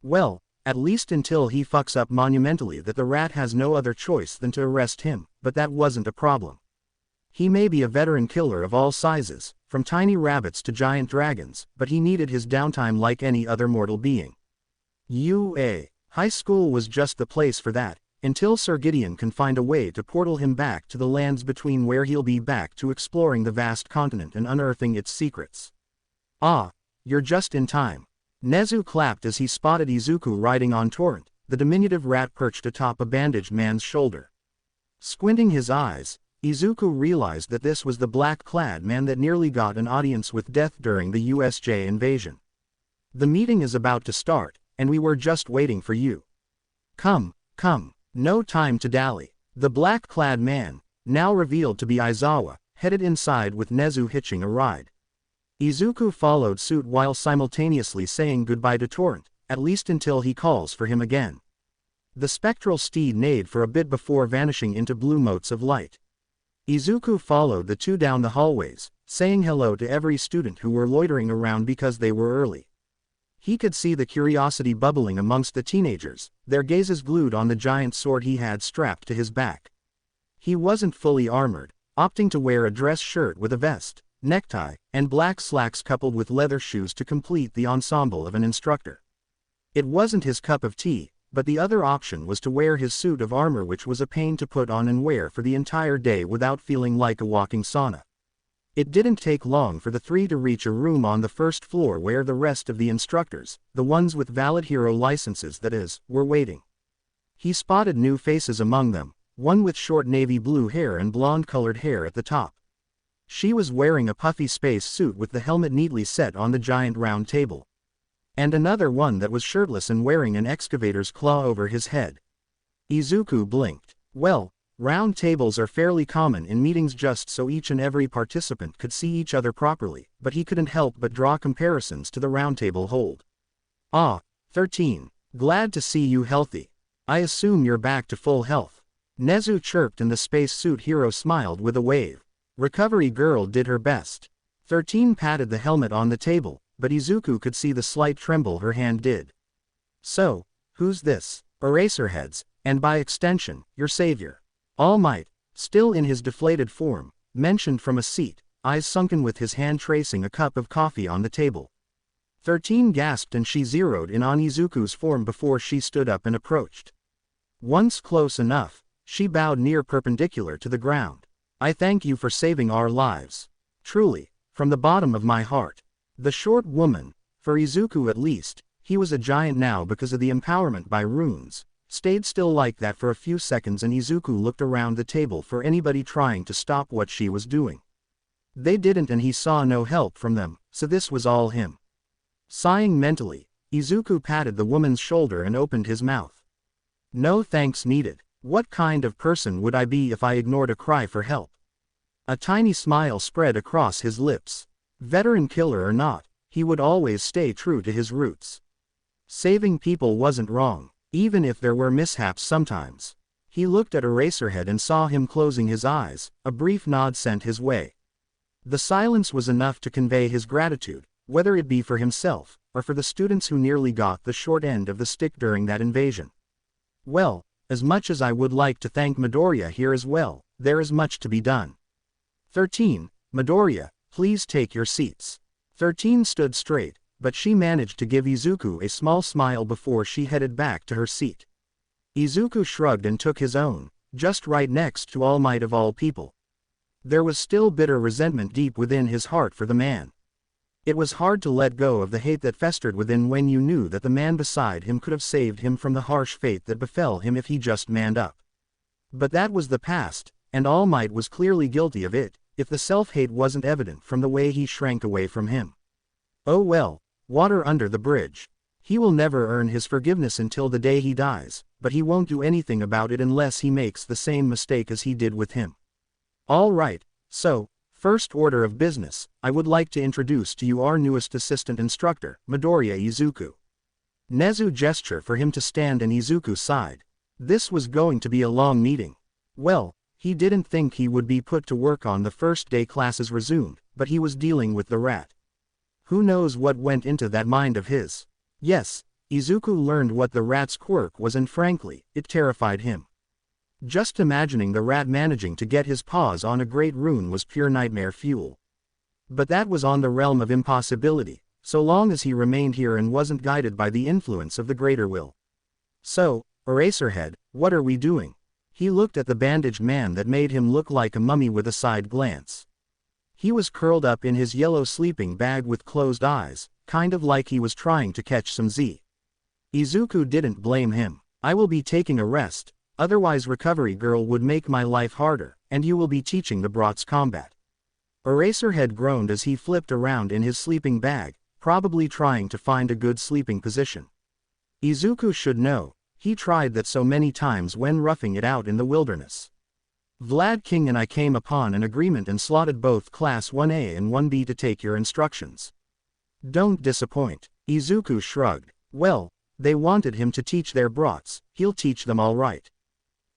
Well, at least until he fucks up monumentally that the rat has no other choice than to arrest him, but that wasn't a problem. He may be a veteran killer of all sizes, from tiny rabbits to giant dragons, but he needed his downtime like any other mortal being. High school was just the place for that, until Sir Gideon can find a way to portal him back to the lands between where he'll be back to exploring the vast continent and unearthing its secrets. Ah, you're just in time. Nezu clapped as he spotted Izuku riding on Torrent, the diminutive rat perched atop a bandaged man's shoulder. Squinting his eyes, Izuku realized that this was the black-clad man that nearly got an audience with death during the USJ invasion. The meeting is about to start, and we were just waiting for you. Come, no time to dally. The black-clad man, now revealed to be Aizawa, headed inside with Nezu hitching a ride. Izuku followed suit while simultaneously saying goodbye to Torrent, at least until he calls for him again. The spectral steed neighed for a bit before vanishing into blue motes of light. Izuku followed the two down the hallways, saying hello to every student who were loitering around because they were early. He could see the curiosity bubbling amongst the teenagers, their gazes glued on the giant sword he had strapped to his back. He wasn't fully armored, opting to wear a dress shirt with a vest, necktie, and black slacks coupled with leather shoes to complete the ensemble of an instructor. It wasn't his cup of tea, but the other option was to wear his suit of armor, which was a pain to put on and wear for the entire day without feeling like a walking sauna. It didn't take long for the three to reach a room on the first floor where the rest of the instructors, the ones with valid hero licenses that is, were waiting. He spotted new faces among them, one with short navy blue hair and blonde-colored hair at the top. She was wearing a puffy space suit with the helmet neatly set on the giant round table. And another one that was shirtless and wearing an excavator's claw over his head. Izuku blinked. Well, round tables are fairly common in meetings just so each and every participant could see each other properly, but he couldn't help but draw comparisons to the round table hold. Ah, 13. Glad to see you healthy. I assume you're back to full health. Nezu chirped and the spacesuit hero smiled with a wave. Recovery girl did her best. 13 patted the helmet on the table, but Izuku could see the slight tremble her hand did. So, who's this? Eraserheads, and by extension, your savior. All Might, still in his deflated form, mentioned from a seat, eyes sunken with his hand tracing a cup of coffee on the table. 13 gasped and she zeroed in on Izuku's form before she stood up and approached. Once close enough, she bowed near perpendicular to the ground. I thank you for saving our lives. Truly, from the bottom of my heart. The short woman, for Izuku at least, he was a giant now because of the empowerment by runes, stayed still like that for a few seconds and Izuku looked around the table for anybody trying to stop what she was doing. They didn't and he saw no help from them, so this was all him. Sighing mentally, Izuku patted the woman's shoulder and opened his mouth. No thanks needed. What kind of person would I be if I ignored a cry for help? A tiny smile spread across his lips. Veteran killer or not, he would always stay true to his roots. Saving people wasn't wrong, even if there were mishaps sometimes. He looked at Eraserhead and saw him closing his eyes, a brief nod sent his way. The silence was enough to convey his gratitude, whether it be for himself, or for the students who nearly got the short end of the stick during that invasion. Well, as much as I would like to thank Midoriya here as well, there is much to be done. 13. Midoriya, please take your seats. 13 stood straight, but she managed to give Izuku a small smile before she headed back to her seat. Izuku shrugged and took his own, just right next to All Might of all people. There was still bitter resentment deep within his heart for the man. It was hard to let go of the hate that festered within when you knew that the man beside him could have saved him from the harsh fate that befell him if he just manned up. But that was the past, and All Might was clearly guilty of it, if the self-hate wasn't evident from the way he shrank away from him. Oh well, water under the bridge. He will never earn his forgiveness until the day he dies, but he won't do anything about it unless he makes the same mistake as he did with him. All right, so, first order of business, I would like to introduce to you our newest assistant instructor, Midoriya Izuku. Nezu gestured for him to stand and Izuku sighed. This was going to be a long meeting. Well, he didn't think he would be put to work on the first day classes resumed, but he was dealing with the rat. Who knows what went into that mind of his? Yes, Izuku learned what the rat's quirk was, and frankly, it terrified him. Just imagining the rat managing to get his paws on a great rune was pure nightmare fuel. But that was on the realm of impossibility, so long as he remained here and wasn't guided by the influence of the greater will. So, Eraserhead, what are we doing? He looked at the bandaged man that made him look like a mummy with a side glance. He was curled up in his yellow sleeping bag with closed eyes, kind of like he was trying to catch some Z. Izuku didn't blame him. I will be taking a rest, otherwise Recovery Girl would make my life harder, and you will be teaching the brats combat. Eraserhead groaned as he flipped around in his sleeping bag, probably trying to find a good sleeping position. Izuku should know, he tried that so many times when roughing it out in the wilderness. Vlad King and I came upon an agreement and slotted both Class 1A and 1B to take your instructions. Don't disappoint. Izuku shrugged. Well, they wanted him to teach their brats, he'll teach them all right.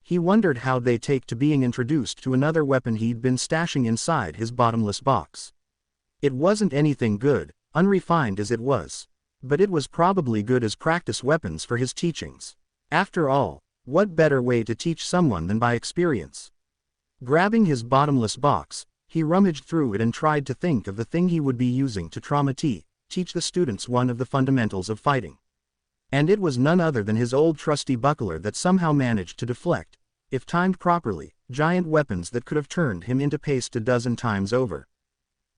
He wondered how they'd take to being introduced to another weapon he'd been stashing inside his bottomless box. It wasn't anything good, unrefined as it was. But it was probably good as practice weapons for his teachings. After all, what better way to teach someone than by experience? Grabbing his bottomless box, he rummaged through it and tried to think of the thing he would be using to teach the students one of the fundamentals of fighting. And it was none other than his old trusty buckler that somehow managed to deflect, if timed properly, giant weapons that could have turned him into paste a dozen times over.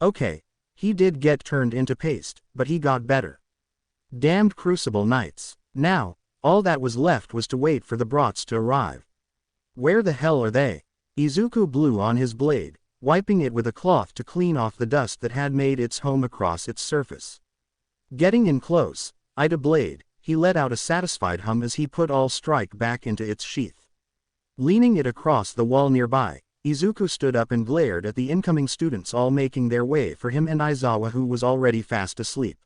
Okay, he did get turned into paste, but he got better. Damned Crucible Knights. Now, all that was left was to wait for the brats to arrive. Where the hell are they? Izuku blew on his blade, wiping it with a cloth to clean off the dust that had made its home across its surface. Getting in close, eyed a blade, he let out a satisfied hum as he put all strike back into its sheath. Leaning it across the wall nearby, Izuku stood up and glared at the incoming students all making their way for him and Aizawa, who was already fast asleep.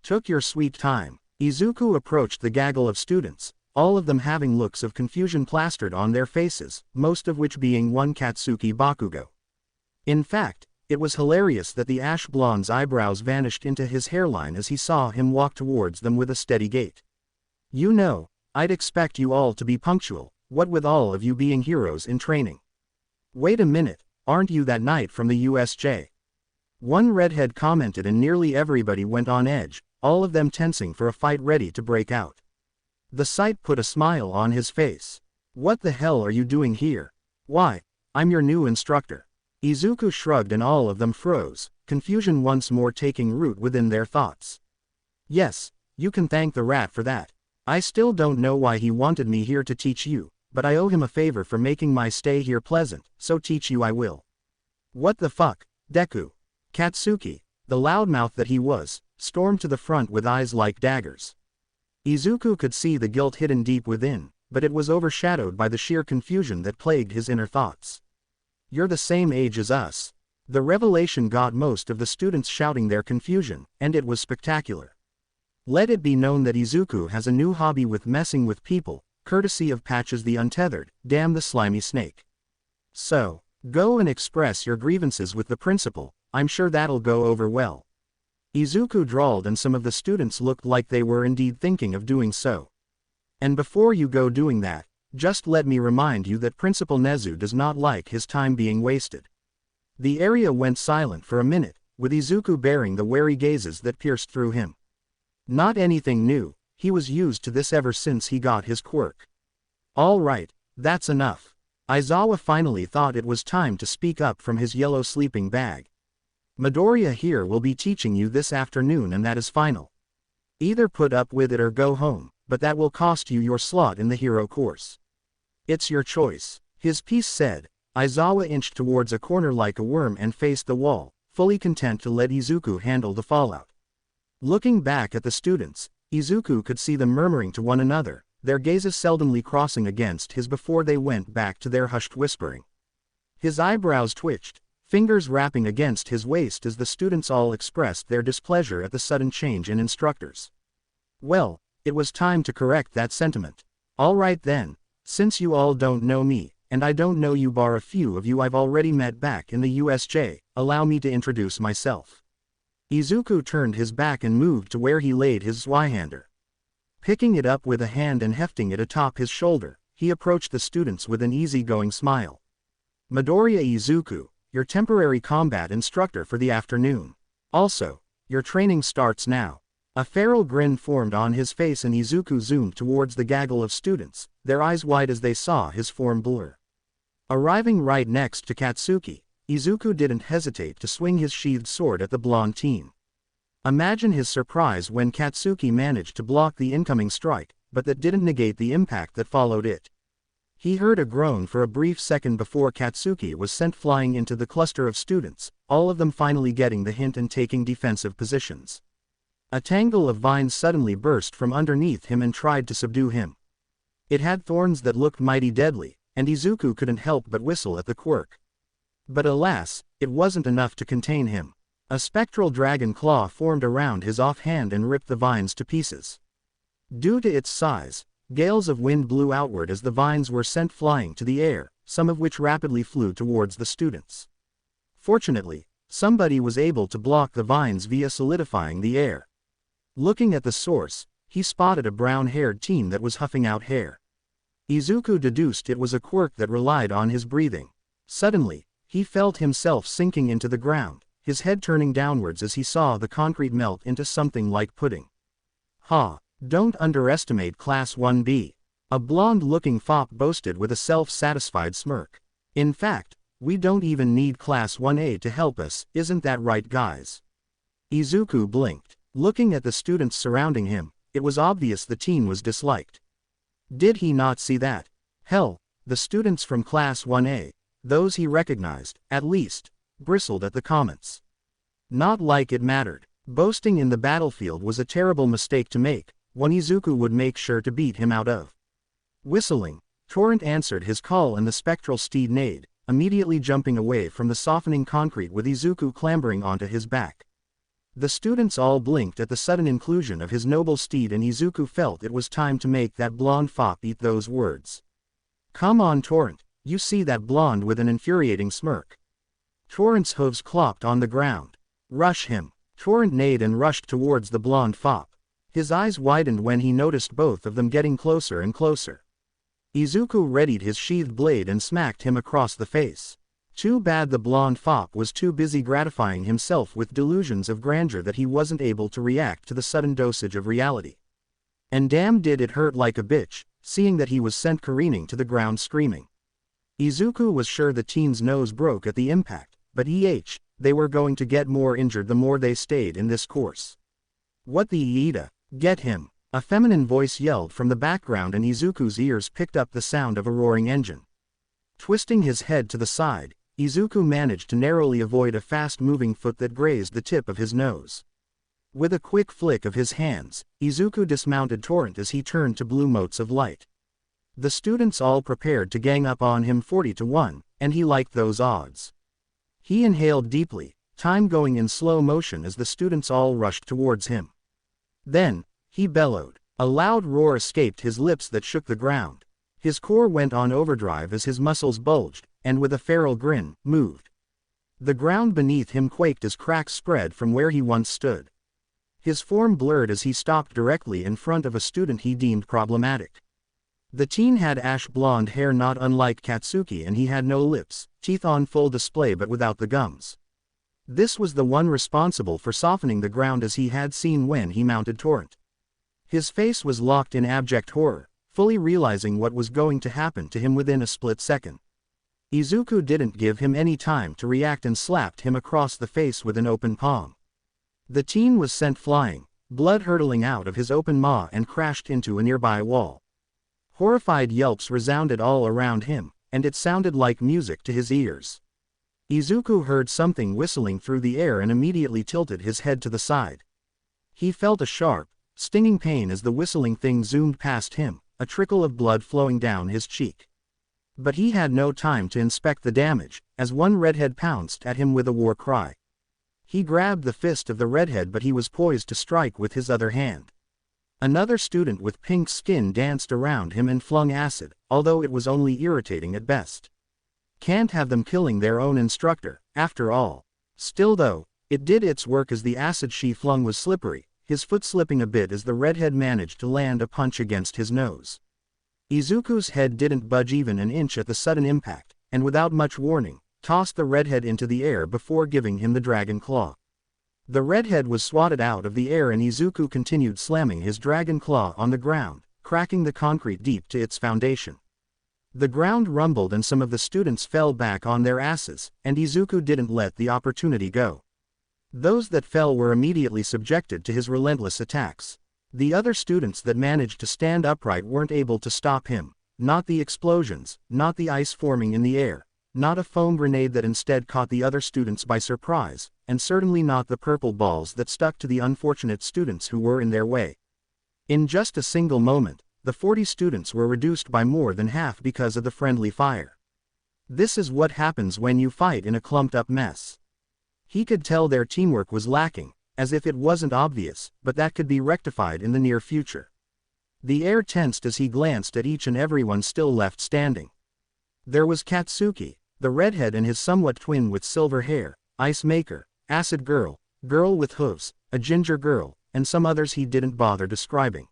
Took your sweet time. Izuku approached the gaggle of students, all of them having looks of confusion plastered on their faces, most of which being one Katsuki Bakugo. In fact, it was hilarious that the ash blonde's eyebrows vanished into his hairline as he saw him walk towards them with a steady gait. You know, I'd expect you all to be punctual, what with all of you being heroes in training. Wait a minute, aren't you that knight from the USJ? One redhead commented and nearly everybody went on edge, all of them tensing for a fight ready to break out. The sight put a smile on his face. What the hell are you doing here? Why, I'm your new instructor. Izuku shrugged and all of them froze, confusion once more taking root within their thoughts. Yes, you can thank the rat for that. I still don't know why he wanted me here to teach you, but I owe him a favor for making my stay here pleasant, so teach you I will. What the fuck, Deku? Katsuki, the loudmouth that he was, stormed to the front with eyes like daggers. Izuku could see the guilt hidden deep within, but it was overshadowed by the sheer confusion that plagued his inner thoughts. You're the same age as us. The revelation got most of the students shouting their confusion, and it was spectacular. Let it be known that Izuku has a new hobby with messing with people, courtesy of Patches the Untethered, damn the slimy snake. So, go and express your grievances with the principal, I'm sure that'll go over well. Izuku drawled and some of the students looked like they were indeed thinking of doing so. And before you go doing that, just let me remind you that Principal Nezu does not like his time being wasted. The area went silent for a minute, with Izuku bearing the wary gazes that pierced through him. Not anything new, he was used to this ever since he got his quirk. All right, that's enough. Aizawa finally thought it was time to speak up from his yellow sleeping bag. Midoriya here will be teaching you this afternoon, and that is final. Either put up with it or go home, but that will cost you your slot in the hero course. It's your choice. His piece said. Aizawa inched towards a corner like a worm and faced the wall, fully content to let Izuku handle the fallout. Looking back at the students, Izuku could see them murmuring to one another, their gazes seldomly crossing against his before they went back to their hushed whispering. His eyebrows twitched, fingers rapping against his waist as the students all expressed their displeasure at the sudden change in instructors. Well, it was time to correct that sentiment. All right then, Since you all don't know me, and I don't know you bar a few of you I've already met back in the USJ, allow me to introduce myself. Izuku turned his back and moved to where he laid his Zweihander. Picking it up with a hand and hefting it atop his shoulder, he approached the students with an easygoing smile. Midoriya Izuku, your temporary combat instructor for the afternoon. Also, your training starts now. A feral grin formed on his face and Izuku zoomed towards the gaggle of students, their eyes wide as they saw his form blur. Arriving right next to Katsuki, Izuku didn't hesitate to swing his sheathed sword at the blonde teen. Imagine his surprise when Katsuki managed to block the incoming strike, but that didn't negate the impact that followed it. He heard a groan for a brief second before Katsuki was sent flying into the cluster of students, all of them finally getting the hint and taking defensive positions. A tangle of vines suddenly burst from underneath him and tried to subdue him. It had thorns that looked mighty deadly, and Izuku couldn't help but whistle at the quirk. But alas, it wasn't enough to contain him. A spectral dragon claw formed around his offhand and ripped the vines to pieces. Due to its size, gales of wind blew outward as the vines were sent flying to the air, some of which rapidly flew towards the students. Fortunately, somebody was able to block the vines via solidifying the air. Looking at the source, he spotted a brown-haired teen that was huffing out hair. Izuku deduced it was a quirk that relied on his breathing. Suddenly, he felt himself sinking into the ground, his head turning downwards as he saw the concrete melt into something like pudding. Ha! Don't underestimate Class 1B. A blonde-looking fop boasted with a self-satisfied smirk. In fact, we don't even need Class 1A to help us, isn't that right guys? Izuku blinked. Looking at the students surrounding him, it was obvious the teen was disliked. Did he not see that? Hell, the students from Class 1A, those he recognized, at least, bristled at the comments. Not like it mattered. Boasting in the battlefield was a terrible mistake to make, one Izuku would make sure to beat him out of. Whistling, Torrent answered his call and the spectral steed neighed, immediately jumping away from the softening concrete with Izuku clambering onto his back. The students all blinked at the sudden inclusion of his noble steed and Izuku felt it was time to make that blonde fop eat those words. Come on Torrent, you see that blonde with an infuriating smirk. Torrent's hooves clopped on the ground. Rush him. Torrent neighed and rushed towards the blonde fop. His eyes widened when he noticed both of them getting closer and closer. Izuku readied his sheathed blade and smacked him across the face. Too bad the blonde fop was too busy gratifying himself with delusions of grandeur that he wasn't able to react to the sudden dosage of reality. And damn did it hurt like a bitch, seeing that he was sent careening to the ground screaming. Izuku was sure the teen's nose broke at the impact, but they were going to get more injured the more they stayed in this course. What the Iida? Get him! A feminine voice yelled from the background and Izuku's ears picked up the sound of a roaring engine. Twisting his head to the side, Izuku managed to narrowly avoid a fast-moving foot that grazed the tip of his nose. With a quick flick of his hands, Izuku dismounted Torrent as he turned to blue motes of light. The students all prepared to gang up on him 40-1, and he liked those odds. He inhaled deeply, time going in slow motion as the students all rushed towards him. Then, he bellowed. A loud roar escaped his lips that shook the ground. His core went on overdrive as his muscles bulged, and with a feral grin, moved. The ground beneath him quaked as cracks spread from where he once stood. His form blurred as he stopped directly in front of a student he deemed problematic. The teen had ash blonde hair not unlike Katsuki and he had no lips, teeth on full display but without the gums. This was the one responsible for softening the ground as he had seen when he mounted Torrent. His face was locked in abject horror, fully realizing what was going to happen to him within a split second. Izuku didn't give him any time to react and slapped him across the face with an open palm. The teen was sent flying, blood hurtling out of his open maw and crashed into a nearby wall. Horrified yelps resounded all around him, and it sounded like music to his ears. Izuku heard something whistling through the air and immediately tilted his head to the side. He felt a sharp, stinging pain as the whistling thing zoomed past him, a trickle of blood flowing down his cheek. But he had no time to inspect the damage, as one redhead pounced at him with a war cry. He grabbed the fist of the redhead but he was poised to strike with his other hand. Another student with pink skin danced around him and flung acid, although it was only irritating at best. Can't have them killing their own instructor, after all. Still though, it did its work as the acid she flung was slippery, his foot slipping a bit as the redhead managed to land a punch against his nose. Izuku's head didn't budge even an inch at the sudden impact, and without much warning, tossed the redhead into the air before giving him the dragon claw. The redhead was swatted out of the air and Izuku continued slamming his dragon claw on the ground, cracking the concrete deep to its foundation. The ground rumbled and some of the students fell back on their asses, and Izuku didn't let the opportunity go. Those that fell were immediately subjected to his relentless attacks. The other students that managed to stand upright weren't able to stop him. Not the explosions, not the ice forming in the air, not a foam grenade that instead caught the other students by surprise, and certainly not the purple balls that stuck to the unfortunate students who were in their way. In just a single moment, the 40 students were reduced by more than half because of the friendly fire. This is what happens when you fight in a clumped-up mess. He could tell their teamwork was lacking, as if it wasn't obvious, but that could be rectified in the near future. The air tensed as he glanced at each and everyone still left standing. There was Katsuki, the redhead and his somewhat twin with silver hair, Ice Maker, Acid Girl, Girl with Hooves, a Ginger Girl, and some others he didn't bother describing.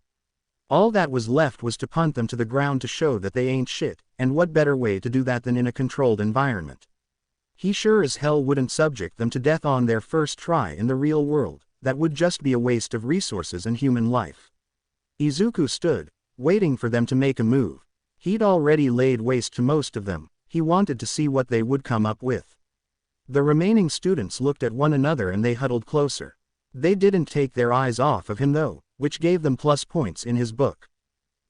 All that was left was to punt them to the ground to show that they ain't shit, and what better way to do that than in a controlled environment. He sure as hell wouldn't subject them to death on their first try in the real world. That would just be a waste of resources and human life. Izuku stood, waiting for them to make a move. He'd already laid waste to most of them. He wanted to see what they would come up with. The remaining students looked at one another and they huddled closer. They didn't take their eyes off of him though, which gave them plus points in his book.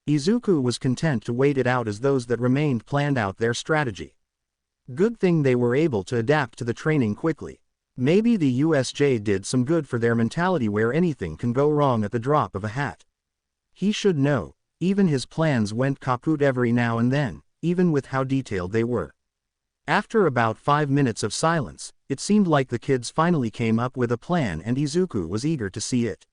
Izuku was content to wait it out as those that remained planned out their strategy. Good thing they were able to adapt to the training quickly. Maybe the USJ did some good for their mentality where anything can go wrong at the drop of a hat. He should know, even his plans went kaput every now and then, even with how detailed they were. After about 5 minutes of silence, it seemed like the kids finally came up with a plan and Izuku was eager to see it.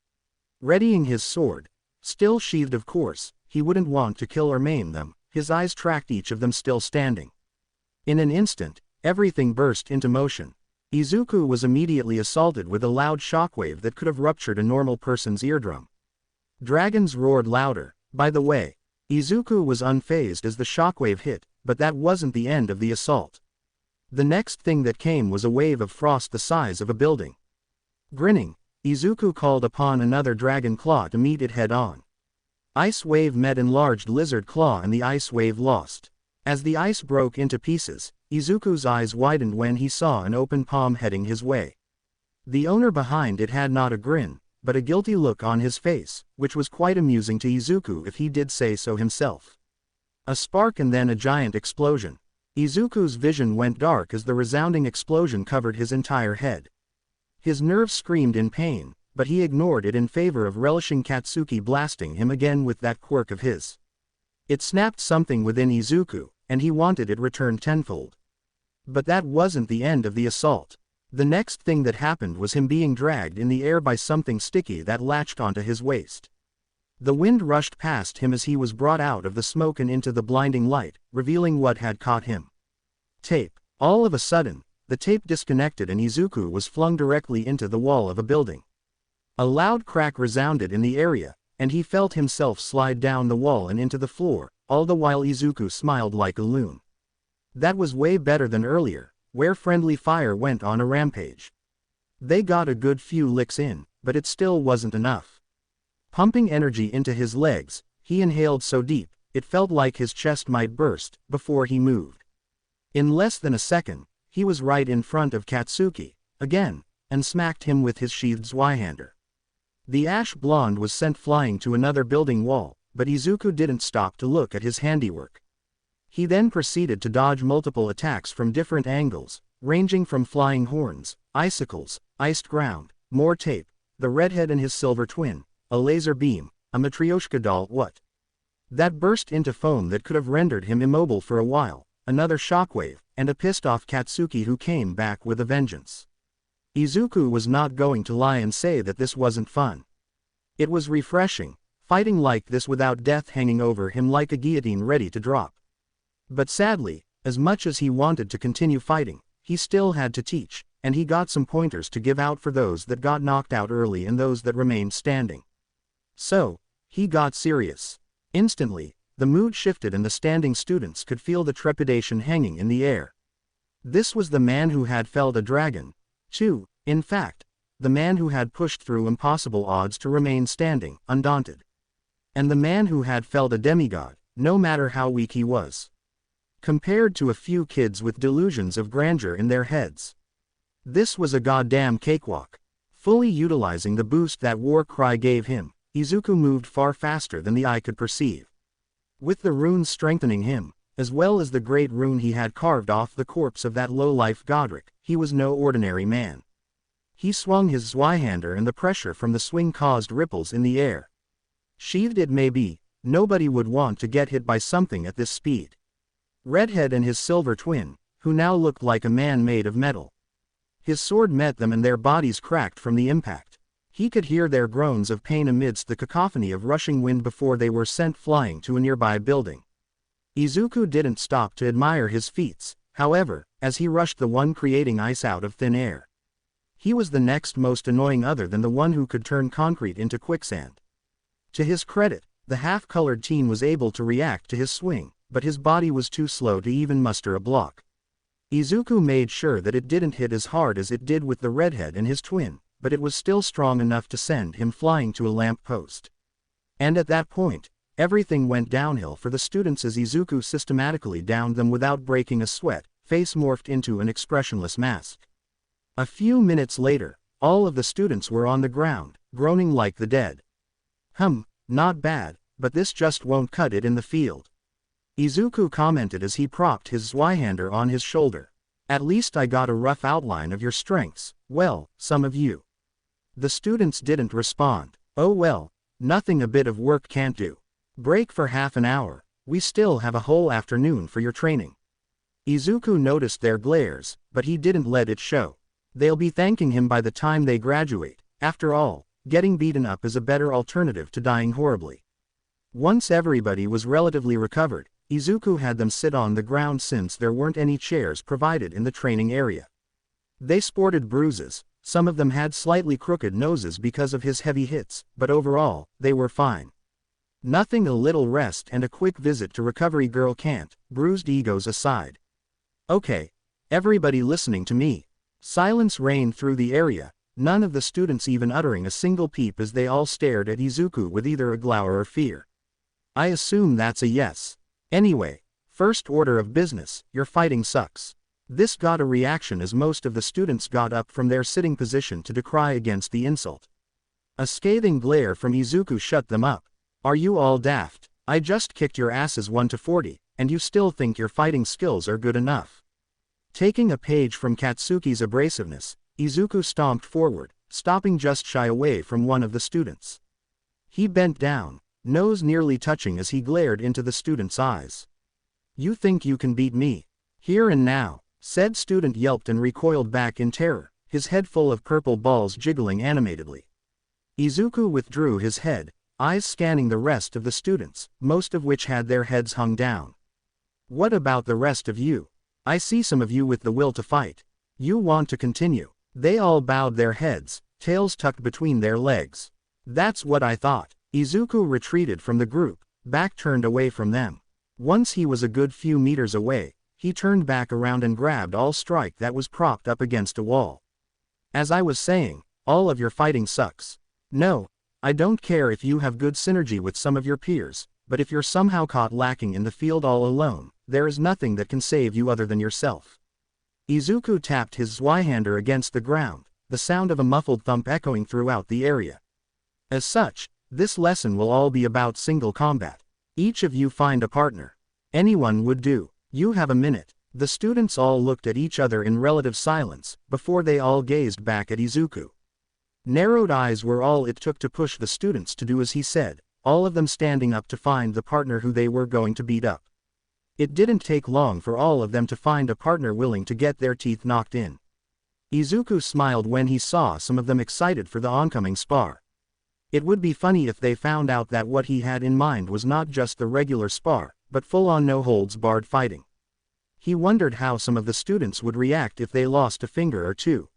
Readying his sword, still sheathed of course, he wouldn't want to kill or maim them, his eyes tracked each of them still standing. In an instant, everything burst into motion. Izuku was immediately assaulted with a loud shockwave that could have ruptured a normal person's eardrum. Dragons roared louder. By the way, Izuku was unfazed as the shockwave hit, but that wasn't the end of the assault. The next thing that came was a wave of frost the size of a building. Grinning, Izuku called upon another dragon claw to meet it head-on. Ice Wave met enlarged Lizard Claw and the Ice Wave lost. As the ice broke into pieces, Izuku's eyes widened when he saw an open palm heading his way. The owner behind it had not a grin, but a guilty look on his face, which was quite amusing to Izuku if he did say so himself. A spark and then a giant explosion. Izuku's vision went dark as the resounding explosion covered his entire head. His nerves screamed in pain, but he ignored it in favor of relishing Katsuki blasting him again with that quirk of his. It snapped something within Izuku, and he wanted it returned tenfold. But that wasn't the end of the assault. The next thing that happened was him being dragged in the air by something sticky that latched onto his waist. The wind rushed past him as he was brought out of the smoke and into the blinding light, revealing what had caught him. Tape. All of a sudden, the tape disconnected and Izuku was flung directly into the wall of a building. A loud crack resounded in the area, and he felt himself slide down the wall and into the floor, all the while Izuku smiled like a loon. That was way better than earlier, where friendly fire went on a rampage. They got a good few licks in, but it still wasn't enough. Pumping energy into his legs, he inhaled so deep, it felt like his chest might burst, before he moved. In less than a second, he was right in front of Katsuki, again, and smacked him with his sheathed Zweihander. The ash blonde was sent flying to another building wall, but Izuku didn't stop to look at his handiwork. He then proceeded to dodge multiple attacks from different angles, ranging from flying horns, icicles, iced ground, more tape, the redhead and his silver twin, a laser beam, a Matryoshka doll that burst into foam that could have rendered him immobile for a while, another shockwave, and a pissed-off Katsuki who came back with a vengeance. Izuku was not going to lie and say that this wasn't fun. It was refreshing, fighting like this without death hanging over him like a guillotine ready to drop. But sadly, as much as he wanted to continue fighting, he still had to teach, and he got some pointers to give out for those that got knocked out early and those that remained standing. So, he got serious. Instantly, the mood shifted and the standing students could feel the trepidation hanging in the air. This was the man who had felled a dragon, too, in fact, the man who had pushed through impossible odds to remain standing, undaunted. And the man who had felled a demigod, no matter how weak he was. Compared to a few kids with delusions of grandeur in their heads. This was a goddamn cakewalk. Fully utilizing the boost that war cry gave him, Izuku moved far faster than the eye could perceive. With the runes strengthening him, as well as the great rune he had carved off the corpse of that low-life Godric, he was no ordinary man. He swung his Zweihander and the pressure from the swing caused ripples in the air. Sheathed it may be, nobody would want to get hit by something at this speed. Redhead and his silver twin, who now looked like a man made of metal. His sword met them and their bodies cracked from the impact. He could hear their groans of pain amidst the cacophony of rushing wind before they were sent flying to a nearby building. Izuku didn't stop to admire his feats, however, as he rushed the one creating ice out of thin air. He was the next most annoying other than the one who could turn concrete into quicksand. To his credit, the half-colored teen was able to react to his swing, but his body was too slow to even muster a block. Izuku made sure that it didn't hit as hard as it did with the redhead and his twin, but it was still strong enough to send him flying to a lamp post. And at that point, everything went downhill for the students as Izuku systematically downed them without breaking a sweat, face morphed into an expressionless mask. A few minutes later, all of the students were on the ground, groaning like the dead. Not bad, but this just won't cut it in the field. Izuku commented as he propped his Zweihander on his shoulder. At least I got a rough outline of your strengths, well, some of you. The students didn't respond. Oh well, nothing a bit of work can't do. Break for half an hour, we still have a whole afternoon for your training. Izuku noticed their glares, but he didn't let it show. They'll be thanking him by the time they graduate. After all, getting beaten up is a better alternative to dying horribly. Once everybody was relatively recovered, Izuku had them sit on the ground since there weren't any chairs provided in the training area. They sported bruises, some of them had slightly crooked noses because of his heavy hits, but overall, they were fine. Nothing a little rest and a quick visit to Recovery Girl can't, bruised egos aside. Okay, everybody listening to me. Silence reigned through the area, none of the students even uttering a single peep as they all stared at Izuku with either a glower or fear. I assume that's a yes. Anyway, first order of business, your fighting sucks. This got a reaction as most of the students got up from their sitting position to decry against the insult. A scathing glare from Izuku shut them up. Are you all daft? I just kicked your asses 1-40, and you still think your fighting skills are good enough. Taking a page from Katsuki's abrasiveness, Izuku stomped forward, stopping just shy away from one of the students. He bent down, nose nearly touching as he glared into the student's eyes. You think you can beat me? Here and now, said student yelped and recoiled back in terror, his head full of purple balls jiggling animatedly. Izuku withdrew his head, eyes scanning the rest of the students, most of which had their heads hung down. What about the rest of you? I see some of you with the will to fight. You want to continue. They all bowed their heads, tails tucked between their legs. That's what I thought. Izuku retreated from the group, back turned away from them. Once he was a good few meters away, he turned back around and grabbed all strike that was propped up against a wall. As I was saying, all of your fighting sucks. No, I don't care if you have good synergy with some of your peers, but if you're somehow caught lacking in the field all alone, there is nothing that can save you other than yourself. Izuku tapped his Zweihander against the ground, the sound of a muffled thump echoing throughout the area. As such, this lesson will all be about single combat. Each of you find a partner. Anyone would do. You have a minute. The students all looked at each other in relative silence, before they all gazed back at Izuku. Narrowed eyes were all it took to push the students to do as he said, all of them standing up to find the partner who they were going to beat up. It didn't take long for all of them to find a partner willing to get their teeth knocked in. Izuku smiled when he saw some of them excited for the oncoming spar. It would be funny if they found out that what he had in mind was not just the regular spar, but full-on no-holds-barred fighting. He wondered how some of the students would react if they lost a finger or two.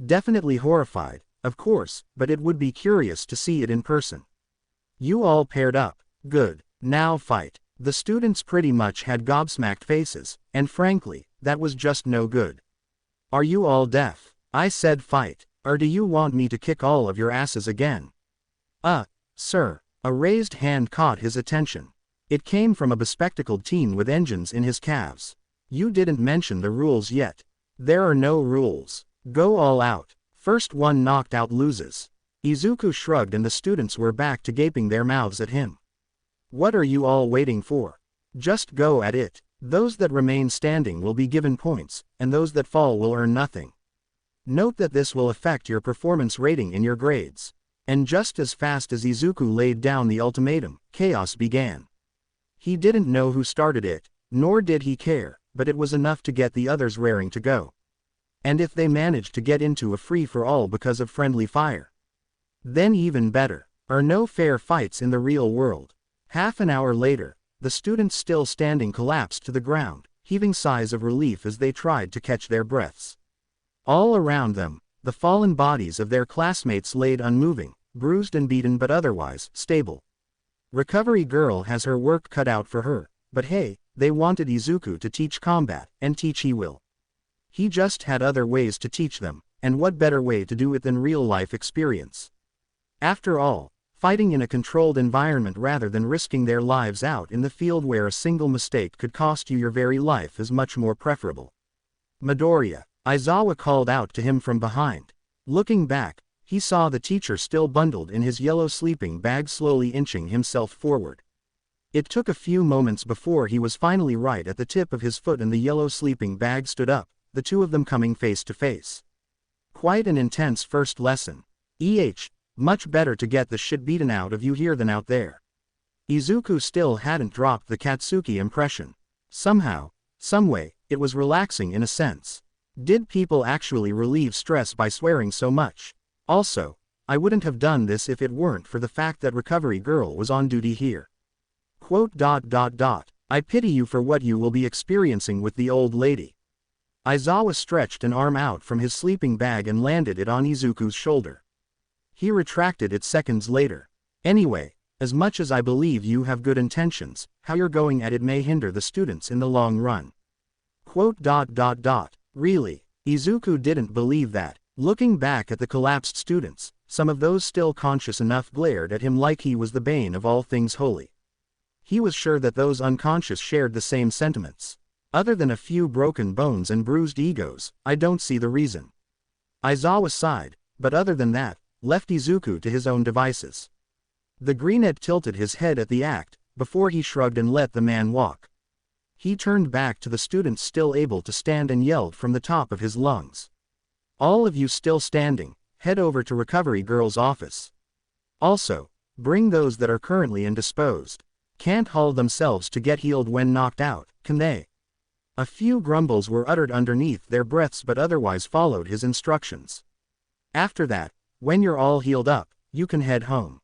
Definitely horrified, of course, but it would be curious to see it in person. You all paired up. Good. Now fight. The students pretty much had gobsmacked faces, and frankly, that was just no good. Are you all deaf? I said fight. Or do you want me to kick all of your asses again? Sir. A raised hand caught his attention. It came from a bespectacled teen with engines in his calves. You didn't mention the rules yet. There are no rules. Go all out. First one knocked out loses. Izuku shrugged and the students were back to gaping their mouths at him. What are you all waiting for? Just go at it. Those that remain standing will be given points, and those that fall will earn nothing. Note that this will affect your performance rating in your grades. And just as fast as Izuku laid down the ultimatum, chaos began. He didn't know who started it, nor did he care, but it was enough to get the others raring to go. And if they managed to get into a free-for-all because of friendly fire, then even better. Are no fair fights in the real world. Half an hour later, the students still standing collapsed to the ground, heaving sighs of relief as they tried to catch their breaths. All around them, the fallen bodies of their classmates laid unmoving, bruised and beaten but otherwise stable. Recovery Girl has her work cut out for her, but hey, they wanted Izuku to teach combat, and teach he will. He just had other ways to teach them, and what better way to do it than real-life experience? After all, fighting in a controlled environment rather than risking their lives out in the field where a single mistake could cost you your very life is much more preferable. Midoriya, Aizawa called out to him from behind. Looking back, he saw the teacher still bundled in his yellow sleeping bag slowly inching himself forward. It took a few moments before he was finally right at the tip of his foot and the yellow sleeping bag stood up, the two of them coming face to face. Quite an intense first lesson. Much better to get the shit beaten out of you here than out there. Izuku still hadn't dropped the Katsuki impression. Somehow, someway, it was relaxing in a sense. Did people actually relieve stress by swearing so much? Also, I wouldn't have done this if it weren't for the fact that Recovery Girl was on duty here. I pity you for what you will be experiencing with the old lady. Aizawa stretched an arm out from his sleeping bag and landed it on Izuku's shoulder. He retracted it seconds later. Anyway, as much as I believe you have good intentions, how you're going at it may hinder the students in the long run. Really? Izuku didn't believe that. Looking back at the collapsed students, some of those still conscious enough glared at him like he was the bane of all things holy. He was sure that those unconscious shared the same sentiments. Other than a few broken bones and bruised egos, I don't see the reason. Aizawa sighed, but other than that, left Izuku to his own devices. The greenhead tilted his head at the act, before he shrugged and let the man walk. He turned back to the students still able to stand and yelled from the top of his lungs. All of you still standing, head over to Recovery Girl's office. Also, bring those that are currently indisposed. Can't haul themselves to get healed when knocked out, can they? A few grumbles were uttered underneath their breaths but otherwise followed his instructions. After that, when you're all healed up, you can head home.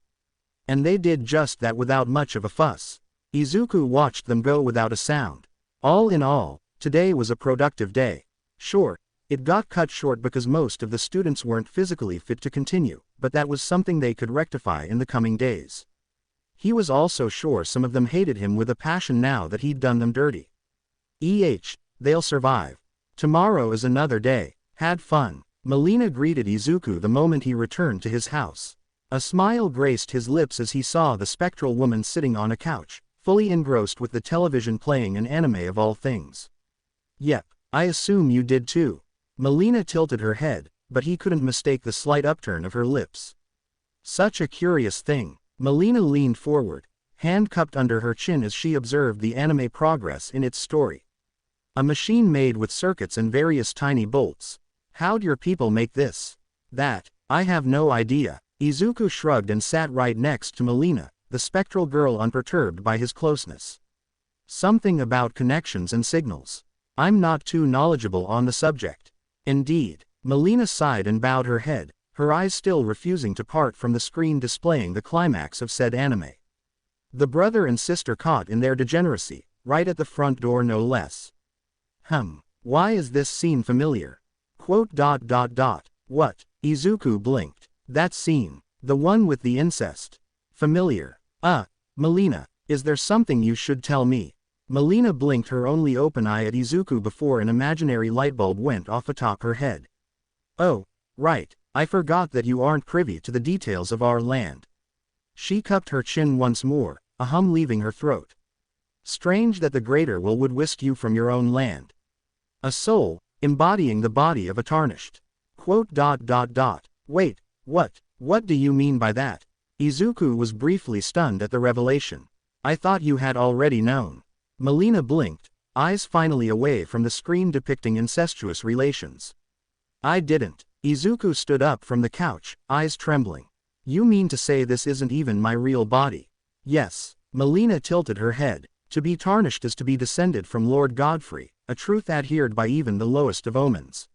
And they did just that without much of a fuss. Izuku watched them go without a sound. All in all, today was a productive day. Sure, it got cut short because most of the students weren't physically fit to continue, but that was something they could rectify in the coming days. He was also sure some of them hated him with a passion now that he'd done them dirty. They'll survive. Tomorrow is another day. Had fun. Melina greeted Izuku the moment he returned to his house. A smile graced his lips as he saw the spectral woman sitting on a couch, fully engrossed with the television playing an anime of all things. Yep, I assume you did too. Melina tilted her head, but he couldn't mistake the slight upturn of her lips. Such a curious thing. Melina leaned forward, hand cupped under her chin as she observed the anime progress in its story. A machine made with circuits and various tiny bolts. How'd your people make this? That, I have no idea. Izuku shrugged and sat right next to Melina, the spectral girl unperturbed by his closeness. Something about connections and signals. I'm not too knowledgeable on the subject. Indeed. Melina sighed and bowed her head, her eyes still refusing to part from the screen displaying the climax of said anime. The brother and sister caught in their degeneracy, right at the front door no less. Why is this scene familiar? What? Izuku blinked. That scene. The one with the incest. Familiar. Melina, is there something you should tell me? Melina blinked her only open eye at Izuku before an imaginary lightbulb went off atop her head. Oh, right, I forgot that you aren't privy to the details of our land. She cupped her chin once more, a hum leaving her throat. Strange that the greater will would whisk you from your own land. A soul, embodying the body of a tarnished. Wait, what do you mean by that? Izuku was briefly stunned at the revelation. I thought you had already known. Melina blinked, eyes finally away from the screen depicting incestuous relations. I didn't. Izuku stood up from the couch, eyes trembling. You mean to say this isn't even my real body? Yes. Melina tilted her head. To be tarnished is to be descended from Lord Godfrey, a truth adhered by even the lowest of omens.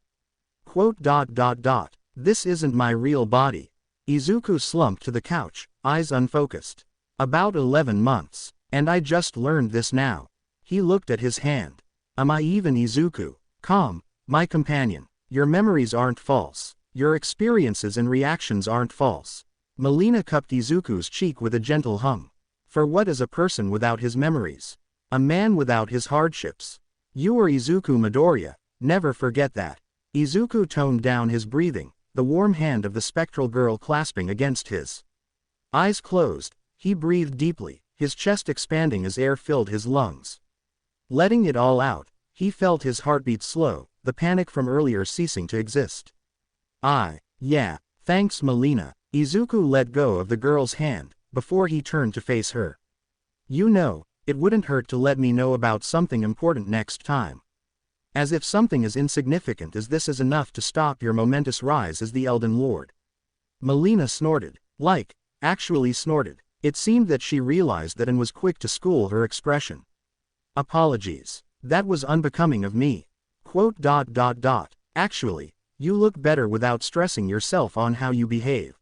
This isn't my real body. Izuku slumped to the couch, eyes unfocused. About 11 months. And I just learned this now. He looked at his hand. Am I even Izuku? Calm, my companion. Your memories aren't false. Your experiences and reactions aren't false. Melina cupped Izuku's cheek with a gentle hum. For what is a person without his memories? A man without his hardships. You are Izuku Midoriya, never forget that. Izuku toned down his breathing, the warm hand of the spectral girl clasping against his. Eyes closed, he breathed deeply, his chest expanding as air filled his lungs. Letting it all out, he felt his heartbeat slow, the panic from earlier ceasing to exist. Yeah, thanks Melina. Izuku let go of the girl's hand, before he turned to face her. You know, it wouldn't hurt to let me know about something important next time. As if something as insignificant as this is enough to stop your momentous rise as the Elden Lord. Melina snorted. Actually snorted. It seemed that she realized that and was quick to school her expression. Apologies. That was unbecoming of me. Actually, you look better without stressing yourself on how you behave.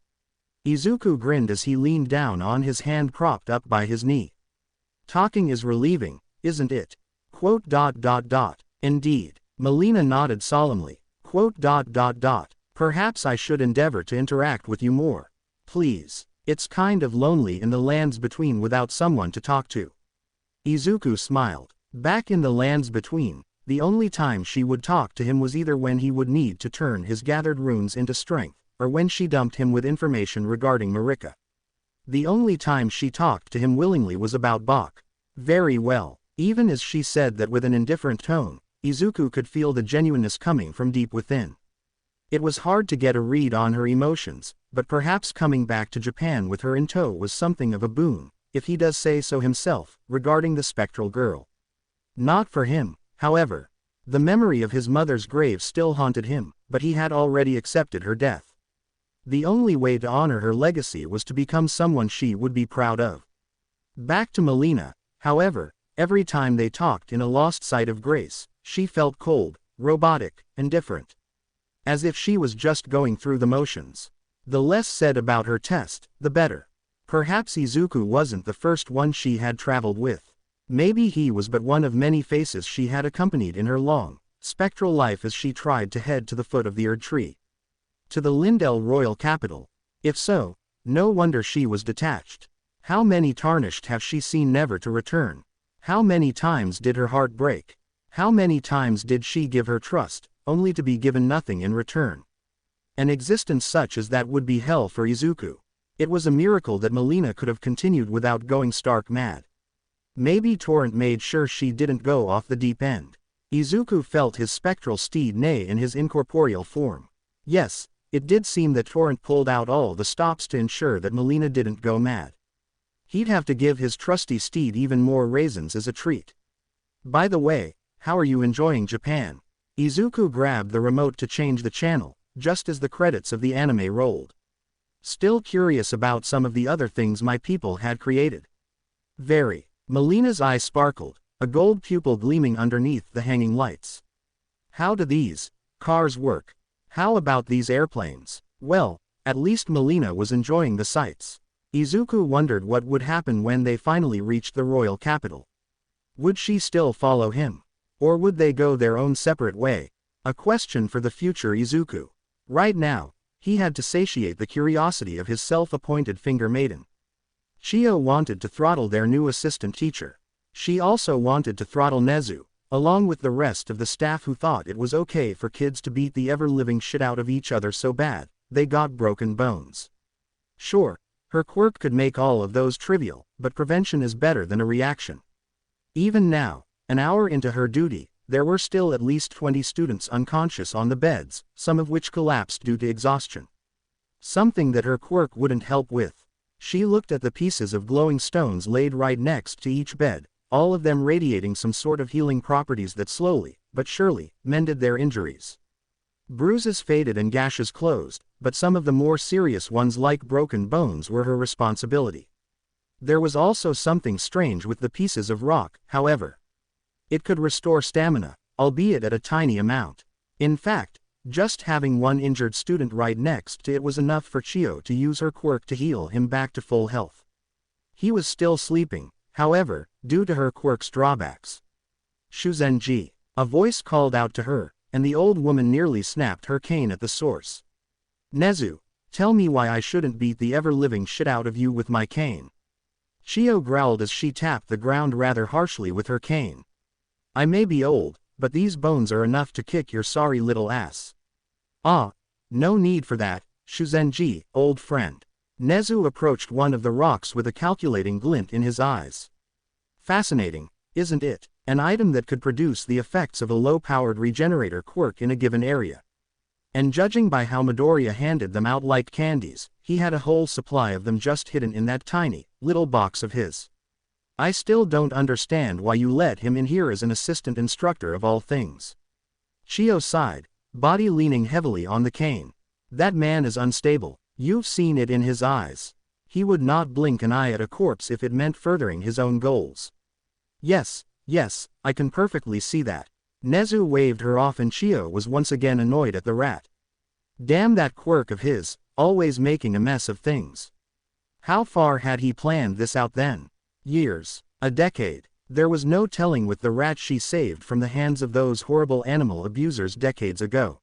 Izuku grinned as he leaned down on his hand propped up by his knee. Talking is relieving, isn't it? Indeed. Melina nodded solemnly. Perhaps I should endeavor to interact with you more. Please. It's kind of lonely in the lands between without someone to talk to. Izuku smiled. Back in the lands between, the only time she would talk to him was either when he would need to turn his gathered runes into strength, or when she dumped him with information regarding Marika. The only time she talked to him willingly was about Bach. Very well. Even as she said that with an indifferent tone, Izuku could feel the genuineness coming from deep within. It was hard to get a read on her emotions, but perhaps coming back to Japan with her in tow was something of a boon, if he does say so himself, regarding the spectral girl. Not for him, however. The memory of his mother's grave still haunted him, but he had already accepted her death. The only way to honor her legacy was to become someone she would be proud of. Back to Melina, however, every time they talked in a lost sight of grace, she felt cold, robotic, and different. As if she was just going through the motions. The less said about her test, the better. Perhaps Izuku wasn't the first one she had traveled with. Maybe he was but one of many faces she had accompanied in her long, spectral life as she tried to head to the foot of the Erd Tree. To the Lindell royal capital. If so, no wonder she was detached. How many tarnished have she seen never to return? How many times did her heart break? How many times did she give her trust, only to be given nothing in return? An existence such as that would be hell for Izuku. It was a miracle that Melina could have continued without going stark mad. Maybe Torrent made sure she didn't go off the deep end. Izuku felt his spectral steed neigh in his incorporeal form. Yes, it did seem that Torrent pulled out all the stops to ensure that Melina didn't go mad. He'd have to give his trusty steed even more raisins as a treat. By the way, how are you enjoying Japan? Izuku grabbed the remote to change the channel, just as the credits of the anime rolled. Still curious about some of the other things my people had created. Very. Melina's eye sparkled, a gold pupil gleaming underneath the hanging lights. How do these cars work? How about these airplanes? Well, At least Melina was enjoying the sights. Izuku wondered what would happen when they finally reached the royal capital. Would she still follow him? Or would they go their own separate way? A question for the future Izuku. Right now, he had to satiate the curiosity of his self-appointed finger maiden. Chiyo wanted to throttle their new assistant teacher. She also wanted to throttle Nezu, along with the rest of the staff who thought it was okay for kids to beat the ever-living shit out of each other so bad, they got broken bones. Sure, her quirk could make all of those trivial, but prevention is better than a reaction. Even now, an hour into her duty, there were still at least 20 students unconscious on the beds, some of which collapsed due to exhaustion. Something that her quirk wouldn't help with. She looked at the pieces of glowing stones laid right next to each bed, all of them radiating some sort of healing properties that slowly, but surely, mended their injuries. Bruises faded and gashes closed, but some of the more serious ones like broken bones were her responsibility. There was also something strange with the pieces of rock, however. It could restore stamina, albeit at a tiny amount. In fact, just having one injured student right next to it was enough for Chiyo to use her quirk to heal him back to full health. He was still sleeping, however, due to her quirk's drawbacks. Shuzenji. A voice called out to her, and the old woman nearly snapped her cane at the source. Nezu, tell me why I shouldn't beat the ever-living shit out of you with my cane. Chiyo growled as she tapped the ground rather harshly with her cane. I may be old, but these bones are enough to kick your sorry little ass. Ah, no need for that, Shuzenji, old friend. Nezu approached one of the rocks with a calculating glint in his eyes. Fascinating, isn't it? An item that could produce the effects of a low-powered regenerator quirk in a given area. And judging by how Midoriya handed them out like candies, he had a whole supply of them just hidden in that tiny, little box of his. I still don't understand why you let him in here as an assistant instructor of all things. Chiyo sighed, body leaning heavily on the cane. That man is unstable, you've seen it in his eyes. He would not blink an eye at a corpse if it meant furthering his own goals. Yes, I can perfectly see that. Nezu waved her off and Chiyo was once again annoyed at the rat. Damn that quirk of his, always making a mess of things. How far had he planned this out then? Years, a decade. There was no telling with the rat she saved from the hands of those horrible animal abusers decades ago.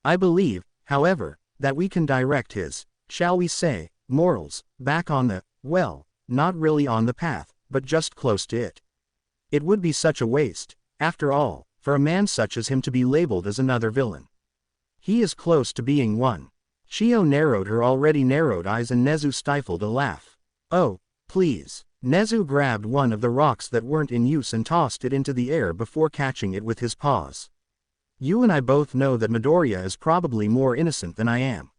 I believe, however, that we can direct his, shall we say, morals, back on the, well, not really on the path, but just close to it. It would be such a waste, after all, for a man such as him to be labeled as another villain. He is close to being one. Chiyo narrowed her already narrowed eyes and Nezu stifled a laugh. Oh, please. Nezu grabbed one of the rocks that weren't in use and tossed it into the air before catching it with his paws. You and I both know that Midoriya is probably more innocent than I am.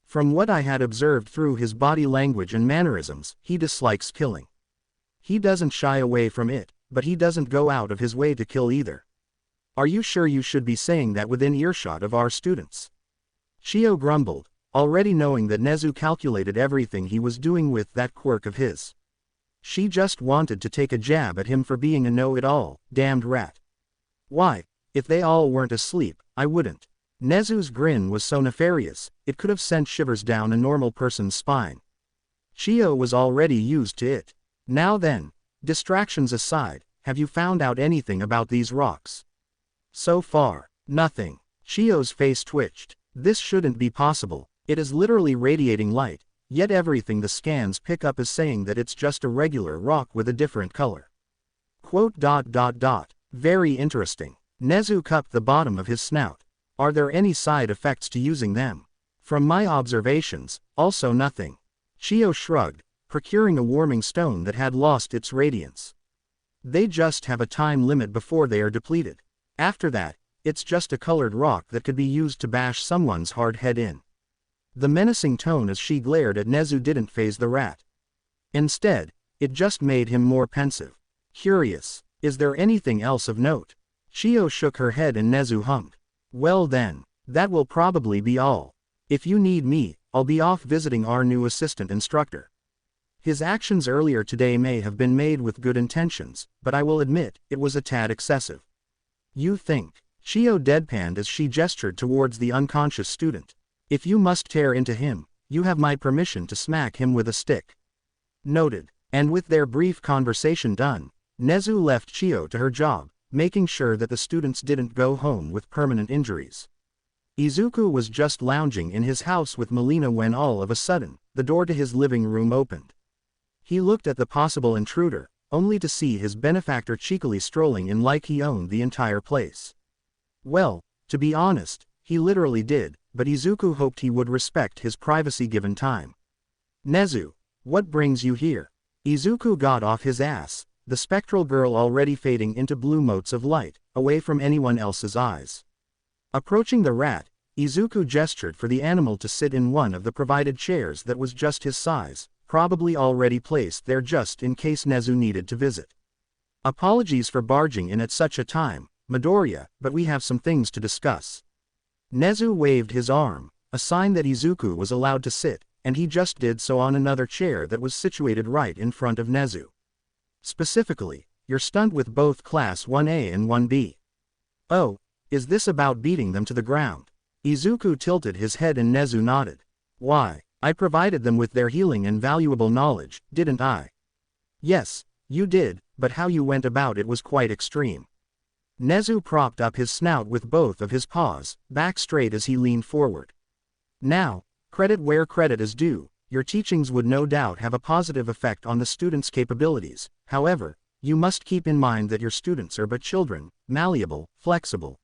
From what I had observed through his body language and mannerisms, he dislikes killing. He doesn't shy away from it, but he doesn't go out of his way to kill either. Are you sure you should be saying that within earshot of our students? Chiyo grumbled, already knowing that Nezu calculated everything he was doing with that quirk of his. She just wanted to take a jab at him for being a know-it-all, damned rat. Why, if they all weren't asleep, I wouldn't. Nezu's grin was so nefarious, it could have sent shivers down a normal person's spine. Chiyo was already used to it. Now then, distractions aside, have you found out anything about these rocks? So far, nothing. Chiyo's face twitched. This shouldn't be possible. It is literally radiating light, yet everything the scans pick up is saying that it's just a regular rock with a different color. Quote. Very interesting. Nezu cupped the bottom of his snout. Are there any side effects to using them? From my observations, also nothing. Chiyo shrugged, procuring a warming stone that had lost its radiance. They just have a time limit before they are depleted. After that, it's just a colored rock that could be used to bash someone's hard head in. The menacing tone as she glared at Nezu didn't faze the rat. Instead, it just made him more pensive. Curious, is there anything else of note? Chiyo shook her head and Nezu hummed. Well then, that will probably be all. If you need me, I'll be off visiting our new assistant instructor. His actions earlier today may have been made with good intentions, but I will admit, it was a tad excessive. You think? Chiyo deadpanned as she gestured towards the unconscious student. If you must tear into him, You have my permission to smack him with a stick. Noted. And with their brief conversation done, Nezu left Chio to her job, making sure that the students didn't go home with permanent injuries. Izuku was just lounging in his house with Melina when all of a sudden, the door to his living room opened. He looked at the possible intruder, only to see his benefactor cheekily strolling in like he owned the entire place. Well, to be honest, he literally did, but Izuku hoped he would respect his privacy given time. Nezu, what brings you here? Izuku got off his ass, the spectral girl already fading into blue motes of light, away from anyone else's eyes. Approaching the rat, Izuku gestured for the animal to sit in one of the provided chairs that was just his size, probably already placed there just in case Nezu needed to visit. Apologies for barging in at such a time, Midoriya, but we have some things to discuss. Nezu waved his arm, a sign that Izuku was allowed to sit, and he just did so on another chair that was situated right in front of Nezu. Specifically, your stunt with both Class 1A and 1B. Oh, is this about beating them to the ground? Izuku tilted his head and Nezu nodded. Why, I provided them with their healing and valuable knowledge, didn't I? Yes, you did, but how you went about it was quite extreme. Nezu propped up his snout with both of his paws, back straight as he leaned forward. Now, credit where credit is due, your teachings would no doubt have a positive effect on the students' capabilities. However, you must keep in mind that your students are but children, malleable, flexible,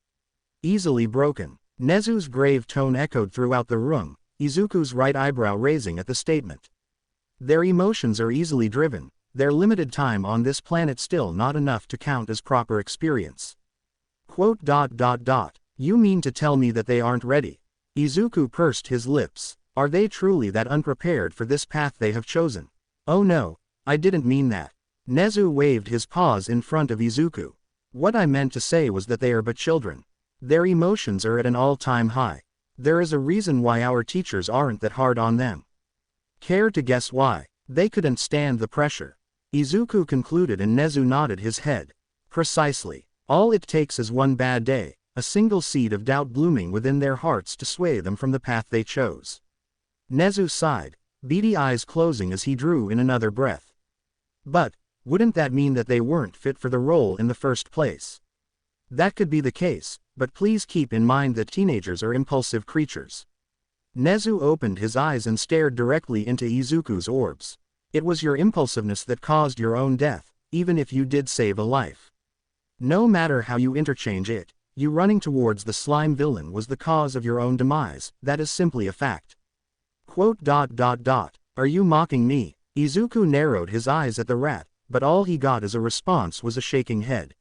easily broken. Nezu's grave tone echoed throughout the room, Izuku's right eyebrow raising at the statement. Their emotions are easily driven, their limited time on this planet still not enough to count as proper experience. Quote. You mean to tell me that they aren't ready? Izuku pursed his lips. Are they truly that unprepared for this path they have chosen? Oh no, I didn't mean that. Nezu waved his paws in front of Izuku. What I meant to say was that they are but children. Their emotions are at an all-time high. There is a reason why our teachers aren't that hard on them. Care to guess why? They couldn't stand the pressure. Izuku concluded and Nezu nodded his head. Precisely. All it takes is one bad day, a single seed of doubt blooming within their hearts to sway them from the path they chose. Nezu sighed, beady eyes closing as he drew in another breath. But, wouldn't that mean that they weren't fit for the role in the first place? That could be the case, but please keep in mind that teenagers are impulsive creatures. Nezu opened his eyes and stared directly into Izuku's orbs. It was your impulsiveness that caused your own death, even if you did save a life. No matter how you interchange it, you running towards the slime villain was the cause of your own demise, that is simply a fact. Quote. Are you mocking me? Izuku narrowed his eyes at the rat, but all he got as a response was a shaking head.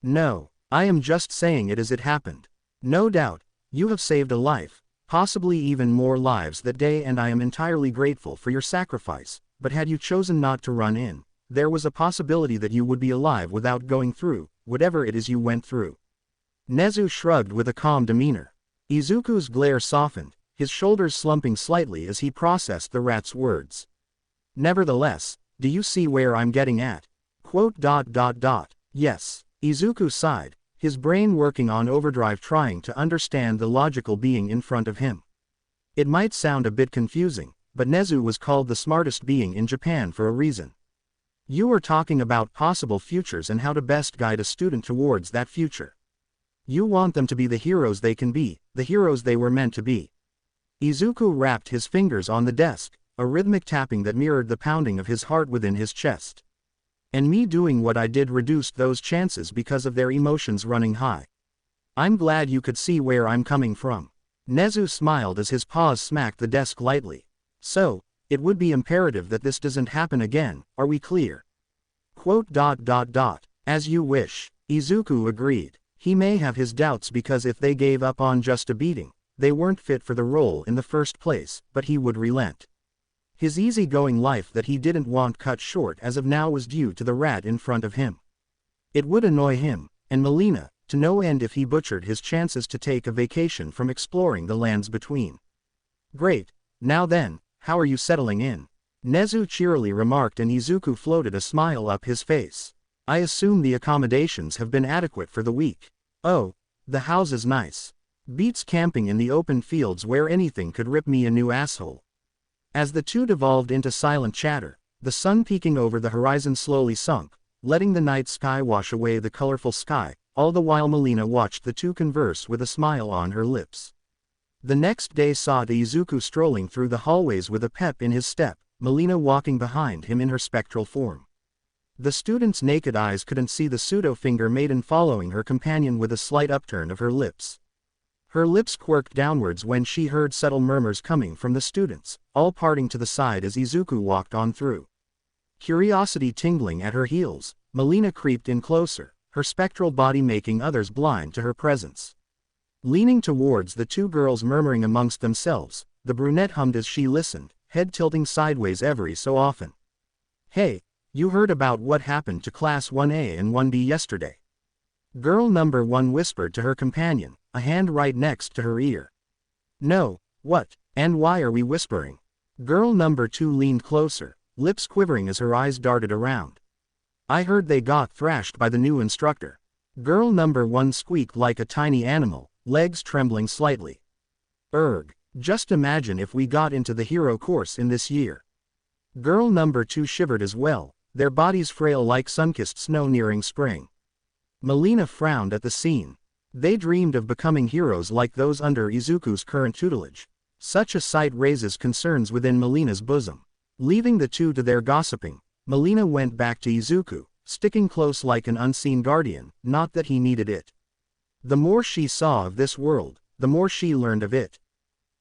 No, I am just saying it as it happened. No doubt, you have saved a life, possibly even more lives that day, and I am entirely grateful for your sacrifice, but had you chosen not to run in, there was a possibility that you would be alive without going through whatever it is you went through. Nezu shrugged with a calm demeanor. Izuku's glare softened, his shoulders slumping slightly as he processed the rat's words. Nevertheless, do you see where I'm getting at? Quote. Yes. Izuku sighed, his brain working on overdrive trying to understand the logical being in front of him. It might sound a bit confusing, but Nezu was called the smartest being in Japan for a reason. You are talking about possible futures and how to best guide a student towards that future. You want them to be the heroes they can be, the heroes they were meant to be. Izuku rapped his fingers on the desk, a rhythmic tapping that mirrored the pounding of his heart within his chest. And me doing what I did reduced those chances because of their emotions running high. I'm glad you could see where I'm coming from. Nezu smiled as his paws smacked the desk lightly. So, it would be imperative that this doesn't happen again, are we clear? Quote. As you wish. Izuku agreed. He may have his doubts because if they gave up on just a beating, they weren't fit for the role in the first place, but he would relent. His easygoing life that he didn't want cut short as of now was due to the rat in front of him. It would annoy him, and Melina, to no end if he butchered his chances to take a vacation from exploring the lands between. Great, now then, how are you settling in? Nezu cheerily remarked and Izuku floated a smile up his face. I assume the accommodations have been adequate for the week. Oh, the house is nice. Beats camping in the open fields where anything could rip me a new asshole. As the two devolved into silent chatter, the sun peeking over the horizon slowly sunk, letting the night sky wash away the colorful sky, all the while Melina watched the two converse with a smile on her lips. The next day saw Izuku strolling through the hallways with a pep in his step, Melina walking behind him in her spectral form. The student's naked eyes couldn't see the pseudo-finger maiden following her companion with a slight upturn of her lips. Her lips quirked downwards when she heard subtle murmurs coming from the students, all parting to the side as Izuku walked on through. Curiosity tingling at her heels, Melina creeped in closer, her spectral body making others blind to her presence. Leaning towards the two girls murmuring amongst themselves, the brunette hummed as she listened, head tilting sideways every so often. "Hey, you heard about what happened to Class 1A and 1B yesterday?" Girl number 1 whispered to her companion, a hand right next to her ear. "No, what, and why are we whispering?" Girl number 2 leaned closer, lips quivering as her eyes darted around. "I heard they got thrashed by the new instructor." Girl number 1 squeaked like a tiny animal, legs trembling slightly. "Erg, just imagine if we got into the hero course in this year." Girl number 2 shivered as well, their bodies frail like sun-kissed snow nearing spring. Melina frowned at the scene. They dreamed of becoming heroes like those under Izuku's current tutelage. Such a sight raises concerns within Melina's bosom. Leaving the two to their gossiping, Melina went back to Izuku, sticking close like an unseen guardian, not that he needed it. The more she saw of this world, the more she learned of it.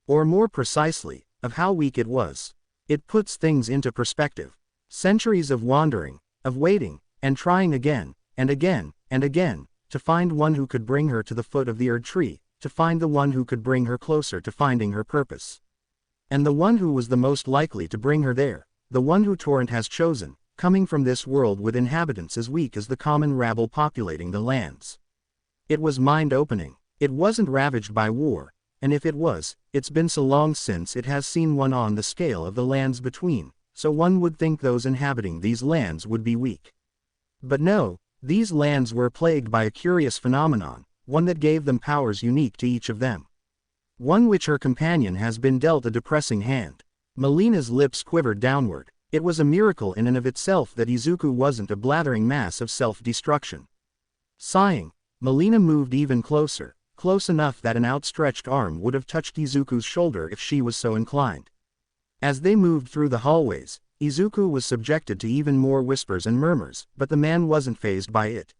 Or more precisely, of how weak it was. It puts things into perspective. Centuries of wandering, of waiting, and trying again, and again, and again, to find one who could bring her to the foot of the Erd tree, to find the one who could bring her closer to finding her purpose. And the one who was the most likely to bring her there, the one who Torrent has chosen, coming from this world with inhabitants as weak as the common rabble populating the lands. It was mind-opening. It wasn't ravaged by war, and if it was, it's been so long since it has seen one on the scale of the lands between, so one would think those inhabiting these lands would be weak. But no, these lands were plagued by a curious phenomenon, one that gave them powers unique to each of them. One which her companion has been dealt a depressing hand. Melina's lips quivered downward. It was a miracle in and of itself that Izuku wasn't a blathering mass of self-destruction. Sighing, Melina moved even closer, close enough that an outstretched arm would have touched Izuku's shoulder if she was so inclined. As they moved through the hallways, Izuku was subjected to even more whispers and murmurs, but the man wasn't fazed by it.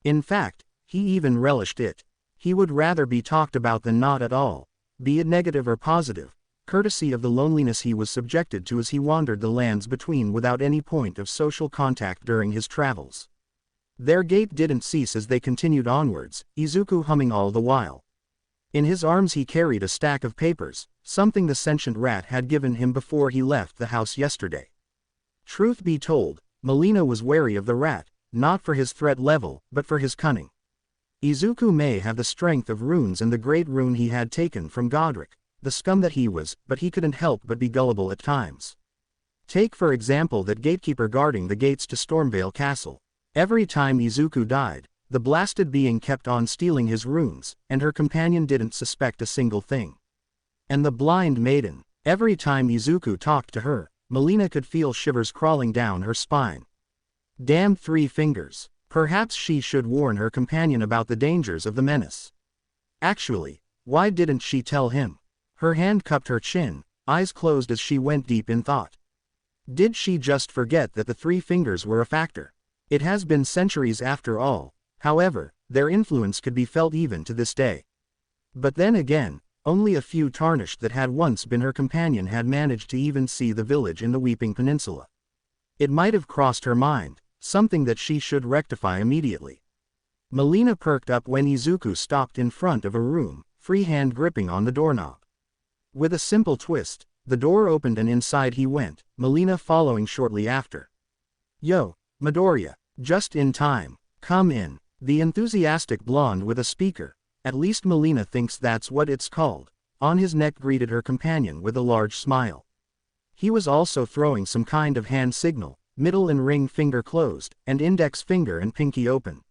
In fact, he even relished it. He would rather be talked about than not at all, be it negative or positive, courtesy of the loneliness he was subjected to as he wandered the lands between without any point of social contact during his travels. Their gait didn't cease as they continued onwards, Izuku humming all the while. In his arms he carried a stack of papers, something the sentient rat had given him before he left the house yesterday. Truth be told, Melina was wary of the rat, not for his threat level, but for his cunning. Izuku may have the strength of runes and the great rune he had taken from Godric, the scum that he was, but he couldn't help but be gullible at times. Take for example that gatekeeper guarding the gates to Stormvale Castle. Every time Izuku died, the blasted being kept on stealing his runes, and her companion didn't suspect a single thing. And the blind maiden, every time Izuku talked to her, Melina could feel shivers crawling down her spine. Damn 3 fingers. Perhaps she should warn her companion about the dangers of the menace. Actually, why didn't she tell him? Her hand cupped her chin, eyes closed as she went deep in thought. Did she just forget that the 3 fingers were a factor? It has been centuries after all, however, their influence could be felt even to this day. But then again, only a few Tarnished that had once been her companion had managed to even see the village in the Weeping Peninsula. It might have crossed her mind, something that she should rectify immediately. Melina perked up when Izuku stopped in front of a room, free hand gripping on the doorknob. With a simple twist, the door opened and inside he went, Melina following shortly after. "Yo, Midoriya, just in time, come in." The enthusiastic blonde with a speaker, at least Melina thinks that's what it's called, on his neck greeted her companion with a large smile. He was also throwing some kind of hand signal, middle and ring finger closed, and index finger and pinky open.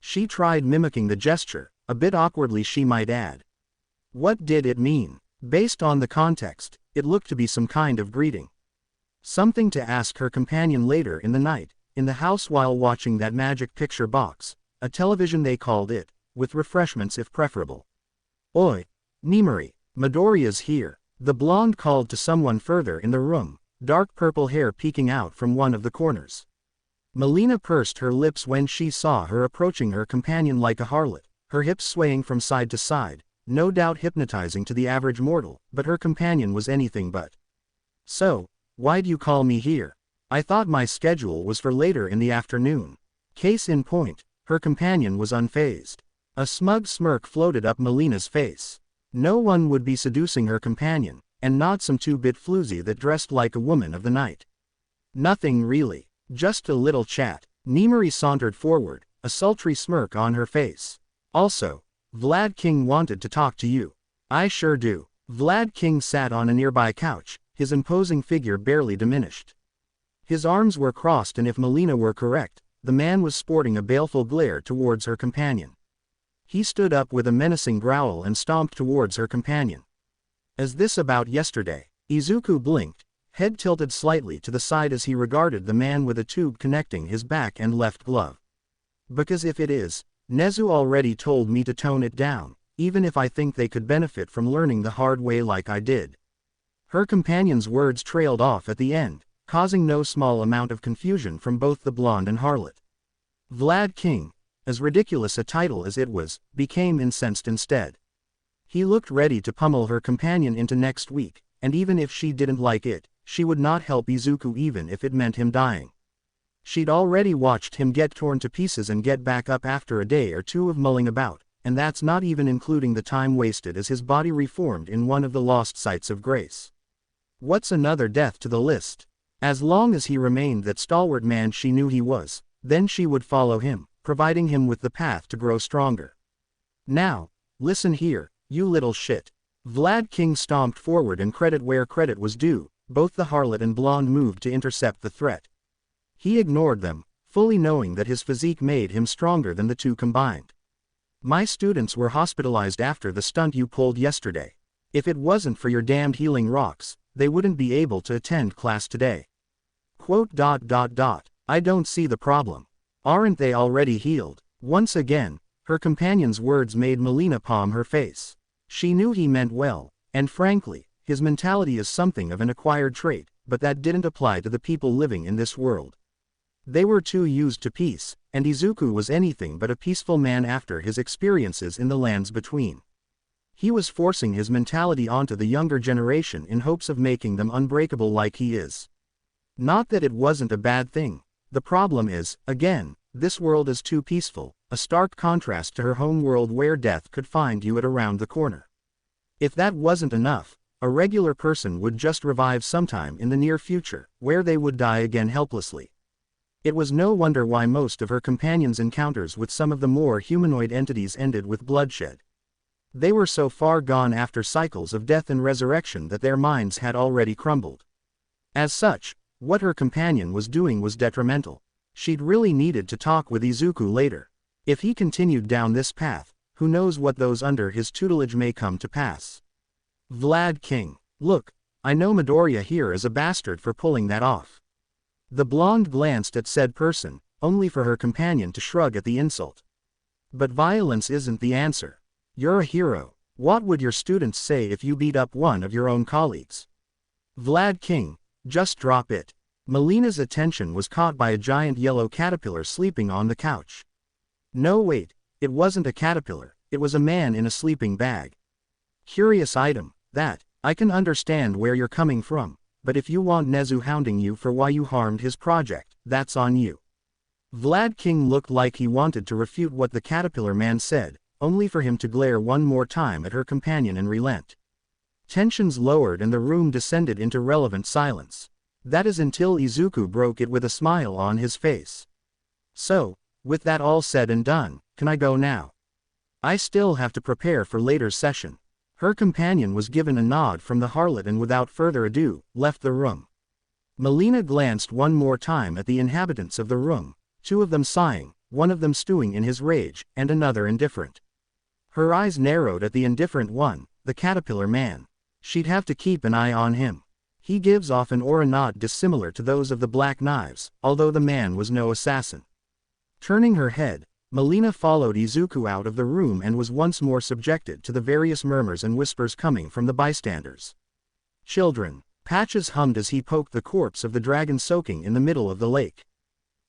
She tried mimicking the gesture, a bit awkwardly she might add. What did it mean? Based on the context, It looked to be some kind of greeting. Something to ask her companion later in the night, in the house while watching that magic picture box, a television they called it, with refreshments if preferable. Oi, Nimari, Midoriya's here, the blonde called to someone further in the room, dark purple hair peeking out from one of the corners. Melina pursed her lips when she saw her approaching her companion like a harlot, her hips swaying from side to side, no doubt hypnotizing to the average mortal, but her companion was anything but. So, why'd you call me here? I thought my schedule was for later in the afternoon. Case in point, her companion was unfazed. A smug smirk floated up Melina's face. No one would be seducing her companion, and not some two-bit floozy that dressed like a woman of the night. Nothing really, just a little chat. Nimari sauntered forward, a sultry smirk on her face. Also, Vlad King wanted to talk to you. I sure do. Vlad King sat on a nearby couch, his imposing figure barely diminished. His arms were crossed, and if Melina were correct, the man was sporting a baleful glare towards her companion. He stood up with a menacing growl and stomped towards her companion. Is this about yesterday? Izuku blinked, head tilted slightly to the side as he regarded the man with a tube connecting his back and left glove. Because if it is, Nezu already told me to tone it down, even if I think they could benefit from learning the hard way like I did. Her companion's words trailed off at the end, causing no small amount of confusion from both the blonde and harlot. Vlad King, as ridiculous a title as it was, became incensed instead. He looked ready to pummel her companion into next week, and even if she didn't like it, she would not help Izuku even if it meant him dying. She'd already watched him get torn to pieces and get back up after a day or two of mulling about, and that's not even including the time wasted as his body reformed in one of the lost sites of grace. What's another death to the list? As long as he remained that stalwart man she knew he was, then she would follow him, providing him with the path to grow stronger. Now, listen here, you little shit. Vlad King stomped forward, and credit where credit was due, both the harlot and blonde moved to intercept the threat. He ignored them, fully knowing that his physique made him stronger than the two combined. My students were hospitalized after the stunt you pulled yesterday. If it wasn't for your damned healing rocks, they wouldn't be able to attend class today. I don't see the problem. Aren't they already healed? Once again, her companion's words made Melina palm her face. She knew he meant well, and frankly, his mentality is something of an acquired trait, but that didn't apply to the people living in this world. They were too used to peace, and Izuku was anything but a peaceful man after his experiences in the lands between. He was forcing his mentality onto the younger generation in hopes of making them unbreakable like he is. Not that it wasn't a bad thing. The problem is, again, this world is too peaceful, a stark contrast to her home world where death could find you at around the corner. If that wasn't enough, a regular person would just revive sometime in the near future, where they would die again helplessly. It was no wonder why most of her companions' encounters with some of the more humanoid entities ended with bloodshed. They were so far gone after cycles of death and resurrection that their minds had already crumbled. As such, what her companion was doing was detrimental. She'd really needed to talk with Izuku later. If he continued down this path, who knows what those under his tutelage may come to pass. Vlad King. Look, I know Midoriya here is a bastard for pulling that off. The blonde glanced at said person, only for her companion to shrug at the insult. But violence isn't the answer. You're a hero. What would your students say if you beat up one of your own colleagues? Vlad King. Just drop it. Melina's attention was caught by a giant yellow caterpillar sleeping on the couch. No wait, it wasn't a caterpillar, it was a man in a sleeping bag. Curious item, that. I can understand where you're coming from, but if you want Nezu hounding you for why you harmed his project, that's on you. Vlad King looked like he wanted to refute what the caterpillar man said, only for him to glare one more time at her companion and relent. Tensions lowered and the room descended into relevant silence. That is until Izuku broke it with a smile on his face. So, with that all said and done, can I go now? I still have to prepare for later session. Her companion was given a nod from the harlot and without further ado, left the room. Melina glanced one more time at the inhabitants of the room, two of them sighing, one of them stewing in his rage, and another indifferent. Her eyes narrowed at the indifferent one, the caterpillar man. She'd have to keep an eye on him. He gives off an aura not dissimilar to those of the Black Knives, although the man was no assassin. Turning her head, Melina followed Izuku out of the room and was once more subjected to the various murmurs and whispers coming from the bystanders. "Children," Patches hummed as he poked the corpse of the dragon soaking in the middle of the lake.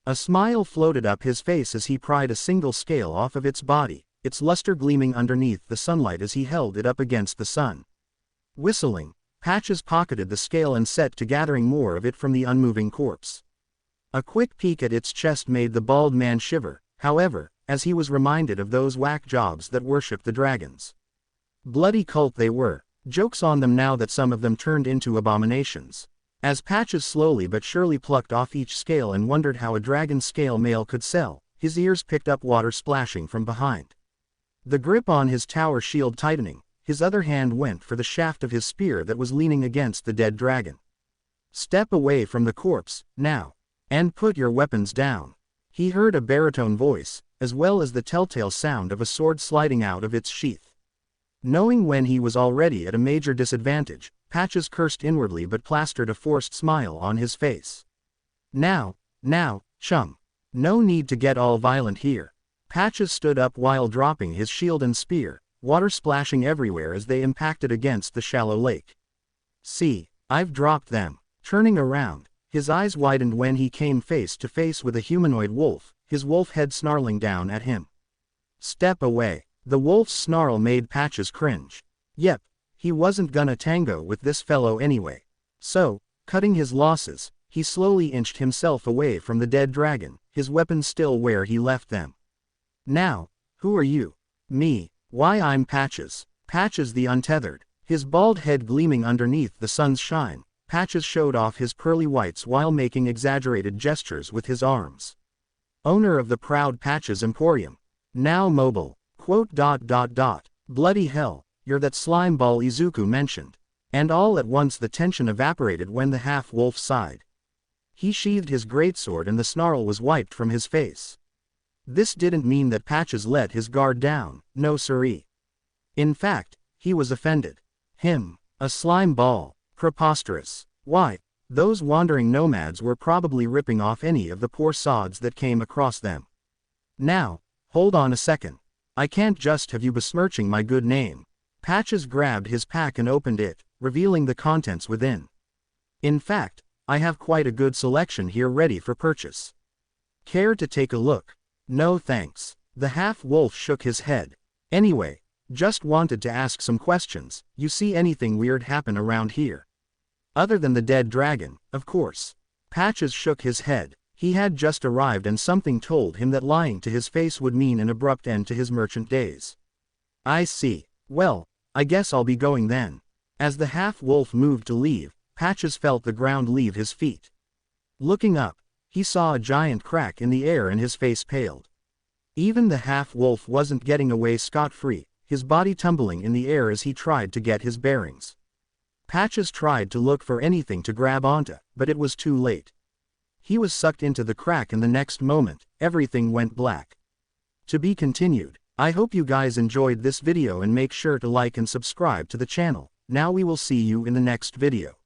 A smile floated up his face as he pried a single scale off of its body, its luster gleaming underneath the sunlight as he held it up against the sun. Whistling, Patches pocketed the scale and set to gathering more of it from the unmoving corpse. A quick peek at its chest made the bald man shiver, however, as he was reminded of those whack jobs that worshipped the dragons. Bloody cult they were, jokes on them now that some of them turned into abominations. As Patches slowly but surely plucked off each scale and wondered how a dragon scale mail could sell, his ears picked up water splashing from behind. The grip on his tower shield tightening, his other hand went for the shaft of his spear that was leaning against the dead dragon. "Step away from the corpse, now. And put your weapons down." He heard a baritone voice, as well as the telltale sound of a sword sliding out of its sheath. Knowing when he was already at a major disadvantage, Patches cursed inwardly but plastered a forced smile on his face. Now, chum. No need to get all violent here." Patches stood up while dropping his shield and spear, water splashing everywhere as they impacted against the shallow lake. "See, I've dropped them." Turning around, his eyes widened when he came face to face with a humanoid wolf, his wolf head snarling down at him. "Step away." The wolf's snarl made Patches cringe. Yep, he wasn't gonna tango with this fellow anyway. So, cutting his losses, he slowly inched himself away from the dead dragon, his weapons still where he left them. "Now, who are you?" "Me. Why, I'm Patches. Patches the Untethered." His bald head gleaming underneath the sun's shine, Patches showed off his pearly whites while making exaggerated gestures with his arms. "Owner of the proud Patches Emporium. Now mobile. Bloody hell, you're that slime ball Izuku mentioned." And all at once the tension evaporated when the half-wolf sighed. He sheathed his greatsword and the snarl was wiped from his face. This didn't mean that Patches let his guard down, no siree. In fact, he was offended. Him, a slime ball, preposterous. Why, those wandering nomads were probably ripping off any of the poor sods that came across them. "Now, hold on a second. I can't just have you besmirching my good name." Patches grabbed his pack and opened it, revealing the contents within. "In fact, I have quite a good selection here ready for purchase. Care to take a look?" "No thanks." The half-wolf shook his head. "Anyway, just wanted to ask some questions. You see anything weird happen around here? Other than the dead dragon, of course." Patches shook his head. He had just arrived and something told him that lying to his face would mean an abrupt end to his merchant days. "I see. Well, I guess I'll be going then." As the half-wolf moved to leave, Patches felt the ground leave his feet. Looking up, he saw a giant crack in the air and his face paled. Even the half-wolf wasn't getting away scot-free, his body tumbling in the air as he tried to get his bearings. Patches tried to look for anything to grab onto, but it was too late. He was sucked into the crack and the next moment, everything went black. To be continued. I hope you guys enjoyed this video and make sure to like and subscribe to the channel. Now we will see you in the next video.